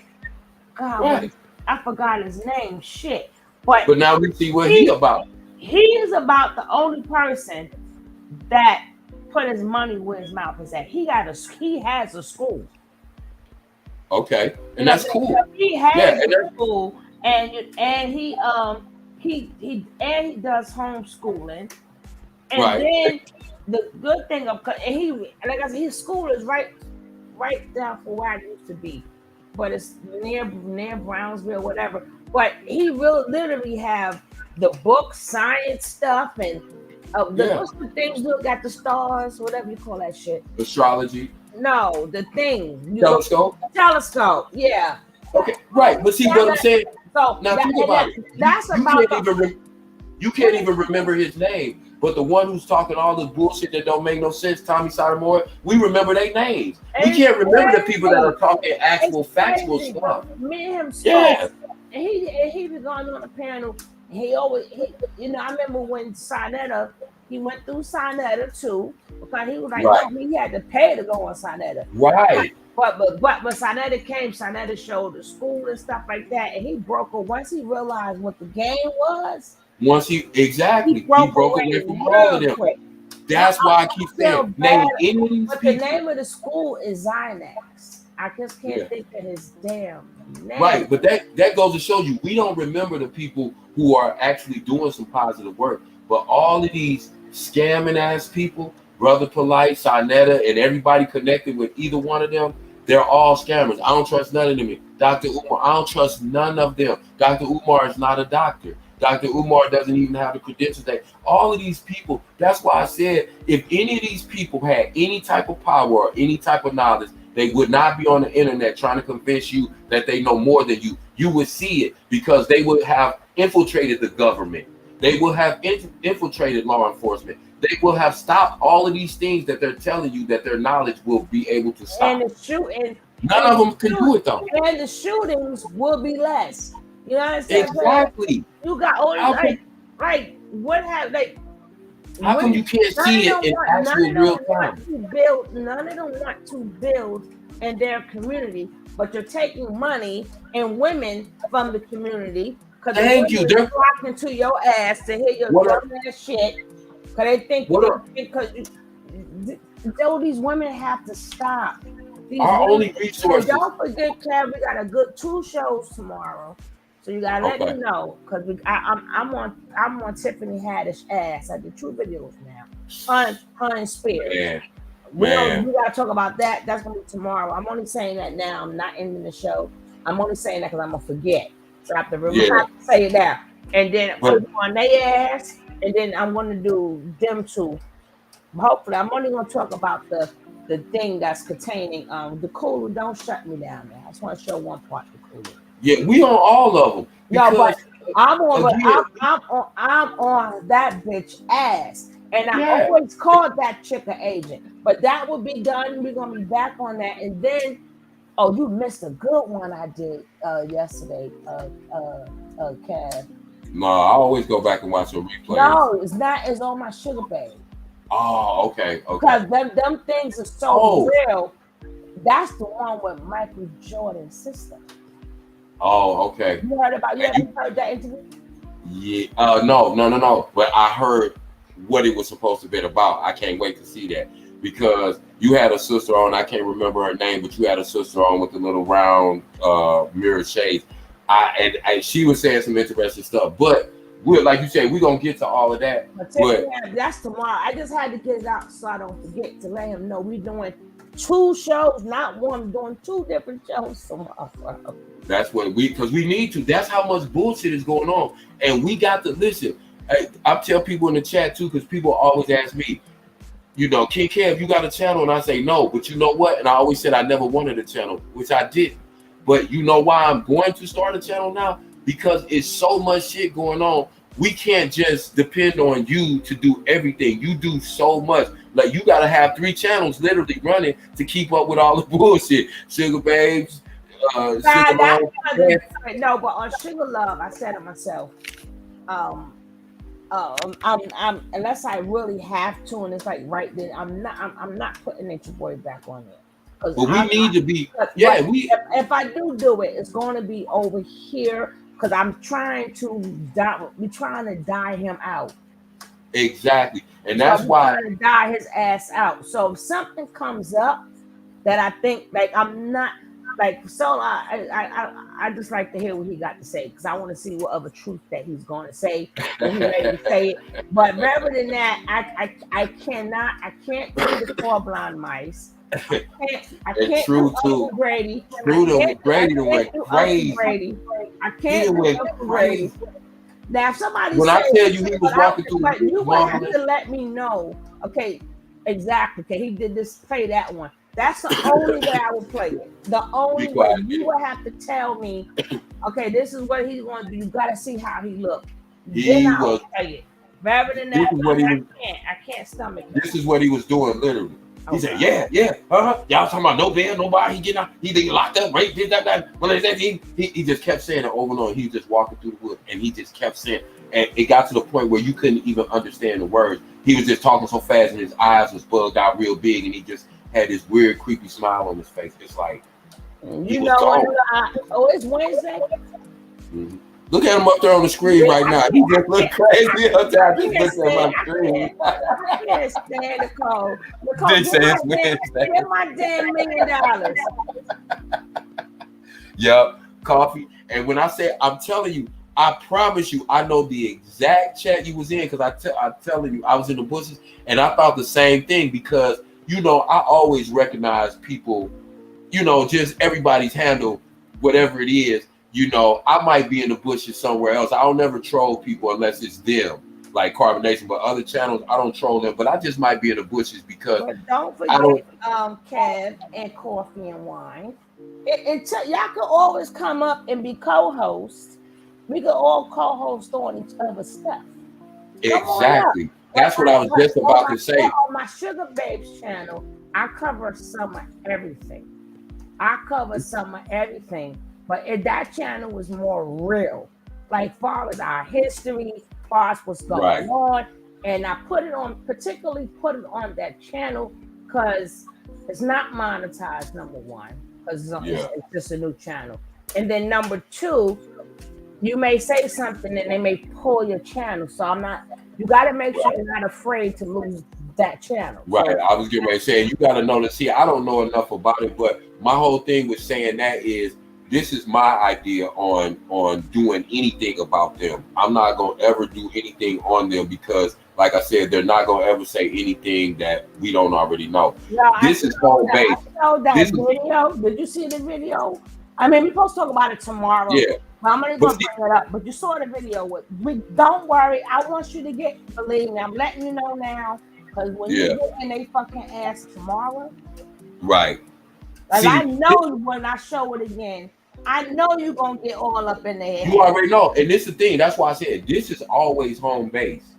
God, right. I forgot his name. Shit. But now we see what he's about. He is about the only person that put his money where his mouth is at. He has a school. Okay, and that's cool. He has a school, and he does homeschooling. And then the good thing of like I said, his school is right down for where I used to be, but it's near Brownsville, whatever. But he will literally have the book, science stuff, and what's the things look got the stars, whatever you call that shit. Astrology. No, the thing. Telescope. Telescope. Yeah. Okay. Right. But see what I'm saying. So now think about it. That's You can't even remember his name. But the one who's talking all this bullshit that don't make no sense, Tommy Sotomayor, we remember their names. We It's can't remember the people that crazy. are talking actual It's factual crazy. stuff. Me and him spoke, Yeah, and he was going on the panel. And I remember when Sinetta, he went through Sinetta too, because he was like, right, no, he had to pay to go on Sinetta. right. But when Sinetta came, Sinetta showed the school and stuff like that, and he broke it once he realized what the game was. Once He he broke broke away away from all of real them. quick. That's why I keep Feel saying bad, name any of these but the people. name of the school is Zynex. I just can't Yeah. think of his damn name. Right, but that goes to show you we don't remember the people who are actually doing some positive work. But all of these scamming ass people, Brother Polite, Sinetta, and everybody connected with either one of them, they're all scammers. I don't trust none of them. Dr. Umar, I don't trust none of them. Dr. Umar is not a doctor. Dr. Umar doesn't even have the credentials. That all of these people, that's why I said if any of these people had any type of power or any type of knowledge, they would not be on the internet trying to convince you that they know more than you. You would see it because they would have infiltrated the government. They will have infiltrated law enforcement. They will have stopped all of these things that they're telling you that their knowledge will be able to stop. And the shooting, None of them can do it though. and the shootings will be less. You know what I'm saying? Exactly. You got all How these come, what have how come you can't see it in actual real time? None of them want to build in their community, but you're taking money and women from the community because Thank you. they're flocking to your ass to hear your dumb ass shit. Because they think because these women have to stop. Our only resources. Don't forget, Kev, we got a good 2 shows tomorrow. So you gotta let me know because I'm on Tiffany Haddish ass. I do 2 videos now. Her and Spears. We gotta talk about that. That's gonna be tomorrow. I'm only saying that now. I'm not ending the show. I'm only saying that because I'm gonna forget. So I have to remember to say it now. And then I'm on their ass, and then I'm gonna do them 2. Hopefully, I'm only gonna talk about the thing that's containing the cooler. Don't shut me down there. I just want to show one part of the cooler. Yeah, we on all of them. No, but I'm on that bitch ass. And I always called that chick an agent. But that will be done. We're gonna be back on that. And then you missed a good one I did yesterday, Kev. No, I always go back and watch a replay. No, it's not. It's on my Sugar Babe. Oh, okay. Because them things are so real. That's the one with Michael Jordan's sister. Oh, okay. You heard that interview? Yeah. No. But I heard what it was supposed to be about. I can't wait to see that because you had a sister on. I can't remember her name, but you had a sister on with the little round mirror shades. And she was saying some interesting stuff. But like you said, we're gonna get to all of that. But that's tomorrow. I just had to get it out so I don't forget to let him know we're doing 2 shows, not one. Doing 2 different shows tomorrow. That's what because we need to. That's how much bullshit is going on, and we got to listen. I tell people in the chat too, because people always ask me, King Kev, you got a channel? And I say no, but you know what? And I always said I never wanted a channel, which I didn't. But you know why I'm going to start a channel now? Because it's so much shit going on. We can't just depend on you to do everything. You do so much. Like you got to have 3 channels literally running to keep up with all the bullshit. Sugar Babes. No, but on Sugar Love, I said it myself. I'm unless I really have to, and it's like right then, I'm not putting Natureboy back on there. But we need to be. If I do it, it's going to be over here because I'm trying to die him out. Exactly, and that's why I'm trying to die his ass out. So if something comes up that I think I'm not. I just like to hear what he got to say because I want to see what other truth that he's going to say when he's ready to say it. But rather than that, I can't do the 4 blind mice. I can't true do too. Uncle Grady. Grady went crazy. I can't do Uncle Grady. Now, if somebody when I tell you he was walking through, but you would have to let me know. Okay, exactly. Okay, he did this. Play that one. That's the only way I would play it. The only way you would have to tell me, okay, this is what he's going to do. You got to see how he looked. Then He I'll was. tell you. Rather than This that, is what he was. I can't stomach it. This is what he was doing, literally. He said, Okay. yeah, y'all talking about no bail, nobody, he getting out, he getting locked up, right, did that. Well, he just kept saying it over and over. He was just walking through the woods, and he just kept saying, and it got to the point where you couldn't even understand the words. He was just talking so fast, and his eyes was bugged out real big, and he just had this weird, creepy smile on his face. It's like, you know what? It's Wednesday. Mm-hmm. Look at him up there on the screen right now. He just look crazy. I just looked at my screen. I can't stand Nicole. They say it's Wednesday. Get my damn $1 million. Yep, coffee. And when I say, I'm telling you, I promise you, I know the exact chat you was in because I'm telling you, I was in the bushes and I thought the same thing because, you know, I always recognize people, you know, just everybody's handle, whatever it is. You know, I might be in the bushes somewhere else. I don't never troll people unless it's them, like Carbonation. But other channels, I don't troll them. But I just might be in the bushes because but don't forget, Kev and Coffee and Wine. Y'all can always come up and be co-hosts. We could all co-host on each other's stuff. Exactly. That's what I was just about to say. On my Sugar Babes channel, I cover some of everything. But that channel was more real, like far as our history, far as what's going on. And I particularly put it on that channel because it's not monetized, number one, because it's just a new channel. And then number two, you may say something and they may pull your channel. So you got to make sure you're not afraid to lose that channel. Right. So, I was getting ready to say, you got to know I don't know enough about it, but my whole thing with saying that is, this is my idea on doing anything about them. I'm not going to ever do anything on them because, like I said, they're not going to ever say anything that we don't already know. This is home base. I saw that video. Did you see the video? I mean, we're supposed to talk about it tomorrow. Yeah. But I'm going to bring it up. But you saw the video. Don't worry. I want you to believe me. I'm letting you know now. Because when you get in they fucking ass tomorrow. Right. Like, I know when I show it again, I know you're going to get all up in there. You already know. And this is the thing. That's why I said this is always home base.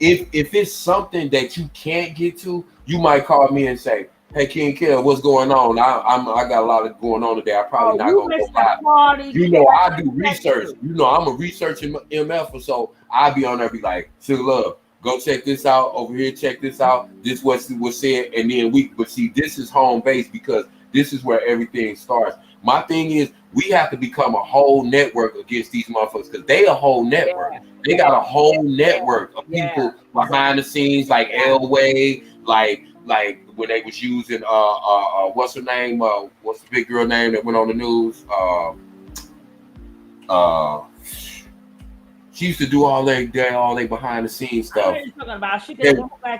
If it's something that you can't get to, you might call me and say, hey, King Kill, what's going on? I got a lot of going on today. I probably not going to go live. You know, I do research. You know, I'm a researching MF, so I'll be on there be like, Sugar Love, go check this out. Over here, check this out. This was said. And then but see, this is home base because this is where everything starts. My thing is, we have to become a whole network against these motherfuckers because they a whole network. They got a whole network of people behind the scenes, like Elway, like when they was using what's her name? What's the big girl name that went on the news? She used to do all they behind the scenes stuff.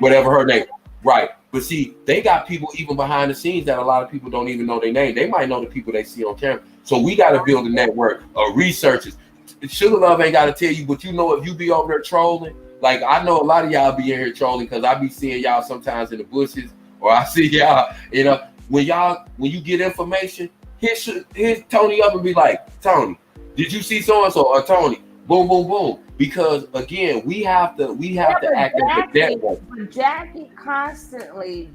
Whatever her name. Right. But see, they got people even behind the scenes that a lot of people don't even know their name. They might know the people they see on camera. So we got to build a network of researchers. Sugar Love ain't got to tell you, but you know, if you be over there trolling, like I know a lot of y'all be in here trolling because I be seeing y'all sometimes in the bushes, or I see y'all, you know, when you get information, hit Tony up and be like, Tony, did you see so and so? Or Tony, boom, boom, boom. Because again, we have to act as a network. Jackie constantly.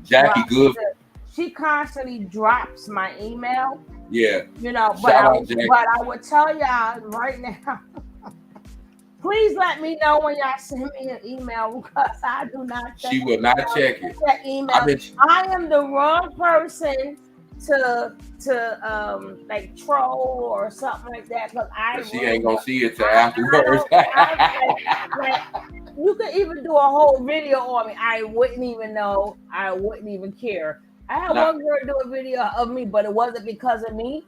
She constantly drops my email. Yeah. You know, but I would tell y'all right now. Please let me know when y'all send me an email because I do not check. She will not check it. That email. I am the wrong person to like troll or something like that because she ain't gonna see it till afterwards. You could even do a whole video on me. I wouldn't even know. I wouldn't even care. I had one girl do a video of me, but it wasn't because of me.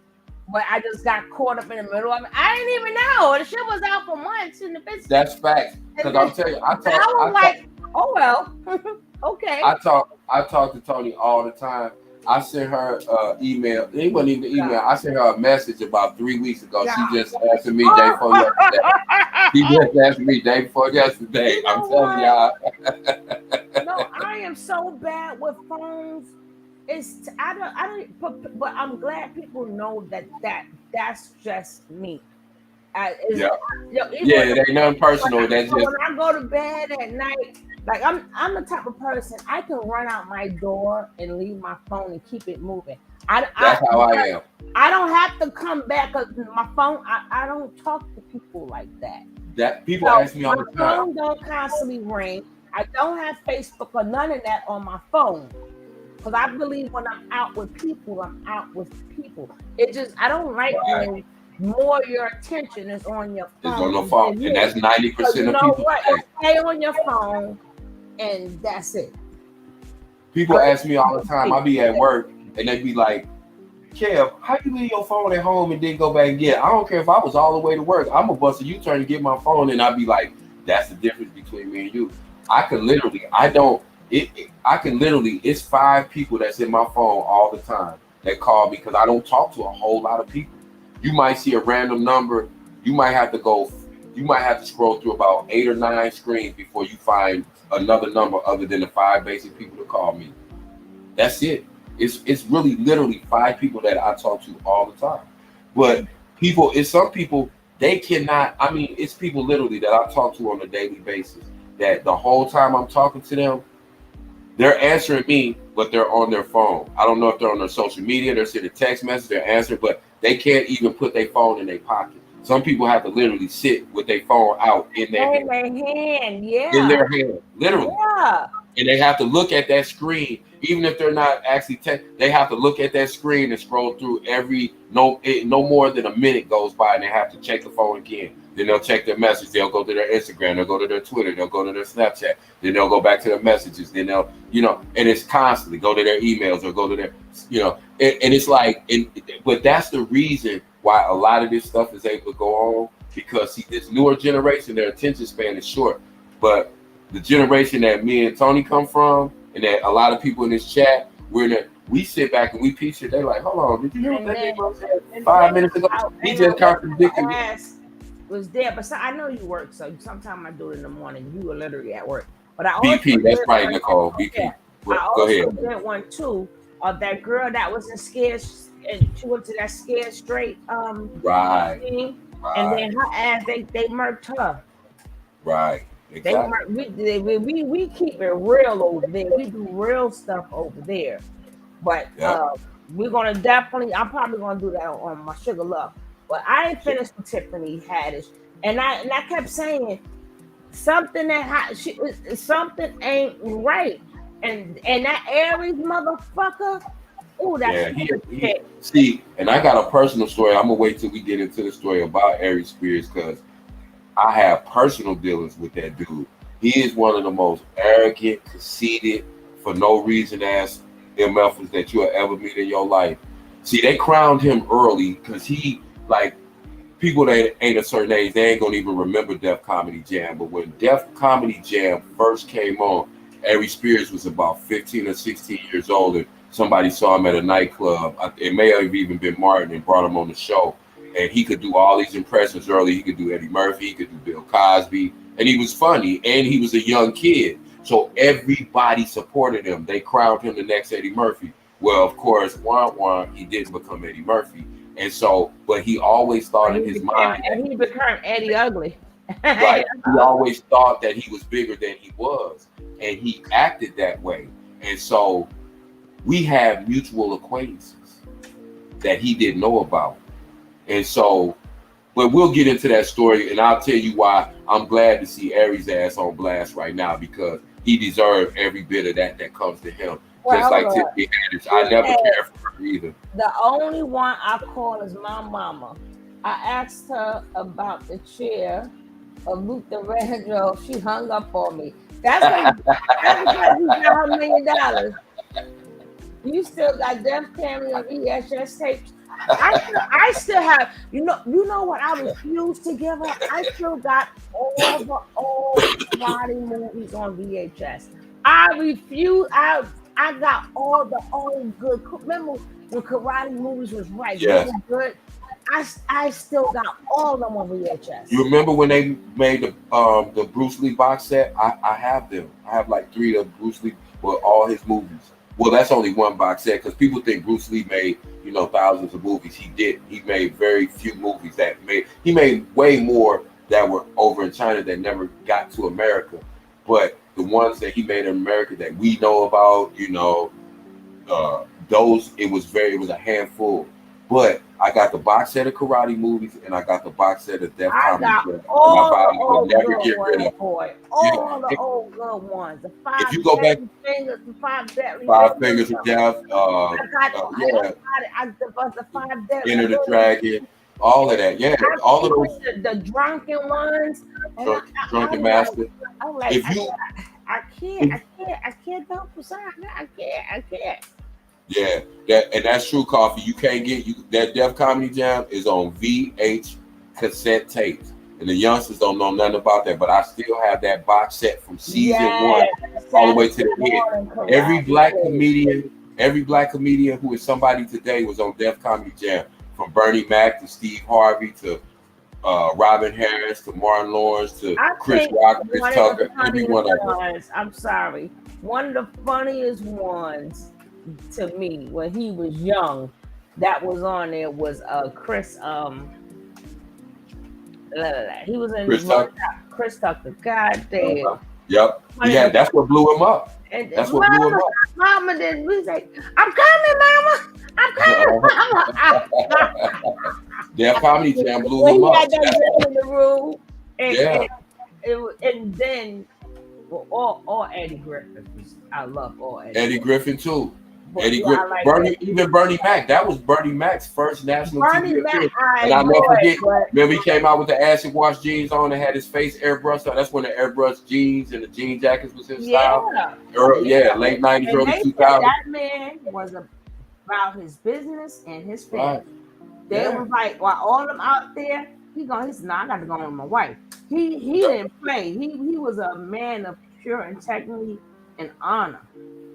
But I just got caught up in the middle of it. I didn't even know. The shit was out for months in the business. That's facts. Because I'm telling you, I was like, oh well. Okay. I talk to Tony all the time. I sent her email. It wasn't even an email. I sent her a message about 3 weeks ago. She just asked me day before yesterday. She just asked me day before yesterday. You know I'm telling y'all. No, I am so bad with phones. I don't. But I'm glad people know that's just me. Yeah. Even Yeah, it ain't nothing personal. That's just when I go to bed at night, like I'm the type of person I can run out my door and leave my phone and keep it moving. that's how I am. I don't have to come back because my phone. I don't talk to people like that. That people So ask me all my the time. phone don't constantly ring. I don't have Facebook or none of that on my phone. Because I believe when I'm out with people, I'm out with people. It just I don't like when more your attention is on your phone. It's on the phone, and that's 90% of people today. Stay on your phone, and that's it. People ask me all the time. I be at work, and they be like, "Kev, how you leave your phone at home and then go back and get it?" I don't care if I was all the way to work. I'm a bust a U-turn to get my phone, and I be like, "That's the difference between me and you." I can literally, it's 5 people that's in my phone all the time that call me because I don't talk to a whole lot of people. You might see a random number. You might have to scroll through about 8 or 9 screens before you find another number other than the 5 basic people to call me. That's it. It's really literally 5 people that I talk to all the time. But some people, they cannot, I mean, it's people literally that I talk to on a daily basis that the whole time I'm talking to them, they're answering me, but they're on their phone. I don't know if they're on their social media, they're sending text message, they're answering, but they can't even put their phone in their pocket. Some people have to literally sit with their phone out in their hand. In their hand, literally. Yeah. And they have to look at that screen, even if they're not actually they have to look at that screen and scroll through no more than a minute goes by, and they have to check the phone again. Then they'll check their message. They'll go to their Instagram. They'll go to their Twitter. They'll go to their Snapchat. Then they'll go back to their messages. Then they'll, and it's constantly go to their emails or go to their, and it's like, but that's the reason why a lot of this stuff is able to go on, because see, this newer generation, their attention span is short. But the generation that me and Tony come from, and that a lot of people in this chat, we sit back and we piece it. They're like, hold on, did you hear what that nigga said 5 minutes ago? He just contradicted me. Was there, but I know you work, so sometimes I do it in the morning. You were literally at work, but I BP. That's right, Nicole. BP. Yeah, Go ahead. I did one too of that girl that was in Scared, and she went to that Scared Straight right. thing, and then her ass they murked her. Right. Exactly. We keep it real over there. We do real stuff over there, but we're gonna definitely. I'm probably gonna do that on my Sugar Love. But I ain't finished with Tiffany Haddish, and I kept saying something something ain't right, and that Aries motherfucker. Oh, that's see, and I got a personal story. I'm gonna wait till we get into the story about Aries Spears because I have personal dealings with that dude. He is one of the most arrogant, conceited, for no reason ass MFers that you'll ever meet in your life. See, they crowned him early because he. Like, people that ain't a certain age, they ain't gonna even remember Def Comedy Jam. But when Def Comedy Jam first came on, Aries Spears was about 15 or 16 years old, and somebody saw him at a nightclub. It may have even been Martin and brought him on the show. And he could do all these impressions early. He could do Eddie Murphy, he could do Bill Cosby, and he was funny, and he was a young kid. So everybody supported him. They crowned him the next Eddie Murphy. Well, of course, he didn't become Eddie Murphy. And so, but he always thought in his mind that he became Eddie Ugly. Right. He always thought that he was bigger than he was, and he acted that way. And so we have mutual acquaintances that he didn't know about. And so, but we'll get into that story, and I'll tell you why I'm glad to see Aries' ass on blast right now, because he deserves every bit of that comes to him. Just like Tiffany Haddish. I never cared for her either. The only one I call is my mama. I asked her about the chair of Luther Vandross. She hung up on me. That's because you got her $1 million. You still got Def Camry on VHS tapes. I still have, you know what I refuse to give her? I still got all the old karate movies on VHS. I refuse. I got all the old good. Remember when karate movies was really good? I still got all of them on VHS. You remember when they made the Bruce Lee box set? I have them. I have like 3 of Bruce Lee with all his movies. Well, that's only one box set because people think Bruce Lee made, thousands of movies. He did. He made very few movies he made way more that were over in China that never got to America. But the ones that he made in America that we know about, those it was a handful. But I got the box set of karate movies and I got the box set of Def I Comedy got Jam. all My body the will old never good get rid ones, of. boy. Yeah. All the old good ones. The If you go back, deadly fingers, the five deadly Five Fingers of Death, I got yeah, the five deadly Enter the fingers. Dragon, all of that, yeah, I all of think those the drunken ones, and Drunken Master. I'm like, If you, I can't help beside that. I can't. yeah, that's true, Coffee. You can't get that Def Comedy Jam is on VH cassette tapes, and the youngsters don't know nothing about that. But I still have that box set from season one all the way to the end. Every black comedian who is somebody today was on Def Comedy Jam, from Bernie Mac to Steve Harvey to Robin Harris to Martin Lawrence to Chris Rock, Chris Tucker, every one of them. I'm sorry. One of the funniest ones to me when he was young that was on there was Chris he was in Chris Tucker. God damn. Yep. Yeah, that's what blew him up. And that's what blew him up. Mama did. We say, "I'm coming, Mama. I'm coming, Mama." Their Comedy Jam blew him up. He had that in the room, and then all Eddie Griffin. I love all Eddie Griffin too. But Eddie Griffin, even Bernie Mac. That was Bernie Mac's first national TV appearance. And I'll never forget. Remember, he came out with the acid wash jeans on and had his face airbrushed. So that's when the airbrush jeans and the jean jackets was his style. Late 90s, early 2000s. That man was about his business and his family. Right. They was like, while all them out there, I got to go on with my wife. He didn't play. He was a man of pure integrity and honor.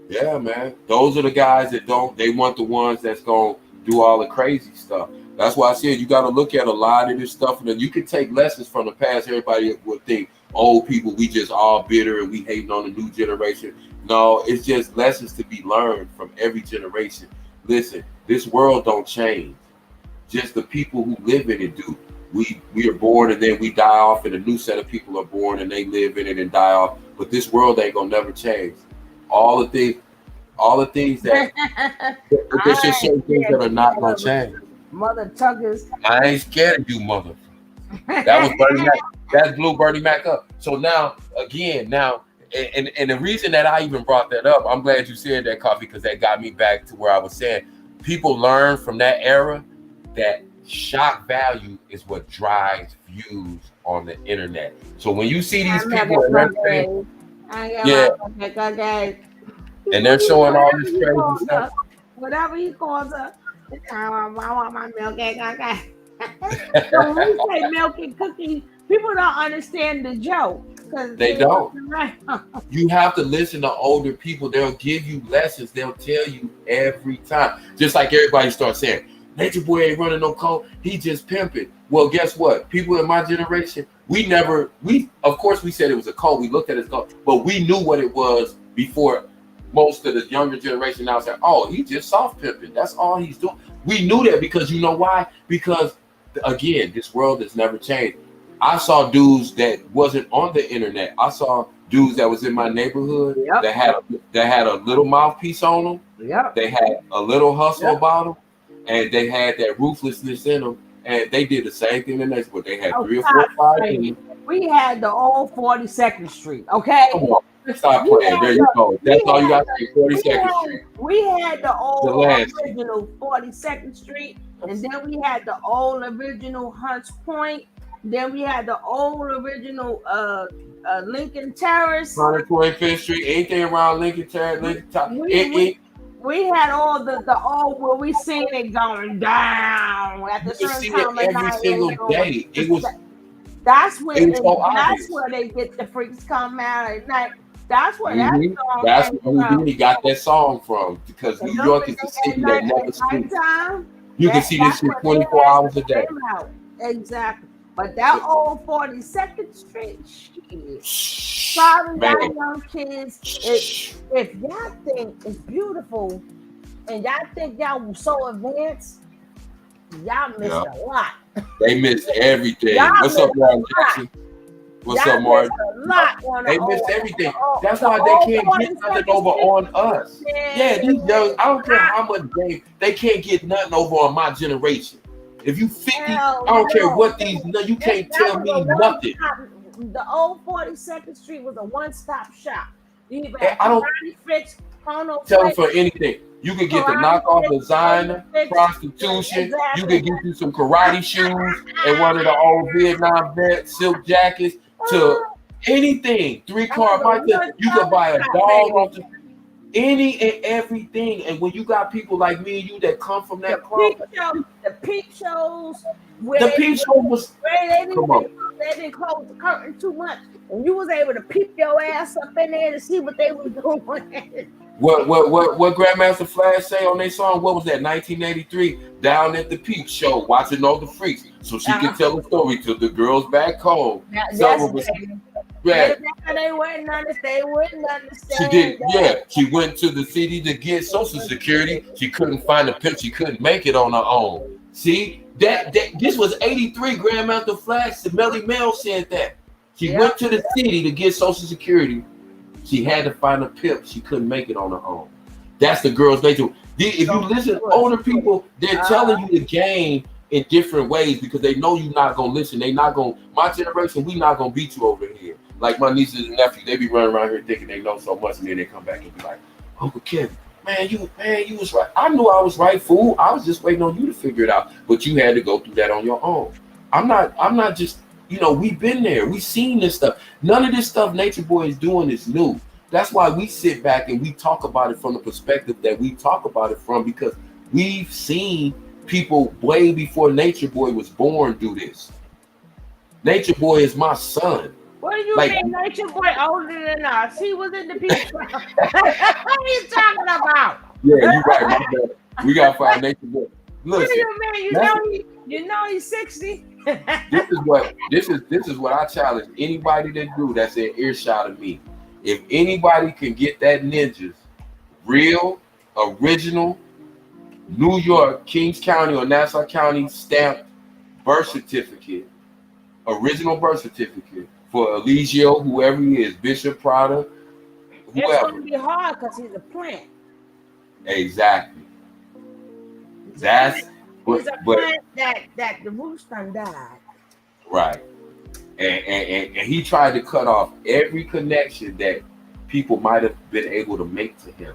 Yeah, man. Those are the guys that they want the ones that's going to do all the crazy stuff. That's why I said you got to look at a lot of this stuff, and then you can take lessons from the past. Everybody would think old people, we just all bitter and we hating on the new generation. No, it's just lessons to be learned from every generation. Listen, this world don't change. Just the people who live in it do. We are born and then we die off, and a new set of people are born and they live in it and die off. But this world ain't gonna never change. All the things that there's just certain things that are not gonna change. Mother Tuckers. I ain't scared of you, mother. That was Bernie Mac. That blew Bernie Mac up. So now, again, and the reason that I even brought that up, I'm glad you said that, Coffee, because that got me back to where I was saying people learn from that era that shock value is what drives views on the internet. So when you see these people and they're showing all this crazy stuff. Whatever he calls her. I want my milk and So when we say milk and cookies, people don't understand the joke. They don't. You have to listen to older people. They'll give you lessons. They'll tell you every time. Just like everybody starts saying, Natureboy ain't running no code. He just pimping. Well, guess what? People in my generation, of course we said it was a code. We looked at it as code, but we knew what it was before most of the younger generation now said, oh, he just soft pimping. That's all he's doing. We knew that because you know why? Because again, this world has never changed. I saw dudes that wasn't on the internet. I saw dudes that was in my neighborhood that had a little mouthpiece on them. Yep. They had a little hustle about them, and they had that ruthlessness in them. And they did the same thing the next one. They had 3 or 4 or 5 teams. We had the old 42nd Street, okay? Come on. Stop playing. There you go. That's all you got to say, 42nd Street. We had the old original 42nd Street, and then we had the old original Hunts Point. Then we had the old original Lincoln Terrace. 125th Street, anything around Lincoln Terrace, we had all the old where we seen it going down at the certain time of night. Every single day. It was. That's where they get the freaks come out at night. That's where that song. That's where he got that song from, because New York is a city that never sleeps. You can see this shit 24 hours a day. Exactly. But that old 42nd Street shit. Sorry, Man, y'all young kids. If y'all think it's beautiful and y'all think y'all so advanced, y'all missed yeah, a lot. they missed everything. Y'all What's up, missed a Martin lot. Jackson? What's Y'all up, missed Martin? a lot on They missed everything. That's the why they old can't get nothing 42nd over Street. on us. Yeah, these young, I don't care how much they can't get nothing over on my generation. If you 50, Hell I don't care no. what these, no, you can't That tell was me a nothing. one-stop. The old 42nd Street was a one-stop shop. You either And had I don't karate fix, Chrono tell them flex, for anything. You can get the karate knockoff fix, designer, fix. prostitution. You Exactly. can get you some karate shoes and one of the old Vietnam vet silk jackets to anything. That was 3-car a Micah. You could one-stop buy a shop, dog baby. off the any and everything. And when you got people like me and you that come from that club, The peep shows where the peep show was they come on. didn't close the curtain too much, and you was able to peep your ass up in there to see what they was doing. What Grandmaster Flash say on their song? What was that? 1983. Down at the peep show, watching all the freaks, so she could tell a story to the girls back home. Someone was, yeah. They wouldn't understand. She did, yeah. She went to the city to get Social Security. She couldn't find a pimp. She couldn't make it on her own. See, that this was 83. Grandmaster Flash, Melly Mel said that. She went to the city to get Social Security. She had to find a pimp. She couldn't make it on her own. That's the girl's nature. If you listen, older people, they're telling you the game in different ways because they know you're not gonna listen. They not gonna. My generation, we not gonna beat you over here. Like my nieces and nephews, they be running around here thinking they know so much, and then they come back and be like, "Uncle Kevin, you was right. I knew I was right, fool. I was just waiting on you to figure it out, but you had to go through that on your own. I'm not just." We've been there. We've seen this stuff. None of this stuff Nature Boy is doing is new. That's why we sit back and we talk about it from the perspective that we talk about it from, because we've seen people way before Nature Boy was born do this. Nature Boy is my son. What do you mean Nature Boy older than us? He was in the peep show. What are you talking about? Yeah, you're right, my brother. We gotta find Nature Boy. Listen, what do you mean? You know he's 60. This is what I challenge anybody that do that's in earshot of me. If anybody can get that Ninja's real, original, New York, Kings County or Nassau County stamped birth certificate, original birth certificate for Eligio, whoever he is, Bishop Prada, whoever. It's gonna be hard because he's a plant. Exactly. He's a plant that the roots done died. Right. And he tried to cut off every connection that people might have been able to make to him.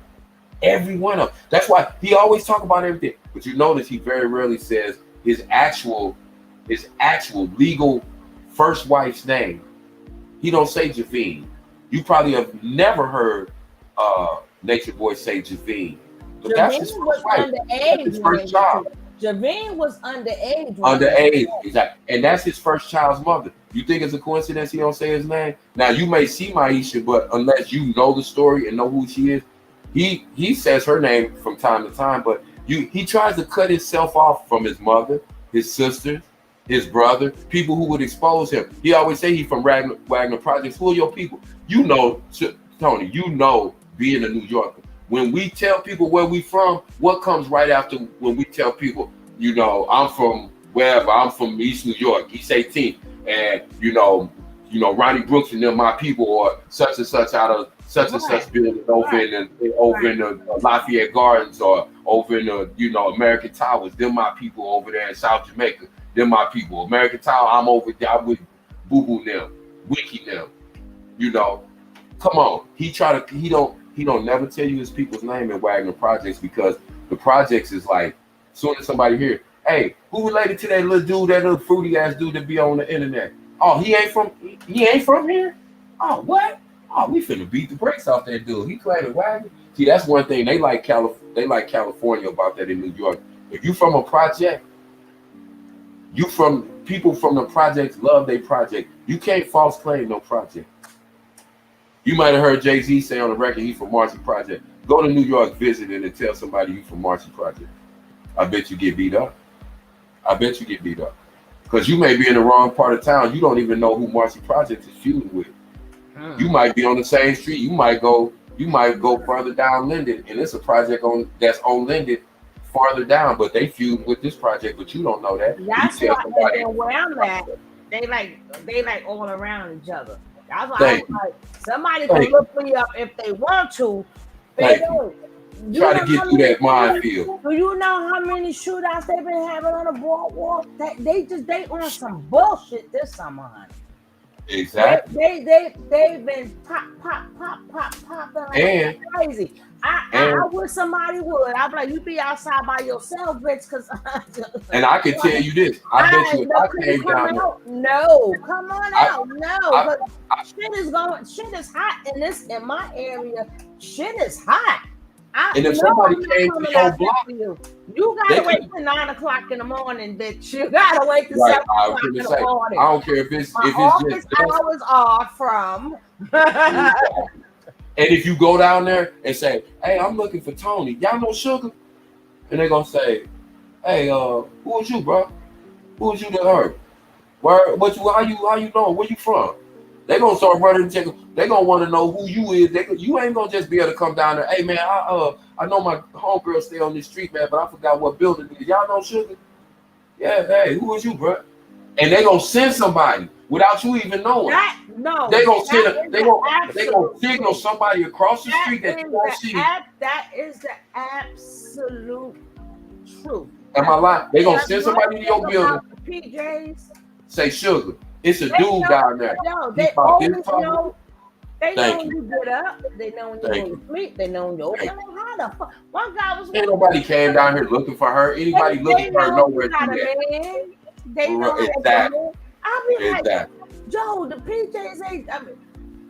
Every one of them. That's why he always talk about everything. But you notice he very rarely says his actual legal first wife's name. He don't say Javine. You probably have never heard Nature Boy say Javine. But that's his first wife. That's his first child. Javine was underage. Underage, exactly. And that's his first child's mother. You think it's a coincidence he don't say his name? Now, you may see Maisha, but unless you know the story and know who she is, he says her name from time to time, but he tries to cut himself off from his mother, his sisters, his brother, people who would expose him. He always say he from Wagner Projects. Who are your people? You know, Tony, being a New Yorker. When we tell people where we from, what comes right after when we tell people, I'm from wherever, I'm from East New York, East 18th, and Ronnie Brooks and them my people, or such and such out of such and such building over in the Lafayette Gardens, or over in the American Towers. Them my people over there in South Jamaica. Them my people. American Tower, I'm over there. I'm with Boo Boo them, Wiki them. Come on. He don't never tell you his people's name in Wagner Projects, because the projects is like, as soon as somebody here, hey, who related to that little dude, that little fruity ass dude that be on the internet? Oh, he ain't from here? Oh, what? Oh, we finna beat the brakes off that dude. He claiming Wagner. See, that's one thing they like California about that in New York. If you from a project, people from the projects love their project. You can't false claim no project. You might have heard Jay-Z say on the record he's from Marcy Project. Go to New York, visit it, and tell somebody you from Marcy Project. I bet you get beat up. Because you may be in the wrong part of town. You don't even know who Marcy Project is feuding with. You might be on the same street. You might go further down Linden, and it's a project that's on Linden farther down, but they feud with this project, but you don't know that. That's You why, tell and somebody, then where I'm at, they like all around each other. That's why I was like, somebody can look me up if they want to. Thank you. Try to get through that minefield. Do you know how many shootouts they've been having on the boardwalk? They on some bullshit this summer, honey. Exactly. They've been popping like crazy. I wish somebody would. I'd be like, you be outside by yourself, bitch, because and I can tell you this. I bet you if I came down there. No, come on out. No. Shit is hot in my area. Shit is hot. And if somebody came to your block, you gotta wait till 9 o'clock in the morning, bitch. You gotta wait till 7 o'clock in the morning. I don't care if it's office hours are from. And if you go down there and say, "Hey, I'm looking for Tony. Y'all know Sugar?" And they're gonna say, "Hey, who was you, bro? Who was you that hurt? Where? How you know? Where you from?" They're gonna start running. They're gonna want to know who you is. You ain't gonna just be able to come down there. Hey man, I know my homegirl stay on this street, man, but I forgot what building it is. Y'all know Sugar? Yeah. Hey, who is you, bro? And they gonna send somebody without you even knowing. They gonna send. They gonna signal somebody across the street that you don't see. That is the absolute truth. Am I lying? They gonna send somebody to your building. PJs. Say Sugar. It's a dude down there. They always know. They know when you get up. They know when you go to sleep. They know when you open. How the fuck? One guy was. Ain't nobody came down here looking for her. Anybody looking for her nowhere. They know exactly. I'll be like, Joe, the PJs ain't.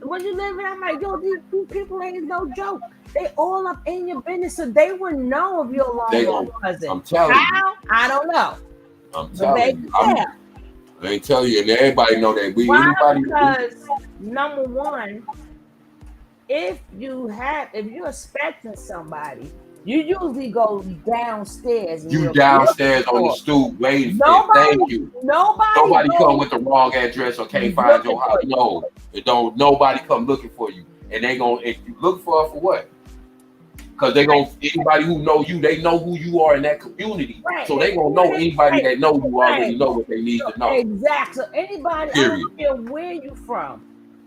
When you live in, I'm like, yo, these people ain't no joke. They all up in your business, so they would know if you're long cousin. I'm telling you. I don't know. I'm telling you. I ain't telling you, and everybody know that. Because number one, if you're expecting somebody, you usually go downstairs. You downstairs on the stoop waiting. Thank you. Nobody come with the wrong address or can't find your house. No, it don't. Nobody come looking for you, and they gonna. If you look for her for what? Because they gonna anybody who know you, they know who you are in that community. Right. So they gonna know anybody that know you already know what they need to know. Exactly. So anybody, I don't care where you from.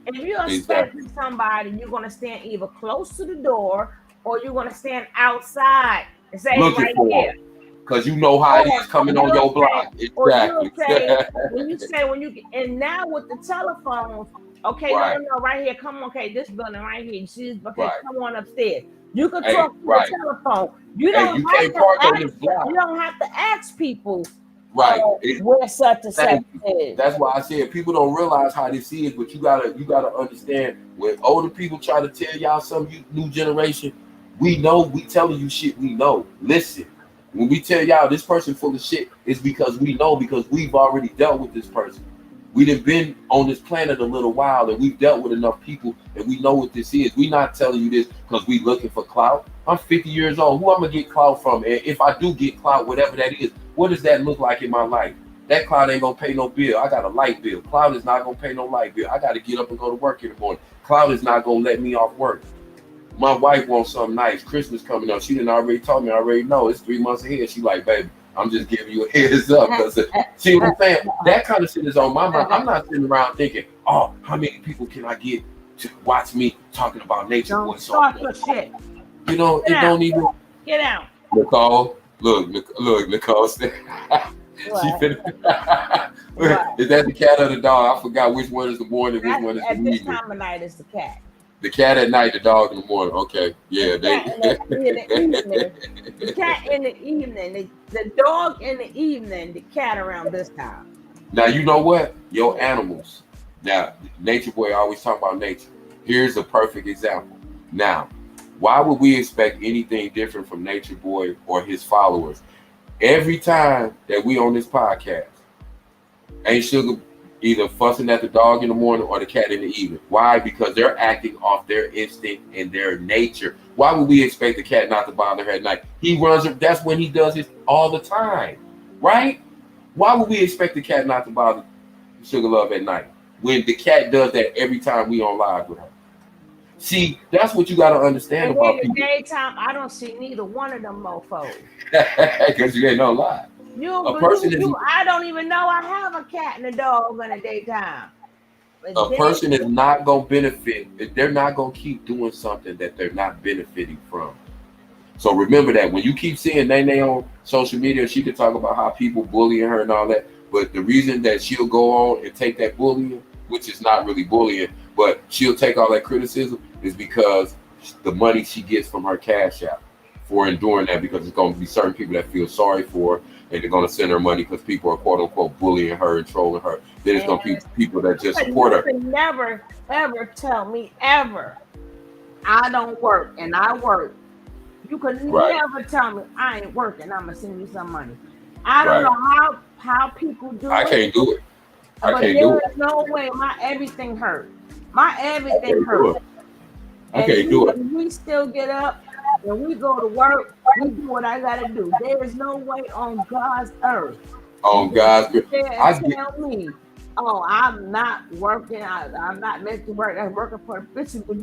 If you're expecting somebody, you're gonna stand either close to the door or you're gonna stand outside and say, looking right for here. Because you know how it is coming on your block. Exactly. And now with the telephones, okay, no, right here, come on, okay, this building right here. Come on upstairs. You can talk to the telephone. You don't have to ask people. Right. Where such and such is. That's why I said people don't realize how this is, but you gotta understand when older people try to tell y'all something, new generation, we know, we telling you shit we know. Listen, when we tell y'all this person full of shit, it's because we know, because we've already dealt with this person. We done been on this planet a little while, and we've dealt with enough people, and we know what this is. We not telling you this because we looking for clout. I'm 50 years old. Who I'm gonna get clout from? And if I do get clout, whatever that is, what does that look like in my life? That clout ain't gonna pay no bill. I got a light bill. Clout is not gonna pay no light bill. I got to get up and go to work in the morning. Clout is not gonna let me off work. My wife wants something nice. Christmas coming up. She didn't already told me. I already know it's 3 months ahead. She like, baby, I'm just giving you a heads up. See what I'm saying? That kind of shit is on my mind. I'm not sitting around thinking, oh, how many people can I get to watch me talking about Natureboy? Don't start your shit. You know, it don't even. Get out. Nicole, look, Nicole. She finna. Is that the cat or the dog? I forgot which one is the morning, which one is the evening. At this time of night, it's the cat. The cat at night, the dog in the morning. Okay, yeah. The cat in the evening. The dog in the evening. The cat around this time. Now you know what? Your animals. Now, Natureboy always talk about nature. Here's a perfect example. Now, why would we expect anything different from Natureboy or his followers? Every time that we on this podcast, ain't Sugar either fussing at the dog in the morning or the cat in the evening. Why? Because they're acting off their instinct and their nature. Why would we expect the cat not to bother her at night? He runs, that's when he does it all the time, right? Why would we expect the cat not to bother Sugar Love at night when the cat does that every time we on live with her? See, that's what you got to understand And in about the people. daytime, I don't see neither one of them mofos. Because you ain't no lie. A person is I don't even know I have a cat and a dog in the daytime. a person is not gonna benefit if they're not gonna keep doing something that they're not benefiting from. So remember that when you keep seeing Nene on social media, she can talk about how people bullying her and all that. But the reason that she'll go on and take that bullying, which is not really bullying, but she'll take all that criticism, is because the money she gets from her cash out for enduring that, because it's going to be certain people that feel sorry for her and they're going to send her money because people are quote unquote bullying her and trolling her. Then it's going to be people that just support her. You can never ever tell me ever I don't work and I work. You could never tell me I ain't working. I'm gonna send you some money. I don't know how people do it. I can't do it. But there is no way. My everything hurt. My everything hurt. I can't do it. We still get up and we go to work. We do what I gotta do. There is no way on God's earth. On God's earth. Tell me, oh, I'm not working. I'm not meant to work. I'm working for the bitches. But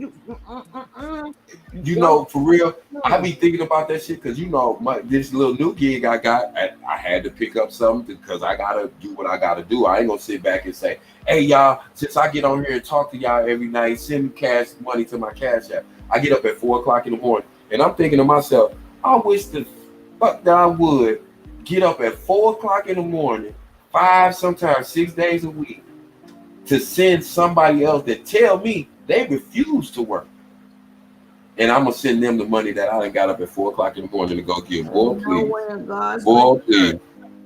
you know, for real, I be thinking about that shit because you know, this little new gig I got, I had to pick up something because I gotta do what I gotta do. I ain't gonna sit back and say, hey y'all, since I get on here and talk to y'all every night, send me cash money to my cash app. I get up at 4 o'clock in the morning and I'm thinking to myself, I wish the fuck that I would get up at 4 o'clock in the morning, 5, sometimes 6 days a week, to send somebody else that tell me they refuse to work. And I'm gonna send them the money that I done got up at 4 o'clock in the morning to go get. Boy, please. Boy, please.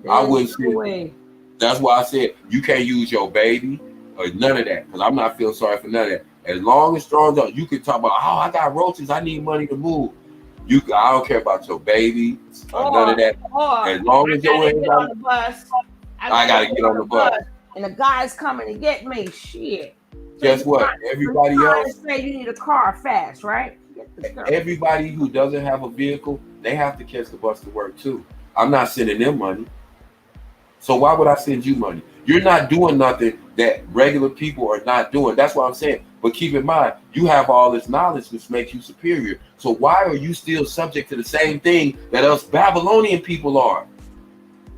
I wouldn't say. That's why I said you can't use your baby or none of that, because I'm not feeling sorry for none of that. As long as strong up, you can talk about, oh, I got roaches, I need money to move. I don't care about your baby or none of that. As long as you're on the bus, I gotta get on the bus. And the guy's coming to get me. Shit. Guess what? Everybody else say you need a car fast, right? Everybody who doesn't have a vehicle, they have to catch the bus to work too. I'm not sending them money. So why would I send you money? You're not doing nothing that regular people are not doing. That's what I'm saying. But keep in mind, you have all this knowledge which makes you superior. So why are you still subject to the same thing that us Babylonian people are?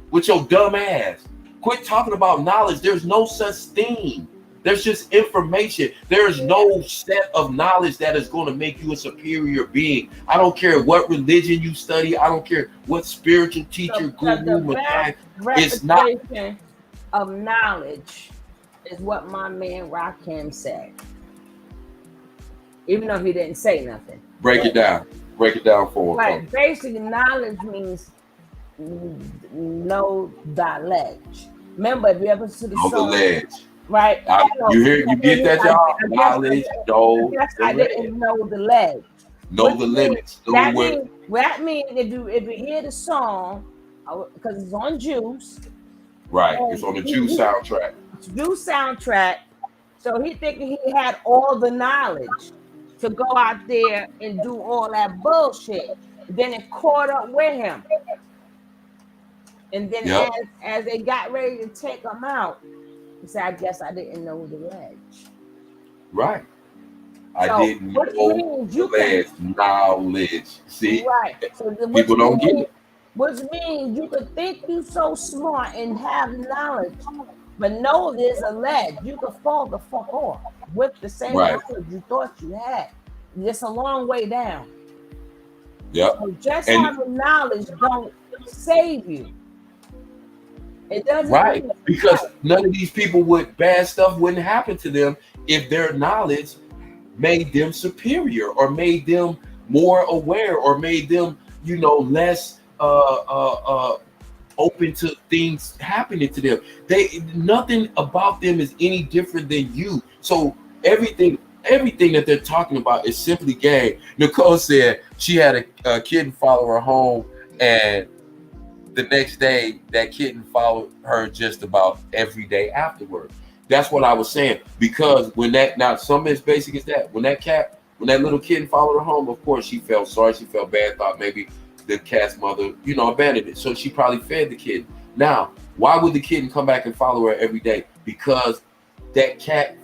With your dumb ass. Quit talking about knowledge. There's no such thing. There's just information. There is no set of knowledge that is going to make you a superior being. I don't care what religion you study. I don't care what spiritual teacher, guru, mechanic. It's not of knowledge is what my man Rakim said. Even though he didn't say nothing. Break it down. Break it down for him. Right. Basically, knowledge means know thy ledge. Remember, if you ever see the song, the ledge. Right. You get that, y'all? Knowledge, I didn't know the ledge. Know the limits. That means if you hear the song, because it's on Juice. Right. It's on the Juice soundtrack. Juice soundtrack. So he thinking he had all the knowledge to go out there and do all that bullshit. Then it caught up with him. And then as they got ready to take him out, he said, I guess I didn't know the ledge. Right. I didn't know the ledge. Knowledge. See? Right. So people don't get it. Which means you could think you so smart and have knowledge, but know there's a ledge. You could fall the fuck off with the same knowledge you thought you had. It's a long way down. Yep. So just having knowledge don't save you. It doesn't. Right. Because none of these people with bad stuff wouldn't happen to them if their knowledge made them superior or made them more aware or made them, less open to things happening to them. Nothing about them is any different than you. So everything that they're talking about is simply game. Nicole said she had a kitten follow her home, and the next day that kitten followed her just about every day afterward. That's what I was saying. Because something as basic as that, when that little kitten followed her home, of course she felt sorry, she felt bad, thought maybe the cat's mother, abandoned it. So she probably fed the kid. Now, why would the kitten come back and follow her every day? Because that cat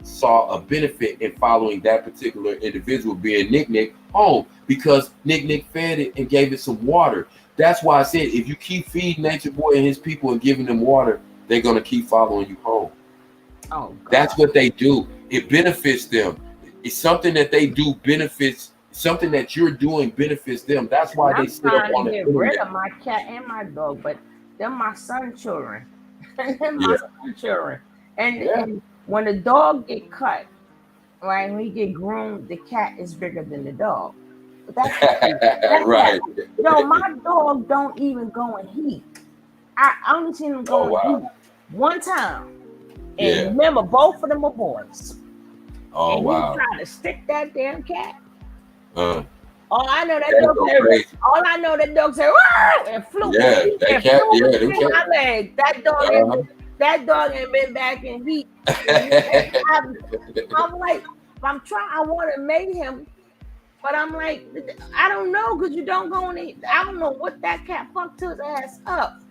saw a benefit in following that particular individual, being Nick Nick, home, because Nick Nick fed it and gave it some water. That's why I said if you keep feeding Nature Boy and his people and giving them water, they're gonna keep following you home. Oh, God. That's what they do. It benefits them. It's something that they do benefits. Something that you're doing benefits them. That's why And they I'm sit up trying on to the get rid internet. of my cat and my dog, but they're my son children. They're my Yeah, son children. And, yeah. and when the dog get cut, right, when he get groomed, the cat is bigger than the dog. But that's that. Right. No, my dog don't even go in heat. I only seen him go Oh in wow. heat one time. And Yeah. remember, both of them were boys. Oh And he wow. tried to stick that damn cat. Uh, All I know that Cats dog go said, crazy. all I know that dog said, "Wow," and flew Yeah, that and cat. flew Yeah, them between cat. my legs. Uh-huh. That dog ain't been back in heat. I'm like, I'm trying. I want to mate him, but I'm like, I don't know because you don't go in. I don't know what that cat fucked his ass up.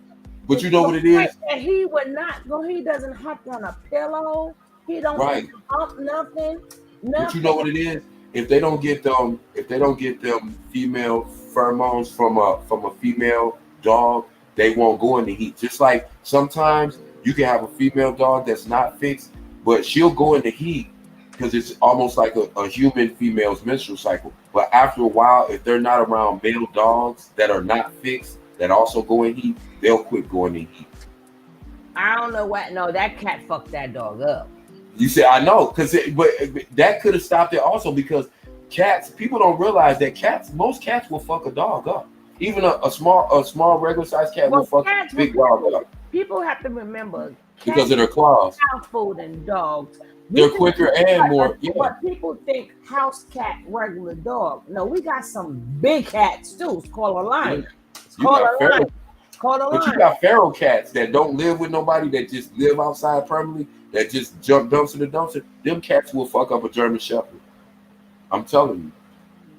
But you know what it is, And he would not go. He doesn't hump on a pillow. He don't right? even hump nothing. But you know what it is. If they don't get them, female pheromones from a female dog, they won't go in the heat. Just like sometimes you can have a female dog that's not fixed, but she'll go in the heat because it's almost like a human female's menstrual cycle. But after a while, if they're not around male dogs that are not fixed, that also go in heat, they'll quit going in heat. I don't know what. No, that cat fucked that dog up. You say I know, but that could have stopped it also because cats. People don't realize that most cats will fuck a dog up. Even a small regular sized cat will fuck a big dog up People have to remember because of their claws. house food and dogs. They're quicker and more. Yeah. But people think house cat, regular dog. No, we got some big cats too. It's called a lion. It's You called got a feral, lion. It's called a but you lion. got feral cats that don't live with nobody, that just live outside permanently, that just jump dumpster to dumpster. Them cats will fuck up a German Shepherd. I'm telling you.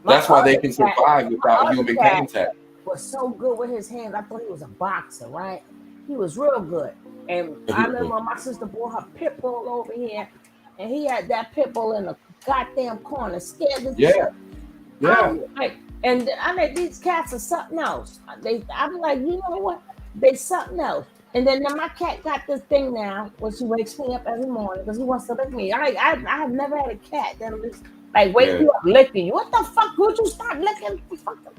That's why they can survive without human contact. Was so good with his hands. I thought he was a boxer, right? He was real good. And I remember my sister brought her pit bull over here, and he had that pit bull in the goddamn corner, scared the Yeah. Yeah. And I mean, these cats are something else. I'm like, you know what? They something else. And then my cat got this thing now where she wakes me up every morning because he wants to lick me. I have never had a cat that like wake you up licking you. What the fuck? Would you start licking?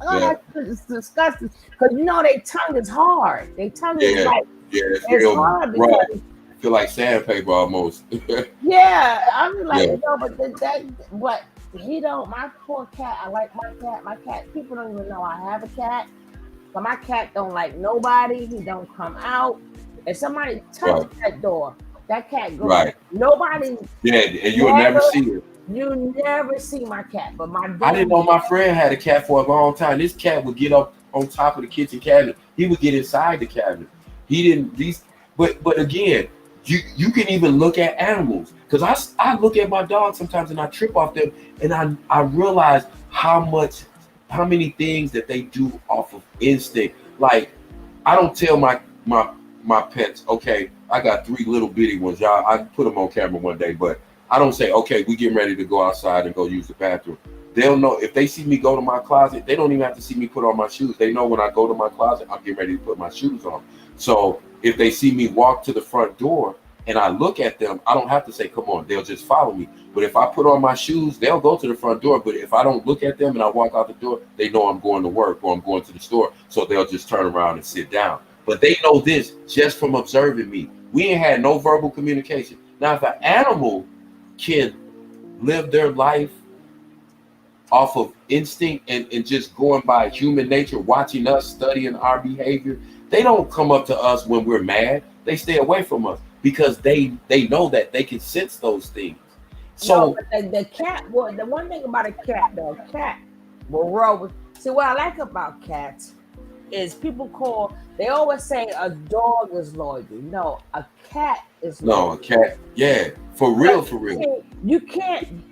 That's disgusting. Because you know their tongue is hard. Their tongue is like it's real hard because I feel like sandpaper almost. yeah, I'm like no, but he don't. My poor cat. I like my cat. My cat. People don't even know I have a cat. But my cat don't like nobody. He don't come out. If somebody touches that door, that cat goes. Right. Nobody. Yeah, and you'll never see it. You never see my cat. But my dog, I didn't know my friend had a cat for a long time. This cat would get up on top of the kitchen cabinet. He would get inside the cabinet. He didn't these but again, you can even look at animals. Because I look at my dog sometimes and I trip off them and I realize how many things that they do off of instinct. Like I don't tell my pets, okay, I got 3 little bitty ones. Y'all, I put them on camera one day, but I don't say, okay, we getting ready to go outside and go use the bathroom. They'll know if they see me go to my closet, they don't even have to see me put on my shoes. They know when I go to my closet, I'm getting ready to put my shoes on. So if they see me walk to the front door and I look at them, I don't have to say, come on, they'll just follow me. But if I put on my shoes, they'll go to the front door. But if I don't look at them and I walk out the door, they know I'm going to work or I'm going to the store. So they'll just turn around and sit down. But they know this just from observing me. We ain't had no verbal communication. Now, if an animal can live their life off of instinct and just going by human nature, watching us, studying our behavior, they don't come up to us when we're mad. They stay away from us because they know that they can sense those things. So the cat, well, the one thing about a cat, though, cat will roll with. See, what I like about cats is they always say a dog is loyal. No, a cat is loyal. No, a cat, yeah, for real. You can't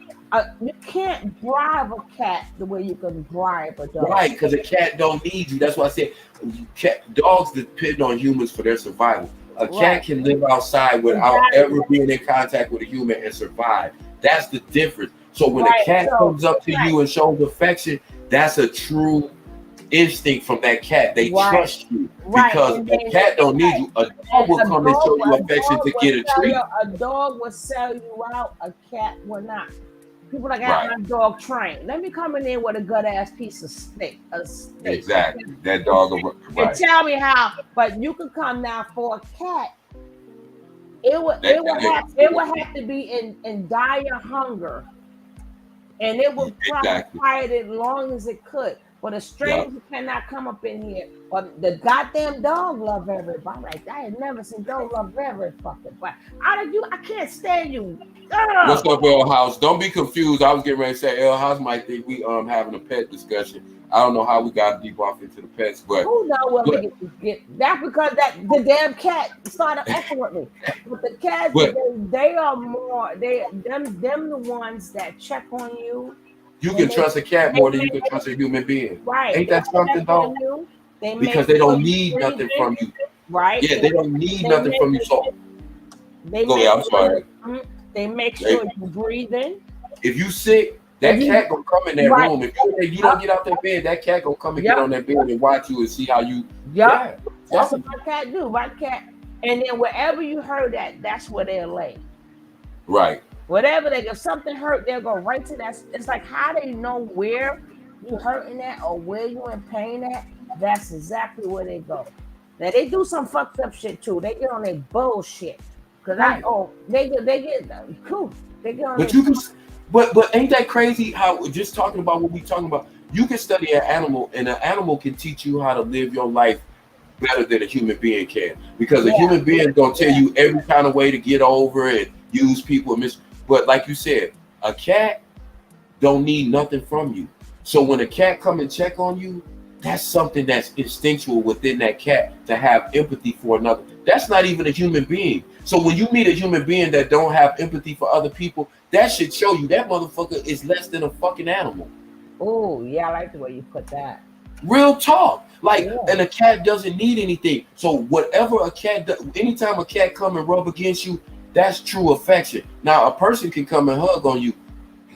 You can't bribe a cat the way you can bribe a dog. Right, because a cat don't need you. That's why I said dogs depend on humans for their survival. A cat can live outside without ever being in contact with a human and survive. That's the difference. So when a cat comes up to you and shows affection, that's a true instinct from that cat. They trust you because a cat don't need you. A dog will come and show you affection to get a treat. A dog will sell you out. A cat will not. People like, I got my dog trained. Let me come in there with a good ass piece of steak. Exactly. That dog will, and tell me how. But you can come now for a cat. It would have to be in dire hunger. And it would probably fight it as long as it could. But a stranger cannot come up in here. But the goddamn dog love everybody. Like, I had never seen dog love every fucking body. I can't stand you. What's up, L House? Don't be confused. I was getting ready to say L House might think we having a pet discussion. I don't know how we got deep off into the pets, but who knows what we get. That's because the damn cat started acting with me. But the cats, they are more them the ones that check on you. You can trust a cat more than you can trust a human being. Right. Ain't that something, though? Because they don't need nothing from you. Right. Yeah, they don't need nothing from you. So go ahead, I'm sorry. They make sure you're breathing. If you sick, that cat gonna come in that room. If you don't get out that bed, that cat gonna come and get on that bed and watch you and see how you. That's what my cat do. My cat, and then wherever you heard that, that's where they'll lay. Right. Whatever if something hurt, they'll go right to that. It's like how they know where you hurting at or where you in pain at. That's exactly where they go. Now they do some fucked up shit too. They get on their bullshit. Cause they get cool. They get on. But ain't that crazy? How just talking about what we talking about? You can study an animal, and an animal can teach you how to live your life better than a human being can. Because a human being gonna tell you every kind of way to get over and use people and But like you said, a cat don't need nothing from you. So when a cat come and check on you, that's something that's instinctual within that cat to have empathy for another. That's not even a human being. So when you meet a human being that don't have empathy for other people, that should show you that motherfucker is less than a fucking animal. Oh, yeah, I like the way you put that. Real talk. And a cat doesn't need anything. So whatever a cat does, anytime a cat come and rub against you, that's true affection. Now, a person can come and hug on you.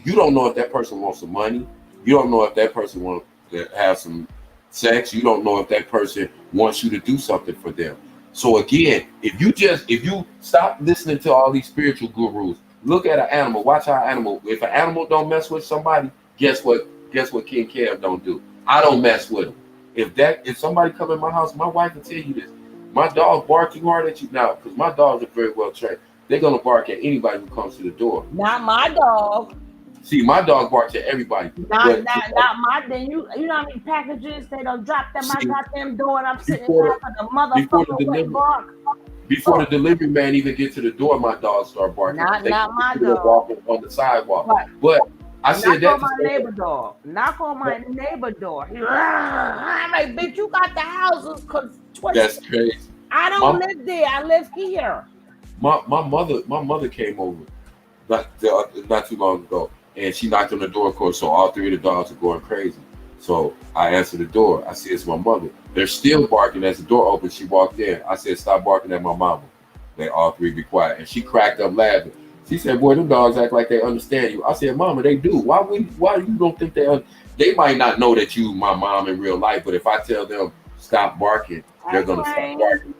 You don't know if that person wants some money. You don't know if that person wants to have some sex. You don't know if that person wants you to do something for them. So again, if you stop listening to all these spiritual gurus, look at an animal, watch how an animal, if an animal don't mess with somebody, guess what King Kev don't do? I don't mess with him. If somebody come in my house, my wife will tell you this. My dog barking hard at you now, because my dogs are very well trained. They're gonna bark at anybody who comes to the door. Not my dog. See, my dog barks at everybody. Not my. Then you know how many packages they don't drop at my goddamn door, and I'm sitting there for the motherfucker bark. Before the delivery man even get to the door, my dogs start barking. Not my dog. Walking on the sidewalk. But I said that. Knock on my neighbor door. Knock on my neighbor door. I'm like, bitch, you got the houses. That's crazy. I don't live there. I live here. My mother came over not too long ago, and she knocked on the door, of course. So all three of the dogs are going crazy. So I answered the door. I said, "It's my mother." They're still barking as the door opened. She walked in. I said, "Stop barking at my mama." They all three be quiet, and she cracked up laughing. She said, "Boy, them dogs act like they understand you." I said, "Mama, they do. Why you don't think they might not know that you my mom in real life, but if I tell them stop barking, they're gonna stop barking.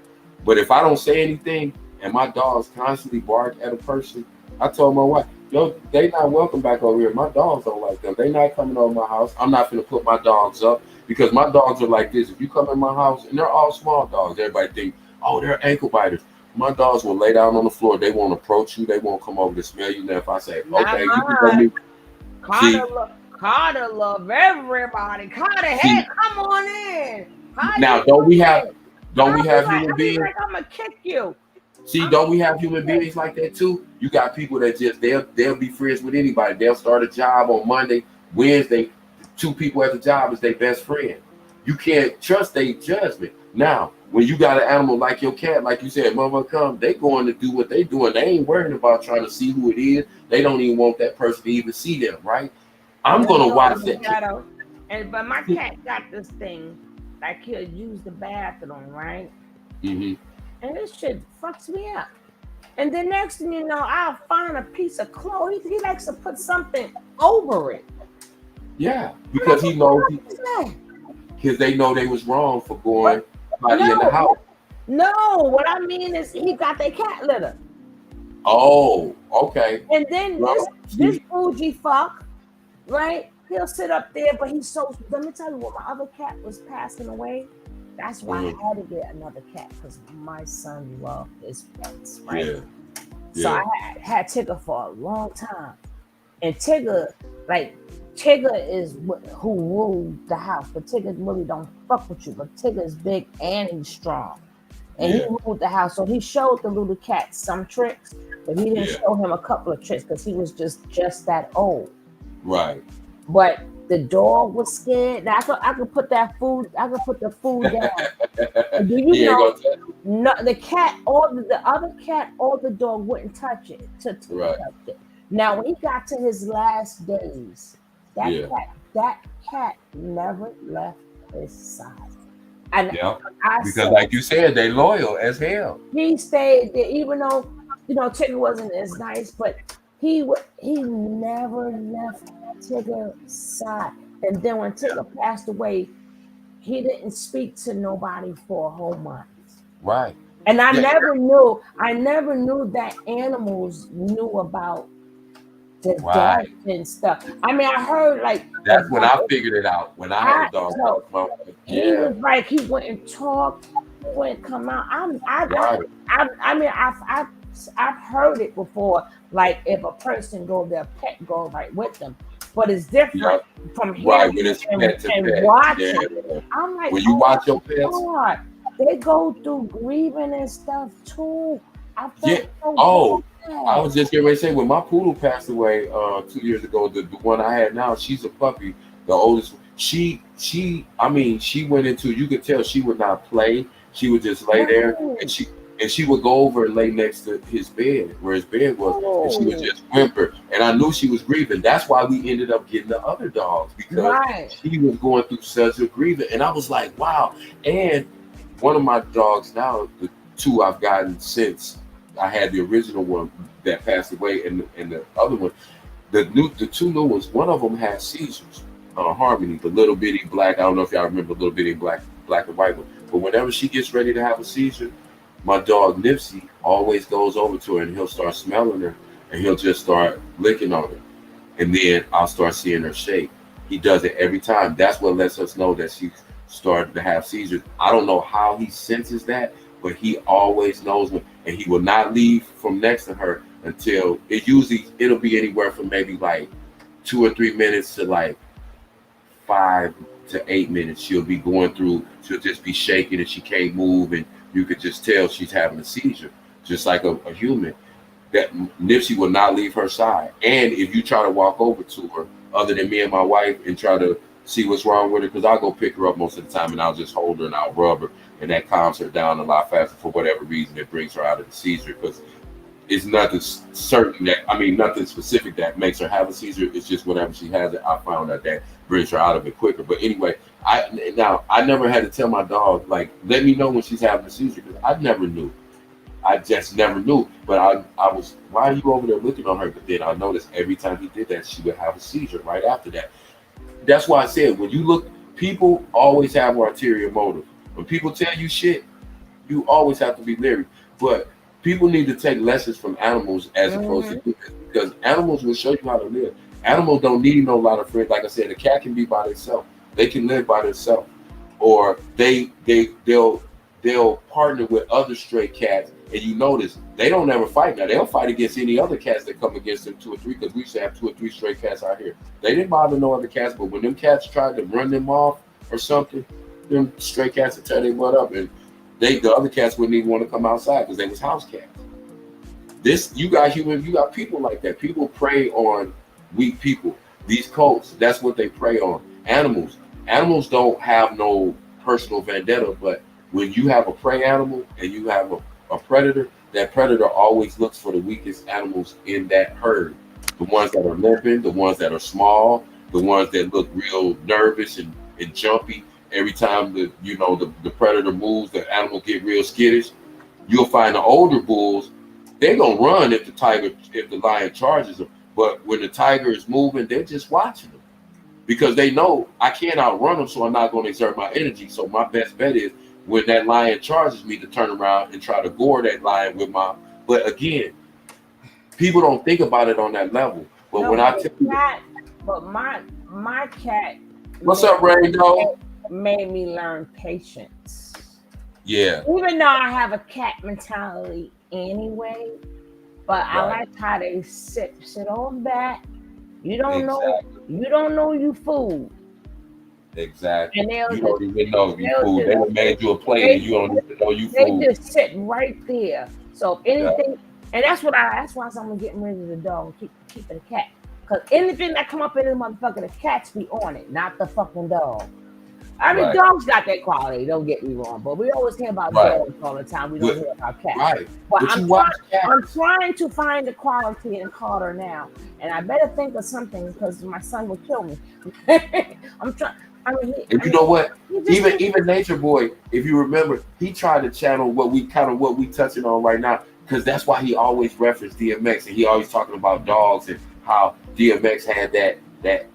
But if I don't say anything and my dogs constantly bark at a person, I told my wife, yo, they not welcome back over here. My dogs don't like them. They not coming over my house. I'm not gonna put my dogs up because my dogs are like this. If you come in my house, and they're all small dogs, everybody think, oh, they're ankle biters. My dogs will lay down on the floor. They won't approach you. They won't come over to smell you. Now, if I say, okay, you can go Carter love everybody. Carter, hey, come on in. Now, don't we have human beings? Like I'm gonna kick you. See, don't we have human beings like that too? You got people that just they'll be friends with anybody. They'll start a job on Monday, Wednesday. Two people at the job is their best friend. You can't trust their judgment. Now, when you got an animal like your cat, like you said, mama come, they going to do what they doing. They ain't worrying about trying to see who it is. They don't even want that person to even see them, right? I'm They'll gonna go watch in the that cat. shadow. But my cat got this thing, like he'll use the bathroom, right? Mm-hmm. And this shit fucks me up. And then next thing you know, I'll find a piece of clothes. He likes to put something over it. Yeah, because he knows, No, because they know they was wrong for going potty in the house. no. What I mean is he got their cat litter. Oh, okay. And then Well, this bougie fuck, right? He'll sit up there, but he's so. Let me tell you, when my other cat was passing away, that's why I had to get another cat because my son loved his pets, right? Yeah. So I had Tigger for a long time, and Tigger is who ruled the house, but Tigger really don't fuck with you. But Tigger is big and he's strong, and he ruled the house. So he showed the little cat some tricks, but he didn't show him a couple of tricks because he was just that old. Right. But the dog was scared. Now I could put that food. I could put the food down. And do you know? No, the cat, the other cat, or the dog wouldn't touch it. Touch it. Now when he got to his last days, that cat never left his side. And because like you said, they loyal as hell. He stayed there, even though Tigger wasn't as nice, but he never left Tigger's side. And then when Tigger passed away, he didn't speak to nobody for a whole month. Right. And I never knew that animals knew about the death and stuff. I mean, I heard that's when I figured it out. When I had a dog. So he was like, he wouldn't talk, he wouldn't come out. I've heard it before. Like if a person go, their pet go right with them. But it's different from hearing and watching. Yeah. I'm like, when you watch your pets, God, they go through grieving and stuff too. I felt I was just getting ready to say, when my poodle passed away 2 years ago, the one I had now, she's a puppy, the oldest. She went into, you could tell she would not play. She would just lay there, and she would go over and lay next to his bed, where his bed was, and she would just whimper. And I knew she was grieving. That's why we ended up getting the other dogs, because she was going through such a grieving. And I was like, wow. And one of my dogs now, the two I've gotten since I had the original one that passed away, and the other one, the two new ones, one of them had seizures. Harmony, the little bitty black, I don't know if y'all remember little bitty black and white one. But whenever she gets ready to have a seizure, my dog Nipsey always goes over to her and he'll start smelling her and he'll just start licking on her. And then I'll start seeing her shake. He does it every time. That's what lets us know that she's started to have seizures. I don't know how he senses that, but he always knows when, and he will not leave from next to her until it'll be anywhere from maybe like 2 or 3 minutes to like 5 to 8 minutes. She'll be going through, she'll just be shaking and she can't move, and you could just tell she's having a seizure, just like a human. That Nipsey will not leave her side. And if you try to walk over to her, other than me and my wife, and try to see what's wrong with her, because I'll go pick her up most of the time and I'll just hold her and I'll rub her, and that calms her down a lot faster. For whatever reason, it brings her out of the seizure, because it's nothing certain nothing specific that makes her have a seizure. It's just whenever she has it, I found out that brings her out of it quicker. But anyway, I never had to tell my dog, like, let me know when she's having a seizure, because I never knew. I just never knew. But I was, why are you over there looking on her? But then I noticed every time he did that, she would have a seizure right after that. That's why I said, when you look, people always have ulterior motive. When people tell you shit, you always have to be leery. But people need to take lessons from animals as opposed to humans, because animals will show you how to live. Animals don't need no lot of friends. Like I said, a cat can be by themselves. They can live by themselves, or they'll partner with other stray cats. And you notice they don't ever fight. Now they'll fight against any other cats that come against them, 2 or 3, because we used to have 2 or 3 stray cats out here. They didn't bother no other cats, but when them cats tried to run them off or something, them stray cats would tear their butt up, and the other cats wouldn't even want to come outside because they was house cats. You got people like that. People prey on weak people. These cults, that's what they prey on. Animals, Animals don't have no personal vendetta, but when you have a prey animal and you have a predator, that predator always looks for the weakest animals in that herd. The ones that are limping, the ones that are small, the ones that look real nervous and jumpy. Every time the predator moves, the animal get real skittish. You'll find the older bulls, they're gonna run if the lion charges them. But when the tiger is moving, they're just watching them because they know I can't outrun them, so I'm not going to exert my energy. So my best bet is when that lion charges me to turn around and try to gore that lion with my. But again, people don't think about it on that level. But No, when I tell you, but my cat what's up, Rain Dog? made me learn patience. Yeah, Even though I have a cat mentality anyway, but I like how they sit on back. You don't know you food. Exactly. And You don't even know you food. They done made you a plate and you don't even know you They food. just sit right there. So if anything, and that's why I'm getting rid of the dog and keeping the cat. Because anything that come up in this motherfucker, the cats be on it, not the fucking dog. I mean, dogs got their quality. Don't get me wrong, but we always hear about dogs all the time. We don't hear about cats. Right. But I'm trying to find the quality in Carter now, and I better think of something because my son will kill me. I'm trying. You know what? Even Natureboy, if you remember, he tried to channel what we touching on right now, because that's why he always referenced DMX, and he always talking about dogs and how DMX had that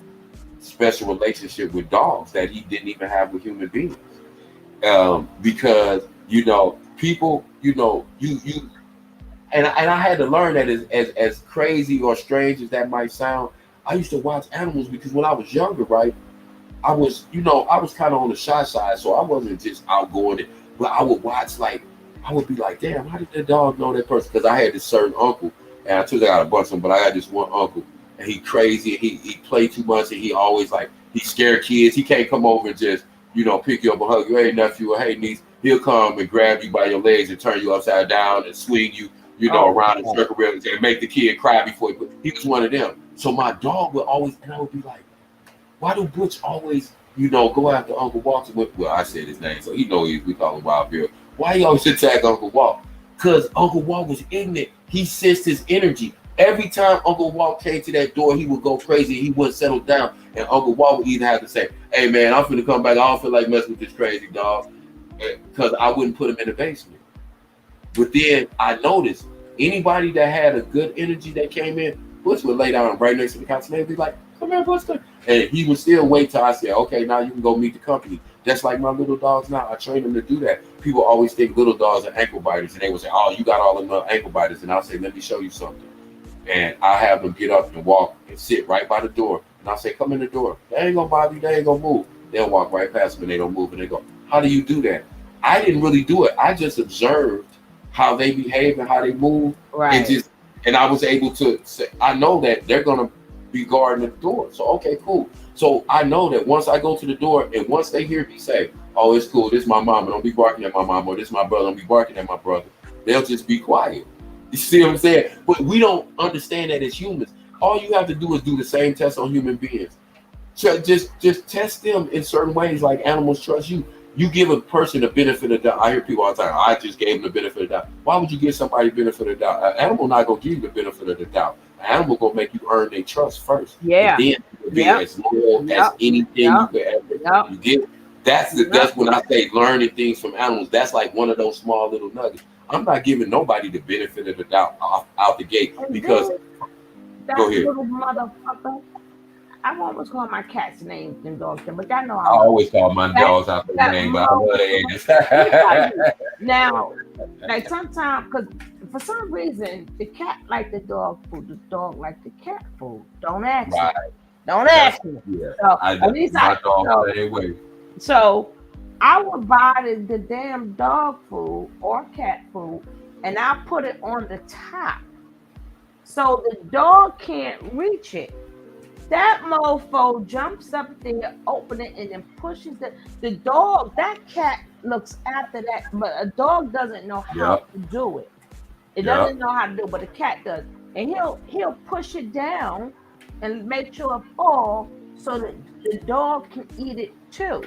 special relationship with dogs that he didn't even have with human beings. Because people, you and I had to learn that as crazy or strange as that might sound. I used to watch animals because when I was younger, right, I was kind of on the shy side, so I wasn't just outgoing it, but I would watch, like, I would be like, damn, how did that dog know that person? Because I had this certain uncle, and I took out a bunch of them, but I had this one uncle, and he crazy, and he played too much, and he always, like, he scared kids. He can't come over and just, pick you up and hug you, hey nephew, or hey niece. He'll come and grab you by your legs and turn you upside down and swing you, around in circle and make the kid cry before he was one of them. So my dog would always, and I would be like, why do Butch always, go after Uncle Walter? Well, I said his name, so he we call him Wild Bill. Why he always attack Uncle Walt? Because Uncle Walt was ignorant. He sensed his energy. Every time Uncle Walt came to that door, he would go crazy. He wouldn't settle down. And Uncle Walt would either have to say, hey, man, I'm finna come back. I don't feel like messing with this crazy dog. Because I wouldn't put him in the basement. But then I noticed anybody that had a good energy that came in, Butch would lay down right next to the couch and they'd be like, come here, Butch. And he would still wait till I said, okay, now you can go meet the company. That's like my little dogs now. I train them to do that. People always think little dogs are ankle biters, and they would say, oh, you got all them ankle biters. And I'll say, let me show you something. And I have them get up and walk and sit right by the door. And I'll say, come in the door. They ain't gonna bother you. They ain't gonna move. They'll walk right past them and they don't move. And they go, how do you do that? I didn't really do it. I just observed how they behave and how they move. Right. And I was able to say, I know that they're gonna be guarding the door. So okay, cool. So I know that once I go to the door and once they hear me say, oh, it's cool, this is my mama, don't be barking at my mama, or this is my brother, don't be barking at my brother, they'll just be quiet. You see what I'm saying? But we don't understand that as humans. All you have to do is do the same test on human beings. So just test them in certain ways, like animals trust you. You give a person the benefit of the doubt. I hear people all the time, I just gave them the benefit of the doubt. Why would you give somebody the benefit of the doubt? An animal not gonna give you the benefit of the doubt. An animal gonna make you earn their trust first. Yeah. And then you'll be as loyal as anything you could ever. You get that's when I say learning things from animals. That's like one of those small little nuggets. I'm not giving nobody the benefit of the doubt out the gate because that go ahead. Little motherfucker. I've always called my cat's names and dogs, but I know I always call my dogs out their name, but I love their Now, like sometimes, because for some reason, the cat like the dog food, the dog like the cat food. Don't ask me. Don't ask me. Yeah. So, at least my dog anyway. So I would buy the damn dog food or cat food, and I put it on the top, so the dog can't reach it. That mofo jumps up there, open it, and then pushes the dog. That cat looks after that, but a dog doesn't know how to do it. It doesn't know how to do it, but the cat does. And he'll push it down and make sure it falls so that the dog can eat it too.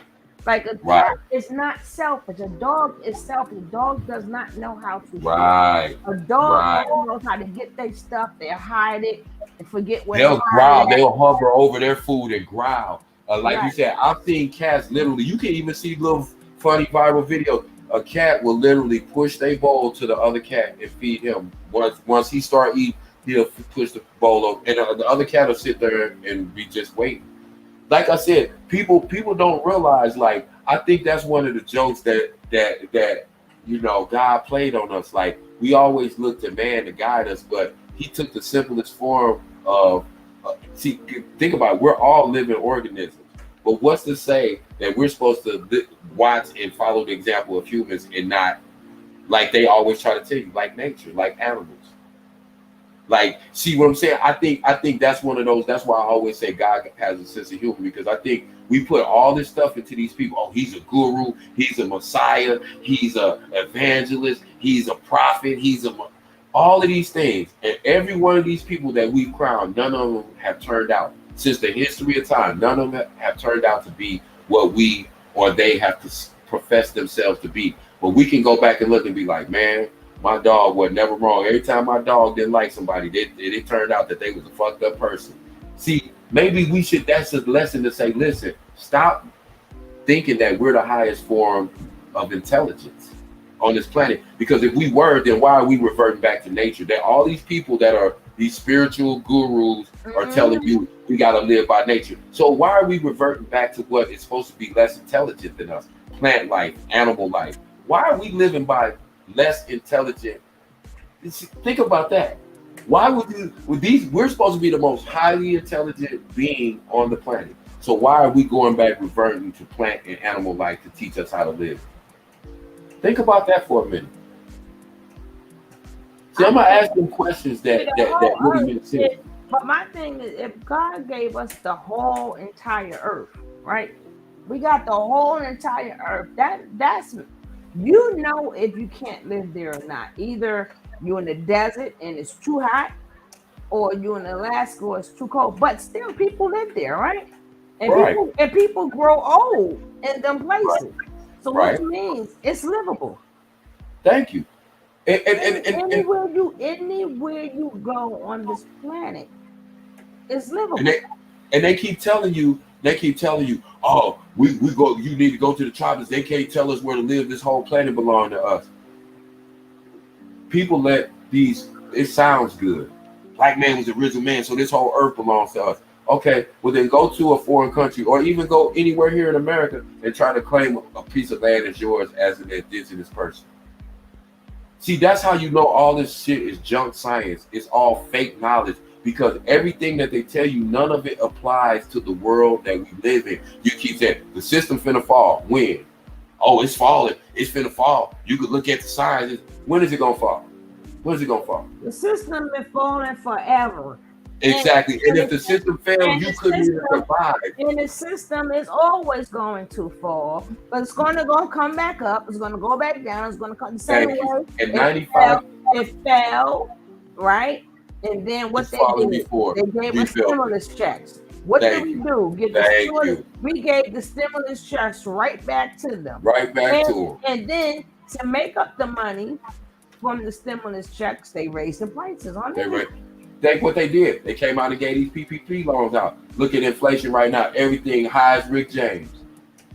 Like a Right, cat is not selfish. A dog is selfish. A dog does not know how to share. right, A dog right. only knows how to get their stuff. They hide it and forget where to They'll hide it growl. at. They'll hover over their food and growl. Like you Right, said, I've seen cats literally. You can even see little funny viral videos. A cat will literally push their bowl to the other cat and feed him. Once he start eating, he'll push the bowl over, and the other cat will sit there and be just waiting. Like I said, people don't realize. Like I think that's one of the jokes that God played on us. Like we always look to man to guide us, but he took the simplest form of. See, think about it. We're all living organisms, but what's to say that we're supposed to watch and follow the example of humans and not like they always try to tell you, like nature, like animals? Like, see what I'm saying? I think that's one of those. That's why I always say God has a sense of humor, because I think we put all this stuff into these people. Oh, he's a guru, he's a messiah, he's a evangelist, he's a prophet, all of these things. And every one of these people that we've crowned, none of them have turned out since the history of time. None of them have turned out to be what we or they have to profess themselves to be. But we can go back and look and be like, man, my dog was never wrong. Every time my dog didn't like somebody, it turned out that they was a fucked up person. See, maybe we should, that's a lesson to say, listen, stop thinking that we're the highest form of intelligence on this planet. Because if we were, then why are we reverting back to nature? That all these people that are these spiritual gurus are telling you we got to live by nature. So why are we reverting back to what is supposed to be less intelligent than us? Plant life, animal life. Why are we living by less intelligent? Think about that. Why we're supposed to be the most highly intelligent being on the planet. So why are we going back reverting to plant and animal life to teach us how to live? Think about that for a minute. See, I'm gonna ask them questions that really make sense. But my thing is, if God gave us the whole entire earth, right? We got the whole entire earth. That's if you can't live there or not. Either you're in the desert and it's too hot, or you're in Alaska or it's too cold. But still, people live there, right? And Right. people grow old in them places. So Right. which means it's livable. Thank you. And Anywhere you go on this planet, it's livable. they keep telling you, oh, we go, you need to go to the tropics. They can't tell us where to live. This whole planet belongs to us. People it sounds good. Black man was the original man, so this whole earth belongs to us. Okay, well then go to a foreign country or even go anywhere here in America and try to claim a piece of land as yours as an indigenous person. See, that's how you know all this shit is junk science. It's all fake knowledge, because everything that they tell you, none of it applies to the world that we live in. You keep saying the system finna fall. When? Oh, it's falling. It's finna fall. You could look at the signs. When is it gonna fall? When is it gonna fall? The system been falling forever. Exactly. And if the system failed, you couldn't even survive. And the system is always going to fall, but it's going to come back up. It's going to go back down. It's going to come the same way. And 95, it fell, right? And then what they did, they gave us stimulus checks. What did we do? We gave the stimulus checks right back to them. Right back to them. And then to make up the money from the stimulus checks, they raised the prices on it. That's what they did. They came out and gave these PPP loans out. Look at inflation right now. Everything high as Rick James.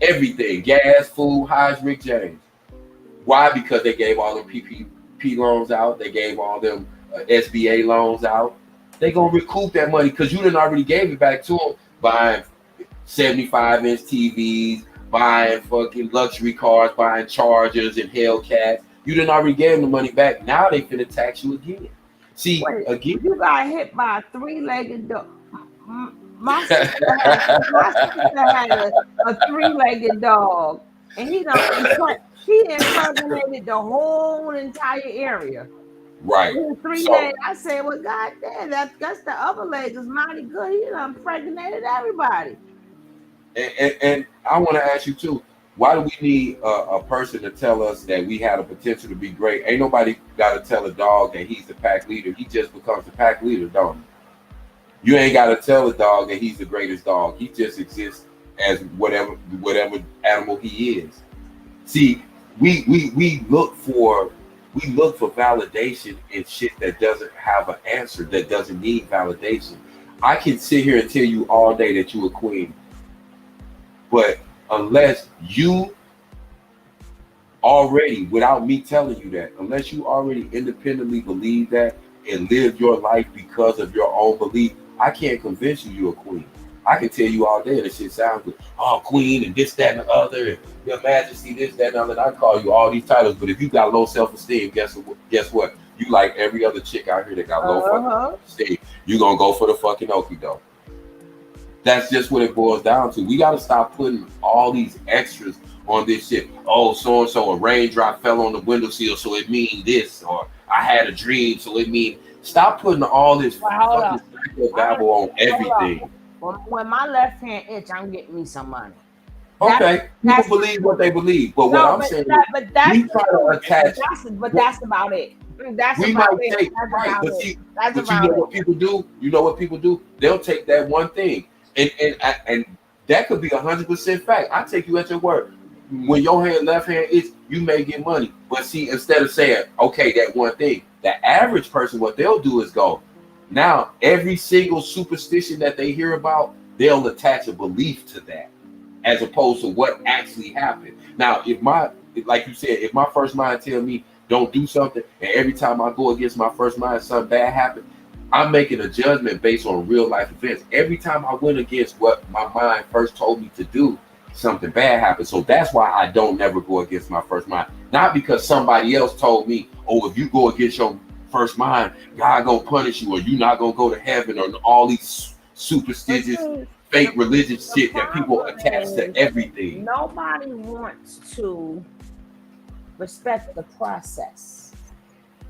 Everything. Gas, food, high as Rick James. Why? Because they gave all them PPP loans out. They gave all them SBA loans out. They going to recoup that money because you done already gave it back to them, buying 75-inch TVs, buying fucking luxury cars, buying Chargers and Hellcats. You done already gave them the money back. Now they finna tax you again. See, again, you got hit by a three-legged dog. My sister had a three-legged dog, and he impregnated the whole entire area. Right. Legs. I said, well, goddamn, that's the other leg is mighty good. He done impregnated everybody. And I want to ask you too. Why do we need a person to tell us that we have the potential to be great? Ain't nobody got to tell a dog that he's the pack leader. He just becomes the pack leader, don't he? You ain't got to tell a dog that he's the greatest dog. He just exists as whatever animal he is. See, we look for validation in shit that doesn't have an answer, that doesn't need validation. I can sit here and tell you all day that you a queen, but unless you already, without me telling you that, unless you already independently believe that and live your life because of your own belief, I can't convince you you're a queen. I can tell you all day that shit sounds good. Oh, queen and this, that, and the other, and your majesty, this, that, and the other. And I call you all these titles, but if you got low self-esteem, guess what? You like every other chick out here that got low fucking self-esteem. You gonna go for the fucking okie doke. That's just what it boils down to. We gotta stop putting all these extras on this shit. Oh, so and so a raindrop fell on the windowsill, so it means this, or I had a dream, so it means. Stop putting all this fucking babble on everything. When my left hand itch, I'm getting me some money. Okay, people believe what they believe, but what I'm saying is, we try to attach. But that's about it. That's we about might it. take That's right, about but it. see, That's but you about know it. what people do? You know what people do? They'll take that one thing, and that could be 100% fact. I take you at your word. When your left hand is, you may get money, but see, instead of saying, okay, that one thing, the average person, what they'll do is go. Now, every single superstition that they hear about, they'll attach a belief to that, as opposed to what actually happened. Now, like you said, if my first mind tell me don't do something, and every time I go against my first mind, something bad happened, I'm making a judgment based on real life events. Every time I went against what my mind first told me to do, something bad happened. So that's why I don't never go against my first mind. Not because somebody else told me, oh, if you go against your first mind, God gonna punish you, or you're not gonna go to heaven, or all these superstitious, fake religious shit that people attach to everything. Nobody wants to respect the process,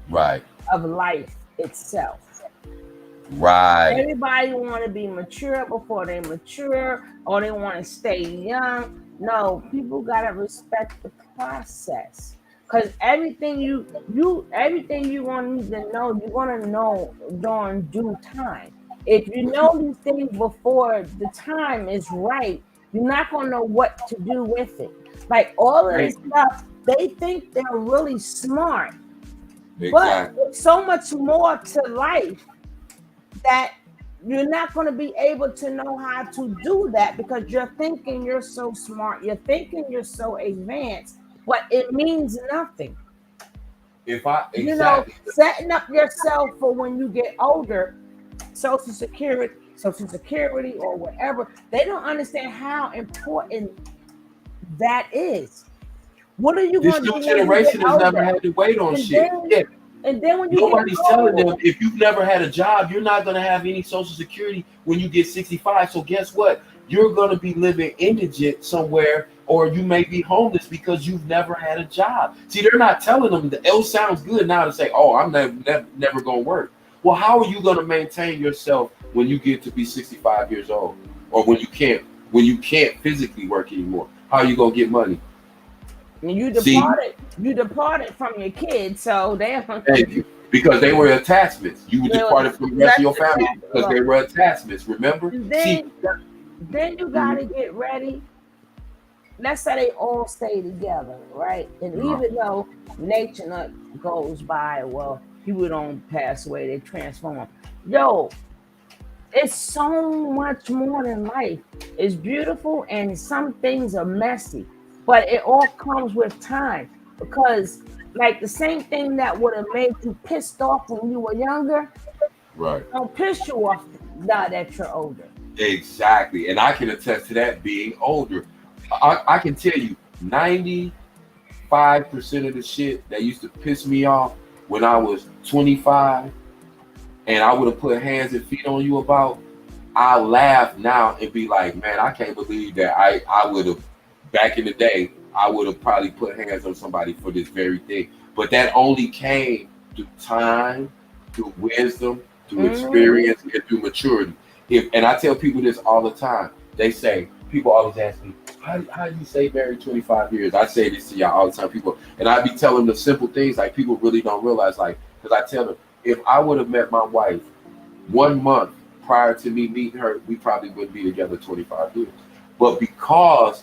right, of life itself. Right. Everybody want to be mature before they mature, or they want to stay young. No, people gotta respect the process. Cause everything you gonna need to know, you're gonna know during due time. If you know these things before the time is right, you're not gonna know what to do with it. Like all of this stuff, they think they're really smart, but there's so much more to life that you're not going to be able to know how to do that, because you're thinking you're so smart, you're thinking you're so advanced, but it means nothing. Setting up yourself for when you get older, social security or whatever, they don't understand how important that is. What are you going to do? This new generation has never had to wait on shit. And then when you nobody's telling them, if you've never had a job, you're not going to have any social security when you get 65. So guess what? You're going to be living indigent somewhere, or you may be homeless because you've never had a job. See, they're not telling them that. It sounds good now to say, oh, I'm never going to work. Well, how are you going to maintain yourself when you get to be 65 years old, or when you can't physically work anymore? How are you going to get money? You departed from your kids, so they thank you. Because they were attachments. You were departed from the rest of your family because they were attachments, remember? Then you gotta get ready. Let's say they all stay together, right? And even though nature goes by, well, people don't pass away, they transform. Yo, it's so much more than life. It's beautiful, and some things are messy. But it all comes with time, because like the same thing that would have made you pissed off when you were younger, right, don't piss you off now that you're older. Exactly. And I can attest to that being older. I can tell you 95% of the shit that used to piss me off when I was 25 and I would have put hands and feet on you about, I laugh now and be like, man, I can't believe that I would have, back in the day, I would have probably put hands on somebody for this very thing. But that only came through time, through wisdom, through experience, and through maturity. And I tell people this all the time. They say, people always ask me, how do you stay married 25 years? I say this to y'all all the time, people. And I be telling them the simple things like people really don't realize. Like, because I tell them, if I would have met my wife 1 month prior to me meeting her, we probably wouldn't be together 25 years. But because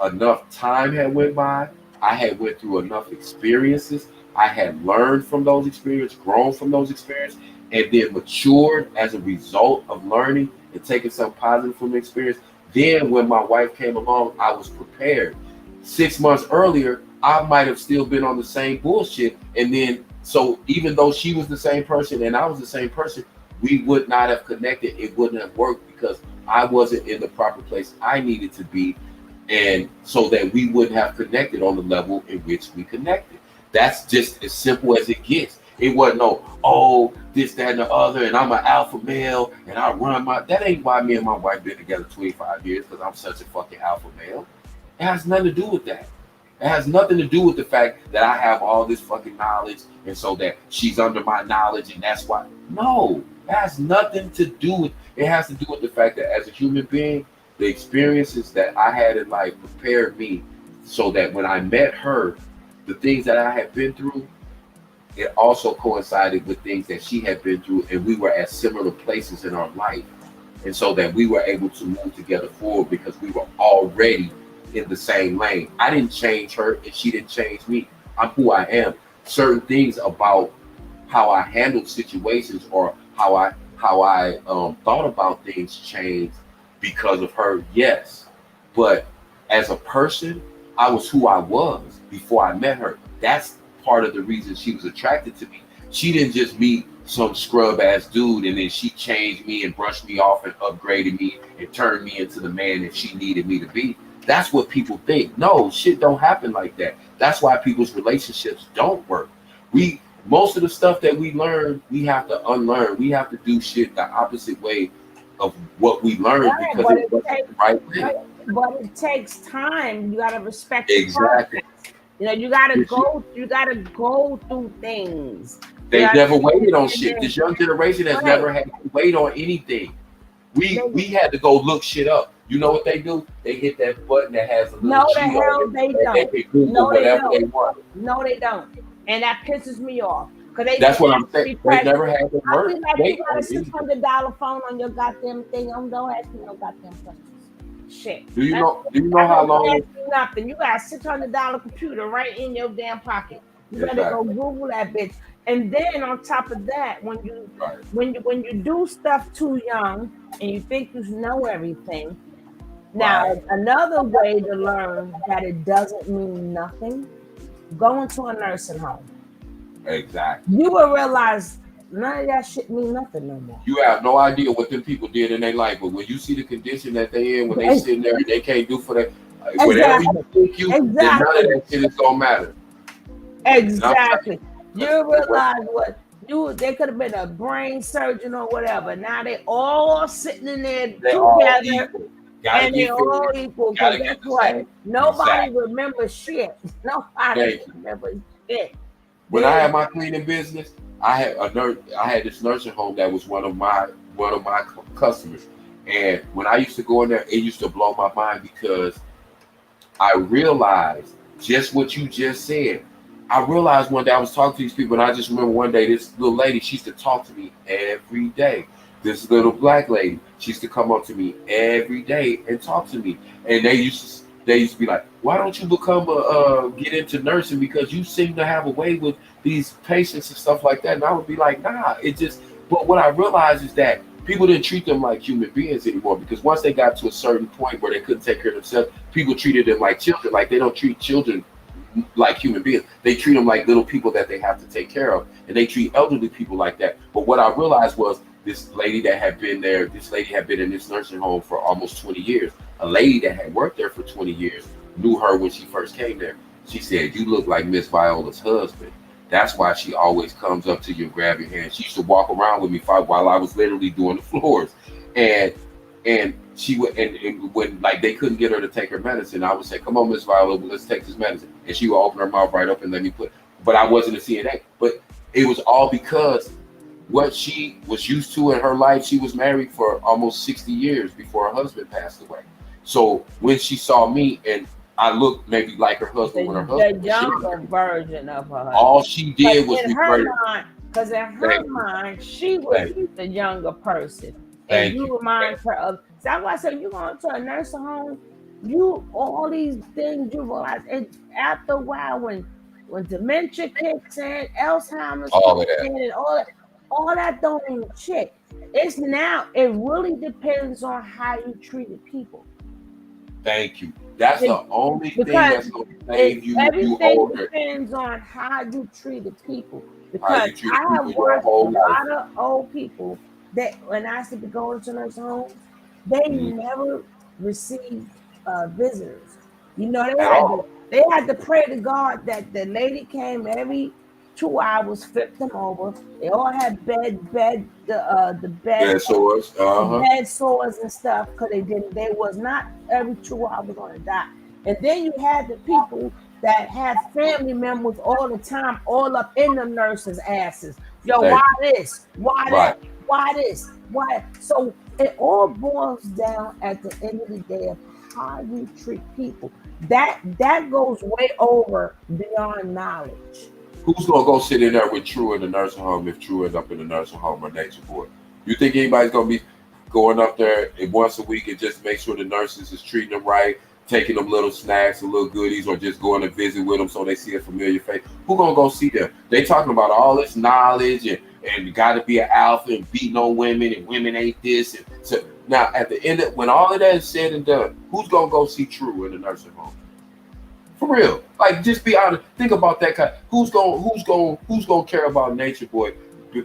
enough time had went by, I had went through enough experiences, I had learned from those experiences, grown from those experiences, and then matured as a result of learning and taking something positive from the experience. Then when my wife came along, I was prepared. 6 months earlier, I might have still been on the same bullshit. And then, so even though she was the same person and I was the same person, we would not have connected. It wouldn't have worked because I wasn't in the proper place I needed to be. And so that we wouldn't have connected on the level in which we connected. That's just as simple as it gets. It wasn't no, oh, this, that, and the other, and I'm an alpha male, and I run my. That ain't why me and my wife been together 25 years, because I'm such a fucking alpha male. It has nothing to do with that. It has nothing to do with the fact that I have all this fucking knowledge, and so that she's under my knowledge, and that's why. No, it has nothing to do with. It has to do with the fact that as a human being, the experiences that I had in life prepared me so that when I met her, the things that I had been through, it also coincided with things that she had been through, and we were at similar places in our life. And so that we were able to move together forward because we were already in the same lane. I didn't change her and she didn't change me. I'm who I am. Certain things about how I handled situations or how I thought about things changed because of her, yes. But as a person, I was who I was before I met her. That's part of the reason she was attracted to me. She didn't just meet some scrub ass dude and then she changed me and brushed me off and upgraded me and turned me into the man that she needed me to be. That's what people think. No, shit don't happen like that. That's why people's relationships don't work. Most of the stuff that we learn, we have to unlearn. We have to do shit the opposite way of what we learned because it wasn't the right way. But it takes time. You gotta respect exactly. The process. You know, you gotta go through things. They never waited on shit. This young generation has never had to wait on anything. We had to go look shit up. You know what they do? They hit that button that has a little no, the hell they don't. They can Google whatever they want. No, they don't. And that pisses me off. That's what I'm saying. They never had to work. I feel like you got a $600 phone on your goddamn thing. Don't ask me no goddamn questions. Shit. Do you know how long? Nothing. You got a $600 computer right in your damn pocket. You better go Google that bitch. And then on top of that, when you do stuff too young and you think you know everything, now another way to learn that it doesn't mean nothing, go into a nursing home. Exactly. You will realize none of that shit mean nothing no more. You have no idea what them people did in their life, but when you see the condition that they in, when they sitting there and they can't do for that, whatever you think then none of that shit is gonna matter. Exactly. You realize they could have been a brain surgeon or whatever. Now they all sitting in there together. And they're all equal. Because guess what? Nobody remembers shit. Nobody remembers shit. When I had my cleaning business, I had this nursing home that was one of my customers. And when I used to go in there, it used to blow my mind because I realized just what you just said. I realized one day I was talking to these people, and I just remember one day this little lady, she used to talk to me every day. This little black lady, she used to come up to me every day and talk to me. And they used to be like, why don't you get into nursing, because you seem to have a way with these patients and stuff like that. And I would be like, nah, but what I realized is that people didn't treat them like human beings anymore, because once they got to a certain point where they couldn't take care of themselves, people treated them like children. Like they don't treat children like human beings. They treat them like little people that they have to take care of. And they treat elderly people like that. But what I realized was this lady had been in this nursing home for almost 20 years. A lady that had worked there for 20 years knew her when she first came there. She said, you look like Miss Viola's husband. That's why she always comes up to you and grab your hand. She used to walk around with me while I was literally doing the floors. And she would, and when like they couldn't get her to take her medicine, I would say, come on, Miss Viola, let's take this medicine. And she would open her mouth right up and let me but I wasn't a CNA. But it was all because what she was used to in her life, she was married for almost 60 years before her husband passed away. So when she saw me and I looked maybe like her husband when her husband the younger version of her husband. All she did was because in her mind, she was the younger person. and Thank you you. remind her of. So that's why I said, you going to a nursing home, you all these things you realize, and after a while, when dementia kicks in, Alzheimer's All kicks of that. in, and all that don't mean shit. It's now. It really depends on how you treated people. Thank you. That's It- the only thing because that's gonna save you everything older. depends on how you treated people. How Because you treat I have people your worked with whole a life. lot of old people that when I used to be going to nursing homes, they Mhm. never received visitors. You know, At all. they had to pray to God that the lady came every 2 hours, flipped them over. They all had Yeah, so it's bed sores and stuff because they was not every 2 hours on a dot. And then you had the people that had family members all the time, all up in the nurses' asses. Yo, why thank you. this? Why Right. that? Why this? Why? So it all boils down at the end of the day of how you treat people. That goes way over beyond knowledge. Who's gonna go sit in there with True in the nursing home if True is up in the nursing home or Nature Boy? You think anybody's gonna be going up there and once a week and just make sure the nurses is treating them right, taking them little snacks and little goodies, or just going to visit with them so they see a familiar face? Who gonna go see them? They talking about all this knowledge and got to be an alpha and beating on women and women ain't this. And so now at the end of when all of that is said and done, who's gonna go see True in the nursing home? For real, like just be honest. Think about that kind. Who's gonna care about Nature Boy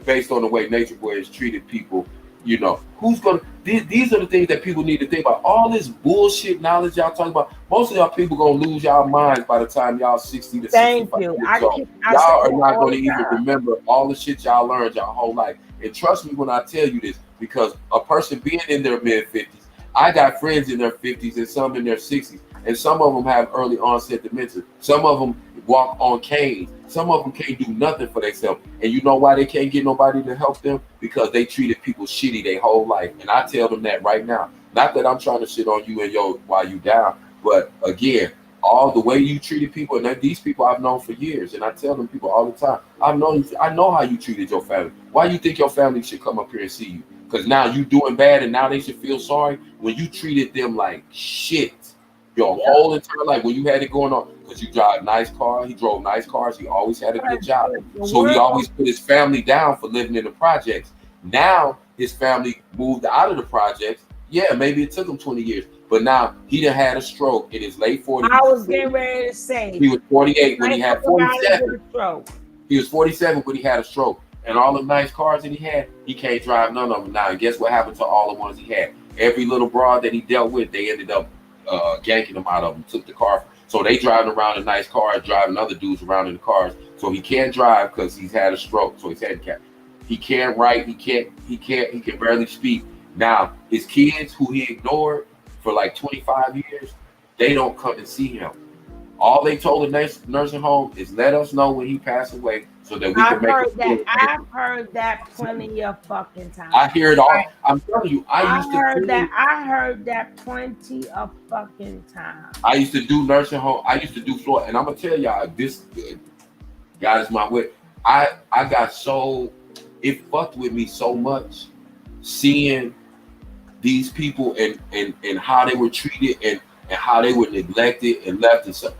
based on the way Nature Boy has treated people? You know, who's gonna? These are the things that people need to think about. All this bullshit knowledge y'all talking about. Most of y'all people gonna lose y'all minds by the time y'all 60 to Thank 65 you. years old. I say Y'all are that not all gonna the even time. remember all the shit y'all learned y'all whole life. And trust me when I tell you this, because a person being in their mid-50s, I got friends in their 50s and some in their 60s. And some of them have early onset dementia. Some of them walk on canes. Some of them can't do nothing for themselves. And you know why they can't get nobody to help them? Because they treated people shitty their whole life. And I tell them that right now. Not that I'm trying to shit on you and yo while you down, but again, all the way you treated people, and that these people I've known for years, and I tell them people all the time, I know how you treated your family. Why you think your family should come up here and see you? Because now you doing bad and now they should feel sorry when you treated them like shit your Yep. whole entire life when you had it going on. Because you drive nice cars, he drove nice cars, he always had a good job. The So he world, always put his family down for living in the projects. Now his family moved out of the projects. Yeah, maybe it took him 20 years, but now he done had a stroke in his late 40s. I was getting ready to say, He was 48 when he had 47. Stroke. He was 47 when he had a stroke. And all the nice cars that he can't drive none of them now. And guess what happened to all the ones he had? Every little broad that he dealt with, they ended up ganking him out of them, took the car. So they driving around in nice cars, driving other dudes around in the cars. So he can't drive because he's had a stroke. So he's handicapped. He can't write. He can barely speak. Now, his kids who he ignored for like 25 years, they don't come and see him. All they told the nursing home is let us know when he passed away so that we can make a I've heard that plenty of fucking times. I hear it all. I'm telling you, I heard that plenty of fucking times. I used to do nursing home. I used to do floor, and I'm gonna tell y'all this. God is my wit. I got so it fucked with me so much seeing these people and how they were treated and how they were neglected and left and stuff.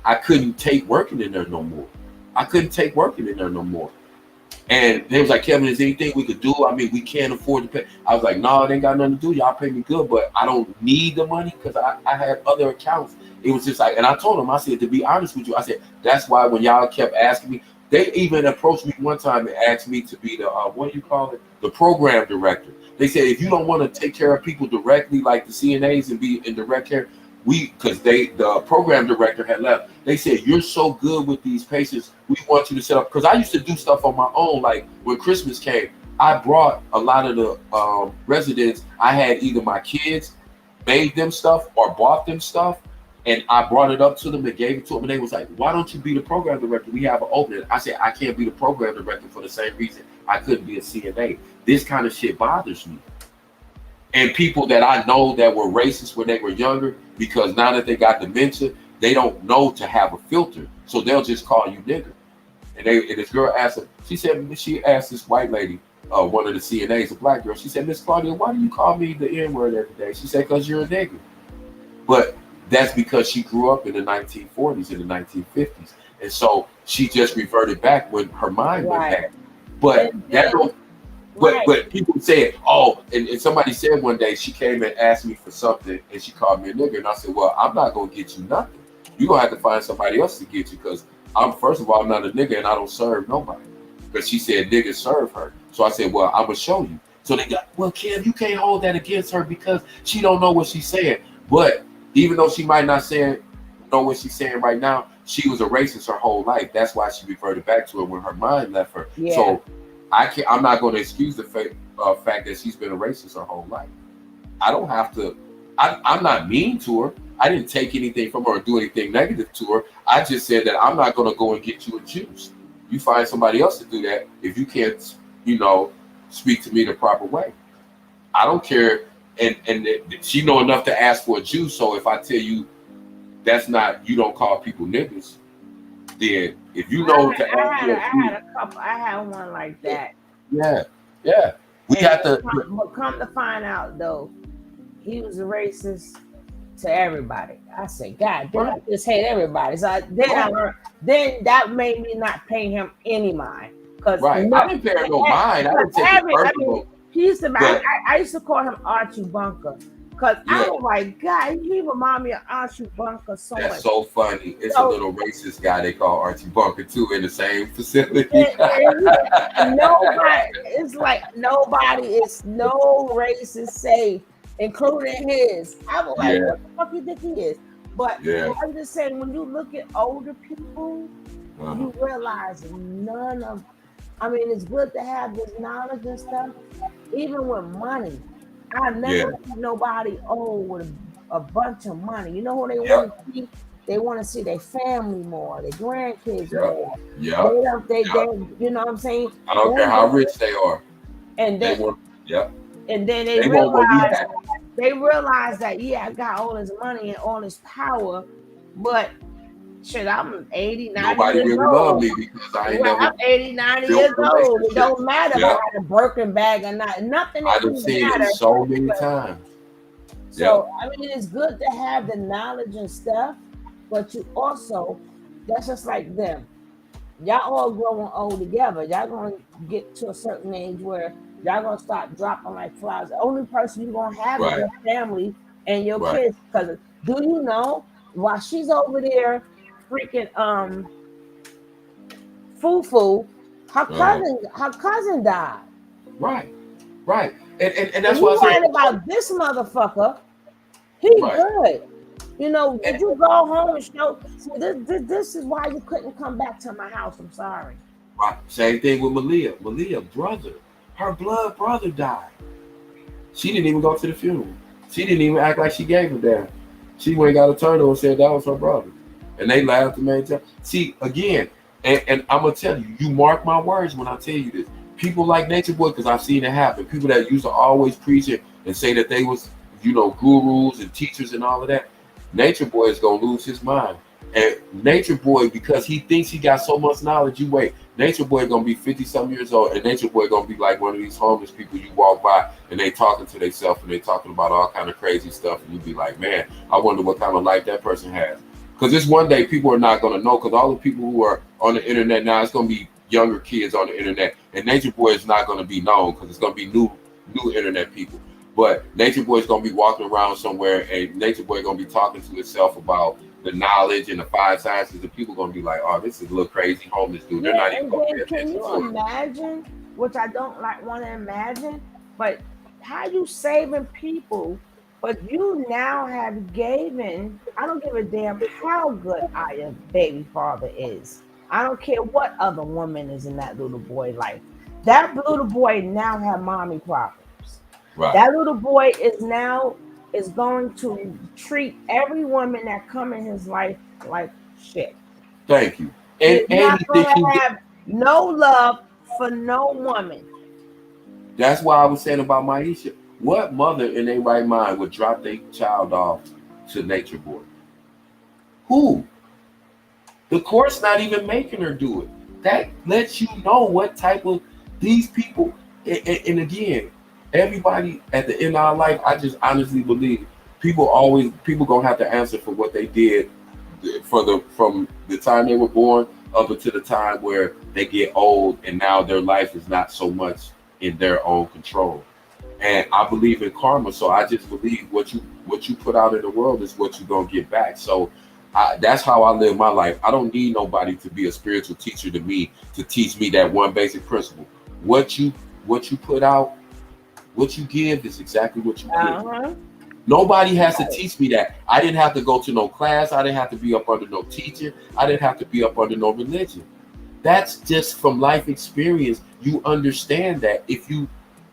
I couldn't take working in there no more. I couldn't take working in there no more. And they was like, Kevin, is anything we could do? I mean, we can't afford to pay. I was like, no, it ain't got nothing to do. Y'all pay me good, but I don't need the money because I had other accounts. It was just like, and I told them, I said, to be honest with you, I said, that's why when y'all kept asking me, they even approached me one time and asked me to be the, what do you call it? The program director. They said, if you don't want to take care of people directly, like the CNAs and be in direct care, because the program director had left. They said, you're so good with these patients. We want you to set up, because I used to do stuff on my own. Like when Christmas came, I brought a lot of the residents. I had either my kids made them stuff or bought them stuff. And I brought it up to them and gave it to them. And they was like, why don't you be the program director? We have an opening. I said, I can't be the program director for the same reason I couldn't be a CNA. This kind of shit bothers me. And people that I know that were racist when they were younger, because now that they got dementia, they don't know to have a filter. So they'll just call you nigger. And this girl asked her, she asked this white lady, one of the CNAs, a black girl. She said, Miss Claudia, why do you call me the N-word every day? She said, because you're a nigga. But that's because she grew up in the 1940s and the 1950s. And so she just reverted back when her mind went Right. back. But And that then, don't, right. but people say, oh, and somebody said one day she came and asked me for something and she called me a nigger. And I said, well, I'm not going to get you nothing. You're going to have to find somebody else to get you because I'm, first of all, I'm not a nigga and I don't serve nobody. But she said niggas serve her. So I said, well, I'm going to show you. So they got, well, Kim, you can't hold that against her because she don't know what she's saying. But even though she might not know what she's saying right now, she was a racist her whole life. That's why she reverted back to it when her mind left her. Yeah. So I'm not going to excuse the fact that she's been a racist her whole life. I don't have to. I'm not mean to her. I didn't take anything from her or do anything negative to her. I just said that I'm not going to go and get you a juice. You find somebody else to do that if you can't, speak to me the proper way. I don't care. And she know enough to ask for a juice. So if I tell you that's not, you don't call people niggas, then if you know to ask for a juice. I had one like that. Yeah. We have to. But come to find out, though, he was a racist to everybody. I said, God, then I just hate everybody. So then that made me not pay him any mind. Right. I didn't pay him no mind. I didn't take it personal. He used to. I used to call him Archie Bunker because I was like, God, he remind me of Archie Bunker so much. That's so funny. It's a little racist guy they call Archie Bunker too in the same facility. It's like nobody is, no race is safe, including his. I was like, what the fuck you think he is? But I'm just saying, when you look at older people, you realize none of. I mean, it's good to have this knowledge and stuff, even with money. I never see nobody old with a bunch of money. You know who they want to see? They want to see their family more, their grandkids more. They, you know what I'm saying? I don't care how rich they are. And then, and then they realize that, I got all this money and all this power, but shit, I'm 89 Nobody years really old. Love me because I'm 89 years old. It don't matter if I had a Birkin bag or not. Nothing. I've seen it so many times. So I mean, it's good to have the knowledge and stuff, but you also, that's just like them. Y'all all growing old together. Y'all gonna get to a certain age where y'all gonna start dropping like flies. The only person you're gonna have is your family and your kids. Because do you know, while she's over there freaking Fufu, her cousin died. Right. And that's what I'm saying about this motherfucker. He good. You know, did you go home and show? See, this is why you couldn't come back to my house. I'm sorry. Right. Same thing with Malia. Malia, brother, her blood brother died. She didn't even go to the funeral. She didn't even act like she gave a damn. She went and got a turtle and said that was her brother. And they laughed and made time. See, again, and I'm going to tell you, you mark my words when I tell you this. People like Natureboy, because I've seen it happen. People that used to always preach it and say that they was, gurus and teachers and all of that. Natureboy is going to lose his mind. And Natureboy, because he thinks he got so much knowledge, you wait. Natureboy going to be 50-something years old, and Natureboy going to be like one of these homeless people you walk by, and they talking to themselves, and they talking about all kind of crazy stuff, and you be like, man, I wonder what kind of life that person has. Because this one day, people are not going to know, because all the people who are on the internet now, it's going to be younger kids on the internet, and Natureboy is not going to be known, because it's going to be new internet people. But Natureboy is going to be walking around somewhere, and Natureboy going to be talking to himself about the knowledge and the 5 sciences, and people going to be like, oh, this is a little crazy homeless dude. They're not even going to pay attention to it. Can you imagine, which I don't want to imagine, but how you saving people, but you now have given, I don't give a damn how good your baby father is. I don't care what other woman is in that little boy life. That little boy now have mommy problems. Right. That little boy is going to treat every woman that come in his life like shit. Thank you. He's not going to have no love for no woman. That's why I was saying about Maisha. What mother in their right mind would drop their child off to Natureboy? Who? The court's not even making her do it. That lets you know what type of these people. And again, everybody at the end of our life, I just honestly believe people gonna have to answer for what they did from the time they were born up until the time where they get old and now their life is not so much in their own control. And I believe in karma, so I just believe what you put out in the world is what you're gonna get back. So that's how I live my life. I don't need nobody to be a spiritual teacher to me to teach me that one basic principle. What you what you put out, what you give is exactly what you get. Uh-huh. Nobody has to teach me that. I didn't have to go to no class. I didn't have to be up under no teacher. I didn't have to be up under no religion. That's just from life experience. You understand that if you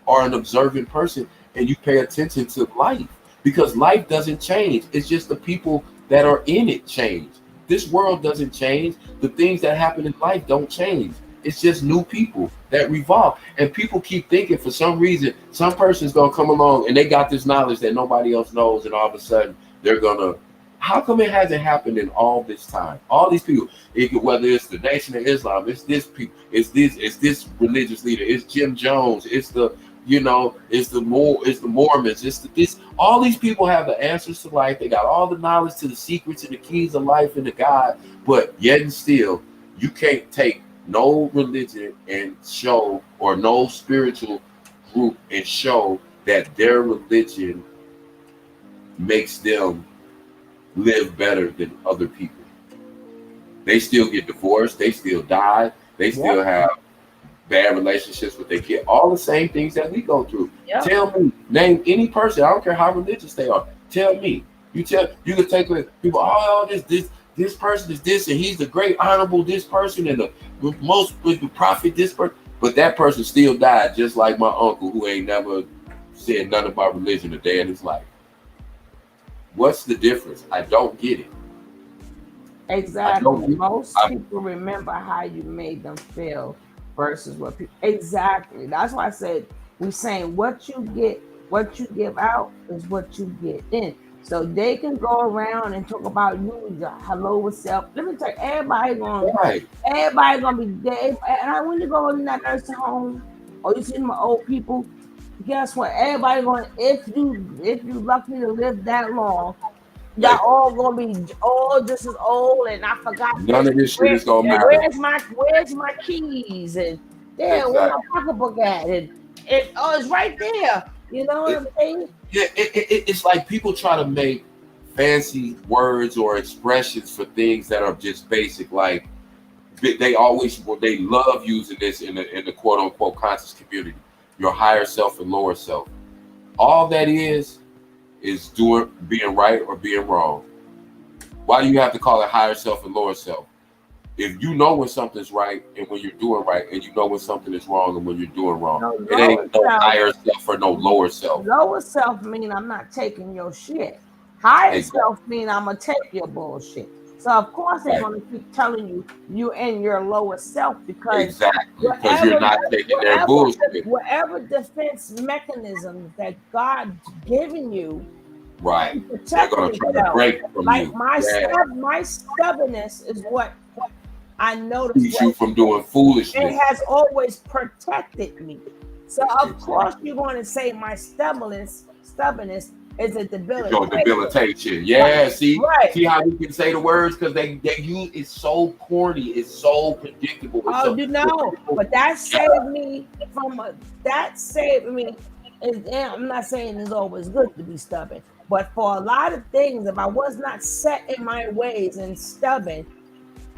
are an observant person and you pay attention to life, because life doesn't change. It's just the people that are in it change. This world doesn't change. The things that happen in life don't change. It's just new people that revolve. And people keep thinking for some reason, some person's gonna come along and they got this knowledge that nobody else knows, and all of a sudden they're gonna. How come it hasn't happened in all this time? All these people, whether it's the Nation of Islam, it's this people, it's this religious leader, it's Jim Jones, it's the it's the Mormons, it's this. All these people have the answers to life. They got all the knowledge to the secrets and the keys of life and to God. But yet and still, you can't take no religion and show, or no spiritual group and show that their religion makes them live better than other people. They still get divorced, they still die, they still have bad relationships with their kid, all the same things that we go through. Yep. Tell me, name any person, I don't care how religious they are. Tell me. You can take people, oh, this person is this, and he's the great honorable this person, and the most with the prophet this person, but that person still died, just like my uncle who ain't never said nothing about religion a day in his life. What's the difference? I don't get it. Exactly. Most people remember how you made them feel versus what people. Exactly. That's why I said we saying what you give out is what you get in. So they can go around and talk about you, your hello self. Let me tell you, everybody gonna be dead. And when you go in that nursing home or you see my old people, guess what? Everybody going, if you lucky to live that long, y'all all gonna be all just as old, and I forgot none of this shit is gonna matter. Where's my keys? And where my pocketbook at? And it's right there. You know what I'm saying? Yeah, it's like people try to make fancy words or expressions for things that are just basic. Like they love using this in the quote unquote conscious community. Your higher self and lower self. All that is being right or being wrong. Why do you have to call it higher self and lower self? If you know when something's right and when you're doing right, and you know when something is wrong and when you're doing wrong, it ain't no higher self or no lower self. Lower self mean I'm not taking your shit. Higher self mean I'm gonna take your bullshit. So of course they're gonna keep telling you in your lower self because you're not taking their bullshit. Whatever defense mechanism that God's given you, right? They're gonna try to break from you. My stubbornness is what I noticed. Keeps you from doing foolishness. It has always protected me. So of course you're going to say my stubbornness is a debilitation. Your debilitation. Yeah, see how we can say the words because they use it's so corny, it's so predictable. But that saved me I'm not saying it's always good to be stubborn, but for a lot of things, if I was not set in my ways and stubborn,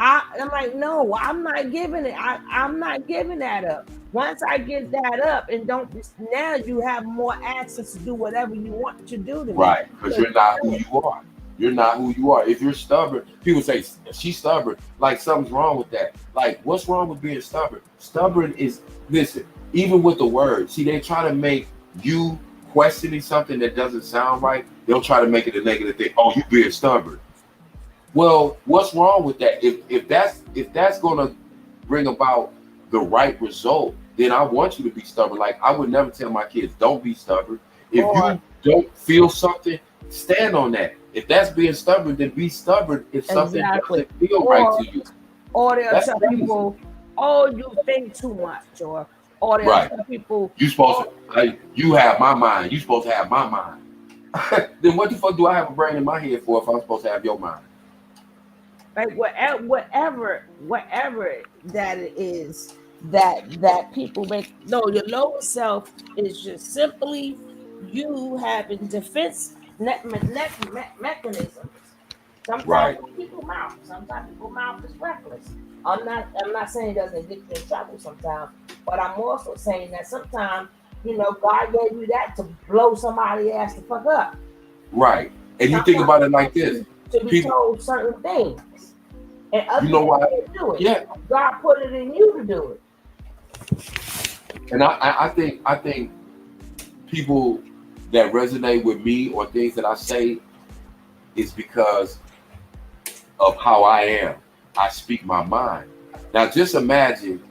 I'm like, no, I'm not giving it. I'm not giving that up. Once I give that up and now you have more access to do whatever you want to do to me. Right, because you're not who you are. You're not who you are. If you're stubborn, people say she's stubborn. Like something's wrong with that. Like what's wrong with being stubborn? Stubborn is, listen, even with the word, see, they try to make you questioning something that doesn't sound right. They'll try to make it a negative thing. Oh, you being stubborn. Well, what's wrong with that? If that's gonna bring about the right result, then I want you to be stubborn. Like I would never tell my kids, don't be stubborn. If you don't feel something, stand on that. If that's being stubborn, then be stubborn if something doesn't feel right to you. Or they'll tell people, oh, you think too much, or or they'll Right. tell people, You supposed to, like, you have my mind. You supposed to have my mind. Then what the fuck do I have a brain in my head for if I'm supposed to have your mind? like whatever that it is that people make. No, your lower self is just simply you having defense mechanisms. Sometimes Right. people mouth. Sometimes people mouth is reckless. I'm not saying it doesn't get you in trouble sometimes, but I'm also saying that sometimes, God gave you that to blow somebody ass the fuck up. Right. And you think Sometimes about it you like want this. to be People, told certain things, and you other know people why? can't do it. Yeah. God put it in you to do it. And I think people that resonate with me or things that I say is because of how I am. I speak my mind. Now just imagine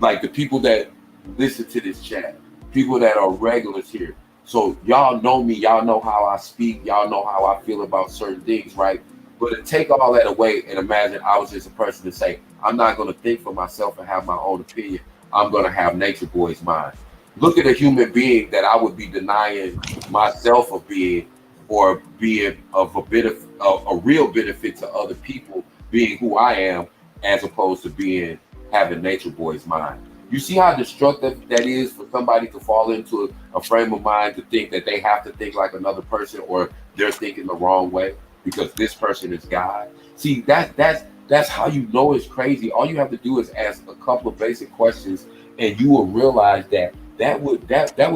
like the people that listen to this chat, people that are regulars here. So y'all know me, y'all know how I speak, y'all know how I feel about certain things, right? But to take all that away and imagine I was just a person to say, I'm not gonna think for myself and have my own opinion. I'm gonna have Nature Boy's mind. Look at a human being that I would be denying myself of being or being of a real benefit to other people, being who I am, as opposed to being having Nature Boy's mind. You see how destructive that is for somebody to fall into a frame of mind to think that they have to think like another person or they're thinking the wrong way because this person is God. See, that's how you know it's crazy. All you have to do is ask a couple of basic questions, and you will realize that that would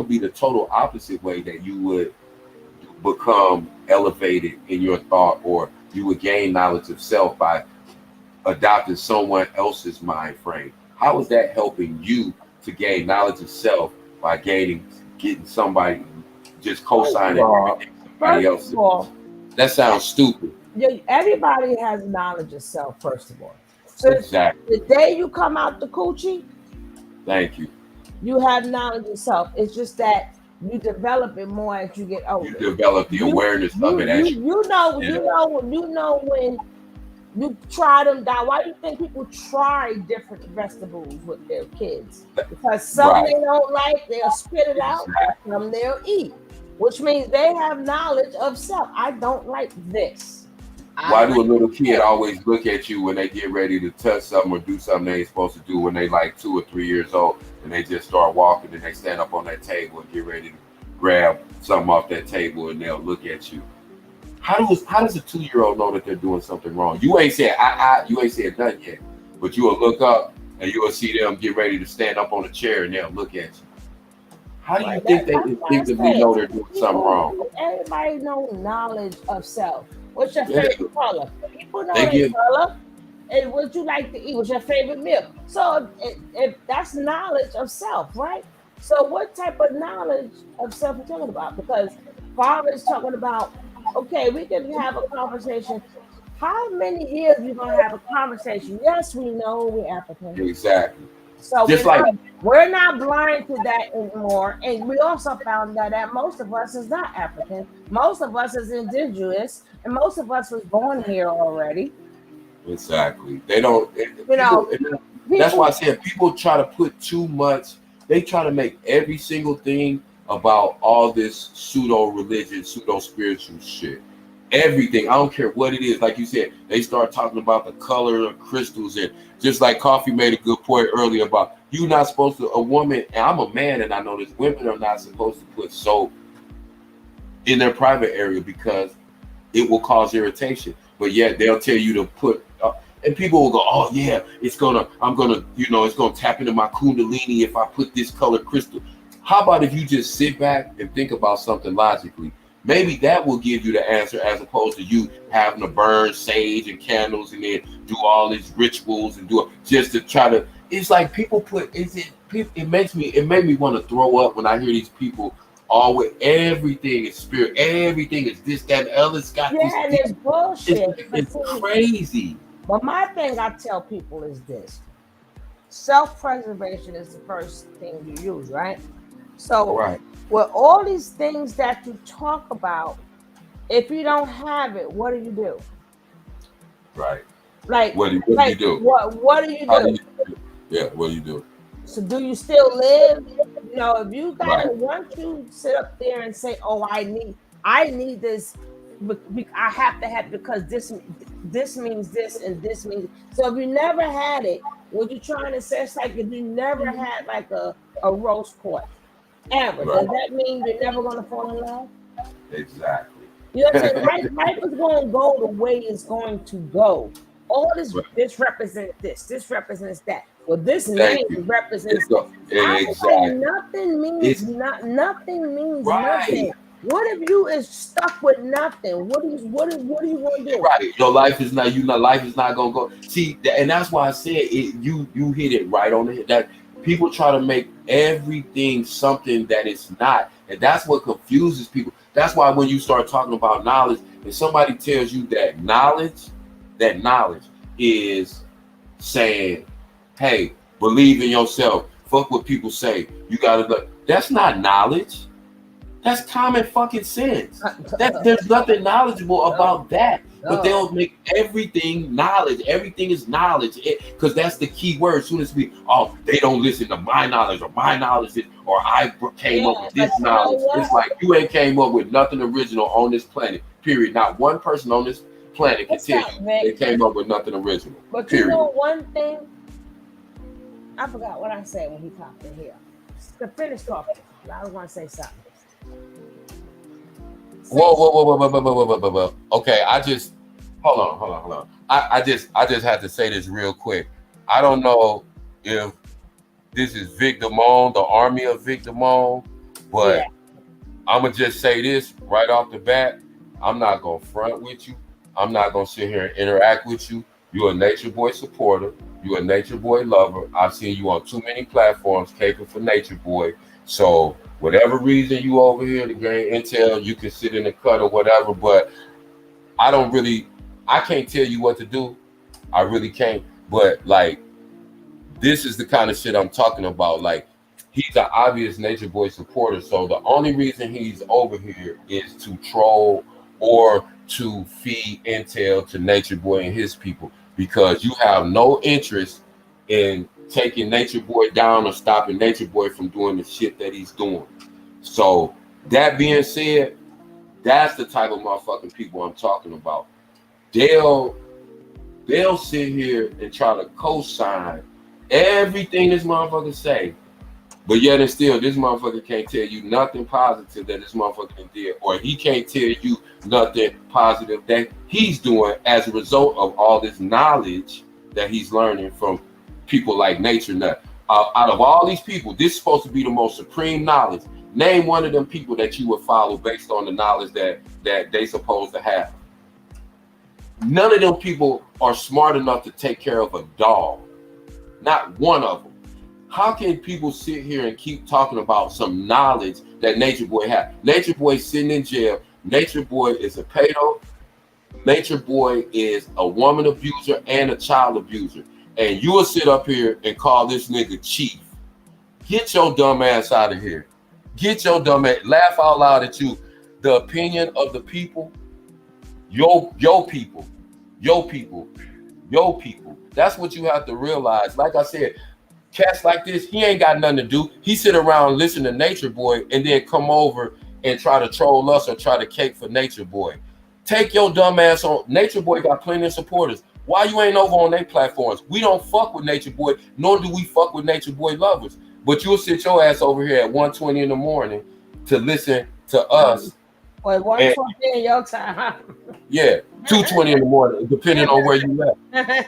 be the total opposite way that you would become elevated in your thought, or you would gain knowledge of self by adopting someone else's mind frame. How is that helping you to gain knowledge of self by getting somebody just First of co-signing all, everything somebody first else of says? all, That sounds stupid. everybody has knowledge of self. First of all, so Exactly. the day you come out the coochie, Thank you. you have knowledge of self. It's just that you develop it more as you get You older. develop the You awareness of you it as you you you know get you it. know you know when you try them down. Why do you think people try different vegetables with their kids? Because some they Right. don't like, they'll spit it out, and Exactly. some they'll eat. Which means they have knowledge of self. I don't like this. I Why like do a little kid this. always look at you when they get ready to touch something or do something they ain't supposed to do when they like 2 or 3 years old and they just start walking and they stand up on that table and get ready to grab something off that table and they'll look at you. How does a 2 year old know that they're doing something wrong? You ain't said you ain't said nothing yet, but you will look up and you will see them get ready to stand up on a chair and they'll look at you. How do you Right. think they That's what I instinctively know they're said. doing something wrong? Everybody know knowledge of self. What's your Yeah, favorite color? People know they their get color. And what you like to eat? What's your favorite meal? So if that's knowledge of self, right? So what type of knowledge of self are you talking about? Because Father is talking about, okay, we can have a conversation. How many years you gonna have a conversation? Yes, we know we're African. exactly So just like we're not blind to that anymore. And we also found out that most of us is not African. Most of us is indigenous, and most of us was born here already. exactly. They don't You people. know, That's why I people. said people try to put too much. They try to make every single thing about all this pseudo religion, pseudo spiritual shit. Everything. I don't care what it is. Like you said, they start talking about the color of crystals, and just like Coffee made a good point earlier about you not supposed to. A woman, and I'm a man, and I know this. Women are not supposed to put soap in their private area because it will cause irritation. But yet they'll tell you to put, and people will go, "Oh yeah, I'm gonna, it's gonna tap into my kundalini if I put this color crystal." How about if you just sit back and think about something logically? Maybe that will give you the answer as opposed to you having to burn sage and candles and then do all these rituals and do it just to try to. It's like people put. It made me want to throw up when I hear these people always everything is spirit, everything is this, that, and the other. It's got Yeah, and it's it's, bullshit. But it's see, crazy. but my thing I tell people is this: self-preservation is the first thing you use, right? So Right, with all these things that you talk about, if you don't have it, what do you do? right. Like, What do you do? what do you How do do? you do? Yeah, what do you do? So do you still live? You know, if you Right. gotta once you sit up there and say, "Oh, I need this," I have to have it because this means this and this means. So if you never had it, what you trying to say? It's like if you never had like a rose course ever, Right. does that mean you're never gonna fall in love? Exactly. You know what I'm saying? Life is going to go the way it's going to go. All Right. this represents this. This represents that. Well, this Thank name you. represents It's this. go- I was like, exactly. nothing means It's nothing means right. nothing. What if you is stuck with nothing? What are you gonna do? Right. Your life is not. Life is not gonna go. See, and that's why I said it. You hit it right on the head. That people try to make everything something that it's not, and that's what confuses people. That's why when you start talking about knowledge, and somebody tells you that knowledge is saying, "Hey, believe in yourself. Fuck what people say. You gotta look." That's not knowledge. That's common fucking sense. There's nothing knowledgeable No, about that. But no. they'll make everything knowledge. Everything is knowledge. Because that's the key word. As soon as they don't listen to my knowledge, or my knowledge is, or came Yeah, up with but this you know knowledge. what? It's like you ain't came up with nothing original on this planet. Period. Not one person on this planet can What's tell up, you they Vic? came up with nothing original. But you Period. know one thing? I forgot what I said when he popped in here. To finish talking, I was gonna say something. Say Whoa, whoa, whoa, whoa, whoa, whoa, whoa, whoa, whoa, whoa. Okay, hold on. I just had to say this real quick. I don't know if this is Vic Damone, the army of Vic Damone, yeah. but I'm gonna just say this right off the bat. I'm not gonna front with you. I'm not gonna sit here and interact with you. You're a Nature Boy supporter. You're a Nature Boy lover. I've seen you on too many platforms caping for Nature Boy. So whatever reason you over here to gain intel, you can sit in the cut or whatever. But I don't really, I can't tell you what to do. I really can't. But like, this is the kind of shit I'm talking about. Like, he's an obvious Nature Boy supporter. So the only reason he's over here is to troll or to feed intel to Nature Boy and his people, because you have no interest in taking Nature Boy down or stopping Nature Boy from doing the shit that he's doing. So that being said, that's the type of motherfucking people I'm talking about. They'll they'll sit here and try to co-sign everything this motherfucker say, but yet and still, this motherfucker can't tell you nothing positive that this motherfucker did, or he can't tell you nothing positive that he's doing as a result of all this knowledge that he's learning from people like Nature Nut. Out of all these people, this is supposed to be the most supreme knowledge. Name one of them people that you would follow based on the knowledge that they supposed to have. None of them people are smart enough to take care of a dog. Not one of them. How can people sit here and keep talking about some knowledge that Nature Boy has? Nature Boy sitting in jail. Nature Boy is a pedo. Nature Boy is a woman abuser and a child abuser. And you will sit up here and call this nigga chief. Get your dumb ass out of here. Get your dumb ass. Laugh out loud at you. The opinion of the people, your people, your people, your people. That's what you have to realize. Like I said, cats like this, he ain't got nothing to do. He sit around listen to Nature Boy and then come over and try to troll us or try to cake for Nature Boy. Take your dumb ass on. Nature Boy got plenty of supporters. Why you ain't over on their platforms? We don't fuck with Nature Boy, nor do we fuck with Nature Boy lovers. But you'll sit your ass over here at 1:20 in the morning to listen to us. Wait, And 1:20 in your time, yeah, 2:20 in the morning, depending on where you at.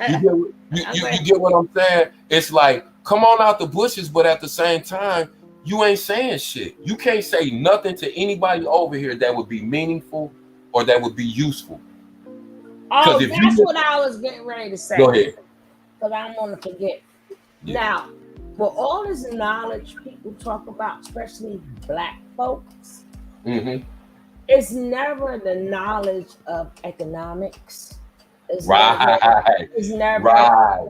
You huh? get you get what I'm saying? It's like, come on out the bushes, but at the same time, you ain't saying shit. You can't say nothing to anybody over here that would be meaningful or that would be useful. Because Oh, if that's you what I was getting ready to go say. ahead, Because I don't want to forget. yeah, Now, with all this knowledge people talk about, especially black folks, mm-hmm. it's never the knowledge of economics. It's never. Right, It's never. right.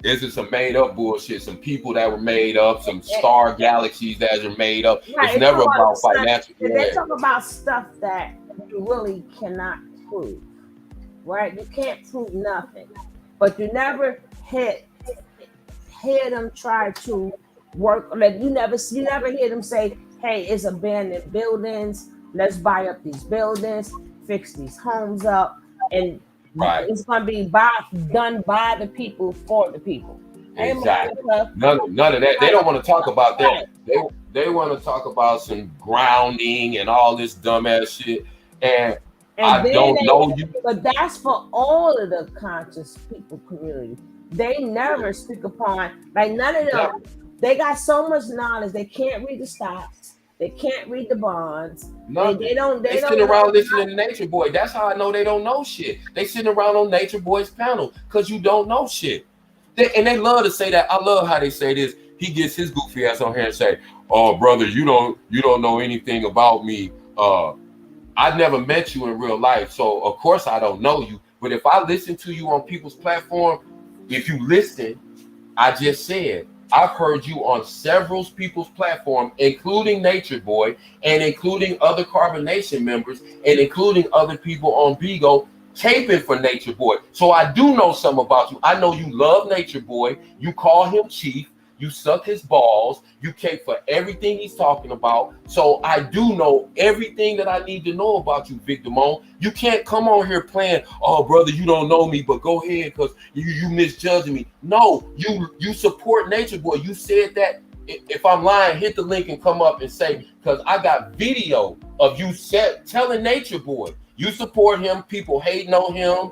This is some made up bullshit. Some people that were made up, some star galaxies that are made up. It's Right. They talk never about about stuff. financial. They Yeah, talk about stuff that you really cannot prove. Right? You can't prove nothing, but you never hit hear them try to work. Like you never hear them say, "Hey, it's abandoned buildings. Let's buy up these buildings, fix these homes up, and Right. it's gonna be done by the people for the people." Hey, Exactly. Monica. None of that. They don't want to talk about Right. that. They want to talk about some grounding and all this dumbass shit. And And I then don't know you. but that's for all of the conscious people community. They never speak upon, like none of them. They got so much knowledge. They can't read the stocks. They can't read the bonds. Nothing. They don't. They sitting around listening to Nature Boy. That's how I know they don't know shit. They sitting around on Nature Boy's panel because you don't know shit. And they love to say that. I love how they say this. He gets his goofy ass on here and say, "Oh, brother, you don't know anything about me. I've never met you in real life, so of course I don't know you. But if I listen to you on people's platform, if you listen, I just said I've heard you on several people's platform, including Nature Boy and including other Carbonation members and including other people on Bigo caping for Nature Boy. So I do know something about you. I know you love Nature Boy. You call him Chief. You suck his balls. You cape for everything he's talking about. So I do know everything that I need to know about you, Vic Damone. You can't come on here playing, "Oh, brother, you don't know me, but go ahead because you misjudging me." No, you support Nature Boy. You said that. If I'm lying, hit the link and come up and say, because I got video of you telling Nature Boy you support him. People hating on him.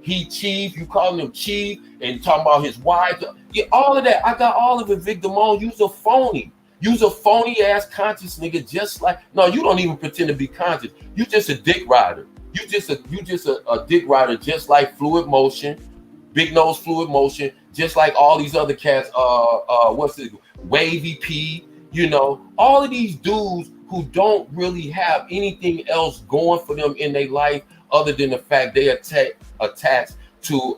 He Chief. You calling him Chief and talking about his wife. Yeah, all of that. I got all of it, Vic Damone. You's a phony. You's a phony ass conscious nigga. Just like no, you don't even pretend to be conscious. You just a dick rider. You just a dick rider, just like Fluid Motion, Big Nose Fluid Motion, just like all these other cats. What's it? Wavy P. You know, all of these dudes who don't really have anything else going for them in their life other than the fact they attached to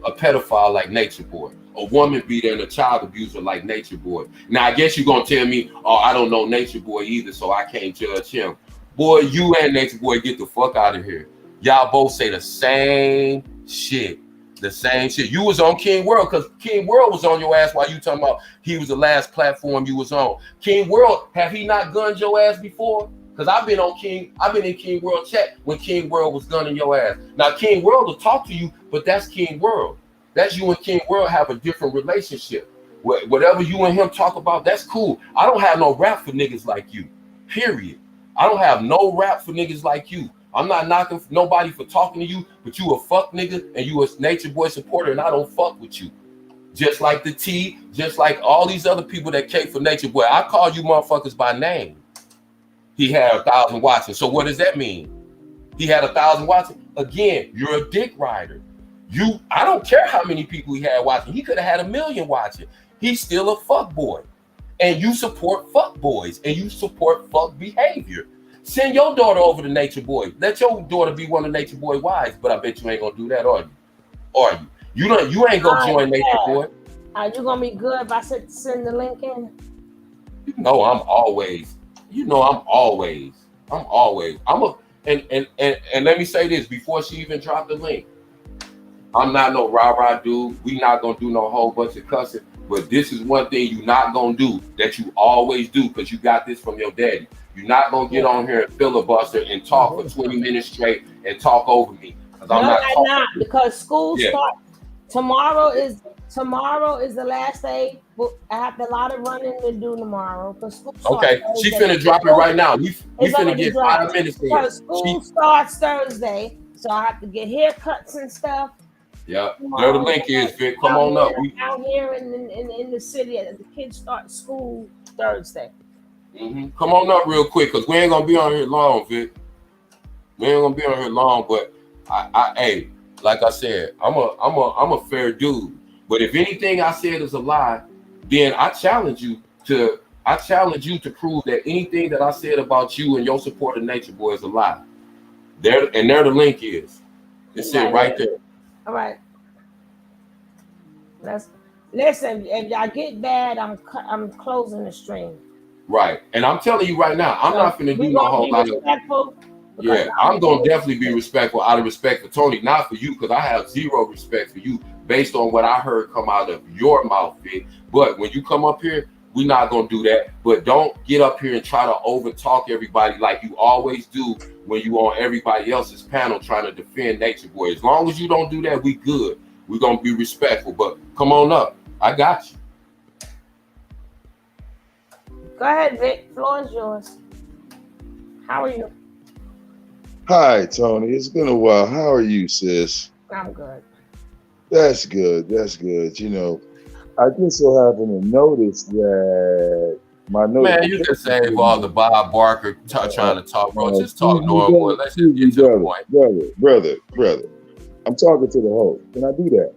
a pedophile like Nature Boy, a woman beater and a child abuser like Nature Boy. Now, I guess you're going to tell me, "Oh, I don't know Nature Boy either, so I can't judge him." Boy, you and Nature Boy, get the fuck out of here. Y'all both say the same shit. The same shit. You was on King World because King World was on your ass while you talking about he was the last platform you was on. King World, have he not gunned your ass before? Because I've been in King World chat when King World was gunning your ass. Now King World will talk to you, but that's King World. That's you and King World have a different relationship. Whatever you and him talk about, that's cool. I don't have no rap for niggas like you. Period. I don't have no rap for niggas like you. I'm not knocking nobody for talking to you, but you a fuck nigga and you a Nature Boy supporter, and I don't fuck with you. Just like the T, just like all these other people that came for Nature Boy. I call you motherfuckers by name. He had 1,000 watching. So what does that mean? He had 1,000 watching. Again, you're a dick rider. I don't care how many people he had watching. He could have had 1 million watching. He's still a fuck boy. And you support fuck boys and you support fuck behavior. Send your daughter over to Nature Boy. Let your daughter be one of Nature Boy wives, but I bet you ain't gonna do that, are you? Are you? You ain't gonna join Nature Boy. Are you gonna be good if I send the link in? You know I'm always. And let me say this before she even dropped the link. I'm not no rah-rah dude. We not gonna do no whole bunch of cussing. But this is one thing you not gonna do that you always do because you got this from your daddy. You're not gonna get on here and filibuster and talk for 20 minutes straight and talk over me. Not because school starts tomorrow. Is the last day. I have a lot of running to do tomorrow because school starts. Okay, she finna drop it right now. We finna get 5 minutes in. Because school starts Thursday, so I have to get haircuts and stuff. Yeah, there the link is, Vic. Come on up. Out here in the city, as the kids start school Thursday. Mm-hmm. Come on up real quick, cause we ain't gonna be on here long, Vic. We ain't gonna be on here long, but hey, like I said, I'm a fair dude. But if anything I said is a lie, then I challenge you to prove that anything that I said about you and your support of Nature Boy is a lie. There the link is. It's it right there. All right. Listen. If y'all get bad, I'm closing the stream. Right, and I'm telling you right now, I'm not finna do no whole lot of. Yeah, I'm gonna definitely be respectful out of respect for Tony, not for you, because I have zero respect for you based on what I heard come out of your mouth, Vic. But when you come up here, we're not gonna do that. But don't get up here and try to over talk everybody like you always do when you on everybody else's panel trying to defend Nature Boy. As long as you don't do that, we good. We're gonna be respectful. But come on up. I got you. Go ahead, Vic. Floor is yours. How are you? Hi, Tony. It's been a while. How are you, sis? I'm good. That's good. That's good. You know, I just so happen to notice that my Man, you can save all the Bob Barker trying to talk, bro. Just talk normal. Let's just get to the point. Brother. I'm talking to the host. Can I do that?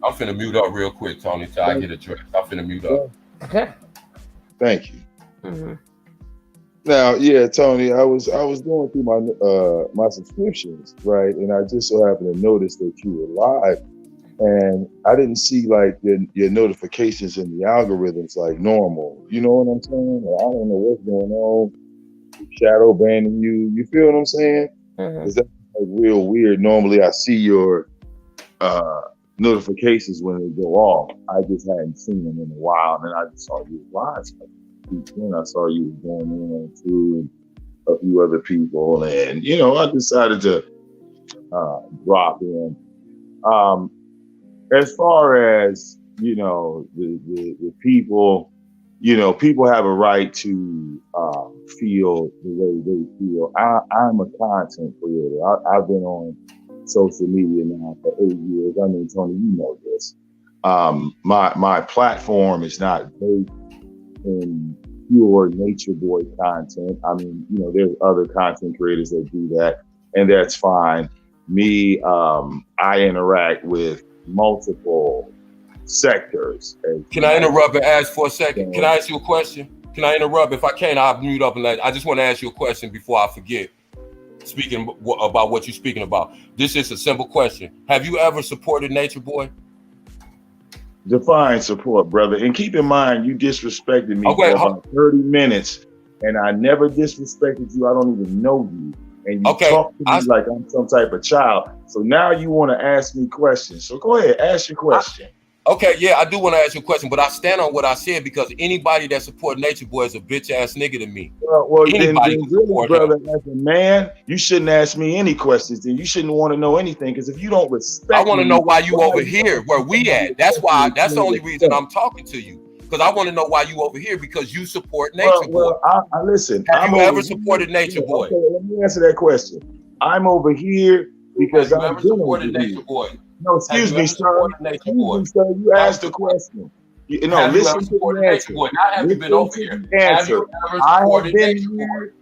I'm finna mute up real quick, Tony, till I get addressed. I'm finna mute up. Okay. Thank you. Mm-hmm. Now, yeah, Tony, I was going through my subscriptions, right, and I just so happened to notice that you were live, and I didn't see like your notifications in the algorithms like normal. You know what I'm saying? I don't know what's going on. Shadow banning you. You feel what I'm saying? Mm-hmm. Is that like real weird? Normally, I see your notifications when they go off. I just hadn't seen them in a while, and I just saw you live. And I saw you going in too, and a few other people, and you know, I decided to drop in. As far as you know, the people, you know, people have a right to feel the way they feel. I'm a content creator. I've been on social media now for 8 years. I mean, Tony, you know this. My platform is not based in pure Nature Boy content. I mean, you know, there's other content creators that do that, and that's fine. Me, I interact with multiple sectors. Can I interrupt and ask for a second? Can I ask you a question? Can I interrupt? If I can, I'll mute up and I just want to ask you a question before I forget. Speaking about what you're speaking about. This is a simple question. Have you ever supported Nature Boy? Define support, brother. And keep in mind, you disrespected me for about 30 minutes, and I never disrespected you. I don't even know you. And you talk to me like I'm some type of child. So now you want to ask me questions. So go ahead, ask your question. I do want to ask you a question, but I stand on what I said because anybody that supports Nature Boy is a bitch ass nigga to me. Well, then really, brother, as a man, you shouldn't ask me any questions. Then you shouldn't want to know anything, because if you don't respect, I want to know why you over here, where we at. That's why. That's the only reason I'm talking to you, because I want to know why you over here, because you support Nature Boy. I listen. Have you ever supported Nature Boy? Okay, let me answer that question. I'm over here because I've ever supported Nature Boy. No, excuse me, sir. Excuse me, sir. You asked the question. No, listen to the answer. Not have you been over here? Answer. I have been here.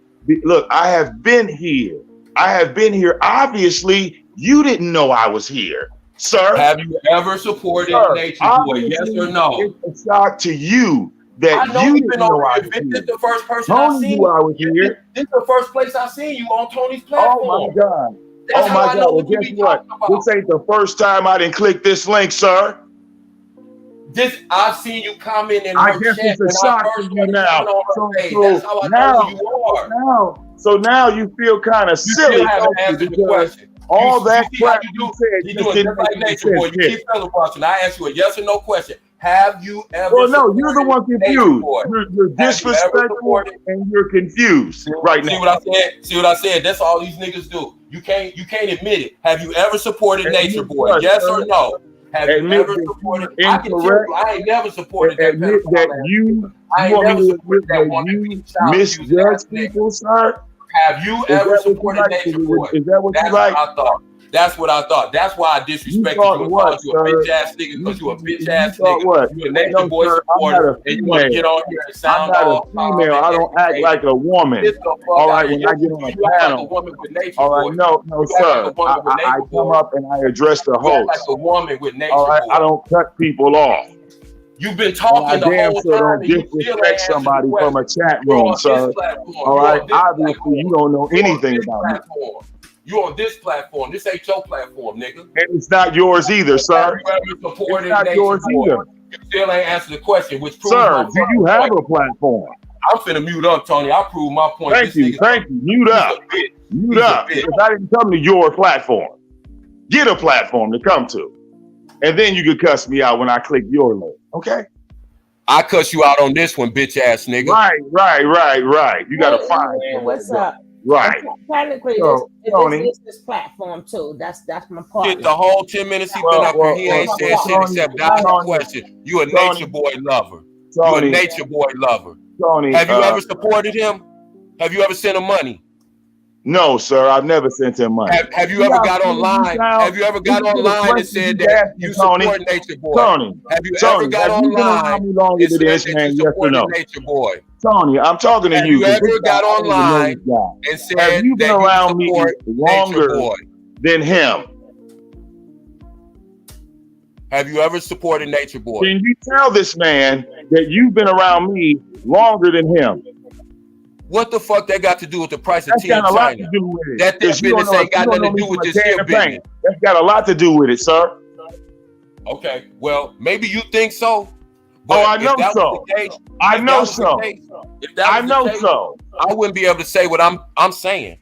Look, I have been here. I have been here. Obviously, you didn't know I was here, sir. Have you ever supported Nature Boy? Yes or no? It's a shock to you that you didn't know I was here. This is the first person I seen. I was here. This is the first place I seen you on Tony's platform. Oh my God. Oh my God! Well, guess what? This ain't the first time I didn't click this link, sir. I've seen you comment in I her guess chat. It's a shock to you now. That's how I know who you are. So now you feel kind of silly. You haven't answered the question. All that crap you said. You doing just like Nature Boy. You keep filibustering. I ask you a yes or no question. Have you ever? Well, no, you're the one confused. You're disrespectful and you're confused right now. See what I said? See what I said? That's all these niggas do. You can't admit it. Have you ever supported Nature Boy? Yes or no? Have you ever supported? I can tell you, I ain't never supported that. Admit that you want me to admit that you misjudge people, sir? Have you ever supported Nature Boy? Is that what you like? I thought. That's what I thought. That's why I disrespected you and called you a bitch ass nigga, because you a bitch ass nigga. You a Nature Boy supporter, and you want to get on here and sound all. I'm not a female. I don't act like a woman. All right, when I get on a panel. All right, no, sir. I come up and I address the host. Like a woman with Nature Boy. All right, I don't cut people off. You've been talking the whole time. Don't disrespect somebody from a chat room, sir. All right, obviously you don't know anything about me. You on this platform. This ain't your platform, nigga. And it's not yours either, sir. It's not yours either. You still ain't answered the question, which proves sir, do you have a platform? I'm finna mute up, Tony. I prove my point. Thank you. Mute up. Mute up. Because I didn't come to your platform. Get a platform to come to. And then you could cuss me out when I click your link. Okay? I cuss you out on this one, bitch ass nigga. Right. You gotta find what's up. Right. Technically, So, this is this platform too. That's my part. Shit, the whole 10 minutes he been up here, he ain't said shit except dodge a question. You a Nature Boy lover. You a Nature Boy lover. Have you ever supported him? Have you ever sent him money? No, sir. I've never sent him money. Have you ever got online? Have you ever got online and said that you support Nature Boy? Have you ever got online and said that you supported Nature Boy? Tony, I'm talking to you. Have you ever got online and said that you support Nature Boy? Than him? Have you ever supported Nature Boy? Can you tell this man that you've been around me longer than him? What the fuck that got to do with the price of tea in China? That this business ain't got nothing to do with this here business. That's got a lot to do with it, sir. Okay, well, maybe you think so. Oh, I know so. I know so. I know so. I wouldn't be able to say what I'm saying.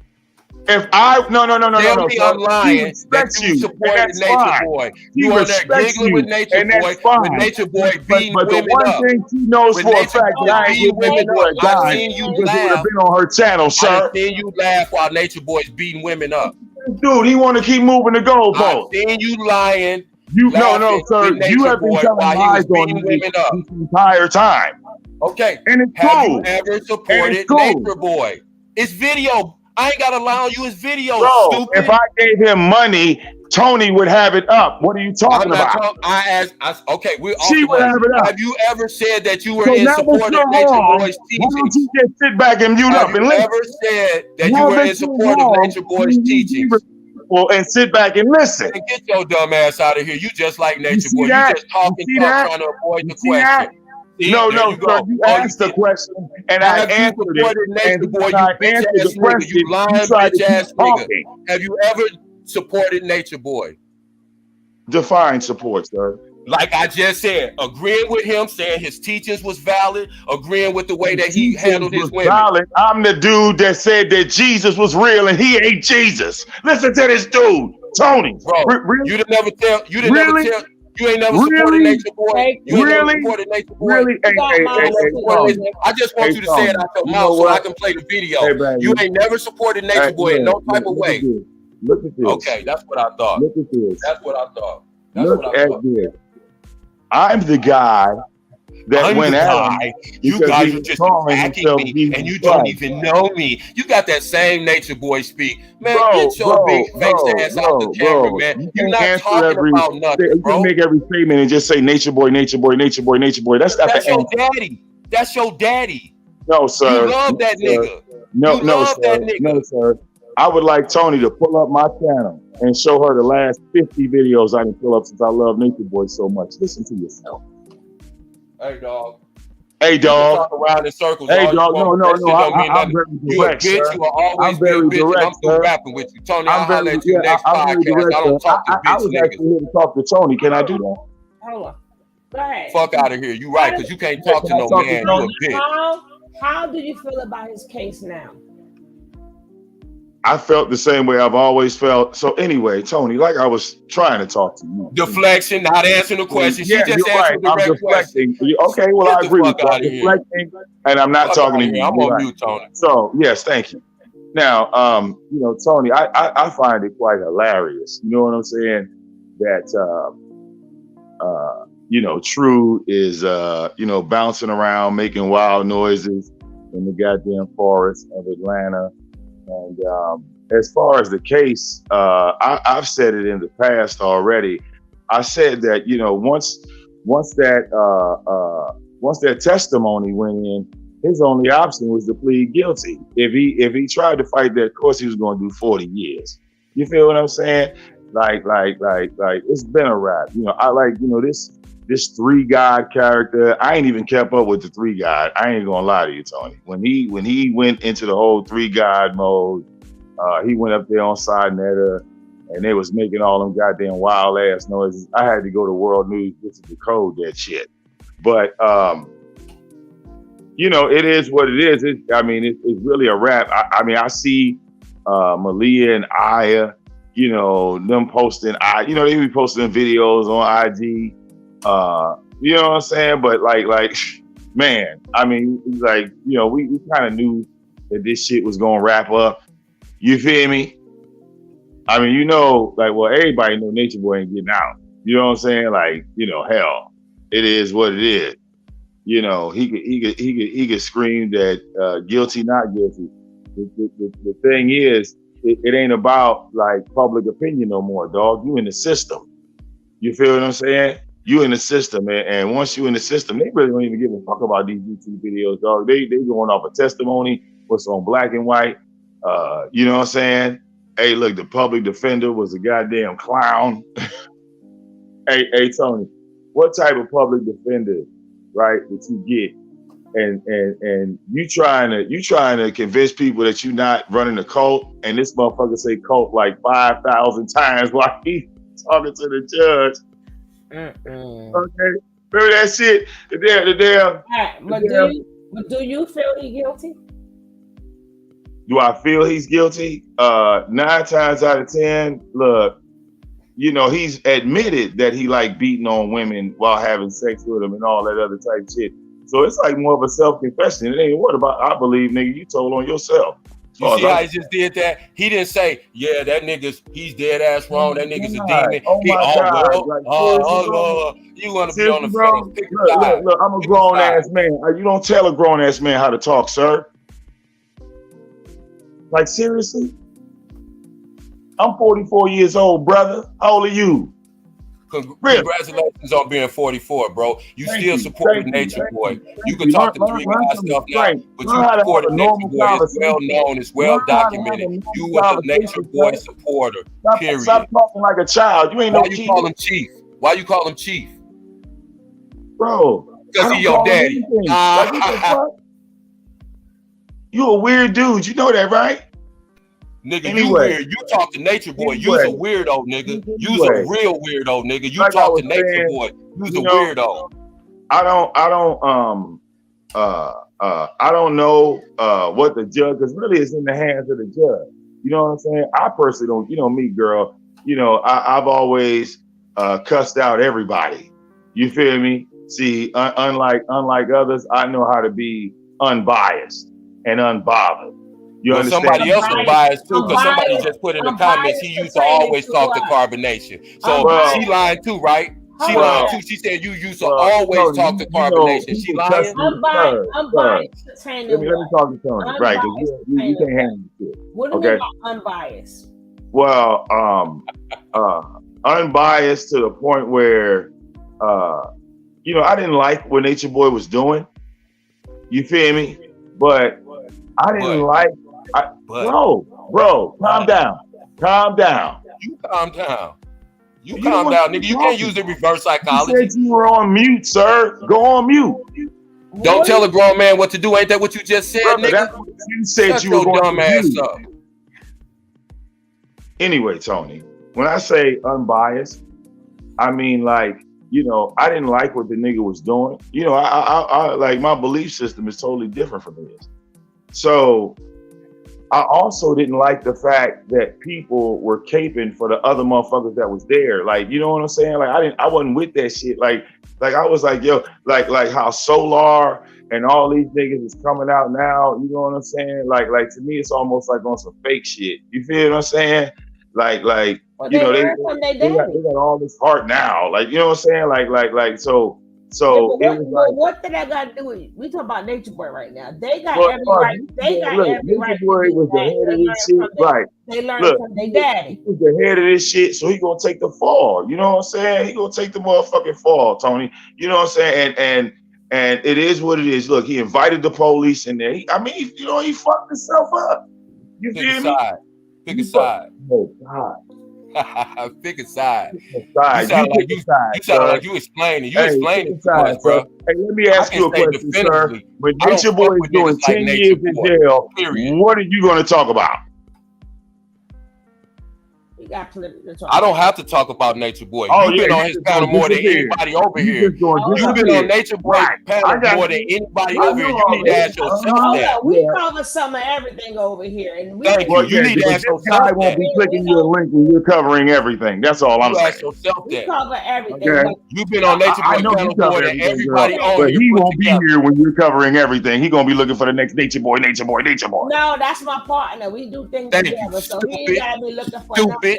If I no, tell me I'm lying that you supported Nature Boy. You on there giggling with Nature Boy, with Nature Boy beating women up. But the one thing she knows for a fact that I ain't women up. I seen you laugh. It would have been on her channel, sir. I seen you laugh while Nature Boy's beating women up. Dude, he want to keep moving the goalpost. I seen you lying. No, sir. You have been telling lies on me this entire time. Okay. And it's have you ever supported Nature Boy? It's video. I ain't gotta lie on you. It's video. Bro, stupid. If I gave him money, Tony would have it up. What are you talking about? Okay, she would have it up. Have you ever said that you were in support of Nature Boy's teaching? Why don't you just sit back and mute up and listen? Have you ever said that you were in support of Nature Boy's teaching? And sit back and listen. And get your dumb ass out of here. You just like Nature Boy. You just talking trying to avoid the question. No, sir. You asked the question, and I answered it. And when I answered the question, you lying bitch ass nigga. Have you ever supported Nature Boy? Define support, sir. Like I just said, agreeing with him, saying his teachings was valid, agreeing with the way that he handled his women. Valid. I'm the dude that said that Jesus was real and he ain't Jesus. Listen to this dude, Tony. Bro, really? You ain't never supported Nature Boy. You ain't never supported Nature Boy. Really? I just want you to say it out your mouth so I can play the video. You ain't never supported Nature Boy in no type of way. Look at this. Okay, that's what I thought. Look at this. That's what I thought. Look at this. I'm the guy that went out. You guys are just attacking me, and you don't even know me. You got that same Nature Boy speak, man. Get your big face ass out the camera, man. You're not talking about nothing, bro. You can make every statement and just say Nature Boy, Nature Boy, Nature Boy, Nature Boy. That's not your daddy. That's your daddy. No, sir. You love that nigga. No, sir. I would like Tony to pull up my channel and show her the last 50 videos I can pull up since I love Nature Boy so much. Listen to yourself. Hey, dog. Hey, dog. Talk around in circles. Hey, dog. No. I'm very direct, you a bitch. Sir. You will always I'm very be a bitch. direct, I'm through rapping with you. Tony, I'll holler at you next podcast. Direct, I don't talk to bitch I was actually here to talk to Tony. Can I do that? Hold on. Go ahead. Fuck out of here. You right, because you can't talk to no man. You a bitch. How do you feel about his case now? I felt the same way I've always felt. So anyway, Tony, like I was trying to talk to you. Deflection, not answering the question. Yeah, she just answered the direct question. Okay, well, I agree with that. Deflecting, and I'm not talking to you. I'm on mute, Tony. So, yes, thank you. Now, Tony, I find it quite hilarious. You know what I'm saying? That, True is, bouncing around, making wild noises in the goddamn forest of Atlanta. And as far as the case, I've said it in the past already. I said that once that testimony went in, his only option was to plead guilty. If he tried to fight that, of course he was going to do 40 years. You feel what I'm saying? Like it's been a wrap. I like this 3 God character. I ain't even kept up with the 3 God. I ain't gonna lie to you, Tony. When he went into the whole 3 God mode, he went up there on Sinetta and they was making all them goddamn wild ass noises. I had to go to World News just to decode that shit. But it is what it is. It's really a wrap. I see Malia and Aya, you know, them posting, they be posting videos on IG, you know what I'm saying? But like, man, I mean, like, you know, we kind of knew that this shit was gonna wrap up. You feel me? I mean, you know, like, well, everybody know Natureboy ain't getting out. You know what I'm saying? Like, you know, hell, it is what it is. You know, he could scream that guilty, not guilty. The thing is, it ain't about like public opinion no more, dog. You in the system. You feel what I'm saying? You in the system, and once you in the system, they really don't even give a fuck about these YouTube videos, dog. They going off a testimony, what's on black and white. You know what I'm saying? Hey, look, the public defender was a goddamn clown. Hey, Tony, what type of public defender, right, that you get? And you trying to convince people that you're not running a cult, and this motherfucker say cult like 5,000 times while he talking to the judge. Okay, remember that shit? The damn. But do you feel he guilty? Do I feel he's guilty? 9 times out of 10, look, you know, he's admitted that he like beating on women while having sex with them and all that other type shit. So it's like more of a self-confession. It ain't what about, I believe, nigga, you told on yourself. You see how he just did that? He didn't say, yeah, that he's dead ass wrong. That nigga's a demon. Oh my God. You want to be on the fence. Pick a side. Look, I'm a grown ass man. You don't tell a grown ass man how to talk, sir. Like, seriously? I'm 44 years old, brother. How old are you? Congratulations on being 44, bro. You still support Natureboy. You can talk the 3 guys stuff now, but you support Natureboy. It's well known, it's well documented. You was a Natureboy supporter. Period. Stop talking like a child. You ain't no kid. Why you call him Chief? Why you call him Chief? Bro. Because he your daddy. You a weird dude. You know that, right? Nigga, anyway, you weird. You talk to Natureboy. You's a weirdo, nigga. You's a real weirdo, nigga. You like talk to Natureboy. You's a weirdo. I don't know what the judge, because really it's in the hands of the judge. You know what I'm saying? I personally don't, you know me, girl. You know, I've always cussed out everybody. You feel me? See, unlike others, I know how to be unbiased and unbothered. You understand? Somebody else is biased too, because somebody just put in the comments he used to always talk to carbonation. So she lying too, right? She lying too. She said you used to always talk to carbonation. She lying? I'm biased. Let me talk to Tony. Right, because you can't handle it. What do you mean by unbiased? Well, unbiased to the point where, you know, I didn't like what Natureboy was doing. You feel me? But I didn't like. Bro, calm down. Calm down. You calm down. You calm down, nigga. You can't use the reverse psychology. You said you were on mute, sir. Go on mute. Don't tell a grown man what to do. Ain't that what you just said, nigga? That's what you said. Shut you were going dumb ass up. Anyway, Tony, when I say unbiased, I mean, like, you know, I didn't like what the nigga was doing. You know, I like, my belief system is totally different from his. So I also didn't like the fact that people were caping for the other motherfuckers that was there. Like, you know what I'm saying? Like, I wasn't with that shit. Like I was like, yo, like how Solar and all these niggas is coming out now. You know what I'm saying? Like to me, it's almost like on some fake shit. You feel what I'm saying? Like, well, you know, they got all this heart now. Like, you know what I'm saying? Like, so. So yeah, what did that got to do with it? We talk about Natureboy right now. They got every right. They got every right. Natureboy was the head of this shit, right? They learned from their daddy. He was the head of this shit, so he gonna take the fall. You know what I'm saying? He gonna take the motherfucking fall, Tony. You know what I'm saying? And it is what it is. Look, he invited the police in there. He fucked himself up. You feel me? Pick a side. Oh God. Pick a side. You sound like you explaining. You explaining too much, bro. Hey, let me ask you a question, sir. When Natureboy is doing 10 years in jail, what are you going to talk about? We got plenty to talk I don't have to talk about Nature Boy. Oh, You've been yeah, on his panel more than anybody over here. Just going You've been on Nature Boy panel more than anybody over here. You need to ask yourself that. We cover some of everything over here, and we Thank you. You need to ask yourself I won't be clicking your link when you're covering everything. That's all I'm saying. Ask yourself we that. cover everything. Okay. You've been on Nature Boy panel more than everybody on but here. he won't be here when you're covering everything. He gonna be looking for the next Nature Boy. No, that's my partner. We do things together, so he ain't gotta be looking for nothing.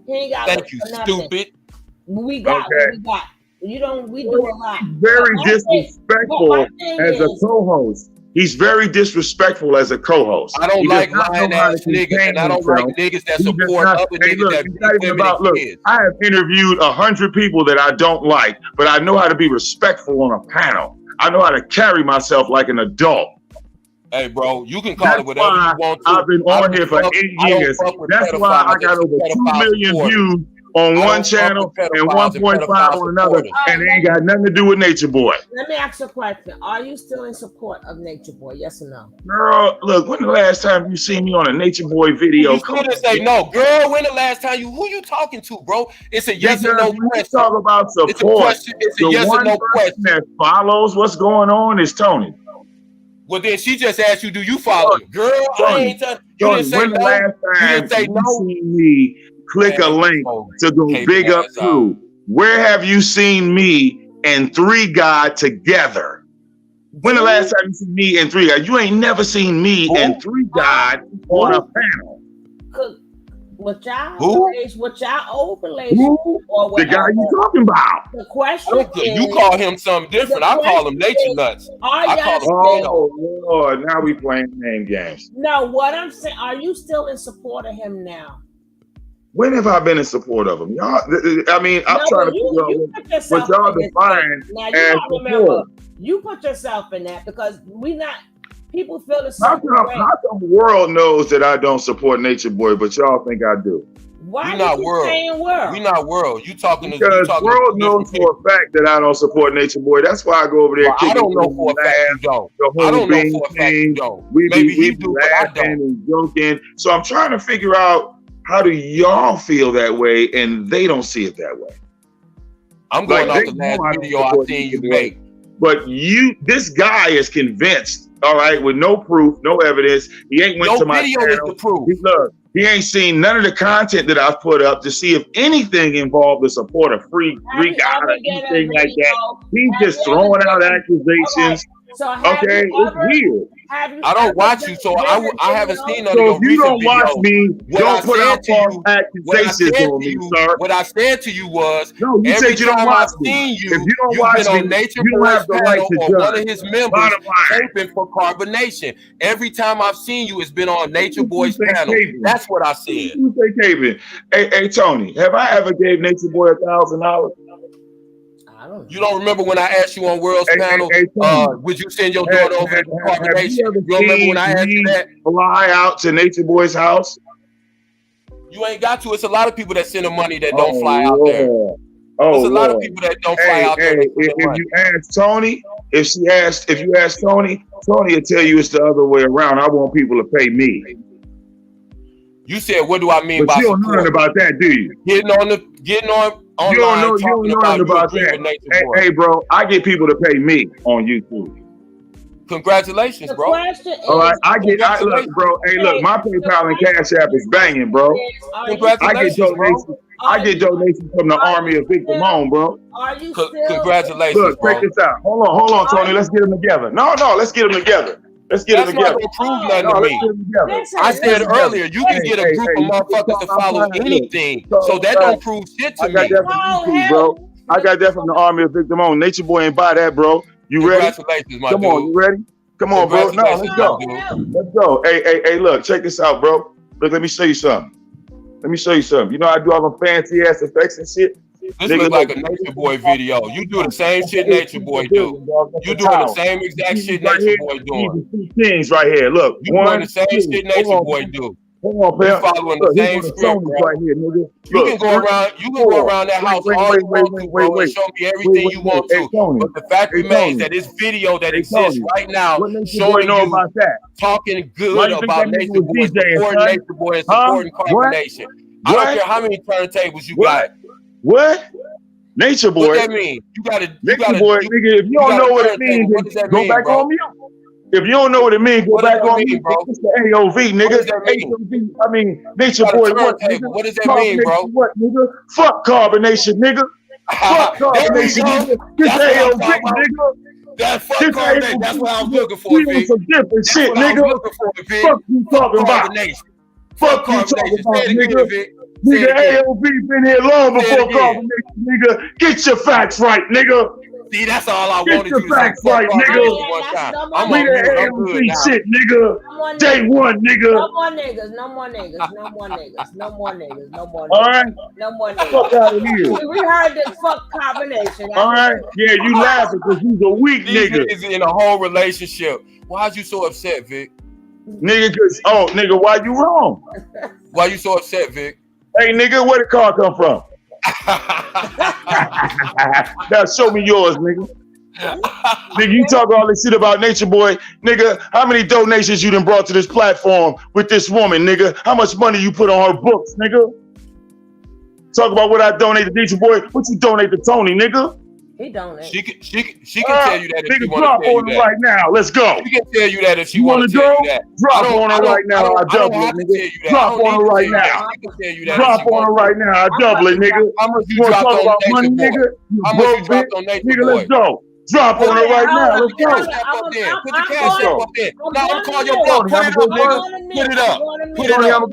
He ain't gotta look for nothing. Stupid. We got what we got. We do a lot. Very disrespectful as a co-host. He's very disrespectful as a co-host. I don't like lying ass niggas, and I don't like niggas that support other niggas that beat women and kids. I have interviewed 100 people that I don't like, but I know how to be respectful on a panel. I know how to carry myself like an adult. Hey, bro, you can call it whatever you want to. I've been on here for 8 years. That's why I got over 2 million views on one channel and 1.5 on another, and it ain't got nothing to do with Nature Boy. Let me ask you a question. Are you still in support of Nature Boy? Yes or no? Girl, look, when the last time you seen me on a Nature Boy video? You couldn't say no. Girl, when the last time who you talking to, bro? It's a yes or no question. Talk about support. It's a question. It's a yes or no question. That follows what's going on is Tony. Well, then she just asked you, do you follow it? Girl, I ain't you didn't say no. You didn't say no. Seen me click a link to go big up through. Where have you seen me and 3 God together? When the last time you seen me and 3 God? You ain't never seen me and 3 God on a panel. With y'all old relationship, or the guy you talking about? The question is, you call him something different. I call him Nature Nuts. Oh Lord, now we playing name games. No, what I'm saying, are you still in support of him now? When have I been in support of him? Y'all, I mean, I'm trying to figure out what y'all define as support. You put yourself in that because people feel the same way. How come the world knows that I don't support Nature Boy, but y'all think I do? Why we not world. We not world. You talking because to world knows for a fact that I don't support Nature Boy. That's why I go over there. Well, I don't know for a fact you don't. I don't know for a fact you don't. Maybe he do, but I don't. And joking. So I'm trying to figure out how do y'all feel that way, and they don't see it that way. I'm going off the last video I seen you make. But this guy is convinced. All right, with no proof, no evidence. He ain't went to my video channel. Is the proof. He ain't seen none of the content that I've put up to see if anything involved the support of free God or anything like that. He's just throwing out accusations. Okay, it's weird. I don't watch you, so I haven't seen none of your recent videos. So if you don't watch me, don't put out false accusations on me, sir. What I said to you was, no, you said you don't watch me. If you don't watch me, you don't have the right to judge. One of his members taping for carbonation. Every time I've seen you, it's been on Nature Boy's panel. That's what I said. You say Caping. Hey, Tony, have I ever gave Nature Boy $1,000? You don't remember when I asked you on World's panel, would you send your daughter over to carbonation? You don't remember when I asked you that? Fly out to Nature Boy's house? You ain't got to. It's a lot of people that send the money that don't fly out there. There's a lot of people that don't fly out there. If you ask Tony, if you ask Tony, Tony will tell you it's the other way around. I want people to pay me. You said, what do I mean by you don't know nothing about that, do you? Getting on online, you don't know nothing about that. Hey, bro, I get people to pay me on YouTube. Congratulations, bro. All right, look, bro. Hey, look, my PayPal and Cash App is banging, bro. Congratulations, I get donations from the Army of Victim Home, bro. Congratulations, look, bro. check this out. Hold on, Tony. Let's get them together. No, let's get them together. Let's get them together. That's not gonna prove nothing to me. I said earlier, you can get a group of motherfuckers to follow anything, so that don't prove shit to me. I got that from YouTube, bro. I got that from the Army of Victim Home. Nature Boy ain't buy that, bro. You ready? Congratulations, my dude. Come on, you ready? Come on, bro. No, let's go. Let's go. Hey, look, check this out, bro. Look, let me show you something. You know I do all them fancy ass effects and shit. This looks like a Nature Boy video. You do the same shit Nature Boy do. You doing the same exact shit Nature Boy doing. Things right here. Look, you doing the same shit Nature Boy do. Hold on, you following the same script, bro. Right here, nigga. You can go around that house all you want to, bro, and show me everything you want to. But the fact remains that this video that exists right now showing you talking good about Nature Boy, supporting Nature Boy, and supporting carbonation. I don't care how many turntables you got. What? Nature Boy. What that mean? You gotta. Nature Boy, nigga. If you don't know what it means, then go back on mute. If you don't know what it means, go back on mute, bro. It's the AOV, nigga. What does that mean? AOV, I mean, Nature Boy, what? Nigga? What does that mean, bro? What, nigga? Fuck carbonation, nigga. Fuck carbonation, nigga. This AOV, nigga. That's fuck carbonation. That's what I was looking for, we on some different shit, nigga. Fuck you talking about. Fuck you talking about, nigga. Nigga, AOV been here long before carbonation, nigga. Get your facts right, nigga. See, that's all I wanted you to say. Facts right, nigga. I'm we the AOV shit, nigga. Day one, nigga. No more niggas. No more niggas. No more niggas. No more niggas. No more niggas. All right. No more Fuck niggas. out of here. We heard this fuck combination. All right. Yeah, you laughing because he's a weak nigga. These niggas in a whole relationship. Why'd you so upset, Vic? Nigga, cause nigga, why you wrong? Why you so upset, Vic? Hey, nigga, where the car come from? Now show me yours, nigga. Nigga, you talk all this shit about Nature Boy. Nigga, how many donations you done brought to this platform with this woman, nigga? How much money you put on her books, nigga? Talk about what I donate to Nature Boy. What you donate to Tony, nigga? He donated. She can tell you that if she want to tell you that. Right now, let's go. She can tell you that if she want to tell you that. Drop on her right now, I double it, nigga. Drop on her right now. Drop on her right now, I double it, nigga. How much you dropped on Nature Boy? How much you dropped on Nature Boy? Nigga, let's go. Drop on her right now, let's go. Put the cash app up there. No, I'm calling your bluff. Put it up, nigga. Put it up. Put it up.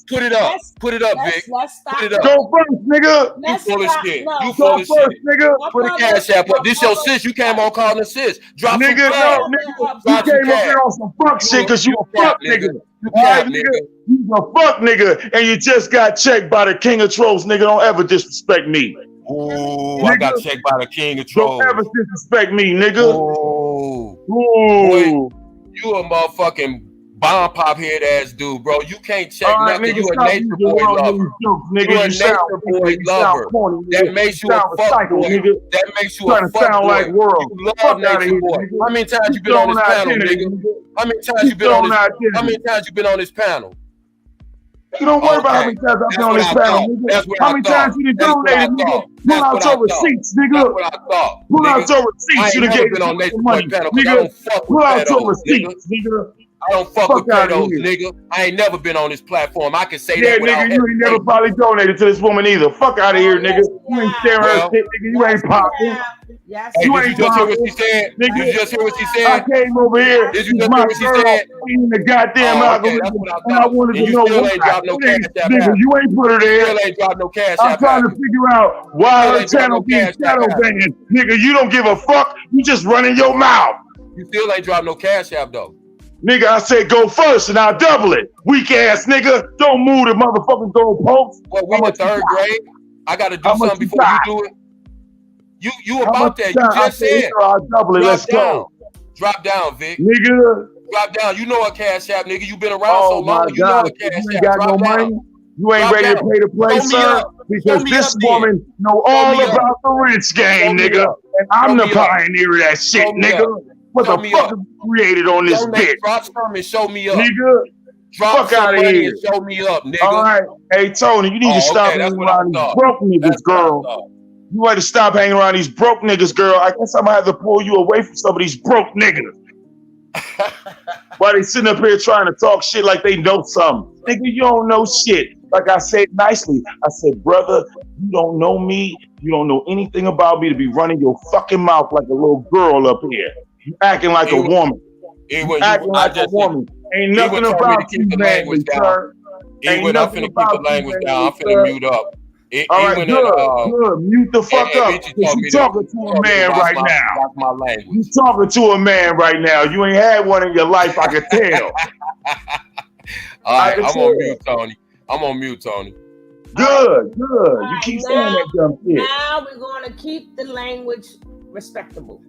Put it up. Put it up, Vic. Put it up. Go first, nigga. You full of shit. You Go full of first, shit. nigga. Put the cash app up. This your sis. You came on calling a sis. Drop some Nigga, cash. no, nigga. You came up here on some fuck shit because you a fuck nigga. You All right, cap, nigga. nigga. You a fuck nigga, and you just got checked by the king of trolls, nigga. Don't ever disrespect me. Ooh, I got checked by the king of trolls. Don't ever disrespect me, nigga. Ooh. Ooh. You a motherfucking bomb pop head ass dude, bro. You can't check All right, nothing. nigga, You a stop Nature using Boy wrong lover. jokes, nigga. You a You sound Nature Boy you sound lover. corny, That nigga. makes you You a sound fuck psycho, boy. nigga. That makes you Trying a to fuck sound boy. like world. You love Fuck outta Nature here, Boy. nigga. How many times you been on this panel, nigga? How many times you been on this? How many times you been on this panel? You don't worry about how many times I've been on this panel, nigga. How many times you done donated, nigga? Pull out your receipts, nigga. That's what I thought. Pull out your receipts. You done gave been on Nature Boy money, panel because I nigga. don't fuck Pull with out your pedos, receipts, nigga. I don't fuck with outta pedos, here. nigga. I ain't never been on this platform. I can say Yeah, that without nigga, you ain't never probably donated to this woman either. Fuck out of here, nigga. You ain't staring her shit, nigga. You ain't popping. Yes, Hey, You did you ain't just hear what popping. she said? Nigga. Did you just hear what she I said? came over here. Did you with just my hear what she girl said? in the goddamn Oh, okay, algorithm, that's what I and I thought. wanted And to you know still why. ain't dropped no cash app, Nigga, have you ain't put her You there. still ain't dropped no cash I'm app, trying to have you? figure out why Still her ain't dropped channel no being cash app, shadow have you? banned. Nigga, you don't give a fuck. You just running your mouth. You still ain't dropped no cash app, though. Nigga, I said go first and I'll double it. Weak ass nigga. Don't move the motherfucking goalposts. Well, we in the third grade. I got to do How much something you before you got? do it. You How about much that. you You got? I just said, said. "Here, I'll double it. Let's Drop down. go. Drop down, Vic. Nigga. Drop down. You know a cash app, nigga. You been around so Oh my long. You know God. a cash You app. ain't got no Drop down. money. You ain't Drop ready down. to pay the play, Show me sir. up. Because Show me this up then. woman know Show all me up. about the rich game, Show me nigga. up. And I'm Show the me up. pioneer of that shit, Show me nigga. up. What Show the me fuck up. is created on this Donate, bitch? drop some and show me up. Nigga. Drop fuck some outta money here. and show me up, nigga. All right. Hey, Tony, you need to stop okay, that's hanging what I around these thought. broke niggas, That's what I girl. thought. You got to stop hanging around these broke niggas, girl. I guess I'm gonna have to pull you away from some of these broke niggas. Why they sitting up here trying to talk shit like they know something? Nigga, you don't know shit. Like I said nicely, I said, brother, you don't know me. You don't know anything about me to be running your fucking mouth like a little girl up here. You acting like a woman. Acting like a woman. Ain't nothing about you, man, sir. Even I'm finna keep the language down. I'm finna mute up. All right, good. Mute the fuck up. You talking to a man right now. My language. You talking to a man right now. You ain't had one in your life, I can tell. All right, I'm on mute, Tony. I'm on mute, Tony. Good. You keep saying that dumb shit. Now we're going to keep the language respectable.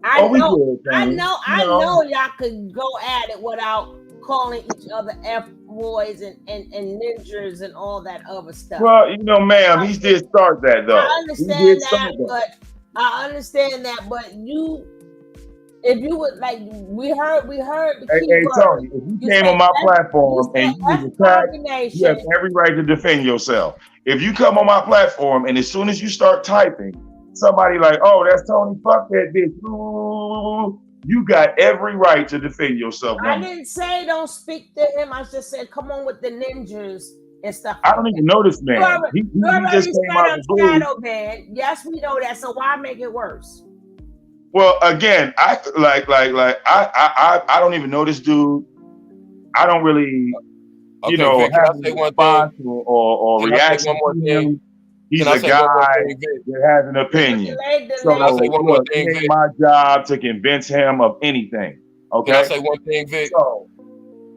Oh, I know y'all could go at it without calling each other F-boys and ninjas and all that other stuff. Well, you know, ma'am, he did start that though. I understand that, but you If you would like, we heard the Hey, key hey word. Tony, if you You came said on my you platform and said you was attacked, you have extermination. every right to defend yourself. If you come on my platform and as soon as you start typing, somebody like, oh, that's Tony, fuck that bitch. Ooh, you got every right to defend yourself, I woman. didn't say don't speak to him. I just said come on with the ninjas and stuff I like don't that. even know this You man. already, He, you he, he just already came said out I'm the blue. shadow banned. Yes, we know that. So why make it worse? Well, again, I don't even know this dude. I don't really, Okay, Vic, can I have a say one thing? response or Can I say reaction one more to thing? him. Can He's I a say one more guy thing, Vic? that has an opinion. Can I say Delay. So one more look, it thing, ain't Vic? my job to convince him of anything. Can I Okay. say one thing, Vic? So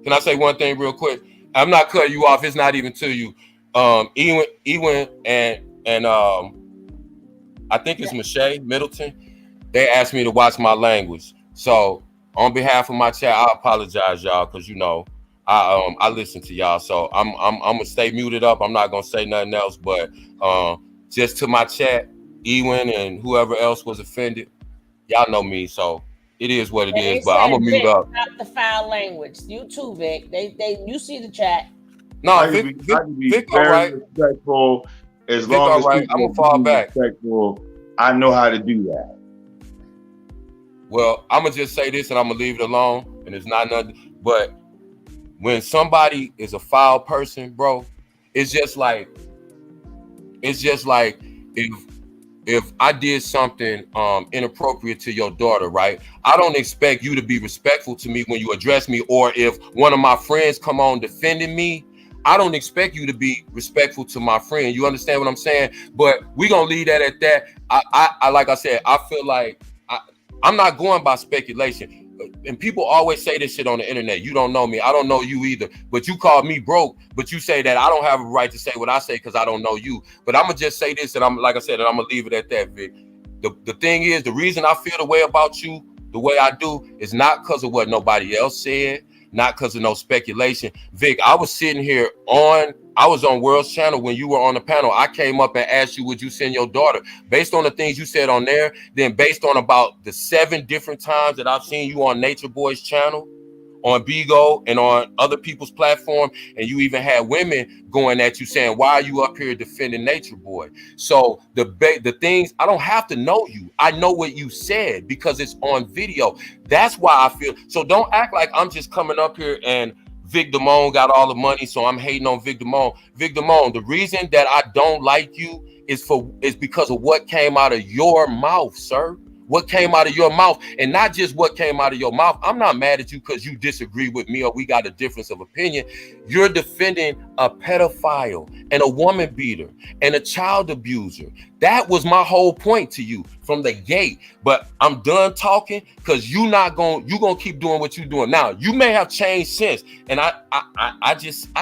Can I say one thing real quick? I'm not cutting you off. It's not even to you. Ewan and I think it's Michelle Middleton. They asked me to watch my language. So on behalf of my chat, I apologize, y'all, because I listen to y'all. So I'm gonna stay muted up. I'm not gonna say nothing else. But just to my chat, Ewan and whoever else was offended, y'all know me. So it is what it And is. they But I'm said gonna mute Vic, up. stop the foul language. You too, Vic. You see the chat. No, I can be, Vic, all very right. respectful as Vic, long all as right. I'm people gonna fall be back. respectful. I know how to do that. Well, I'm gonna just say this, and I'm gonna leave it alone. And it's not nothing. But when somebody is a foul person, bro, it's just like if I did something inappropriate to your daughter, right? I don't expect you to be respectful to me when you address me, or if one of my friends come on defending me, I don't expect you to be respectful to my friend. You understand what I'm saying? But we gonna leave that at that. I like I said, I feel like I'm not going by speculation. And people always say this shit on the internet. You don't know me. I don't know you either. But you call me broke. But you say that I don't have a right to say what I say because I don't know you. But I'm gonna just say this, and I'm like I said, and I'm gonna leave it at that, Vic. The thing is, the reason I feel the way about you, the way I do, is not because of what nobody else said, not because of no speculation. Vic, I was sitting here I was on World's Channel when you were on the panel. I came up and asked you, would you send your daughter? Based on the things you said on there, then based on about the 7 different times that I've seen you on Natureboy's channel, on Bigo, and on other people's platform, and you even had women going at you saying, why are you up here defending Nature Boy? So the things, I don't have to know you. I know what you said because it's on video. That's why I feel, so don't act like I'm just coming up here and Vic Damone got all the money, so I'm hating on Vic Damone. Vic Damone, the reason that I don't like you is because of what came out of your mouth, sir. What came out of your mouth, and not just what came out of your mouth. I'm not mad at you because you disagree with me or we got a difference of opinion. You're defending a pedophile and a woman beater and a child abuser. That was my whole point to you from the gate. But I'm done talking because you gonna keep doing what you're doing. Now, you may have changed since. And I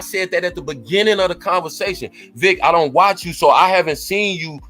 said that at the beginning of the conversation. Vic, I don't watch you, so I haven't seen you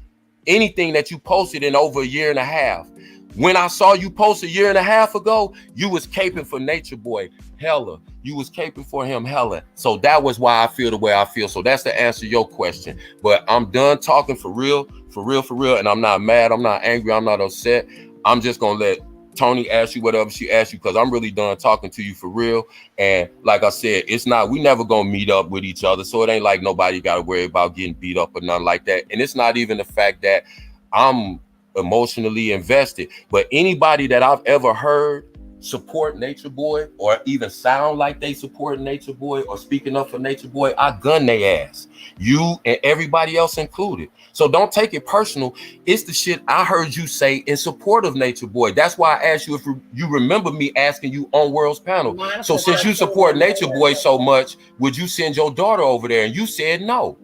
anything that you posted in over a year and a half. When I saw you post a year and a half ago, you was caping for Nature Boy hella. You was caping for him hella. So that was why I feel the way I feel. So that's the answer to your question. But I'm done talking for real. And I'm not mad. I'm not angry. I'm not upset. I'm just gonna let Tony ask you whatever she asked you because I'm really done talking to you for real. And like I said, we never gonna meet up with each other. So it ain't like nobody gotta worry about getting beat up or nothing like that. And it's not even the fact that I'm emotionally invested, but anybody that I've ever heard support Nature Boy or even sound like they support Nature Boy or speaking up for Nature Boy, I gun they ass. You and everybody else included. So don't take it personal. It's the shit I heard you say in support of Nature Boy. That's why I asked you if you remember me asking you on World's panel. So since you support Nature Boy so much, would you send your daughter over there? And you said no.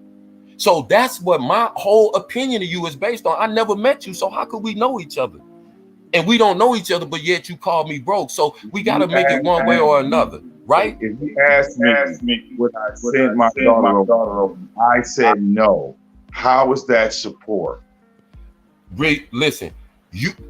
So that's what my whole opinion of you is based on. I never met you, so how could we know each other? And we don't know each other, but yet you called me broke. So we got to make it one way or another, right? If you ask me would I send my daughter over, I said no. How is that support? Listen,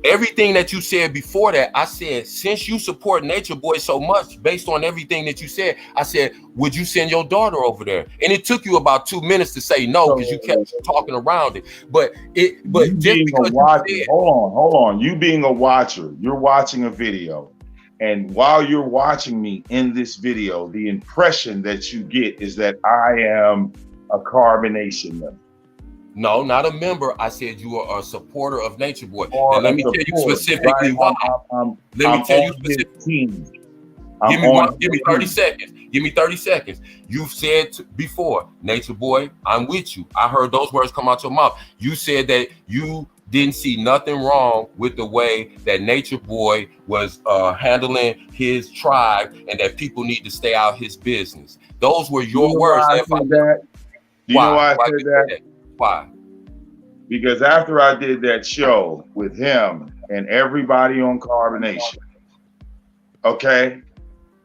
everything that you said before that, I said, since you support Nature Boy so much, based on everything that you said, I said, would you send your daughter over there? And it took you about 2 minutes to say no, because you kept talking around it. But just because you said, hold on. You being a watcher, you're watching a video. And while you're watching me in this video, the impression that you get is that I am a Carbonation member. No, not a member. I said you are a supporter of Nature Boy. And let me tell you specifically why. Let me tell you specifically. Give me 30 seconds. Give me 30 seconds. You've said before, Nature Boy, I'm with you. I heard those words come out your mouth. You said that you didn't see nothing wrong with the way that Nature Boy was handling his tribe, and that people need to stay out his business. Those were your words. Do you know why I said that? Why? Because after I did that show with him and everybody on Carbonation, okay,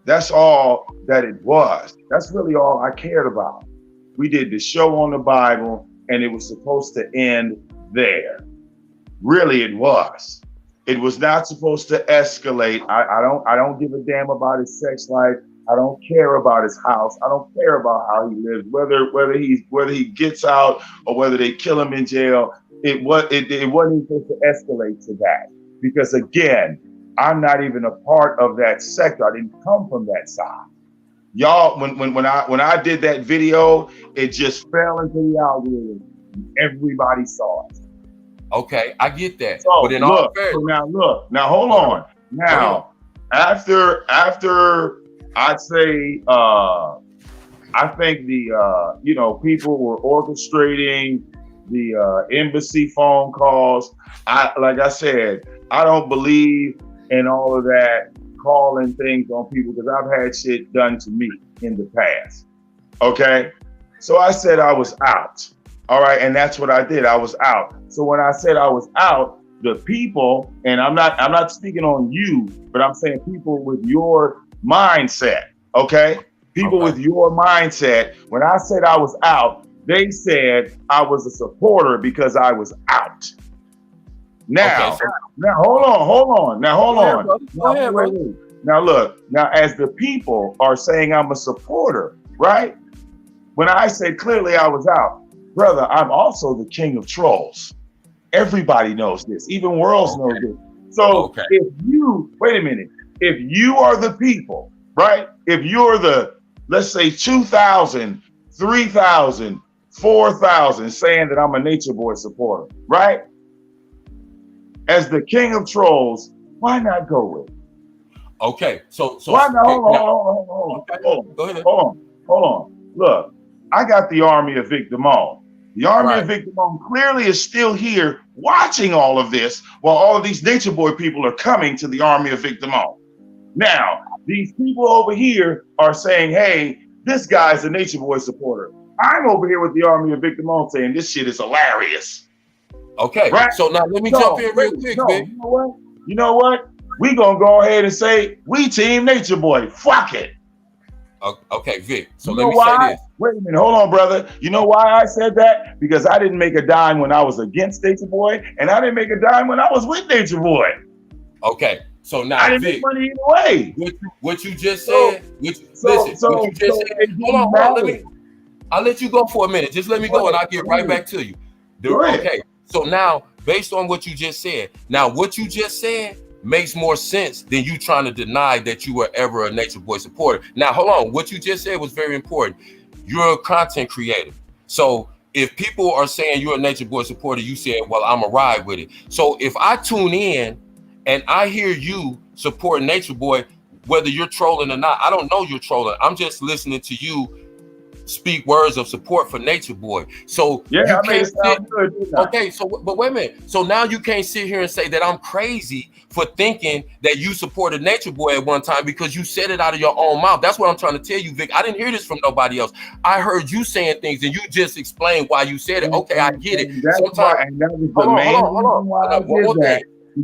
that's all that it was. That's really all I cared about. We did the show on the Bible, and it was supposed to end there. Really, it was. It was not supposed to escalate. I don't give a damn about his sex life. I don't care about his house. I don't care about how he lives, whether he gets out or whether they kill him in jail. It wasn't supposed to escalate to that, because again, I'm not even a part of that sector. I didn't come from that side. Y'all, when I did that video, it just fell into the algorithm. Everybody saw it. Okay, I get that. So, but in look, now hold on. Now, after I'd say, I think the people were orchestrating the embassy phone calls. Like I said, I don't believe in all of that calling things on people, because I've had shit done to me in the past. Okay, so I said I was out. All right, and that's what I did. I was out. So when I said I was out, the people, and I'm not speaking on you, but I'm saying people with your mindset, okay? People with your mindset, when I said I was out, they said I was a supporter because I was out. Now, hold on. Now look, now as the people are saying I'm a supporter, right? When I said clearly I was out, brother, I'm also the king of trolls. Everybody knows this. Even worlds know this. So if you, wait a minute, if you are the people, right? If you're the, let's say 2,000, 3,000, 4,000 saying that I'm a Nature Boy supporter, right? As the king of trolls, why not go with it? Okay, so why not? Hold on. Look, I got the army of Vic Damone. The army of Vic Damone clearly is still here watching all of this while all of these Nature Boy people are coming to the army of Vic Damone. Now, these people over here are saying, hey, this guy's a Nature Boy supporter. I'm over here with the army of Vic Damone saying this shit is hilarious. Okay, right? So now let me jump in real quick, Vic. You know what? We gonna go ahead and say we team Nature Boy. Fuck it. Okay, Vic. So let me say this. Wait a minute, hold on, brother. You know why I said that? Because I didn't make a dime when I was against Nature Boy, and I didn't make a dime when I was with Nature Boy. Okay, so now I didn't make money either way. What you just said. Hold on. I'll let you go for a minute. Just let me go, and I'll get right back to you. Okay. So now, based on what you just said, what you just said makes more sense than you trying to deny that you were ever a Nature Boy supporter. Now, hold on. What you just said was very important. You're a content creator. So if people are saying you're a Nature Boy supporter, you said, well, I'm a ride with it. So if I tune in and I hear you support Nature Boy, whether you're trolling or not, I don't know you're trolling. I'm just listening to you speak words of support for Nature Boy. So you can't but wait a minute. So now you can't sit here and say that I'm crazy for thinking that you supported Nature Boy at one time because you said it out of your own mouth. That's what I'm trying to tell you, Vic. I didn't hear this from nobody else. I heard you saying things and you just explained why you said it. Okay, I get it. Sometimes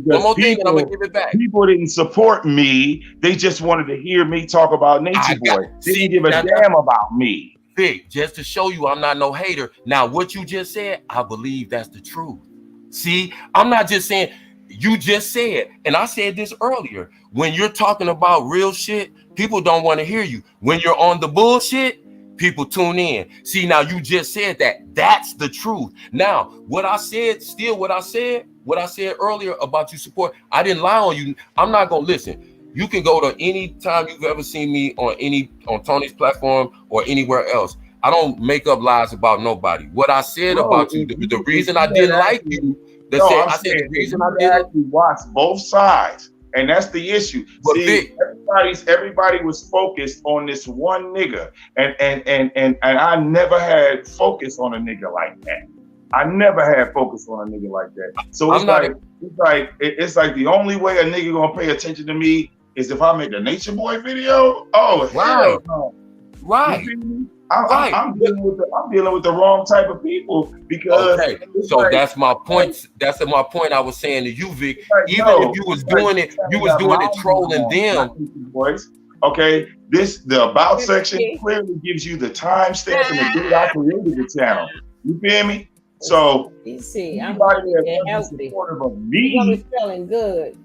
One more thing, and I'm gonna give it back. People didn't support me. They just wanted to hear me talk about Nature Boy. Didn't give a damn about me. Vic, just to show you I'm not no hater. Now, what you just said, I believe that's the truth. See, I'm not just saying you just said, and I said this earlier, when you're talking about real shit, people don't want to hear you. When you're on the bullshit, people tune in. See, now you just said that. That's the truth. Now, what I said earlier about you support, I didn't lie on you. I'm not gonna listen. You can go to any time you've ever seen me on Tony's platform or anywhere else. I don't make up lies about nobody. What I said about you, the reason I didn't like you, I said the reason I didn't actually watch both sides, and that's the issue. But See, Vic, everybody was focused on this one nigga, and I never had focus on a nigga like that. I never had focus on a nigga like that. So it's like the only way a nigga gonna pay attention to me is if I make a Natureboy video. Oh, right, hell no. Right. I'm dealing with the wrong type of people because. Okay, so that's my point. That's my point. I was saying to you, Vic. Even if you was doing it, trolling them. Okay, the about section clearly gives you the timestamp and the date I created the channel. You feel me? So you see, I'm supportive of me. I'm feeling good.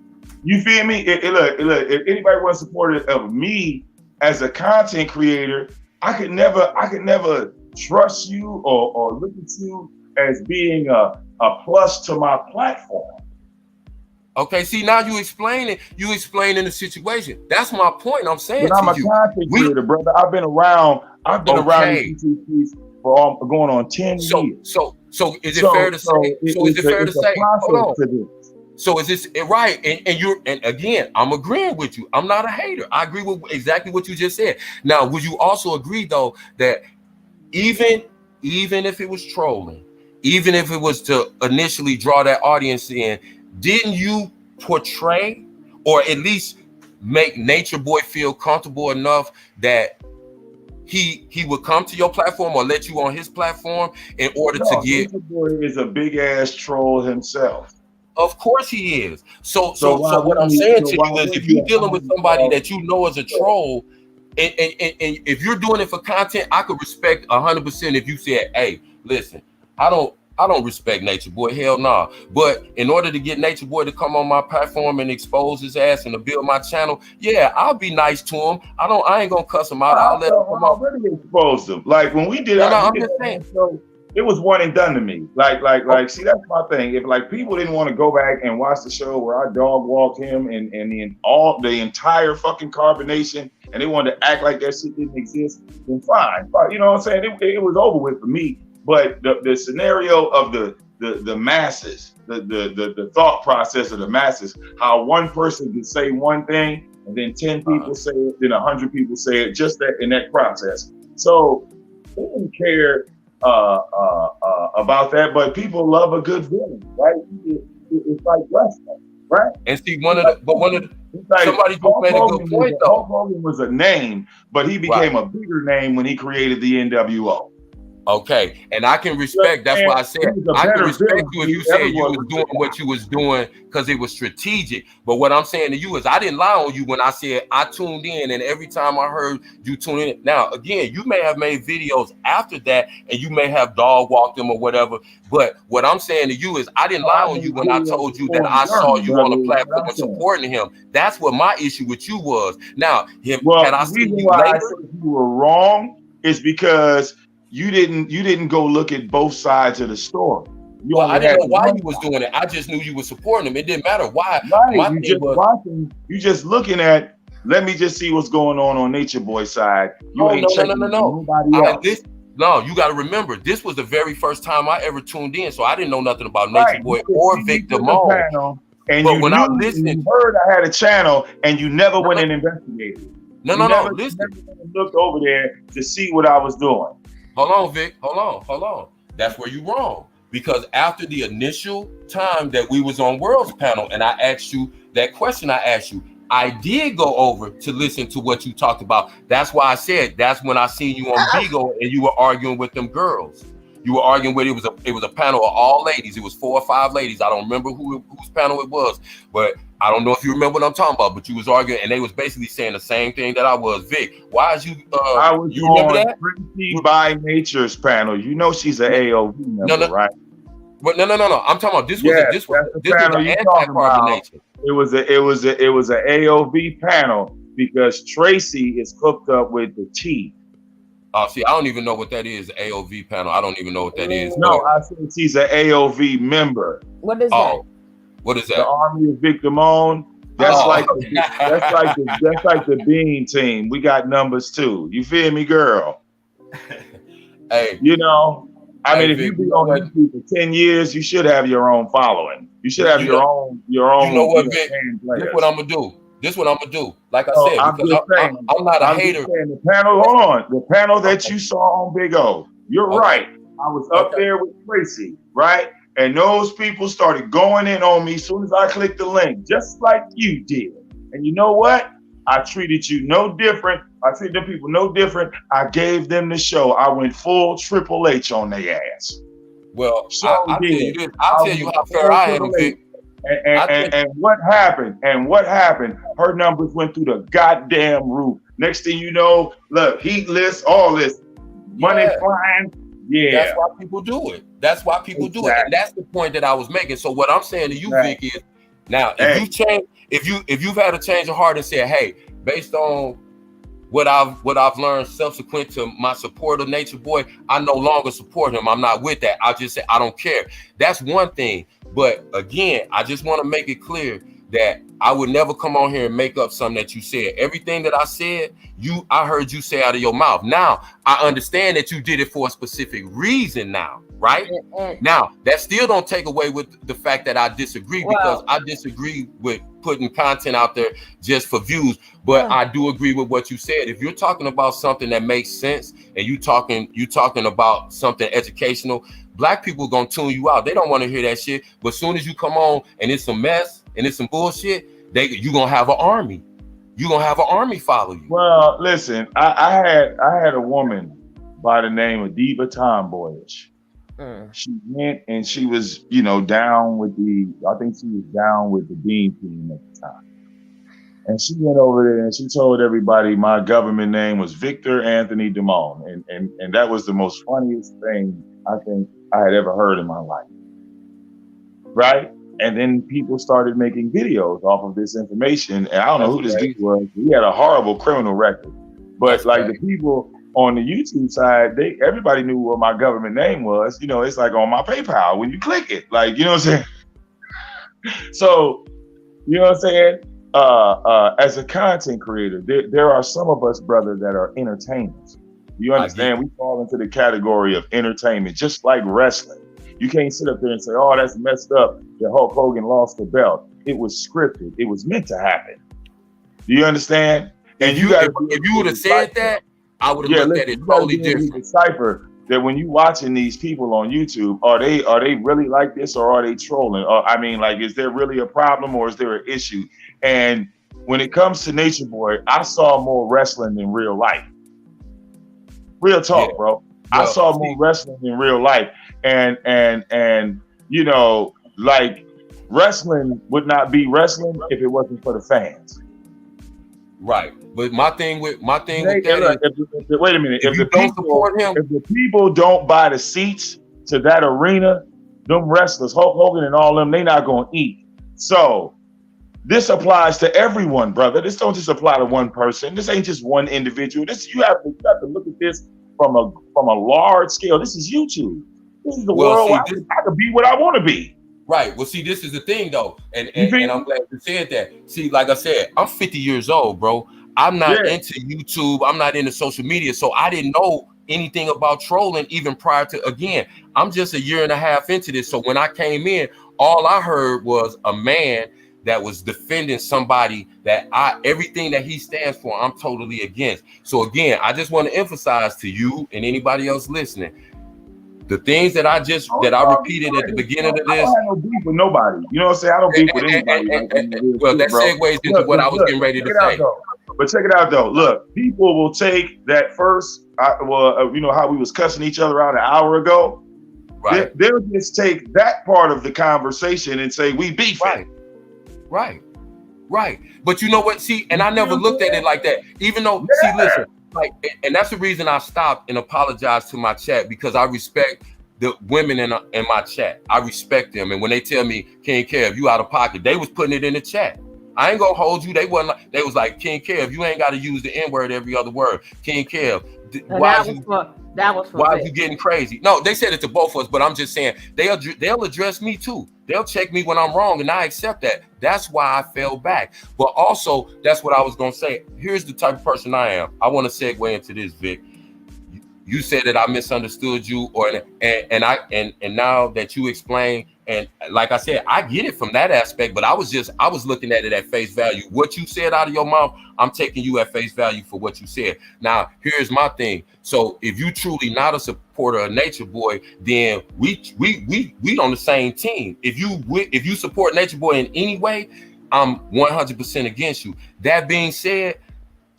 You feel me? Look, if anybody was supportive of me as a content creator, I could never trust you or look at you as being a plus to my platform. Okay, see, now you explaining the situation. That's my point. I'm saying but I'm a content creator, brother. I've been around these for going on 10 years. So is it fair to say? Is it fair to say? Hold on. So is this right? And again, I'm agreeing with you. I'm not a hater. I agree with exactly what you just said. Now, would you also agree though that even if it was trolling, even if it was to initially draw that audience in, didn't you portray or at least make Natureboy feel comfortable enough that he would come to your platform or let you on his platform in order to get? Natureboy is a big ass troll himself. Of course he is. So what I'm saying to you is, if you're dealing with somebody that you know is a troll, and if you're doing it for content, I could respect 100% if you said, "Hey, listen, I don't respect Natureboy, hell nah." But in order to get Natureboy to come on my platform and expose his ass and to build my channel, yeah, I'll be nice to him. I ain't gonna cuss him out. I'll let him come on. Already exposed him. Like when we did, I'm just saying. It was one and done to me. Like, see, that's my thing. If like people didn't want to go back and watch the show where I dog walked him and the entire fucking carbonation, and they wanted to act like that shit didn't exist, then fine. But you know what I'm saying? It was over with for me. But the scenario of the masses, the thought process of the masses, how one person can say one thing and then 10 people say it, then 100 people say it, just that in that process. So they didn't care about that, but people love a good villain, right? It's like wrestling, right? And see, somebody just made a good point though. Hulk Hogan was a name, but he became a bigger name when he created the NWO. Okay, and I can respect. That's why I said I can respect you if you said you was doing what you was doing because it was strategic. But what I'm saying to you is I didn't lie on you when I said I tuned in, and every time I heard you tune in. Now, again, you may have made videos after that, and you may have dog walked them or whatever. But what I'm saying to you is I didn't lie on you when I told you that I saw you on the platform and supporting him. That's what my issue with you was. Now, the reason why I said you were wrong is because you didn't go look at both sides of the story. I didn't know why you was doing it. I just knew you were supporting him. It didn't matter why. Right. You just looking at, let me just see what's going on Natureboy's side. No. No, you got to remember, this was the very first time I ever tuned in, so I didn't know nothing about Natureboy or Victor Moe. And but when I listened, you heard I had a channel, and you never went and investigated. No. Listen, never looked over there to see what I was doing. Hold on, Vic. Hold on. That's where you're wrong. Because after the initial time that we was on World's panel and I asked you that question I did go over to listen to what you talked about. That's why I said that's when I seen you on Beagle and you were arguing with them girls. You were arguing with it was a panel of all ladies. It was 4 or 5 ladies. I don't remember whose panel it was, but I don't know if you remember what I'm talking about. But you was arguing, and they was basically saying the same thing that I was. Vic, why is you? I was you remember that? Pretty by Nature's panel. You know she's an AOV member, right? But no. I'm talking about this was Yes, this was that's the this was panel an you talking anti-carbon about. nature. It was a AOV panel because Tracy is hooked up with the T. Oh, see, I don't even know what that is. AOV panel. I don't even know what that is. No, But I said she's an AOV member. What is that? oh, what is The that? Army of Victor Moan. That's Oh. like the Bean team. We got numbers too. You feel me, girl? Hey, You know, I mean, if Vic, you be you know on what? YouTube for 10 years, you should have your own following. You should have You your know- own, You know what, Vic? fan This players. what I'm gonna do. This what I'm gonna do. Like I So said, I'm because just saying, I'm not a I'm hater. just saying the panel, hold on. The panel that Okay. you saw on Big O, you're Okay. right. I was up Okay. there with Tracy, right? And those people started going in on me as soon as I clicked the link, just like you did. And you know what? I treated you no different. I treated them people no different. I gave them the show. I went full Triple H on their ass. Well, So I'll tell you this. I'll tell you went how fair full I am, Triple H. Vic. And what happened? And what happened? Her numbers went through the goddamn roof. Next thing you know, look, heat list, all this money Yeah. flying. Yeah. That's why people do it. That's why people do it. And that's the point that I was making. So what I'm saying to you, Vic, is now if you change, if you've had a change of heart and said, hey, based on what I've learned subsequent to my support of Natureboy, I no longer support him. I'm not with that. I just say I don't care. That's one thing. But again, I just want to make it clear that I would never come on here and make up something that you said. Everything that I said, I heard you say out of your mouth. Now, I understand that you did it for a specific reason now, right? Now, that still don't take away with the fact that I disagree, because I disagree with putting content out there just for views. But I do agree with what you said. If you're talking about something that makes sense and you talking about something educational, Black people gonna tune you out. They don't want to hear that shit. But as soon as you come on and it's some mess and it's some bullshit, you gonna have an army. You gonna have an army follow you. Well, listen, I had a woman by the name of Diva Tomboyish. She went and she was, down with I think she was down with the Dean team at the time. And she went over there and she told everybody my government name was Victor Anthony Damone. And that was the most funniest thing I think I had ever heard in my life. Right? And then people started making videos off of this information. And I don't know who this dude was. He had a horrible criminal record. But the people on the YouTube side, everybody knew what my government name was. It's like on my PayPal when you click it. Like, you know what I'm saying? So, you know what I'm saying? As a content creator, there are some of us, brother, that are entertainers. You understand? We fall into the category of entertainment, just like wrestling. You can't sit up there and say, oh, that's messed up that Hulk Hogan lost the belt. It was scripted. It was meant to happen. Do you understand? And if you would have said that, I would have looked at it totally different. Decipher that when you watching these people on YouTube, are they really like this, or are they trolling? Or is there really a problem, or is there an issue? And when it comes to Natureboy, I saw more wrestling than real life. Real talk, bro. Well, I saw more wrestling in real life. And wrestling would not be wrestling if it wasn't for the fans. Right. But my thing with that is, wait a minute. If the people don't buy the seats to that arena, them wrestlers, Hulk Hogan and all them, they not gonna eat. So this applies to everyone, brother. This don't just apply to one person. This ain't just one individual. You have to look at this from a large scale. This is YouTube. This is the world. I could be what I want to be. Right. Well, see, this is the thing, though, and I'm glad you said that. See, like I said, I'm 50 years old, bro. I'm not into YouTube. I'm not into social media, so I didn't know anything about trolling even prior to. Again, I'm just a year and a half into this. So when I came in, all I heard was a man that was defending somebody that everything that he stands for, I'm totally against. So again, I just want to emphasize to you and anybody else listening, the things that I repeated at the beginning of this. I don't have no beef with nobody. You know what I'm saying? I don't beef with anybody. Well, that segues into what I was getting ready to say. But check it out, though. Look, people will take that first, how we was cussing each other out an hour ago. Right. They'll just take that part of the conversation and say, we beefing. Right. But you know what? See, and I never looked at it like that. Even though, see, listen, and that's the reason I stopped and apologized to my chat, because I respect the women in my chat. I respect them, and when they tell me King Kev, you out of pocket, they was putting it in the chat. I ain't gonna hold you. They wasn't. They was like, King Kev, you ain't got to use the N word every other word. King Kev, why is you getting crazy? No, they said it to both of us, but I'm just saying they'll address me too. They'll check me when I'm wrong, and I accept that. That's why I fell back. But also, that's what I was gonna say. Here's the type of person I am. I want to segue into this, Vic. You said that I misunderstood you, and now that you explain, and like I said, I get it from that aspect, but I was looking at it at face value. What you said out of your mouth, I'm taking you at face value for what you said. Now, here's my thing. So if you truly not a supporter of Nature Boy, then we on the same team. If you support Nature Boy in any way, I'm 100% against you. That being said,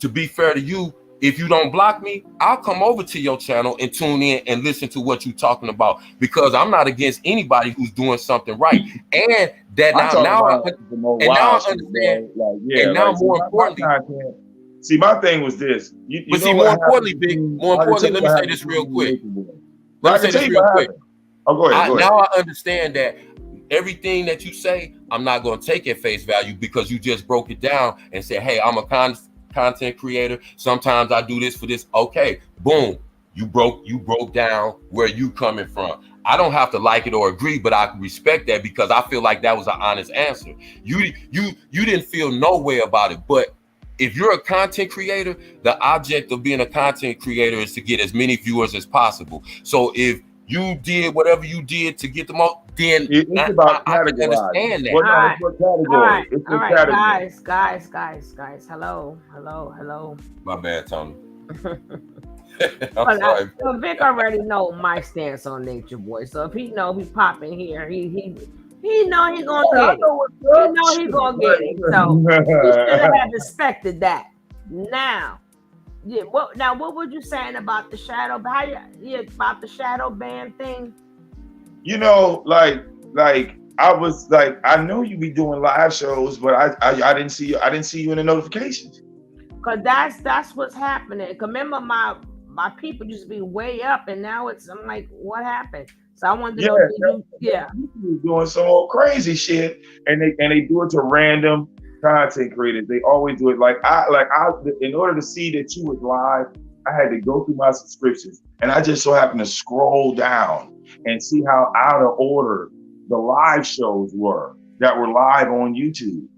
to be fair to you, if you don't block me, I'll come over to your channel and tune in and listen to what you're talking about, because I'm not against anybody who's doing something right. And that now I understand. And now more importantly, see, my thing was this. But see, more importantly, let me say this real quick. Let me say this real quick. Oh, go ahead. Now I understand that everything that you say, I'm not going to take at face value, because you just broke it down and said, hey, I'm a content creator. Sometimes I do this for this. Okay, boom. You broke down where you coming from. I don't have to like it or agree, but I respect that, because I feel like that was an honest answer. You didn't feel no way about it. But if you're a content creator, the object of being a content creator is to get as many viewers as possible. So if you did whatever you did to get the most, then I can understand that. All right, guys. Hello. My bad, Tony. I'm sorry. Vic already know my stance on Nature Boy. So if he know he popping here, he know he gonna get it. He know he gonna get it. So he should have expected that. Now, yeah. What were you saying about the shadow? About the shadow ban thing? You know, like I was like, I know you be doing live shows, but I didn't see you. I didn't see you in the notifications. Cause that's what's happening. Cause remember, my people used to be way up, and now I'm like, what happened? So I wanted to know. You doing some old crazy shit, and they do it to random content creators. They always do it. Like I in order to see that you was live, I had to go through my subscriptions, and I just so happened to scroll down and see how out of order the live shows were that were live on YouTube.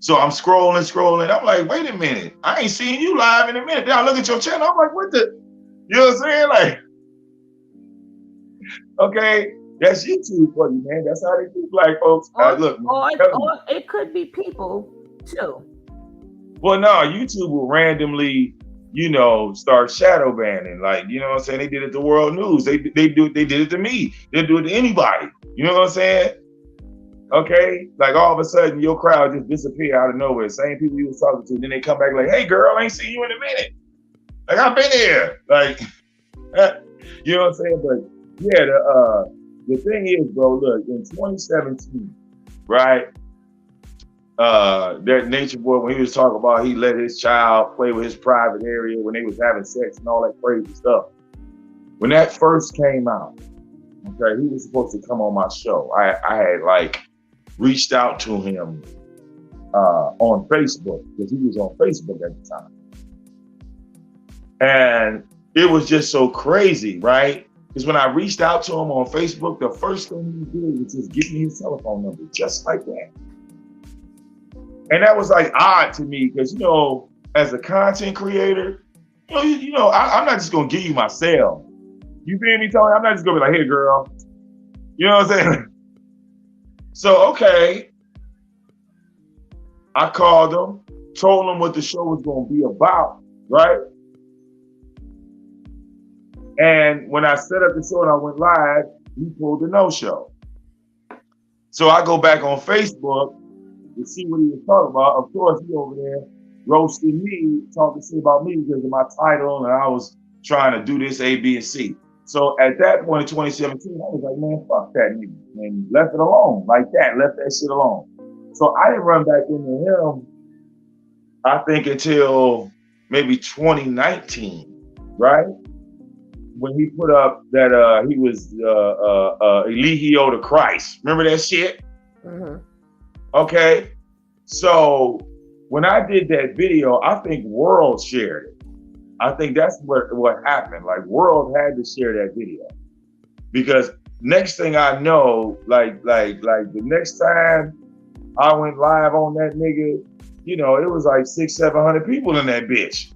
So I'm scrolling. I'm like, wait a minute, I ain't seen you live in a minute. Then I look at your channel. I'm like, what the? You know what I'm saying? Like, okay, that's YouTube for you, man. That's how they do, like, folks. Look, or it could be people too. Well, no, YouTube will randomly, start shadow banning. Like, you know what I'm saying? They did it to World News. They did it to me. They'll do it to anybody. You know what I'm saying? Okay, like all of a sudden your crowd just disappear out of nowhere. Same people you was talking to, then they come back like, "Hey, girl, I ain't seen you in a minute. Like I've been here." Like, you know what I'm saying? But yeah, the thing is, bro. Look, in 2017, right? That Nature Boy, when he was talking about he let his child play with his private area when they was having sex and all that crazy stuff. When that first came out, okay, he was supposed to come on my show. I had like reached out to him on Facebook, because he was on Facebook at the time. And it was just so crazy, right? Because when I reached out to him on Facebook, the first thing he did was just give me his telephone number, just like that. And that was like odd to me, because, as a content creator, I'm not just going to give you my cell. You feel me, Tony? I'm not just going to be like, hey, girl. You know what I'm saying? So, okay. I called him, told him what the show was going to be about, right? And when I set up the show and I went live, he pulled the no-show. So I go back on Facebook to see what he was talking about. Of course, he over there roasting me, talking shit about me because of my title, and I was trying to do this A, B, and C. So at that point in 2017, I was like, man, fuck that nigga, and left it alone like that, left that shit alone. So I didn't run back into him, I think, until maybe 2019, right? when he put up that he was Eligio to Christ. Remember that shit? Mm-hmm. Okay. So when I did that video, I think World shared it. I think that's what happened. Like World had to share that video. Because next thing I know, like the next time I went live on that nigga, you know, it was like 600-700 people in that bitch.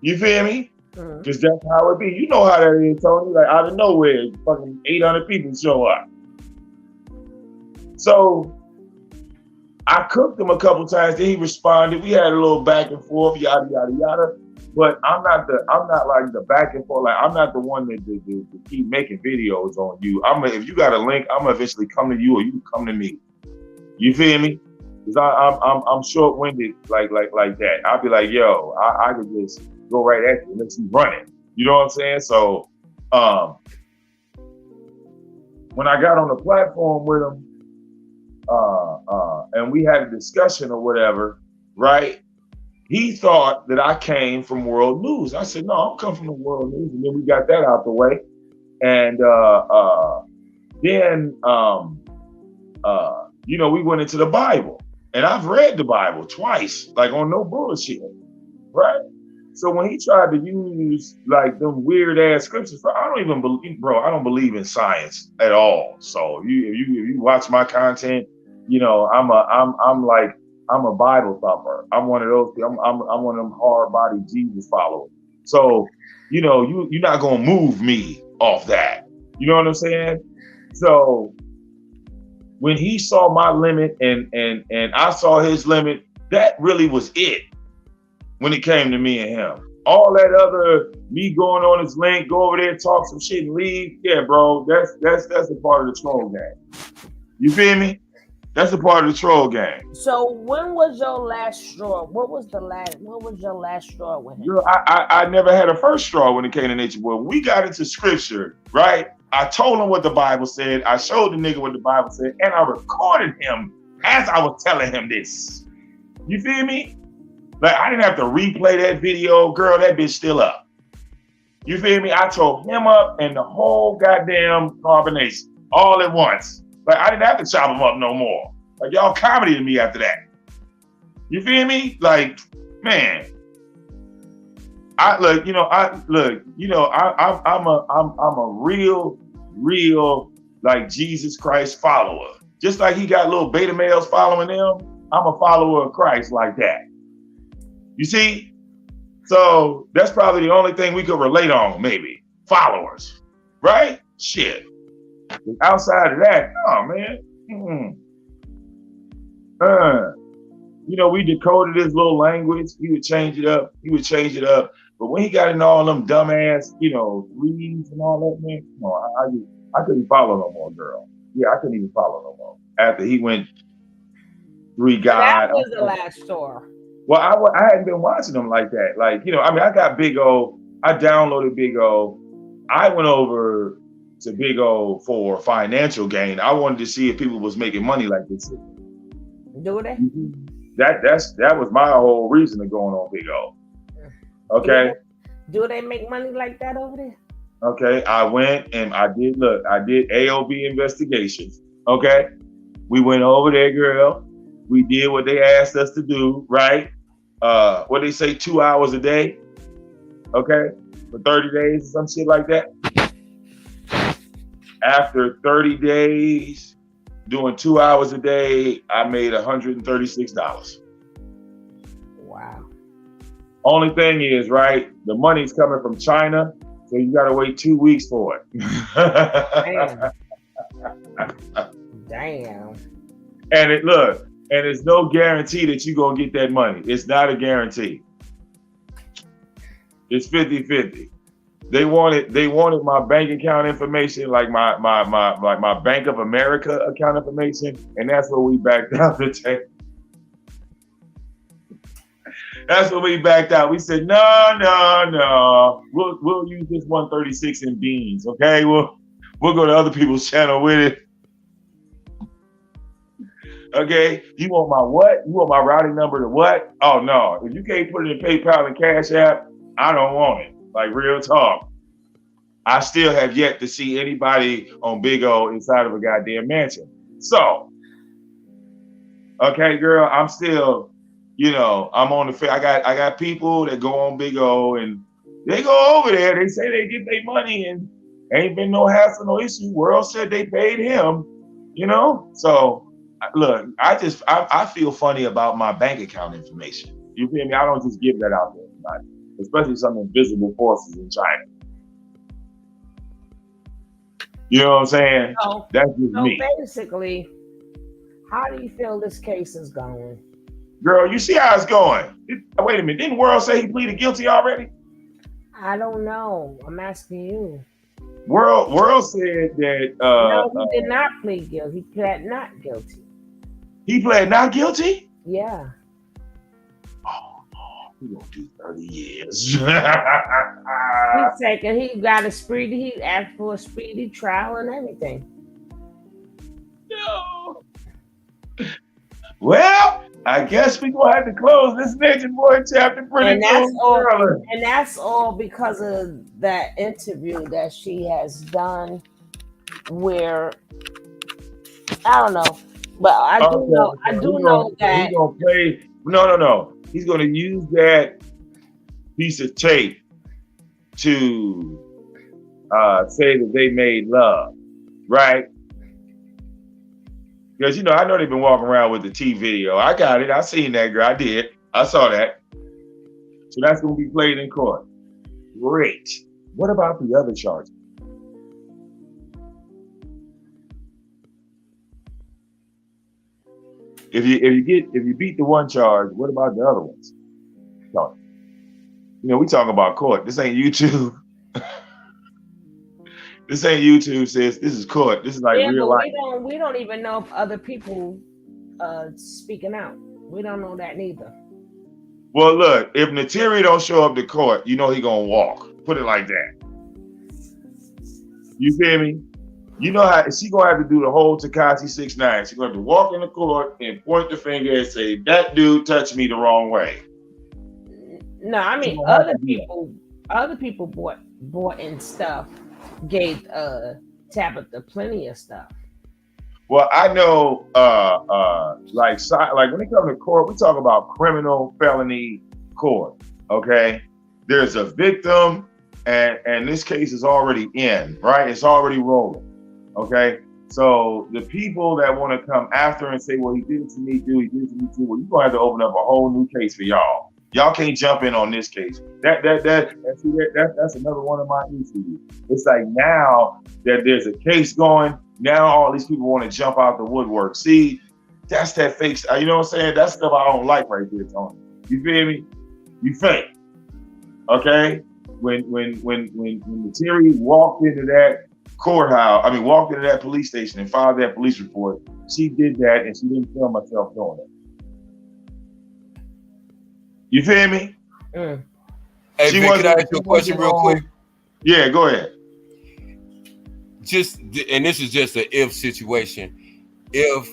You feel me? Because that's how it be. You know how that is, Tony. Like out of nowhere, fucking 800 people show up. So I cooked him a couple times. Then he responded. We had a little back and forth, yada yada yada. But I'm not like the back and forth. Like I'm not the one that keep making videos on you. If you got a link, I'm gonna eventually come to you, or you come to me. You feel me? Because I'm short-winded like that. I'll be like, yo, I could just go right at you and let you run it. You know what I'm saying? So when I got on the platform with him, and we had a discussion or whatever, right? He thought that I came from World News. I said, no, I'm coming from the World News. And then we got that out the way. And then you know, we went into the Bible. And I've read the Bible twice, like on no bullshit, right? So when he tried to use like them weird ass scriptures, I don't even believe, bro, I don't believe in science at all. So if you watch my content, you know, I'm a Bible thumper. I'm one of those. I'm one of them hard body Jesus followers. So, you know, you're not gonna move me off that. You know what I'm saying? So when he saw my limit and I saw his limit, that really was it. When it came to me and him, all that other me going on his link, go over there, talk some shit and leave. Yeah, bro, that's a part of the troll game. You feel me? That's a part of the troll game. So when was your last straw? What was your last straw with him? Girl, I never had a first straw when it came to Natureboy. When we got into scripture, right? I told him what the Bible said. I showed the nigga what the Bible said, and I recorded him as I was telling him this. You feel me? Like I didn't have to replay that video. Girl, that bitch still up. You feel me? I told him up and the whole goddamn combination all at once. Like I didn't have to chop him up no more. Like y'all comedy to me after that. You feel me? Like, man. I'm a real like Jesus Christ follower. Just like he got little beta males following him, I'm a follower of Christ like that. You see? So that's probably the only thing we could relate on, maybe. Followers. Right? Shit. Outside of that, oh man. You know, we decoded his little language. He would change it up. But when he got into all them dumbass, you know, reads and all that, man, no, I couldn't follow no more, girl. Yeah, I couldn't even follow no more. After he went 3 God. That was the last straw. Well, I hadn't been watching them like that. Like, you know, I mean, I got Big O. I downloaded Big O. I went over to Big O for financial gain. I wanted to see if people was making money like this. Do they? That was my whole reason of going on Big O. Okay. Do they make money like that over there? Okay. I went and I did AOB investigations. Okay. We went over there, girl. We did what they asked us to do, right? What they say, 2 hours a day, okay, for 30 days or some shit like that. After 30 days, doing 2 hours a day, I made $136. Wow. Only thing is, right, the money's coming from China, so you gotta wait 2 weeks for it. Damn. And it's no guarantee that you're gonna get that money. It's not a guarantee. It's 50-50. They wanted my bank account information, like my Bank of America account information, and that's what we backed out to take. That's what we backed out. We said, no. We'll use this 136 in beans, okay? We'll go to other people's channel with it. Okay, you want my what? You want my routing number to what? Oh no, if you can't put it in PayPal and Cash App, I don't want it. Like real talk. I still have yet to see anybody on Big O inside of a goddamn mansion. So, okay, girl, I'm still, I'm on the. I got people that go on Big O and they go over there. They say they get their money and ain't been no hassle, no issue. World said they paid him, So, look, I feel funny about my bank account information. You feel me? I don't just give that out to everybody, especially some invisible forces in China. You know what I'm saying? That's just me. Basically, how do you feel this case is going? Girl, you see how it's going. Wait a minute. Didn't World say he pleaded guilty already? I don't know. I'm asking you. World said that no, he did not plead guilty. He pled not guilty. He pled not guilty? Yeah. Oh, he gonna do 30 years. He got a speedy, he asked for a speedy trial and everything. No. Well, I guess we're gonna have to close this Natureboy chapter pretty soon. And that's all because of that interview that she has done where I don't know. But I do know that he's gonna play. No. He's gonna use that piece of tape to say that they made love, right? Because I know they've been walking around with the T video. I got it. I seen that, girl. I did. I saw that. So that's gonna be played in court. Great. What about the other charges? If you beat the one charge, what about the other ones? No. We talking about court. This ain't YouTube. This ain't YouTube, sis. This is court. This is like real life. We don't even know if other people speaking out. We don't know that neither. Well, look, if Nateri don't show up to court, he gonna walk. Put it like that. You feel me? You know how she gonna have to do the whole Tekashi 6ix9ine. She's gonna have to walk in the court and point the finger and say, "That dude touched me the wrong way." No, I mean other people bought in stuff, gave Tabitha plenty of stuff. Well, I know like when it comes to court, we talk about criminal felony court. Okay. There's a victim and this case is already in, right? It's already rolling. Okay. So the people that want to come after and say, well, he did it to me too, he did it to me too, well, you're gonna have to open up a whole new case for y'all. Y'all can't jump in on this case. That's another one of my issues. It's like now that there's a case going, now all these people want to jump out the woodwork. See, that's that fake. You know what I'm saying? That's stuff I don't like right there, Tony. You feel me? You fake. Okay? When Nateri walked into that courthouse, walked into that police station and filed that police report, she did that and she didn't film herself doing it. You feel me? Hey, Vic, can I ask you a question real quick? Yeah, go ahead. And this is just an if situation. If,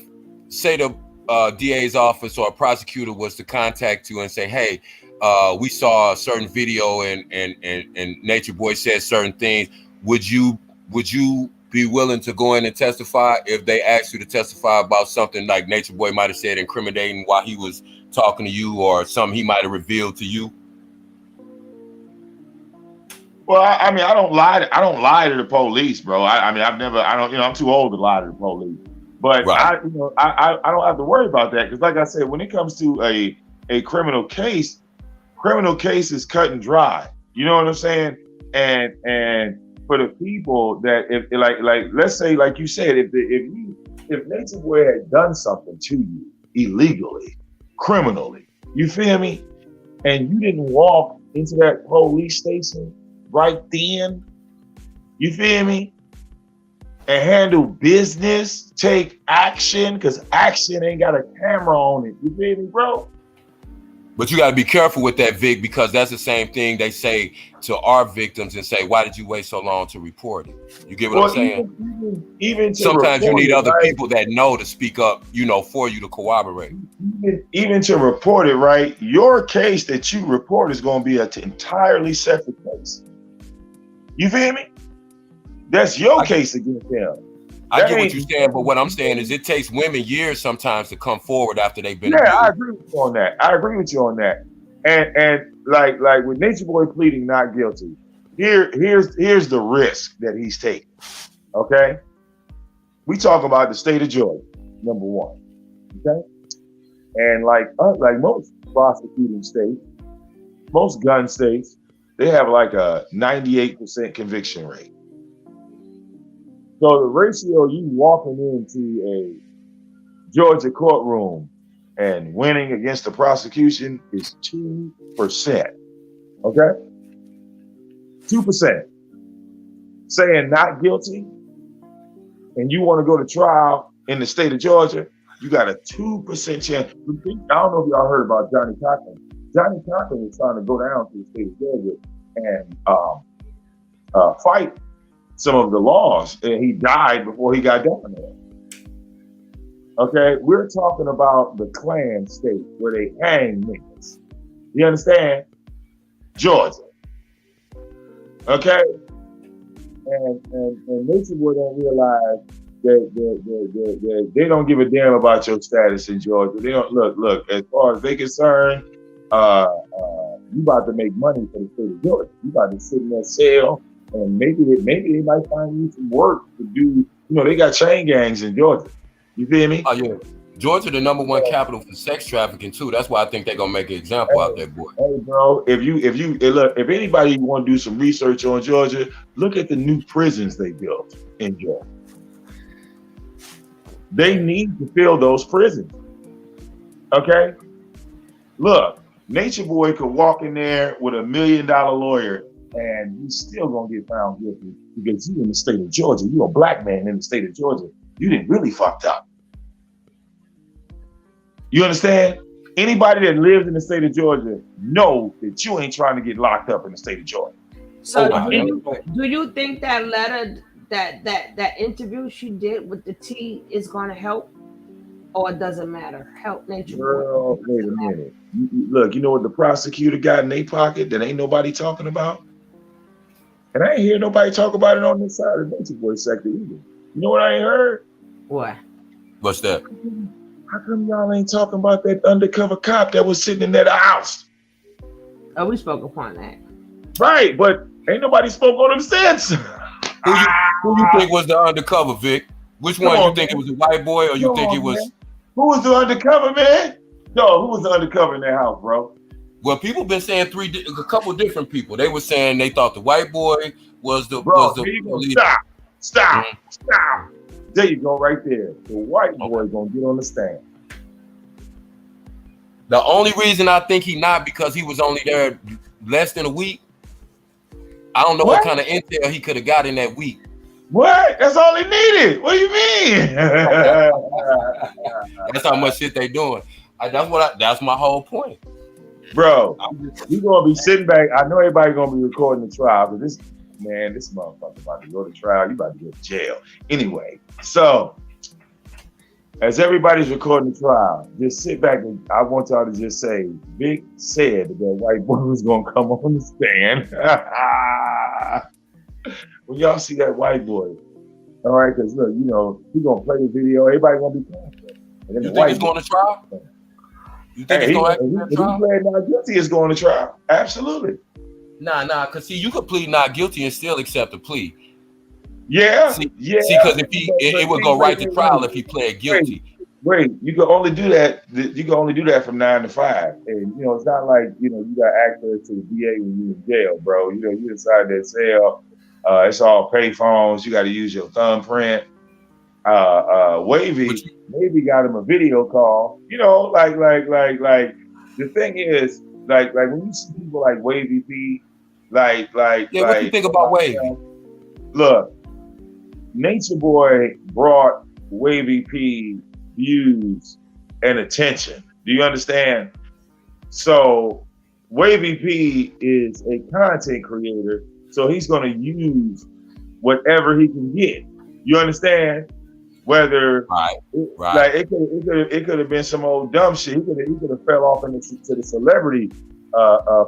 say, the DA's office or a prosecutor was to contact you and say, hey, we saw a certain video and Natureboy said certain things, would you be willing to go in and testify if they asked you to testify about something like Natureboy might have said incriminating while he was talking to you or something he might have revealed to you? Well, I don't lie. I don't lie to the police, bro. I'm too old to lie to the police. But right. I don't have to worry about that because, like I said, when it comes to a criminal case is cut and dry. You know what I'm saying? And for the people that if let's say, like you said, if Natureboy had done something to you illegally, criminally, you feel me? And you didn't walk into that police station right then, you feel me? And handle business, take action, because action ain't got a camera on it. You feel me, bro? But you got to be careful with that, Vic, because that's the same thing they say to our victims and say, why did you wait so long to report it? You get what I'm saying? Even sometimes you need other people that know to speak up, for you to corroborate. Even to report it, right? Your case that you report is going to be an entirely separate case. You feel me? That's your case against him. I get what you're saying, but what I'm saying is it takes women years sometimes to come forward after they've been abused. I agree with you on that. And like with Natureboy pleading not guilty, here's the risk that he's taking. Okay, we talk about the state of Georgia, number one. Okay, and like most prosecuting states, most gun states, they have like a 98% conviction rate. So the ratio you walking into a Georgia courtroom and winning against the prosecution is 2%. Okay? 2%. Saying not guilty and you want to go to trial in the state of Georgia, you got a 2% chance. I don't know if y'all heard about Johnny Cochran. Johnny Cochran was trying to go down to the state of Georgia and fight some of the laws, and he died before he got down there. Okay, we're talking about the Klan state where they hang niggas. You understand? Georgia. Okay, and Natureboy don't realize that they don't give a damn about your status in Georgia. They don't look. As far as they concerned, you about to make money for the state of Georgia. You about to sit in that cell. And maybe they might find you some work to do. They got chain gangs in Georgia. You feel me? Oh yeah, Georgia the number one capital for sex trafficking too. That's why I think they're gonna make an example out there, boy. Hey, bro, if anybody want to do some research on Georgia, look at the new prisons they built in Georgia. They need to fill those prisons. Okay, look, Natureboy could walk in there with $1 million lawyer. And you still gonna get found guilty because you in the state of Georgia. You a black man in the state of Georgia. You didn't really fucked up. You understand? Anybody that lives in the state of Georgia know that you ain't trying to get locked up in the state of Georgia. So do you think that letter, that interview she did with the T is gonna help, or it doesn't matter? Help Natureboy. Girl, wait a minute. Look, you know what the prosecutor got in their pocket that ain't nobody talking about? And I ain't hear nobody talk about it on this side of the Natureboy sector either. You know what I ain't heard? What? What's that? How come y'all ain't talking about that undercover cop that was sitting in that house? Oh, we spoke upon that. Right, but ain't nobody spoke on them since. Who you think was the undercover, Vic? Which one? You think it was a white boy, or you think it was? Man. Who was the undercover, man? Yo, who was the undercover in that house, bro? Well, people been saying a couple different people. They were saying they thought the white boy was the Stop. There you go, right there. The white boy gonna get on the stand. The only reason I think he not because he was only there less than a week. I don't know what kind of intel he could have got in that week. What? That's all he needed. What do you mean? That's how much shit they doing. That's my whole point. Bro, you gonna be sitting back. I know everybody gonna be recording the trial, but this motherfucker about to go to trial. You about to go to jail. Anyway, so as everybody's recording the trial, just sit back and I want y'all to just say, Vic said that white boy was gonna come on the stand. When y'all see that white boy, all right, because look, he's gonna play the video. Everybody gonna be confident. And then you think he's going to trial? You think he's going to trial? If he pled not guilty, is going to trial. Absolutely. Nah, because see, you could plead not guilty and still accept a plea. Yeah. See, because if it would go right to trial if he pled guilty. Wait, you can only do that. You can only do that from 9 to 5, and it's not like you got access to the DA when you're in jail, bro. You inside that cell. It's all pay phones. You got to use your thumbprint. Wavy maybe got him a video call. Like the thing is, like when you see people like Wavy P, what you think about Wavy? Look, Natureboy brought Wavy P views and attention. Do you understand? So Wavy P is a content creator, so he's going to use whatever he can get. You understand? Whether right. Like it could have been some old dumb shit. He could have fell off into the celebrity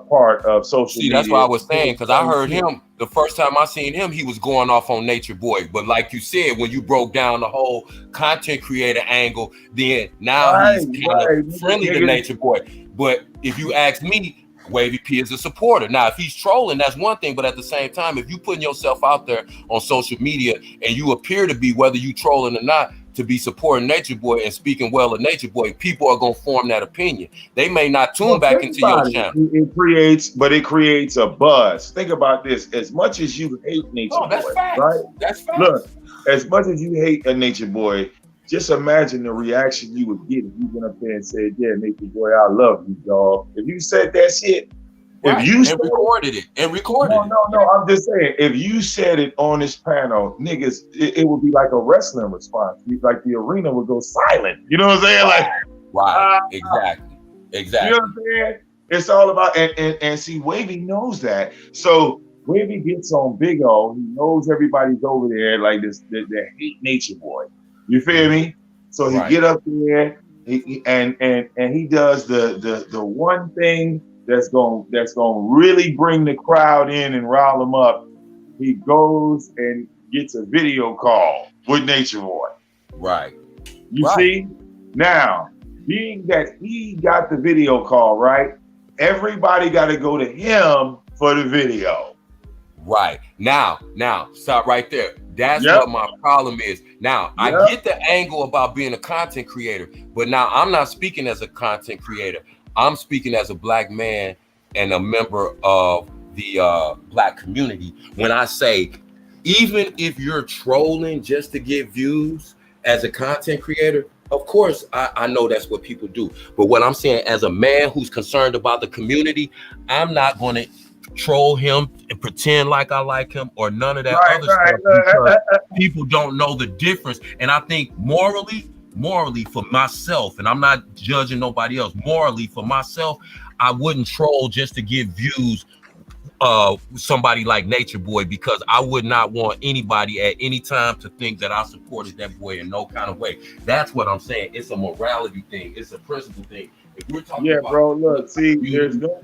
part of social See, media. that's what I was saying, because I heard him the first time I seen him, he was going off on Natureboy. But like you said, when you broke down the whole content creator angle, then now he's kind of friendly to Natureboy. But if you ask me, Wavy P is a supporter. Now, if he's trolling, that's one thing. But at the same time, if you putting yourself out there on social media and you appear to be, whether you trolling or not, to be supporting Natureboy and speaking well of Natureboy, people are gonna form that opinion. They may not tune back into your channel. It creates a buzz. Think about this. As much as you hate Natureboy, right? That's facts. Look, as much as you hate a Natureboy, just imagine the reaction you would get if you went up there and said, "Yeah, Natureboy, I love you, dog." If you said that shit, right. If you recorded it. No, I'm just saying, if you said it on this panel, niggas, it would be like a wrestling response. Like the arena would go silent. You know what I'm saying? Like, right. Exactly. You know what I'm saying? It's all about and see, Wavy knows that. So Wavy gets on Big O. He knows everybody's over there like this. They hate Natureboy. You feel me? So he get up there, and he does the one thing that's gonna really bring the crowd in and rile them up. He goes and gets a video call with Natureboy. Right. You see? Now, being that he got the video call, right? Everybody got to go to him for the video. Right. Now, stop right there. That's what my problem is. Now, I get the angle about being a content creator, but now I'm not speaking as a content creator. I'm speaking as a Black man and a member of the Black community. When I say, even if you're trolling just to get views as a content creator, of course, I know that's what people do. But what I'm saying, as a man who's concerned about the community, I'm not going to troll him and pretend like I like him or none of that other stuff, because people don't know the difference. And I think morally for myself, and I'm not judging nobody else, morally for myself, I wouldn't troll just to get views somebody like Natureboy, because I would not want anybody at any time to think that I supported that boy in no kind of way. That's what I'm saying. It's a morality thing. It's a principle thing. If we're talking about, bro, look, see, there's no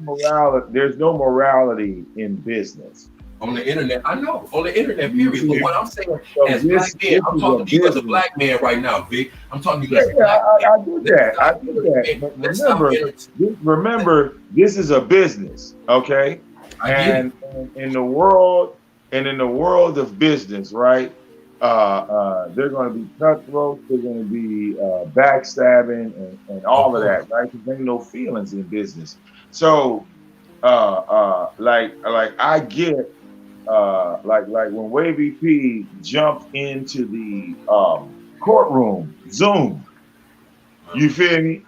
morality in business. On the internet, I know, on the internet, period. But what I'm saying, as Black man, I'm talking to you as a Black man right now, Vic. I'm talking to you as a Black man. I do that. But remember, this is a business, okay? And in the world of business, right? They're going to be cutthroats. They're going to be backstabbing and all of that, right? Because there ain't no feelings in business. So, like I get, like when Wavy P jumped into the courtroom Zoom, you feel me?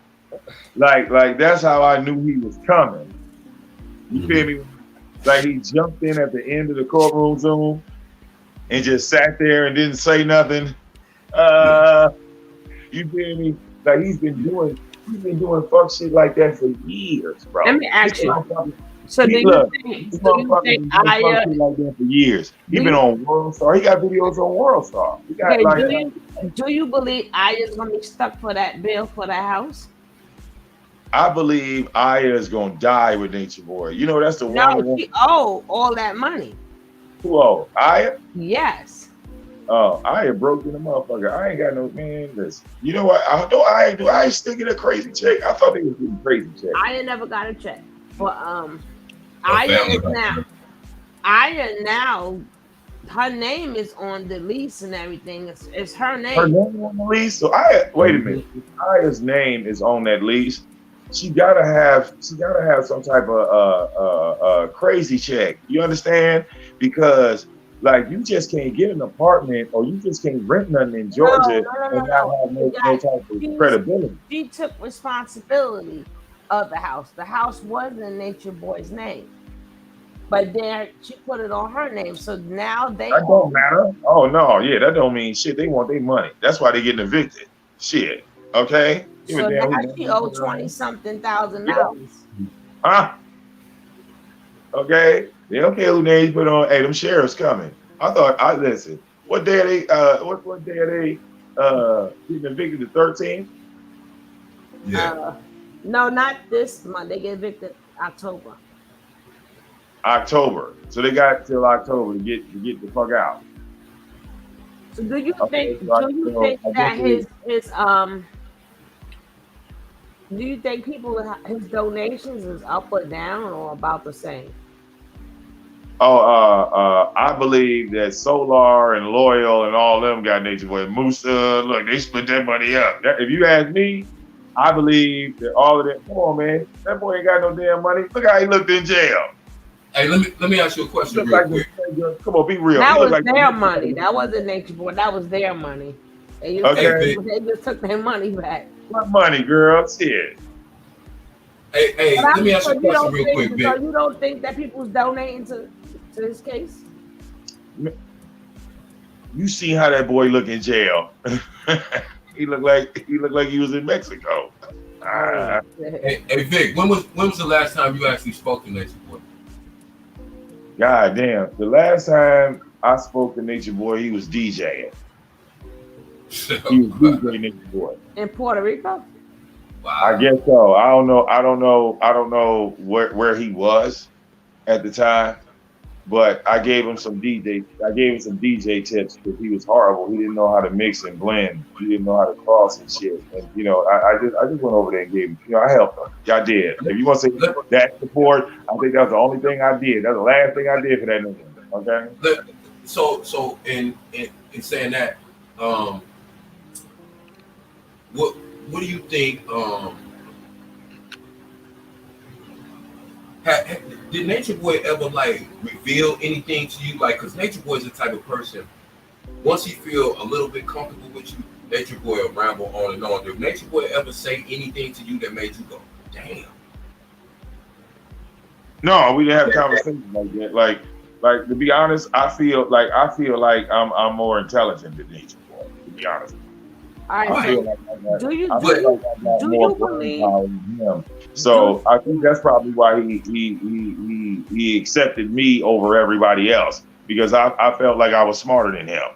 Like that's how I knew he was coming. You feel me? Like he jumped in at the end of the courtroom Zoom and just sat there and didn't say nothing. You feel me? Like he's been doing fuck shit like that for years, bro. Let me ask you. So do you think Aya like that for years? He's been on World Star. He got videos on World Star. He got do you believe Aya's gonna be stuck for that bill for that house? I believe Aya is gonna die with Natureboy. You know that's the one. No, she owe all that money. Who owe? Aya? Yes. Oh, Aya broke in the motherfucker. I ain't got no man. Listen, you know what? Do I still get a crazy check? I thought they was getting crazy check. Aya never got a check. But Aya now, her name is on the lease and everything. It's her name. Her name on the lease. So wait a minute. If Aya's name is on that lease, she gotta have some type of crazy check. You understand? Because like you just can't get an apartment or you just can't rent nothing in Georgia and not have no type of credibility. She took responsibility of the house. The house was in Natureboy's name, but then she put it on her name. So now that don't matter. Oh no, yeah, that don't mean shit. They want their money. That's why they getting evicted. Shit. Okay. So now she owed $20-something thousand. Huh? Okay. They don't care who names put on. Hey, them sheriffs coming. Listen. What day are they? What day are they? Getting evicted the 13th? Yeah. No, not this month. They get evicted October. October. So they got till October to get the fuck out. So do you Okay, think so I guess that do you think his donations is up or down or about the same? I believe that Solar and Loyal and all them got Nature Boy. Musa, look, they split that money up. If you ask me, I believe that all of that. Come on, man, that boy ain't got no damn money. Look how he looked in jail. Hey, let me ask you a question real Like quick. Come on, be real. That was like their money. That wasn't Nature Boy. That was their money. They just took their money back. What money, girl? Shit. Hey, let me ask you a question real quick, Vic. So you don't think that people's donating to this case? You see how that boy look in jail? he looked like he was in Mexico. Hey, Vic, when was the last time you actually spoke to Nature Boy? God damn. The last time I spoke to Nature Boy, he was DJing. He was DJing Nature Boy. In Puerto Rico? Wow. I guess so. I don't know where he was at the time, but I gave him some DJ tips because he was horrible. He didn't know how to mix and blend. He didn't know how to cross and shit. And I just went over there and gave him. I helped him. Yeah, I did. If you want to say that support, I think that's the only thing I did. That's the last thing I did for that nigga. Okay. So in saying that, what do you think? Did Nature Boy ever like reveal anything to you? Like, cause Nature Boy is the type of person. Once he feel a little bit comfortable with you, Nature Boy will ramble on and on. Did Nature Boy ever say anything to you that made you go, "Damn"? No, we didn't have conversations like that. Like to be honest, I feel like I'm more intelligent than Nature Boy. To be honest. Do you believe him? So I think that's probably why he accepted me over everybody else, because I felt like I was smarter than him.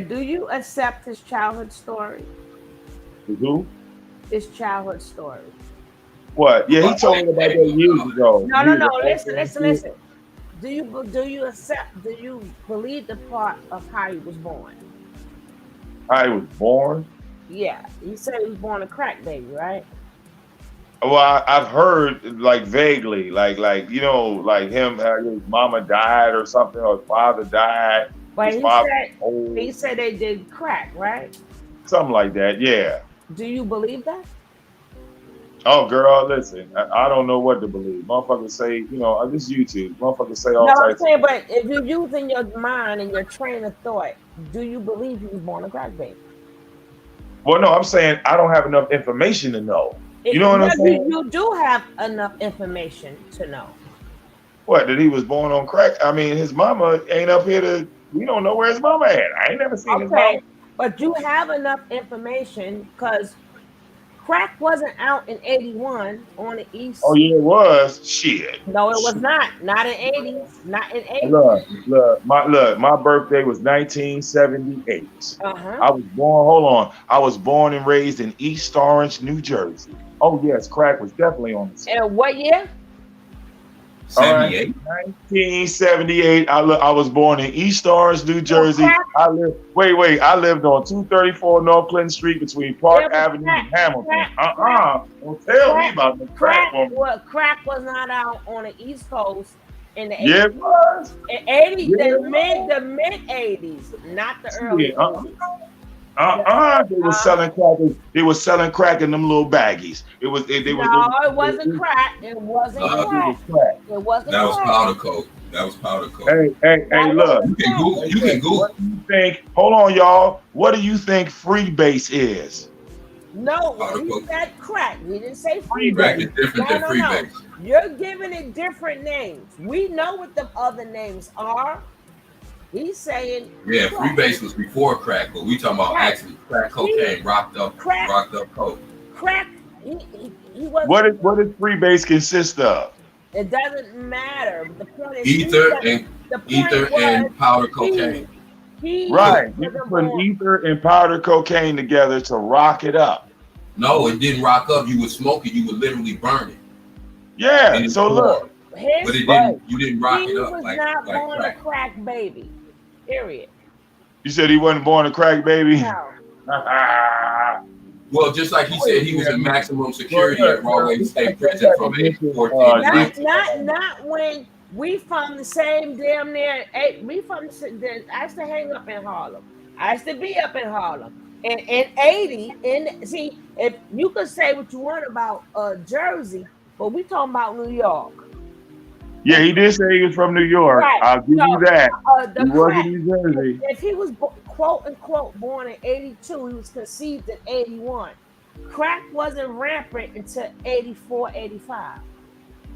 Do you accept his childhood story? Who? His childhood story. What? Yeah, he told me about that years ago. No. Listen. Do you accept? Do you believe the part of how he was born? How he was born? Yeah, you said he was born a crack baby, right? Well, I've heard like vaguely, like him, his mama died or something, or his father died. But he said they did crack, right? Something like that, yeah. Do you believe that? Oh, girl, listen, I don't know what to believe. Motherfuckers say, this YouTube. Motherfuckers say all types. No, I'm saying, but if you're using your mind and your train of thought, do you believe he was born a crack baby? Well, no, I'm saying I don't have enough information to know. You know what I'm saying? You do have enough information to know. What, that he was born on crack? I mean, his mama ain't up here to. We don't know where his mama at. I ain't never seen his mama. But you have enough information because crack wasn't out in 81 on the East. Oh yeah, it was. Shit. No, it was not. Not in 80s. Not in 80s. Look, my birthday was 1978. Uh-huh. I was born and raised in East Orange, New Jersey. Oh yes, crack was definitely on the scene. And what year? 78. 1978. I was born in East Orange, New Jersey. I lived on 234 North Clinton Street between Park Avenue and Hamilton. Don't tell me about the crack. Crack was not out on the East Coast in the 80s. Yeah, it was. In 80s, the mid 80s, not the early 80s. They were selling crack. They were selling crack in them little baggies. It wasn't crack. It wasn't crack. It wasn't. That was powder coke. That was powder coke. Hey, look. You can Google. What do you think? Hold on, y'all. What do you think freebase is? No, he said crack. We didn't say freebase. Crack is different than freebase. You're giving it different names. We know what the other names are. He's saying freebase was before crack, but we talking about actually crack cocaine, rocked up coke. Crack. He was. What does freebase consist of? It doesn't matter. The point is ether and powder cocaine. Right. You can put ether and powder cocaine together to rock it up. No, it didn't rock up. You would smoke it. You would literally burn it. Yeah. in the So look, form, but His it right. didn't. You didn't rock He it up was like not born a crack. crack baby. Period. you said he wasn't born a crack baby. No. Well, just like he said, he was in maximum security Well, at look, Rawway we got State some Prison type from of age mental 14 to Not 19. not not when we from the same damn near. We from I used to hang up in Harlem. I used to be up in Harlem. And in 80, and see, if you could say what you want about Jersey, but we talking about New York. Yeah, he did say he was from New York. Right. I'll give So you that. the He was crack, in New Jersey. if he was quote unquote born in 82, he was conceived in 81. Crack wasn't rampant until 84, 85.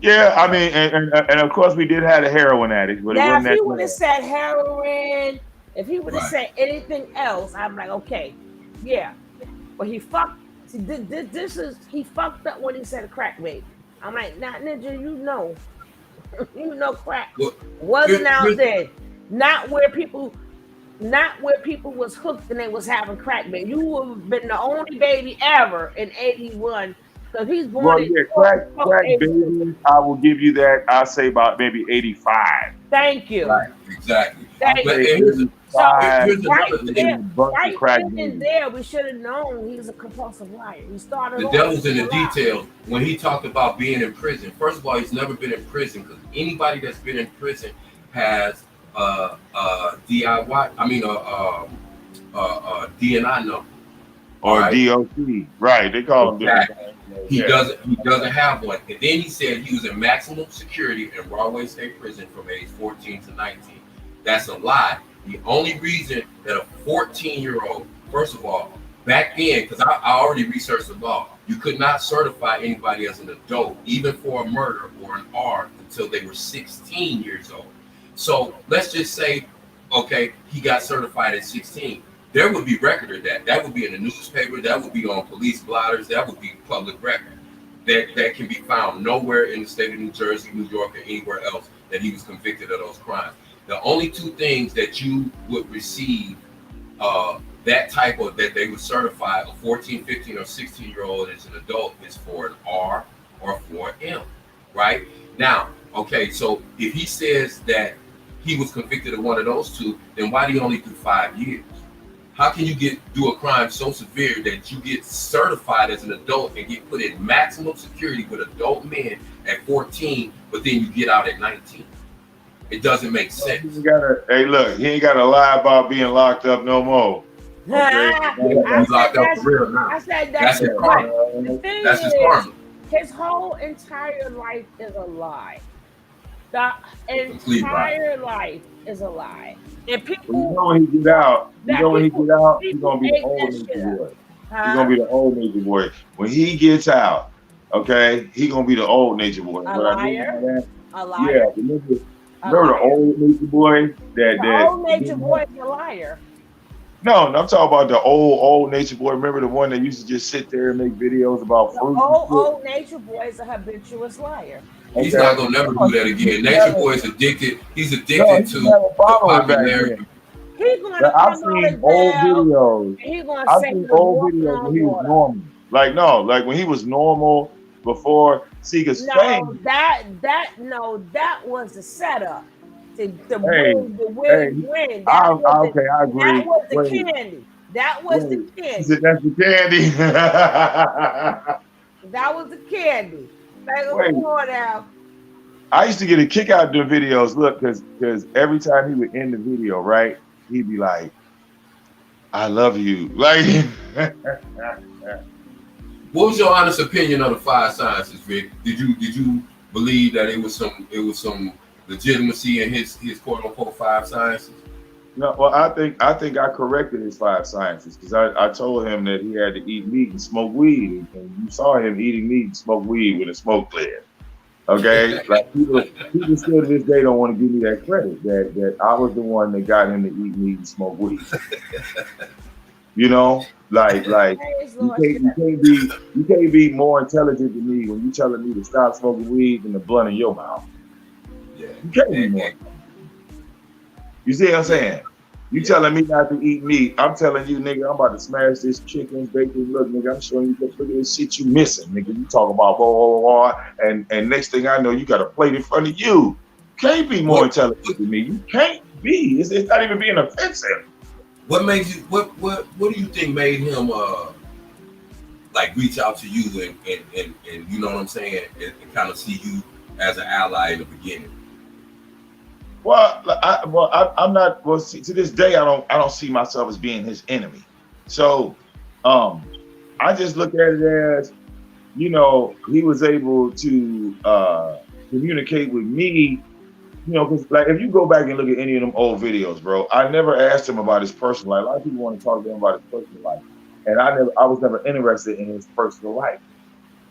Yeah, I mean, and of course we did have a heroin addict, but it Now, wasn't if he that would have bad. said heroin, if he would have Right. said anything else, I'm like, okay, yeah. But he fucked. See, this is he fucked up when he said a crack baby. I'm like, nah, ninja, you know, crack Well, wasn't out here's- there. Not where people was hooked and they was having crack baby. You would have been the only baby ever in 81 because he's born Well, in yeah, crack 82. baby. I will give you that. I'll say about maybe 85. Thank you. right, exactly. Thank But you. here's Right another thing. there, bunch of right crack then and babies. there, we should have known he was a compulsive liar. He started The off devil's in the as a liar. details. When he talked about being in prison, first of all, he's never been in prison because anybody that's been in prison has DIY. I mean, DNI number. Or Right. DOC. Right. They call him Exactly. different things. He Yeah. doesn't have one. And then he said he was in maximum security in Rawway State Prison from age 14 to 19. That's a lie. The only reason that a 14-year-old, first of all, back then, because I already researched the law, you could not certify anybody as an adult, even for a murder or an R, until they were 16 years old. So let's just say, okay, he got certified at 16. There would be record of that. That would be in the newspaper. That would be on police blotters. That would be public record. That can be found nowhere in the state of New Jersey, New York, or anywhere else that he was convicted of those crimes. The only two things that you would receive that type of, that they would certify a 14, 15, or 16-year-old as an adult is for an R or for an M, right? Now, okay, so if he says that he was convicted of one of those two, then why do you only do 5 years? How can you do a crime so severe that you get certified as an adult and get put in maximum security with adult men at 14, but then you get out at 19? It doesn't make sense. Hey, look, he ain't got to lie about being locked up no more. Okay? I He's locked up for real now. I said That's his karma. The thing That's his is, karma. his whole entire life is a lie. The Complete lie. entire life is a lie. And You people, know when he get out, he's gonna be the ate old that nature shit up. boy. He's gonna be the old nature boy. When he gets out, okay, he gonna be the old nature boy. A What I mean by liar. that? A liar. Yeah, remember the liar. old nature boy The old nature boy is a liar. No, I'm talking about the old nature boy. Remember the one that used to just sit there and make videos about The fruit? old nature boy is a habituous liar. He's not gonna never do that again. Nature Boy is addicted. He's addicted to popularity. He's gonna I've come out seen of old jail. videos. He's gonna I've say seen he was old walking videos on when he was water. normal. Like when he was normal before. See, cause No, that was the setup. To win. I agree. That was the Wait. candy. That was the He candy. said that's the candy. That was the candy. Like, Wait. come on now. I used to get a kick out of the videos. Look, because every time he would end the video, right, he'd be like, "I love you." Like, What was your honest opinion of the 5 sciences, Vic? Did you believe that it was some legitimacy in his quote unquote 5 sciences? no, well, I think I corrected his 5 sciences because I told him that he had to eat meat and smoke weed, and you saw him eating meat and smoke weed with a smoke clear. Okay, like people still to this day don't want to give me that credit that I was the one that got him to eat meat and smoke weed. You know, like you can't be more intelligent than me when you telling me to stop smoking weed than the blunt in your mouth. Yeah. You can't be more. You see what I'm saying? You telling me not to eat meat? I'm telling you, nigga, I'm about to smash this chicken, bacon. Look, nigga, I'm showing you. Look at this shit you missing, nigga. You talk about blah, and next thing I know, you got a plate in front of you. Can't be more intelligent than me. You can't be. It's not even being offensive. What made you? What do you think made him like reach out to you and you know what I'm saying, and kind of see you as an ally in the beginning? Well, I'm not. Well, see, to this day, I don't see myself as being his enemy. So, I just look at it as, you know, he was able to communicate with me. You know, because like if you go back and look at any of them old videos, bro, I never asked him about his personal life. A lot of people want to talk to him about his personal life, and I was never interested in his personal life.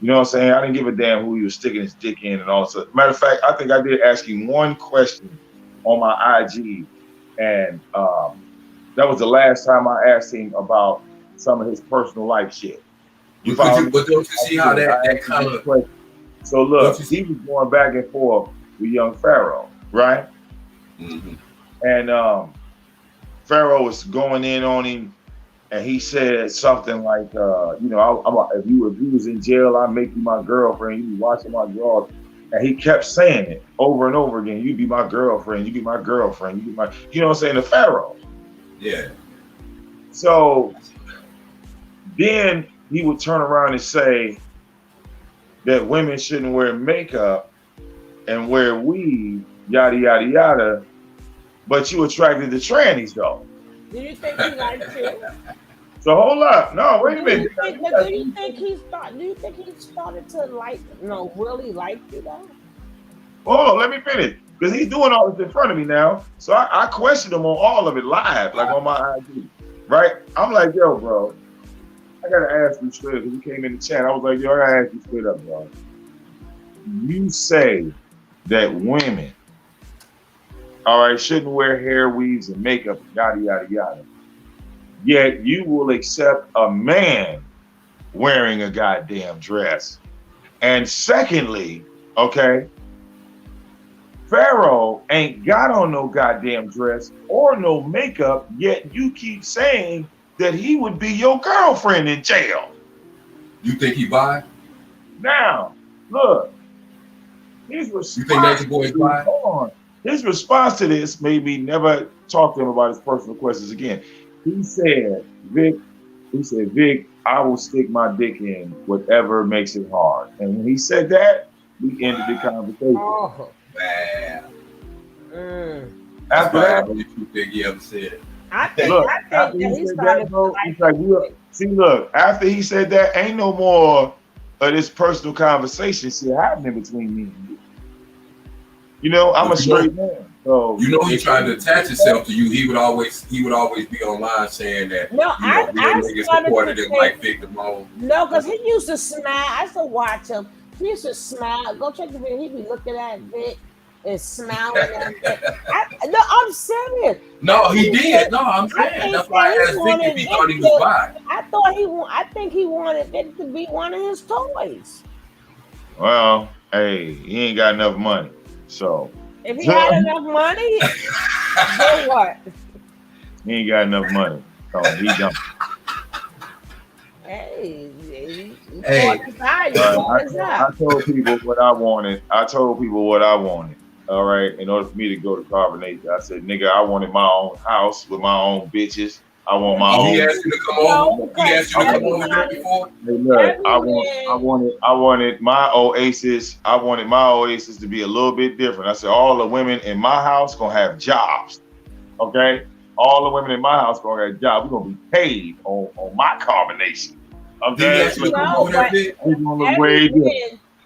You know what I'm saying? I didn't give a damn who he was sticking his dick in and all that. Matter of fact, I think I did ask him one question on my IG, and that was the last time I asked him about some of his personal life shit. But don't you see how that kind of? So look, he was going back and forth with young Pharaoh, right? Mm-hmm. And Pharaoh was going in on him, and he said something like, you know, if you was in jail, I'd make you my girlfriend. You be watching my drawers. And he kept saying it over and over again. You be my girlfriend. You be my girlfriend. You be my, you know what I'm saying? The Pharaoh. Yeah. So then he would turn around and say that women shouldn't wear makeup and wear weave, yada, yada, yada. But you attracted to trannies, though. Do you think he liked you? So hold up. No, wait a minute. Do you think he started to really like you though? Oh, let me finish. Because he's doing all this in front of me now. So I questioned him on all of it live, like on my IG. Right? I'm like, yo, bro, I gotta ask you straight up, because he came in the chat. I was like, yo, I gotta ask you straight up, bro. You say that women, all right, shouldn't wear hair weaves and makeup, yada, yada, yada. Yet you will accept a man wearing a goddamn dress. And secondly, okay, Pharaoh ain't got on no goddamn dress or no makeup, yet you keep saying that he would be your girlfriend in jail. You think he bi? Now, look, his response, you think Natureboy bi? Hold on. His response to this made me never talk to him about his personal questions again. He said, Vic, I will stick my dick in whatever makes it hard. And when he said that, we ended the conversation. Oh, man. After that, what you think he ever said? I think that he started look, after he said that, ain't no more of this personal conversation shit happening between me and you. You know, I'm a straight man. So you know, he tried to attach himself to you. He would always be online saying that. I niggas supported him like Big Damone. No, because he used to smile. I used to watch him. He used to smile. Go check the video. He'd be looking at Vic and smiling. I'm serious. No, he did. No, I'm saying that's why I asked Vic if he thought he was bi. I think he wanted Vic to be one of his toys. Well, hey, he ain't got enough money, so. If he had enough money, then what? He ain't got enough money. So he don't. Hey. I told people what I wanted. All right. In order for me to go to Carbonation, I said, nigga, I wanted my own house with my own bitches. I want my own. He asked you to come over. He asked you to come over there before. Hey, look, I wanted my oasis. I wanted my oasis to be a little bit different. I said all the women in my house gonna have jobs. Okay, all the women in my house gonna have jobs. We're gonna be paid on my combination. Okay,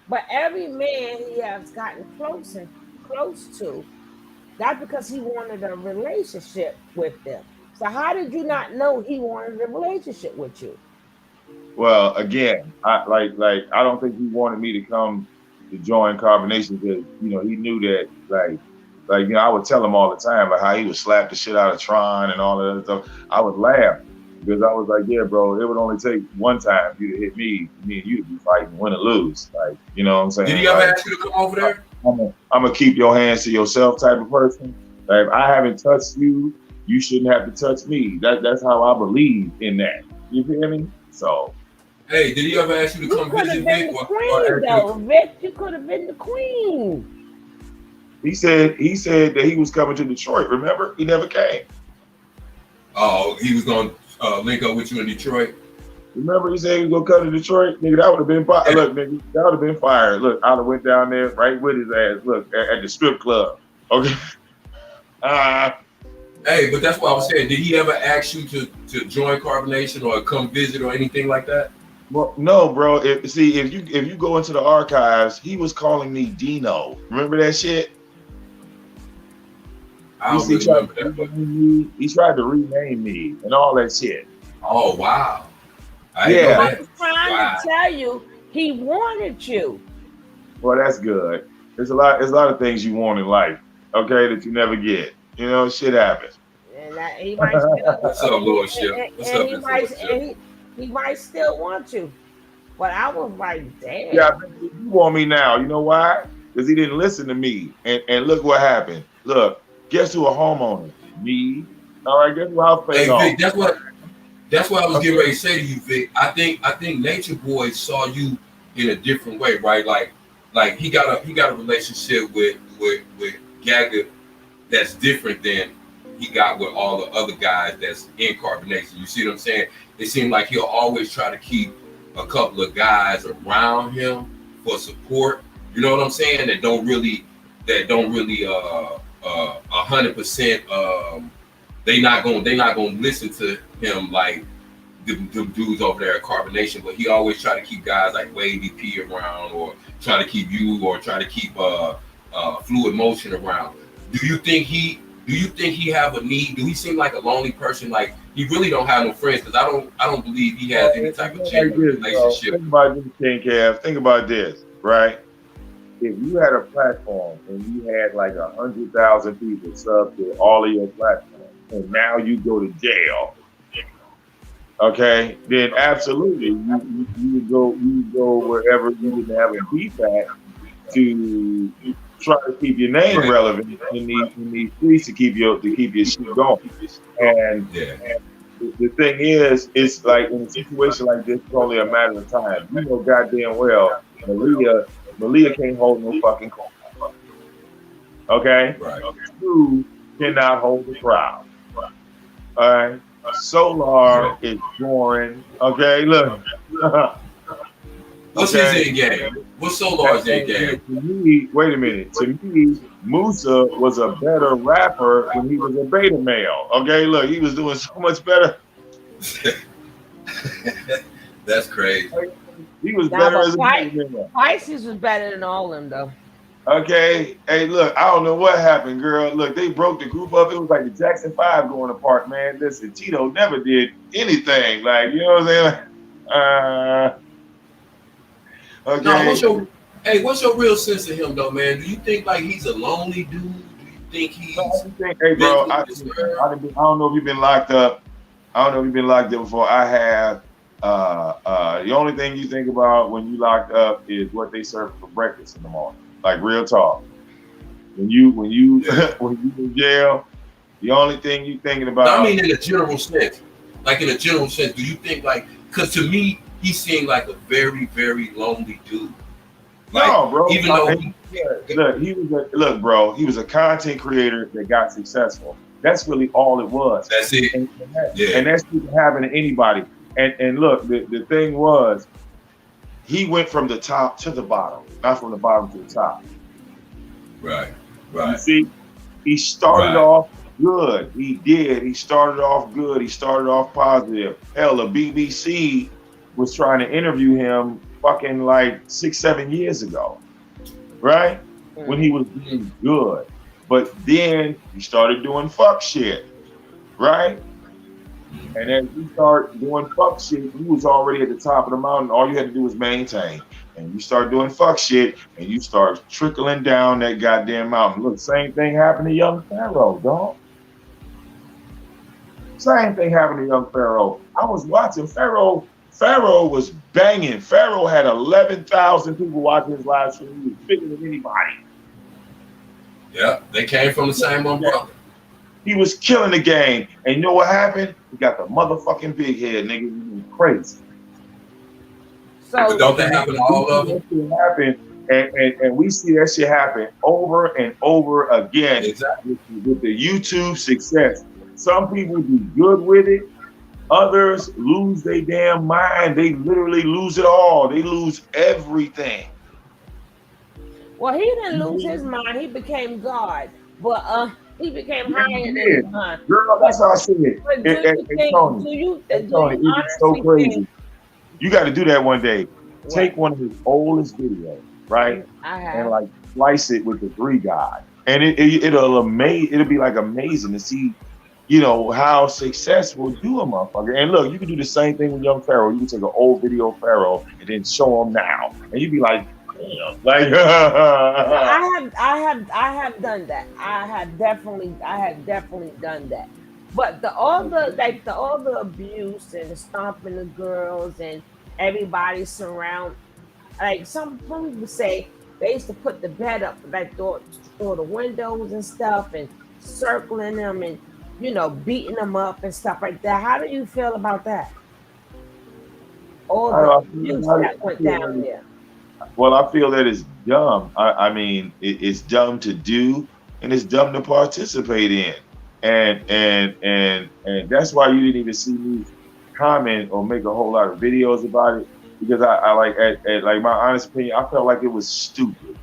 but every man he has gotten close to, that's because he wanted a relationship with them. So how did you not know he wanted a relationship with you? Well, again, I don't think he wanted me to come to join Carbonation because he knew that I would tell him all the time about how he would slap the shit out of Tron and all of that stuff. I would laugh because I was like, yeah, bro, it would only take one time for you to hit me and you to be fighting, win or lose. Like, you know what I'm saying? Did he ever ask you to come over there? I'm gonna keep your hands to yourself type of person. Like, if I haven't touched you you shouldn't have to touch me. That's how I believe in that. You feel me? So. Hey, did he ever ask you to come could visit have been Vic? the Or queen, though, Vic. You could have been the queen. He said that he was coming to Detroit. Remember, he never came. Oh, he was gonna link up with you in Detroit. Remember, he said he was gonna come to Detroit. Nigga, that would have been fire. Look, nigga, that would have been fire. Look, I'd have went down there right with his ass. Look, at the strip club. Okay. Hey, but that's what I was saying. Did he ever ask you to join Carbonation or come visit or anything like that? Well, no, bro. If you go into the archives, he was calling me Dino. Remember that shit? I don't really remember that. He tried to rename me and all that shit. Oh wow! I was trying to tell you, he wanted you. Well, that's good. There's a lot of things you want in life, okay, that you never get. You know, shit happens. And he might still, what's up, Lord Ship? What's up, he might still want you. But I was like, damn. Yeah, you want me now. You know why? Because he didn't listen to me. And look what happened. Look, guess who a homeowner? Me. All right, guess who I was paying off. Vic, that's what I was getting ready to say to you, Vic. I think Natureboy saw you in a different way, right? Like he got a relationship with Gaga that's different than he got with all the other guys that's in Carbonation. You see what I'm saying? It seemed like he'll always try to keep a couple of guys around him for support. You know what I'm saying? That don't really 100%. They not gonna listen to him like the dudes over there at Carbonation. But he always try to keep guys like Wavy P around, or try to keep you, or try to keep Fluid Motion around. Do you think he have a need? Do he seem like a lonely person? Like he really don't have no friends? Because I don't believe he has any type of genuine relationship. Think about this, King Cav. Think about this, right? If you had a platform and you had like 100,000 people sub to all of your platforms, and now you go to jail, okay, then absolutely you would go wherever you didn't have a beef at to try to keep your name relevant in these streets to keep your shit going. And the thing is, it's like in a situation like this, it's only a matter of time. You know goddamn well, Malia can't hold no fucking crowd. Okay? Right. Two cannot hold the crowd. All right? Solar is boring. Okay, look. What's his end game? What's Solar's end game? To me, wait a minute. To me, Musa was a better rapper when he was a beta male. Okay, look, he was doing so much better. That's crazy. He was better as a beta male. Pisces was better than all of them, though. Okay, hey, look, I don't know what happened, girl. Look, they broke the group up. It was like the Jackson 5 going apart, man. Listen, Tito never did anything. Like, you know what I'm saying? Okay. No, what's your real sense of him, though, man? Do you think like he's a lonely dude? Do you think he's? Hey, bro, I don't know if you've been locked up. I don't know if you've been locked up before. I have. The only thing you think about when you locked up is what they serve for breakfast in the morning. Like real talk. When you when you in jail, the only thing you thinking about. No, I mean in a general sense. Like in a general sense, do you think like? Because to me, he seemed like a very, very lonely dude. Like, no, bro. Even though look, bro, he was a content creator that got successful. That's really all it was. That's it. And that's what happen to anybody. And look, the thing was, he went from the top to the bottom, not from the bottom to the top. Right. You see, he started off good. He did. He started off good. He started off positive. Hell, the BBC was trying to interview him fucking like 6-7 years ago, right? When he was doing good. But then he started doing fuck shit, right? And as you start doing fuck shit, you was already at the top of the mountain. All you had to do was maintain. And you start doing fuck shit, and you start trickling down that goddamn mountain. Look, same thing happened to Young Pharaoh, dog. Same thing happened to Young Pharaoh. I was watching Pharaoh. Pharaoh was banging. Pharaoh had 11,000 people watching his live stream. He was bigger than anybody. Yeah, they came from the same umbrella. He was killing the game. And you know what happened? He got the motherfucking big head, nigga. He went crazy. But So don't that happen to We all see of that them? shit happen, and we see that shit happen over and over again Exactly. with the YouTube success. Some people do good with it. Others lose their damn mind. They literally lose it all. They lose everything. well, he didn't lose his mind. He became God, but he became Yeah, he higher than his did. mind. Girl, But that's how I see it. but And, do and, you and think? Tony, Do you it is so honestly think crazy. You got to do that one day. what? Take one of his oldest videos, right? I And have. like slice it with the three guys. And it'll be like amazing to see, how successful do a motherfucker. And look, you can do the same thing with Young Pharaoh. You can take an old video of Pharaoh and then show him now. And you'd be like, damn, like No, I have done that. I have definitely done that. But all the abuse and the stomping the girls and everybody surround, like some people say they used to put the bed up like through the windows and stuff and circling them and beating them up and stuff like that. How do you feel about that? All I, the I feel abuse about it. that went down there. Well, I feel that it's dumb. I mean, it's dumb to do, and it's dumb to participate in, and that's why you didn't even see me comment or make a whole lot of videos about it because I like at like my honest opinion, I felt like it was stupid.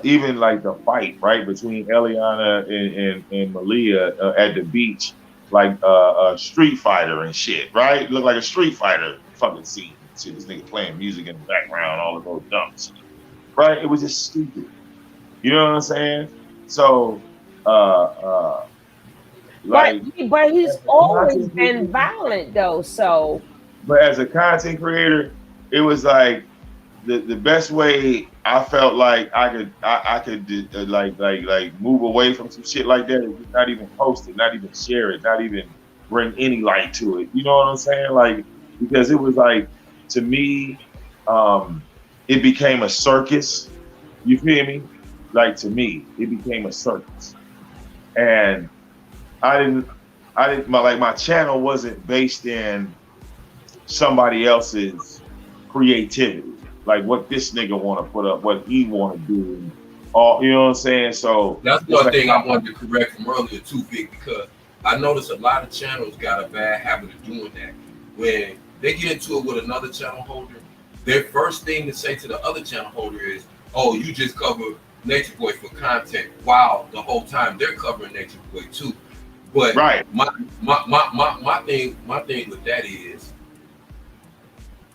Even like the fight right between Eliana and Malia at the beach, like a Street Fighter and shit, right? Looked like a Street Fighter fucking scene. See this nigga playing music in the background, all of those dumb shit, right? It was just stupid. You know what I'm saying? So, But like but he's as a always content been creator, violent though. So but as a content creator, it was like the best way I felt like I could like move away from some shit like that is just not even post it, not even share it, not even bring any light to it. You know what I'm saying? Like because it was like to me, it became a circus. You feel me? Like to me, it became a circus, and I didn't my channel wasn't based in somebody else's creativity. Like what this nigga want to put up, what he want to do, and all you know what I'm saying. So That's it's one like, thing I wanted to correct from earlier too, Vic, because I noticed a lot of channels got a bad habit of doing that. When they get into it with another channel holder, their first thing to say to the other channel holder is, "Oh, you just cover Natureboy for content." While the whole time they're covering Natureboy too. But right, my thing with that is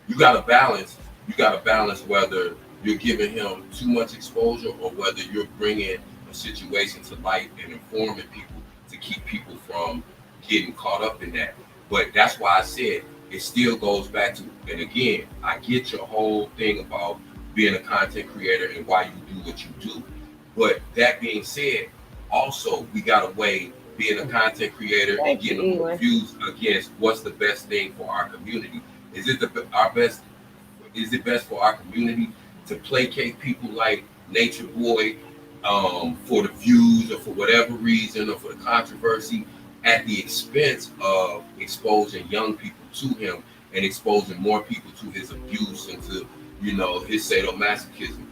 you got to balance. You got to balance whether you're giving him too much exposure or whether you're bringing a situation to light and informing people to keep people from getting caught up in that. But that's why I said it still goes back to, and again, I get your whole thing about being a content creator and why you do what you do. But that being said, also we got to weigh being a content creator and thank you, getting more Ewan. views against what's the best thing for our community. Is it our best? Is it best for our community to placate people like Nature Boy for the views or for whatever reason or for the controversy at the expense of exposing young people to him and exposing more people to his abuse and to his sadomasochism?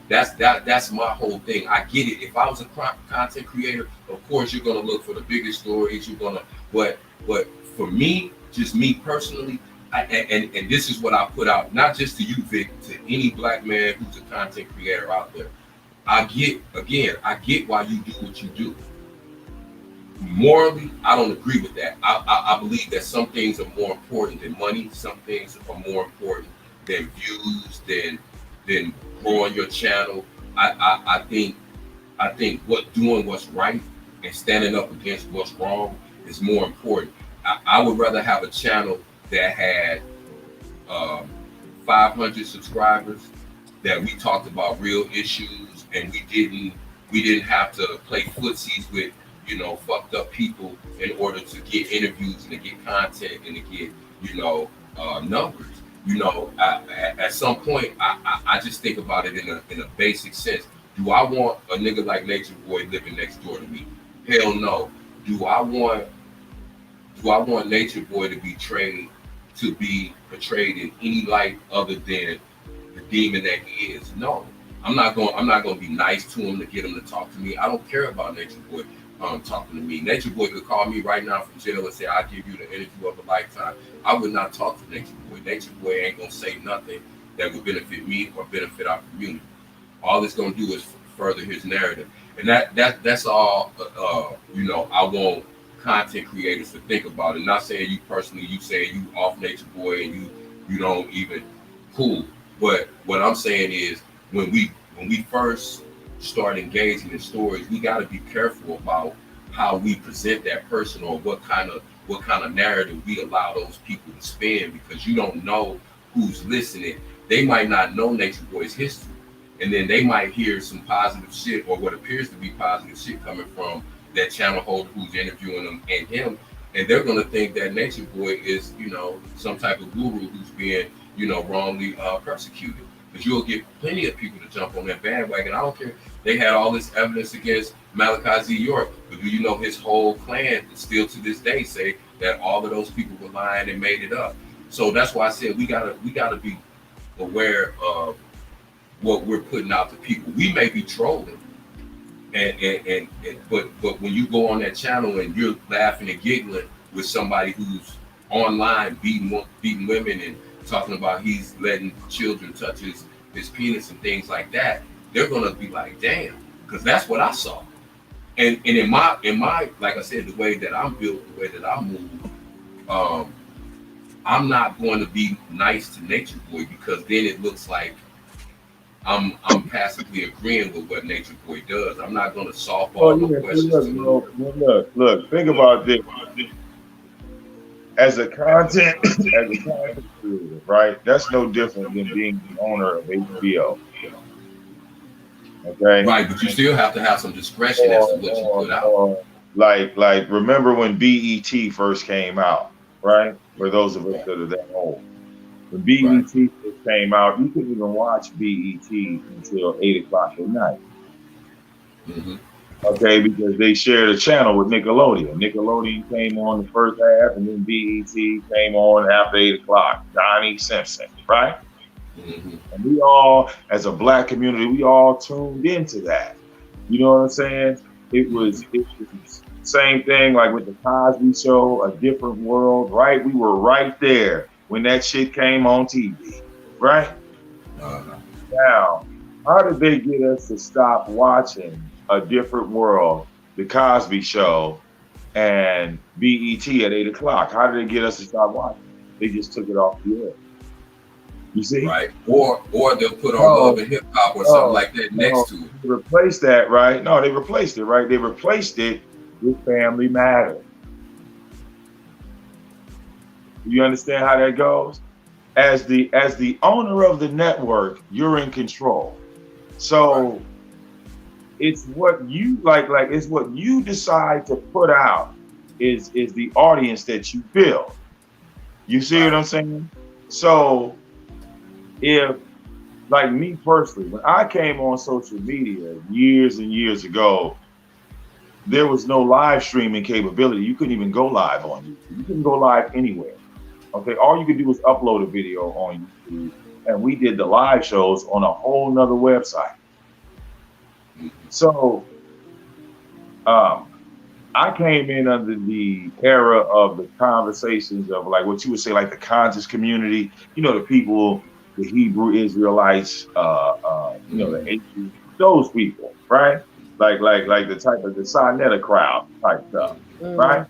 That's my whole thing. I get it. If I was a content creator, of course you're gonna look for the biggest stories. But for me, just me personally, and this is what I put out, not just to you, Vic, to any black man who's a content creator out there. I get why you do what you do. Morally, I don't agree with that. I believe that some things are more important than money. Some things are more important than views, than growing your channel. I think doing what's right and standing up against what's wrong is more important. I would rather have a channel that had 500 subscribers, that we talked about real issues, and we didn't have to play footsies with fucked up people in order to get interviews and to get content and to get numbers. At some point, I just think about it in a basic sense. Do I want a nigga like Nature Boy living next door to me? Hell no. Do I want Nature Boy to be portrayed in any light other than the demon that he is? No. I'm not gonna be nice to him to get him to talk to me. I don't care about Nature Boy talking to me. Nature Boy could call me right now from jail and say, I'll give you the interview of a lifetime. I would not talk to Nature Boy. Nature Boy ain't gonna say nothing that would benefit me or benefit our community. All it's gonna do is further his narrative. And that's all I want content creators to think about it. Not saying you personally, you saying you off Nature Boy and you don't even cool. But what I'm saying is when we first start engaging in stories, we got to be careful about how we present that person or what kind of narrative we allow those people to spin, because you don't know who's listening. They might not know Nature Boy's history, and then they might hear some positive shit or what appears to be positive shit coming from that channel holder who's interviewing them and him, and they're going to think that Nature Boy is some type of guru who's being wrongly persecuted. Because you'll get plenty of people to jump on that bandwagon. I don't care. They had all this evidence against Malachi Z. York, but do you know his whole clan still to this day say that all of those people were lying and made it up? So that's why I said we gotta be aware of what we're putting out to people. We may be trolling, but when you go on that channel and you're laughing and giggling with somebody who's online beating women and talking about he's letting children touch his penis and things like that, they're gonna be like, damn, because that's what I saw. And in my like I said, the way that I'm built, the way that I move, I'm not going to be nice to Nature Boy, because then it looks like I'm passively agreeing with what Nature Boy does. I'm not going to solve all the questions. Look, think about this. As a content creator, right? That's no different than being the owner of HBO. Okay. Right, but you still have to have some discretion as to what you put out. Like remember when BET first came out, right? For those of us that are that old. When BET first came out, you couldn't even watch BET until 8:00 at night. Mm-hmm. Okay, because they shared a channel with Nickelodeon. Nickelodeon came on the first half, and then BET came on after 8:00. Donnie Simpson, right? Mm-hmm. And we all, as a black community, we all tuned into that. You know what I'm saying? It was the same thing like with the Cosby Show, A Different World, right? We were right there when that shit came on TV, right? Now, how did they get us to stop watching A Different World, The Cosby Show, and BET at 8:00? How did they get us to stop watching? They just took it off the air. You see? Right. Or they'll put on Love and Hip Hop or something like that next to it. They replaced that, right? No, they replaced it, right? They replaced it with Family Matters. You understand how that goes? As the owner of the network, you're in control. So it's what you like it's what you decide to put out is the audience that you build. You see what I'm saying? So if, like me personally, when I came on social media years and years ago, there was no live streaming capability. You couldn't even go live on YouTube. You couldn't go live anywhere. Okay, all you could do was upload a video on YouTube, and we did the live shows on a whole nother website. So I came in under the era of the conversations of like what you would say like the conscious community, the people, the Hebrew Israelites, the ancient, those people, right? Like the type of the Sinetta crowd type stuff, right?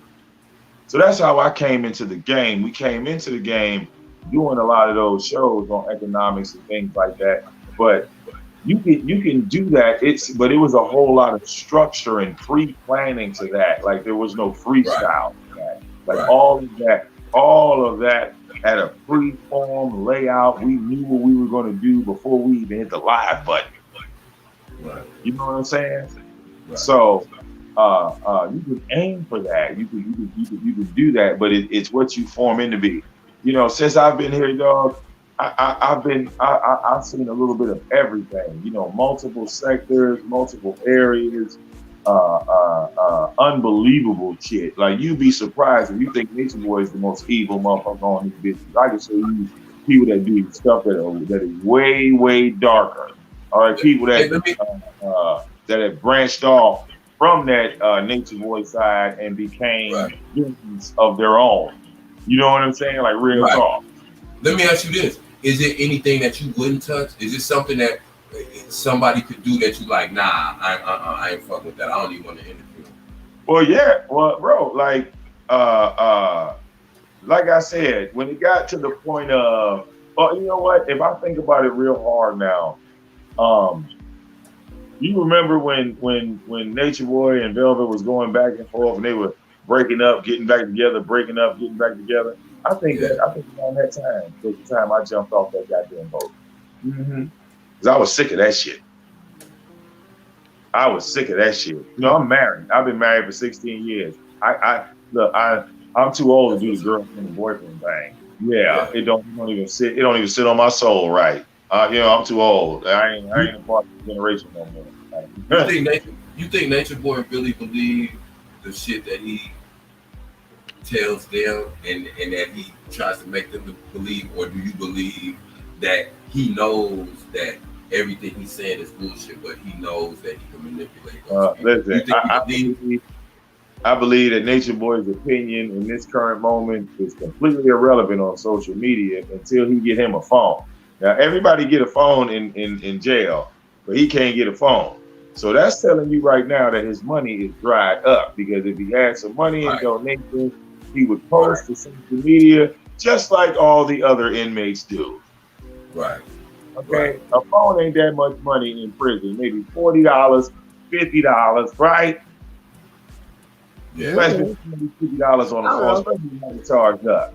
So that's how I came into the game. We came into the game doing a lot of those shows on economics and things like that. But you can do that. But it was a whole lot of structure and pre-planning to that. Like there was no freestyle. Right. Like all of that had a pre-formed layout. We knew what we were going to do before we even hit the live button. Right. You know what I'm saying? Right. So you can aim for that. You can do that, but it's what you form into be. Since I've been here, dog, I've seen a little bit of everything. Multiple sectors, multiple areas. unbelievable shit. Like you'd be surprised if you think Nature Boy is the most evil motherfucker on this bitch. I can show you people that do stuff that is way darker. All right, people Hey, let me. that have branched off from that Nature Boy side and became Right. villains of their own. You know what I'm saying? Like real Right. talk. Let me ask you this: is it anything that you wouldn't touch? Is it something that somebody could do that you like? Nah, I ain't fucking with that. I don't even want to interview. Well, yeah, well, bro, like I said, when it got to the point of, well, you know what? If I think about it real hard now, you remember when Nature Boy and Velvet was going back and forth, and they were breaking up, getting back together, breaking up, getting back together. I think around that time was the time I jumped off that goddamn boat. Because I was sick of that shit. I was sick of that shit. You know, I'm married. I've been married for 16 years. I'm too old to do the girlfriend and boyfriend thing. Yeah, it don't even sit on my soul right. You know, I'm too old. I ain't a part of the generation no more. You think Nature Boy really believe the shit that he tells them and that he tries to make them believe, or do you believe that he knows that everything he's saying is bullshit, but he knows that he can manipulate those people? Listen, I believe that Nature Boy's opinion in this current moment is completely irrelevant on social media until he get him a phone. Now, everybody get a phone in jail, but he can't get a phone. So that's telling you right now that his money is dried up, because if he had some money in donations, he would post to social media just like all the other inmates do. Right. Okay. A phone ain't that much money in prison. Maybe $40, $50, right? Yeah. Especially $50 on a phone, especially when it's charged up.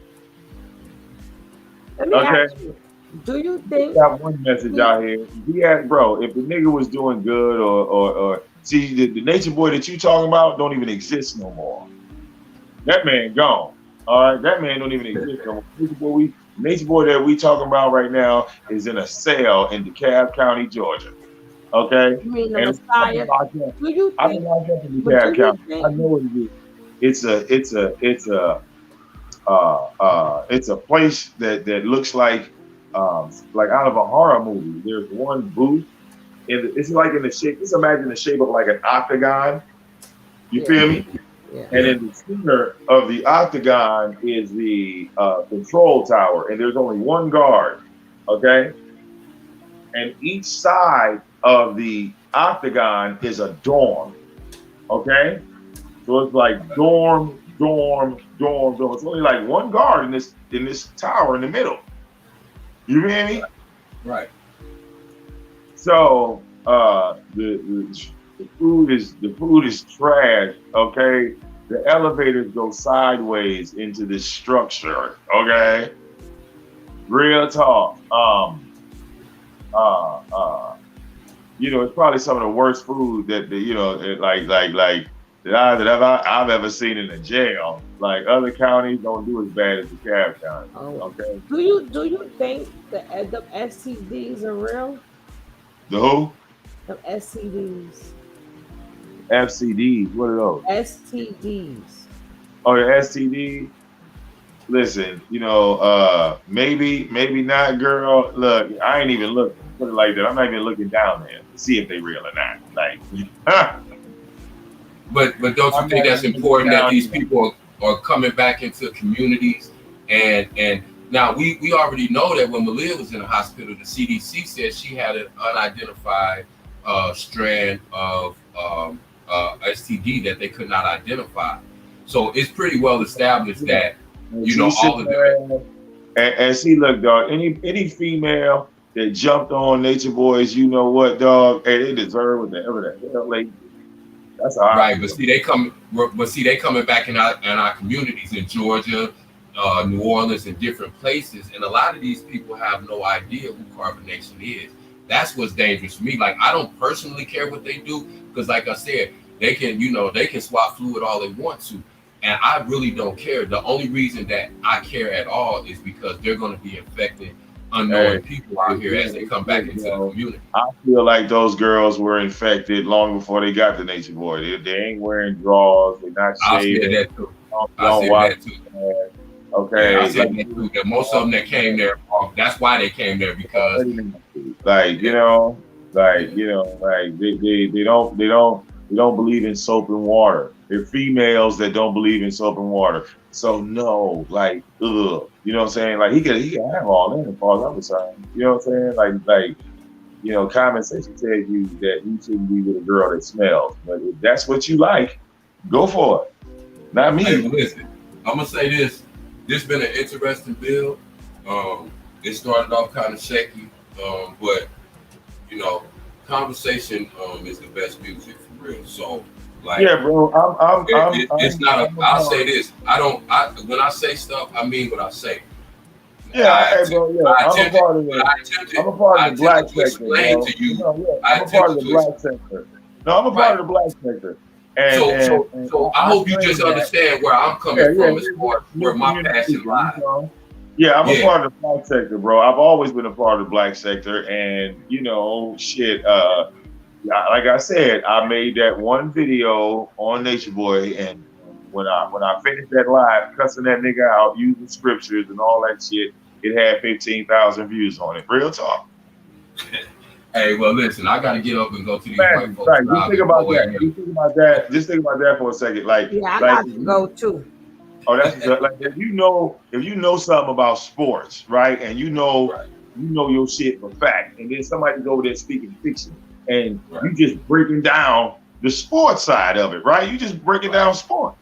Let me ask you, do you think got one message out here? Yeah, bro, if the nigga was doing good or see the Nature Boy that you talking about don't even exist no more. That man gone. All right, that man don't even exist no more. Nature Boy that we talking about right now is in a cell in DeKalb County, Georgia. Okay? You mean the Messiah? Do you I've been locked up in DeKalb County. I know what it is. It's a place that looks like out of a horror movie. There's one booth, and it's like in the shape. Just imagine the shape of like an octagon. You feel me? Yeah. And in the center of the octagon is the control tower, and there's only one guard. Okay, and each side of the octagon is a dorm. Okay, so it's like dorm. It's only like one guard in this tower in the middle. You hear me? Right. So the food is trash. Okay, the elevators go sideways into this structure. Okay, real talk. You know, it's probably some of the worst food that you know, that I've ever seen in a jail. Like other counties don't do as bad as DeKalb County. Okay. Do you think the STDs are real? The who? The STDs. FCDs. What are those? STDs. Oh, the STD. Listen, you know, maybe not, girl. Look, I ain't even looking. Put it like that. I'm not even looking down there to see if they real or not. Like, But don't you think that's important that these people are coming back into communities and now we already know that when Malia was in the hospital, the CDC said she had an unidentified strand of STD that they could not identify. So it's pretty well established that you know all of that. And see, look, dog. Any female that jumped on Nature Boys, you know what, dog? Hey, they deserve whatever the hell they do. That's all right. But see, they coming back in our communities in Georgia, New Orleans, and different places, and a lot of these people have no idea who carbonation is. That's what's dangerous for me. Like, I don't personally care what they do because, like I said, they can swap fluid all they want to, and I really don't care. The only reason that I care at all is because they're going to be infecting unknowing people out here as they come back into the community. I feel like those girls were infected long before they got the Nature Boy. They ain't wearing drawers. They're not shaving. I said that too. Okay. Yeah, I said that too. That most of them that came there, that's why they came there, because they don't believe in soap and water. They're females that don't believe in soap and water. So no, like, ugh. You know what I'm saying? Like he can have all that as far as I'm concerned. You know what I'm saying? Like, you know, common sense tells you that you shouldn't be with a girl that smells. But if that's what you like, go for it. Not me. Hey, listen, I'm gonna say this. This been an interesting build. It started off kind of shaky, but you know, conversation is the best music for real. So, like, yeah, bro, it's not. I'll say this. When I say stuff, I mean what I say. Yeah, bro. Yeah, I'm a part of the. I'm a part of the black sector. I'm a part of the black sector. No, I'm a part of the black sector. So I hope you just understand where I'm coming from as far as where my passion lies. Yeah, I'm a part of the black sector, bro. I've always been a part of the black sector, and you know, shit. Like I said, I made that one video on Nature Boy, and when I finished that live, cussing that nigga out, using scriptures and all that shit, it had 15,000 views on it. Real talk. Hey, well, listen, I got to get up and go to these white folks. Right. Just think about that. Just think about that for a second. Like, I got to go too. Oh, that's like if you know something about sports, right, and you know your shit for fact, and then somebody go over there speaking fiction, and you just breaking down the sports side of it, right? You just breaking down sport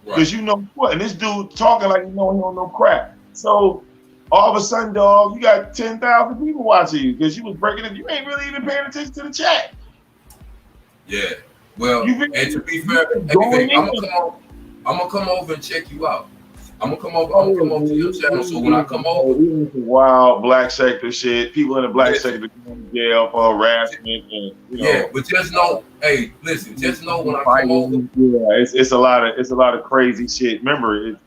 because you know what, and this dude talking like he don't know crap. So all of a sudden, dog, you got 10,000 people watching you because you was breaking it. You ain't really even paying attention to the chat. Yeah. Well, and to be fair, I'm gonna come over and check you out. I'm gonna come over to your channel. So when I come over, wild black sector shit. People in the black sector going to jail for harassment, and you know. Yeah, but just know, hey, listen, just know when I come over. Yeah, it's a lot of crazy shit. Remember,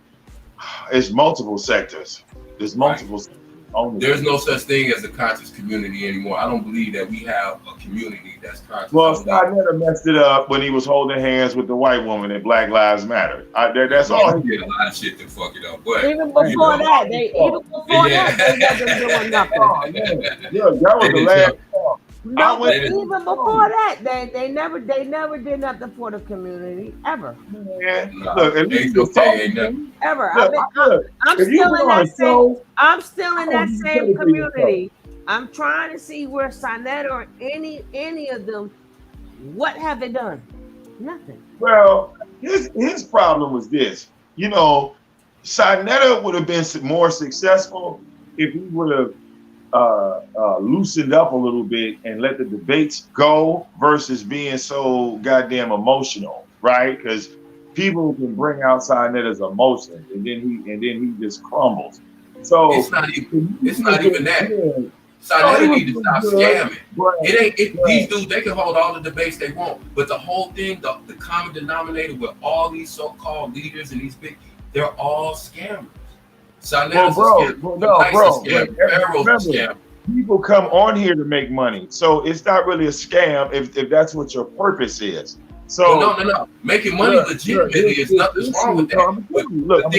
it's multiple sectors. There's multiple. There's no such thing as a conscious community anymore. I don't believe that we have a community that's conscious. Well, Scott never messed it up when he was holding hands with the white woman at Black Lives Matter. That's all. He did a lot of shit to fuck it up. But even before that, they wasn't doing nothing. That was the last. No, but even before that, they never did nothing for the community ever. Yeah. Look, at least ever. I'm still in that same community. I'm trying to see where Sinetta or any of them, what have they done? Nothing. Well, his problem was this. You know, Sinetta would have been more successful if he would have loosened up a little bit and let the debates go versus being so goddamn emotional, right? Because people can bring out Sinetta's emotions and then he just crumbles. So it's not even that. Sinetta need to stop scamming. These dudes, they can hold all the debates they want, but the whole thing, the common denominator with all these so-called leaders and these big, they're all scammers. People come on here to make money, so it's not really a scam if that's what your purpose is. So no. Making money legitimately is nothing wrong with that. Look,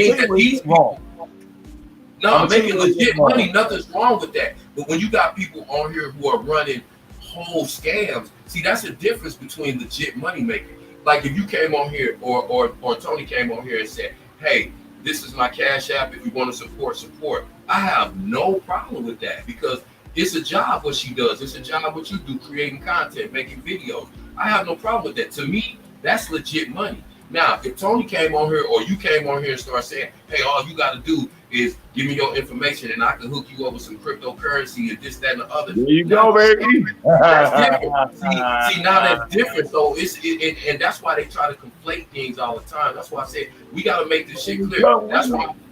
making legit money, nothing's wrong with that. But when you got people on here who are running whole scams, see, that's the difference between legit money making. Like if you came on here or Tony came on here and said, hey, this is my Cash App. If you want to support. I have no problem with that because it's a job what she does. It's a job what you do, creating content, making videos. I have no problem with that. To me, that's legit money. Now, if Tony came on here or you came on here and started saying, hey, all you got to do is give me your information and I can hook you up with some cryptocurrency and this, that, and the other. There you go, baby. That's different. See, now that's different. So and that's why they try to conflate things all the time. That's why I said we got to make this shit clear.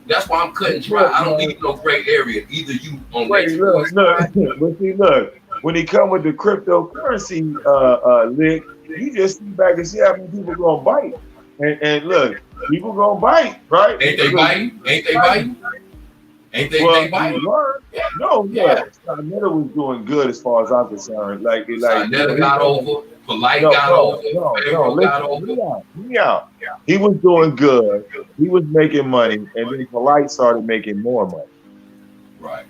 That's why I'm cutting dry. I don't need no gray area. Either you on look. When he come with the cryptocurrency lick, you just sit back and see how many people gonna bite. And look, people gonna bite, right? Ain't they biting? Ain't they? Well, They biting. No, Yeah. look, Sarnetta was doing good as far as I'm concerned. Sarnetta got over. Polite got over. Pharaoh got over. Listen, me out. He was doing good. He was making money, and then Polite started making more money. Right.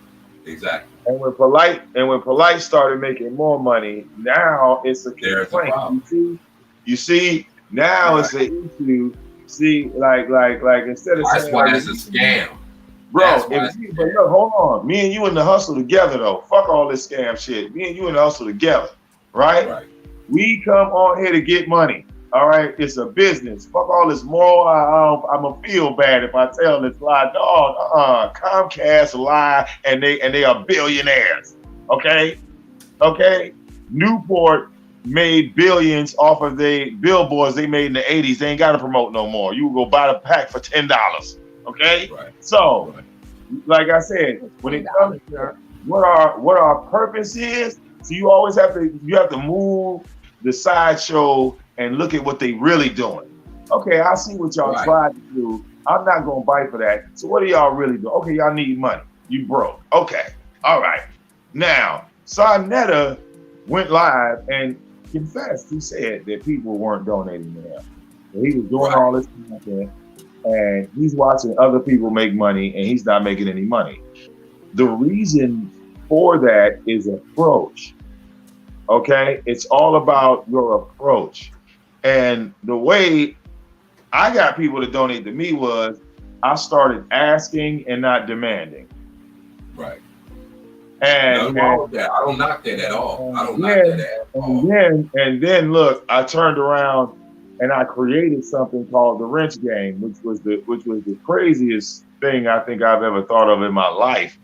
Exactly. And when Polite started making more money, now it's a complaint. You see, now it's an issue. See, like instead of that's why it's a scam. Bro, but look, hold on. Me and you in the hustle together though. Fuck all this scam shit. Me and you in the hustle together, right? We come on here to get money. All right, it's a business. Fuck all this moral. I'm gonna feel bad if I tell this lie. Dog, Comcast lie, and they are billionaires. Okay. Newport made billions off of the billboards they made in the 80s. They ain't got to promote no more. You go buy the pack for $10. Okay. So, like I said, when it comes to what our purpose is, so you always have to move the sideshow and look at what they really doing. Okay, I see what y'all tried to do. I'm not gonna bite for that. So what are y'all really doing? Okay, y'all need money. You broke. Okay, all right. Now, Sarnetta went live and confessed. He said that people weren't donating to him. So he was doing all this content, and he's watching other people make money, and he's not making any money. The reason for that is approach. Okay, it's all about your approach. And the way I got people to donate to me was I started asking and not demanding. Right. And wrong with that. I don't knock that at all. I don't knock that at all. And then look, I turned around and I created something called the wrench game, which was the craziest thing I think I've ever thought of in my life.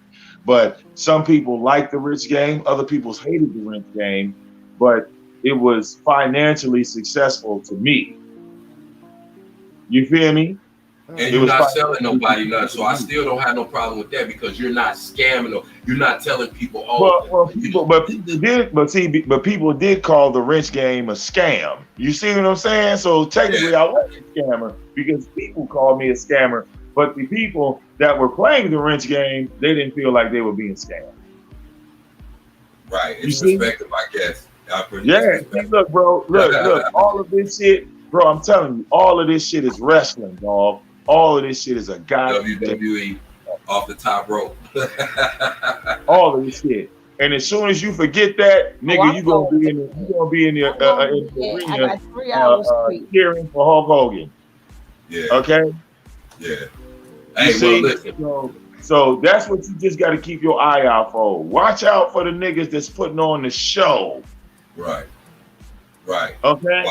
But some people liked the wrench game, other people hated the wrench game, but it was financially successful to me. You feel me? And you're not selling nobody nothing, so I still don't have no problem with that because you're not scamming them. You're not telling people, people did call the wrench game a scam. You see what I'm saying? So technically, I wasn't a scammer because people called me a scammer. But the people that were playing the wrench game, they didn't feel like they were being scammed. Right. It's respective, I guess. Look, bro. Look. All of this shit, bro. I'm telling you, all of this shit is wrestling, dog. All of this shit is a goddamn WWE off the top rope. All of this shit. And as soon as you forget that, nigga, you gonna be in the arena cheering for Hulk Hogan. Yeah. Okay. Yeah. Hey, so that's what you just got to keep your eye out for. Watch out for the niggas that's putting on the show. Right. Okay.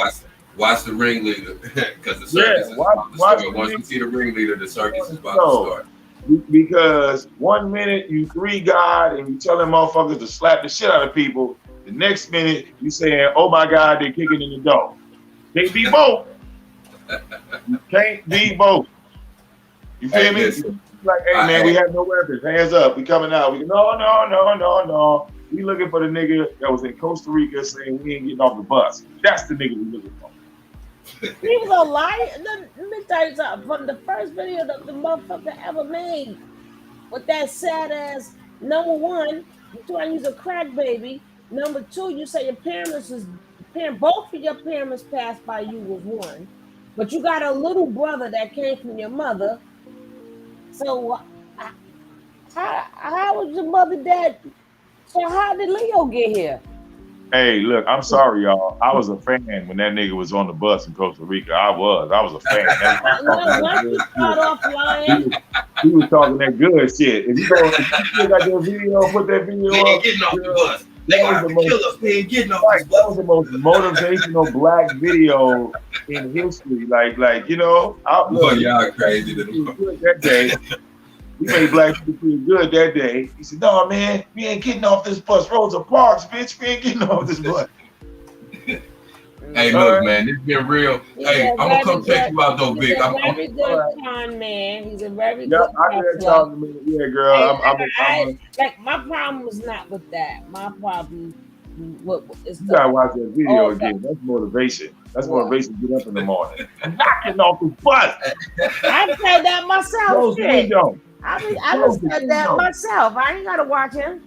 Watch the ringleader because the circus is about to start. Once you see the ringleader, the circus is about to start. Because 1 minute you God and you telling motherfuckers to slap the shit out of people. The next minute you saying, "Oh my God, they kicking in the door." They be both. You can't be both. You feel me? Like, hey man, we have no weapons. Hands up. We coming out. No. We looking for the nigga that was in Costa Rica saying we ain't getting off the bus. That's the nigga we looking for. He was a liar. Let me tell you something. From the first video that the motherfucker ever made, with that sad ass, number one, you trying to use a crack baby. Number two, you say both of your parents passed by you was one, but you got a little brother that came from your mother. So how was your mother dead? So how did Leo get here? Hey, look, I'm sorry, y'all. I was a fan when that nigga was on the bus in Costa Rica. I was a fan. He was talking that good shit. If you got that video, put that video up. Getting off the bus. They gonna have to kill us. We ain't getting off the bus. That was the most motivational black video in history. Like y'all crazy. That day. He made black people feel good that day. He said, "No, man, we ain't getting off this bus. Rosa Parks, bitch. We ain't getting off this bus." Hey, look, man, it's been real. Hey, I'm gonna come check you out, though, Big. He's a very good con man. He's a very good. Yeah, girl. I'm like my problem was not with that. My problem is you gotta watch that video again. That's motivation. That's motivation to get up in the morning. I'm not getting off the bus. I said that myself. I was said that myself. I ain't gotta watch him.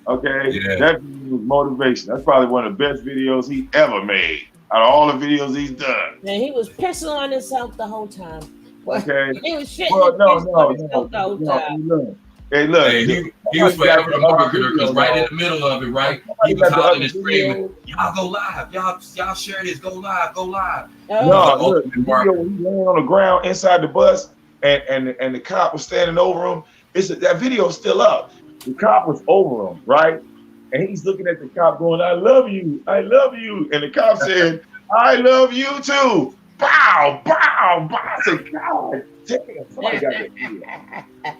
Okay, Yeah. that video was motivation. That's probably one of the best videos he ever made out of all the videos he's done. And he was pissing on himself the whole time. Okay. He was shitting Well, and no, pissing on no, himself the whole no. time. Hey, look. Hey, he was forever a marketer because right in the middle of it, right? He was hollering and screaming, "Y'all go live, y'all share this, go live, go live." No, look, the video when he laying on the ground inside the bus and the cop was standing over him. That video's still up. The cop was over him, right? And he's looking at the cop going, "I love you, I love you." And the cop said, "I love you too." Bow, bow, bow. I said, God damn, somebody got that video.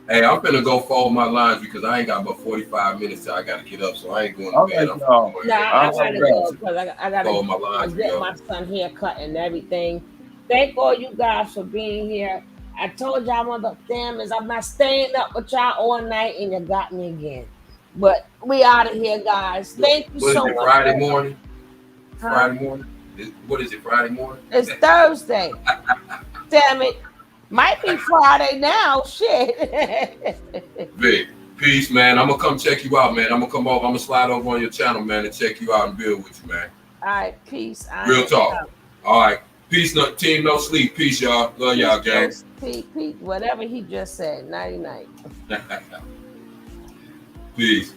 Hey, I'm finna go fold my lines because I ain't got but 45 minutes till I gotta get up, so I ain't going to bed. I gotta go because I gotta get my son haircut and everything. Thank all you guys for being here. I told y'all motherfuckers I'm not staying up with y'all all night, and you got me again. But we out of here, guys. Thank you so much. Friday morning? Friday morning? What is it, Friday morning? It's Thursday. Damn it. Might be Friday now. Shit. Vic, peace, man. I'm going to come check you out, man. I'm going to come over. I'm going to slide over on your channel, man, and check you out and build with you, man. All right, peace. Real talk. All right. Peace, team, no sleep. Peace, y'all. Love y'all, gang. Pete, whatever he just said. 99. Peace.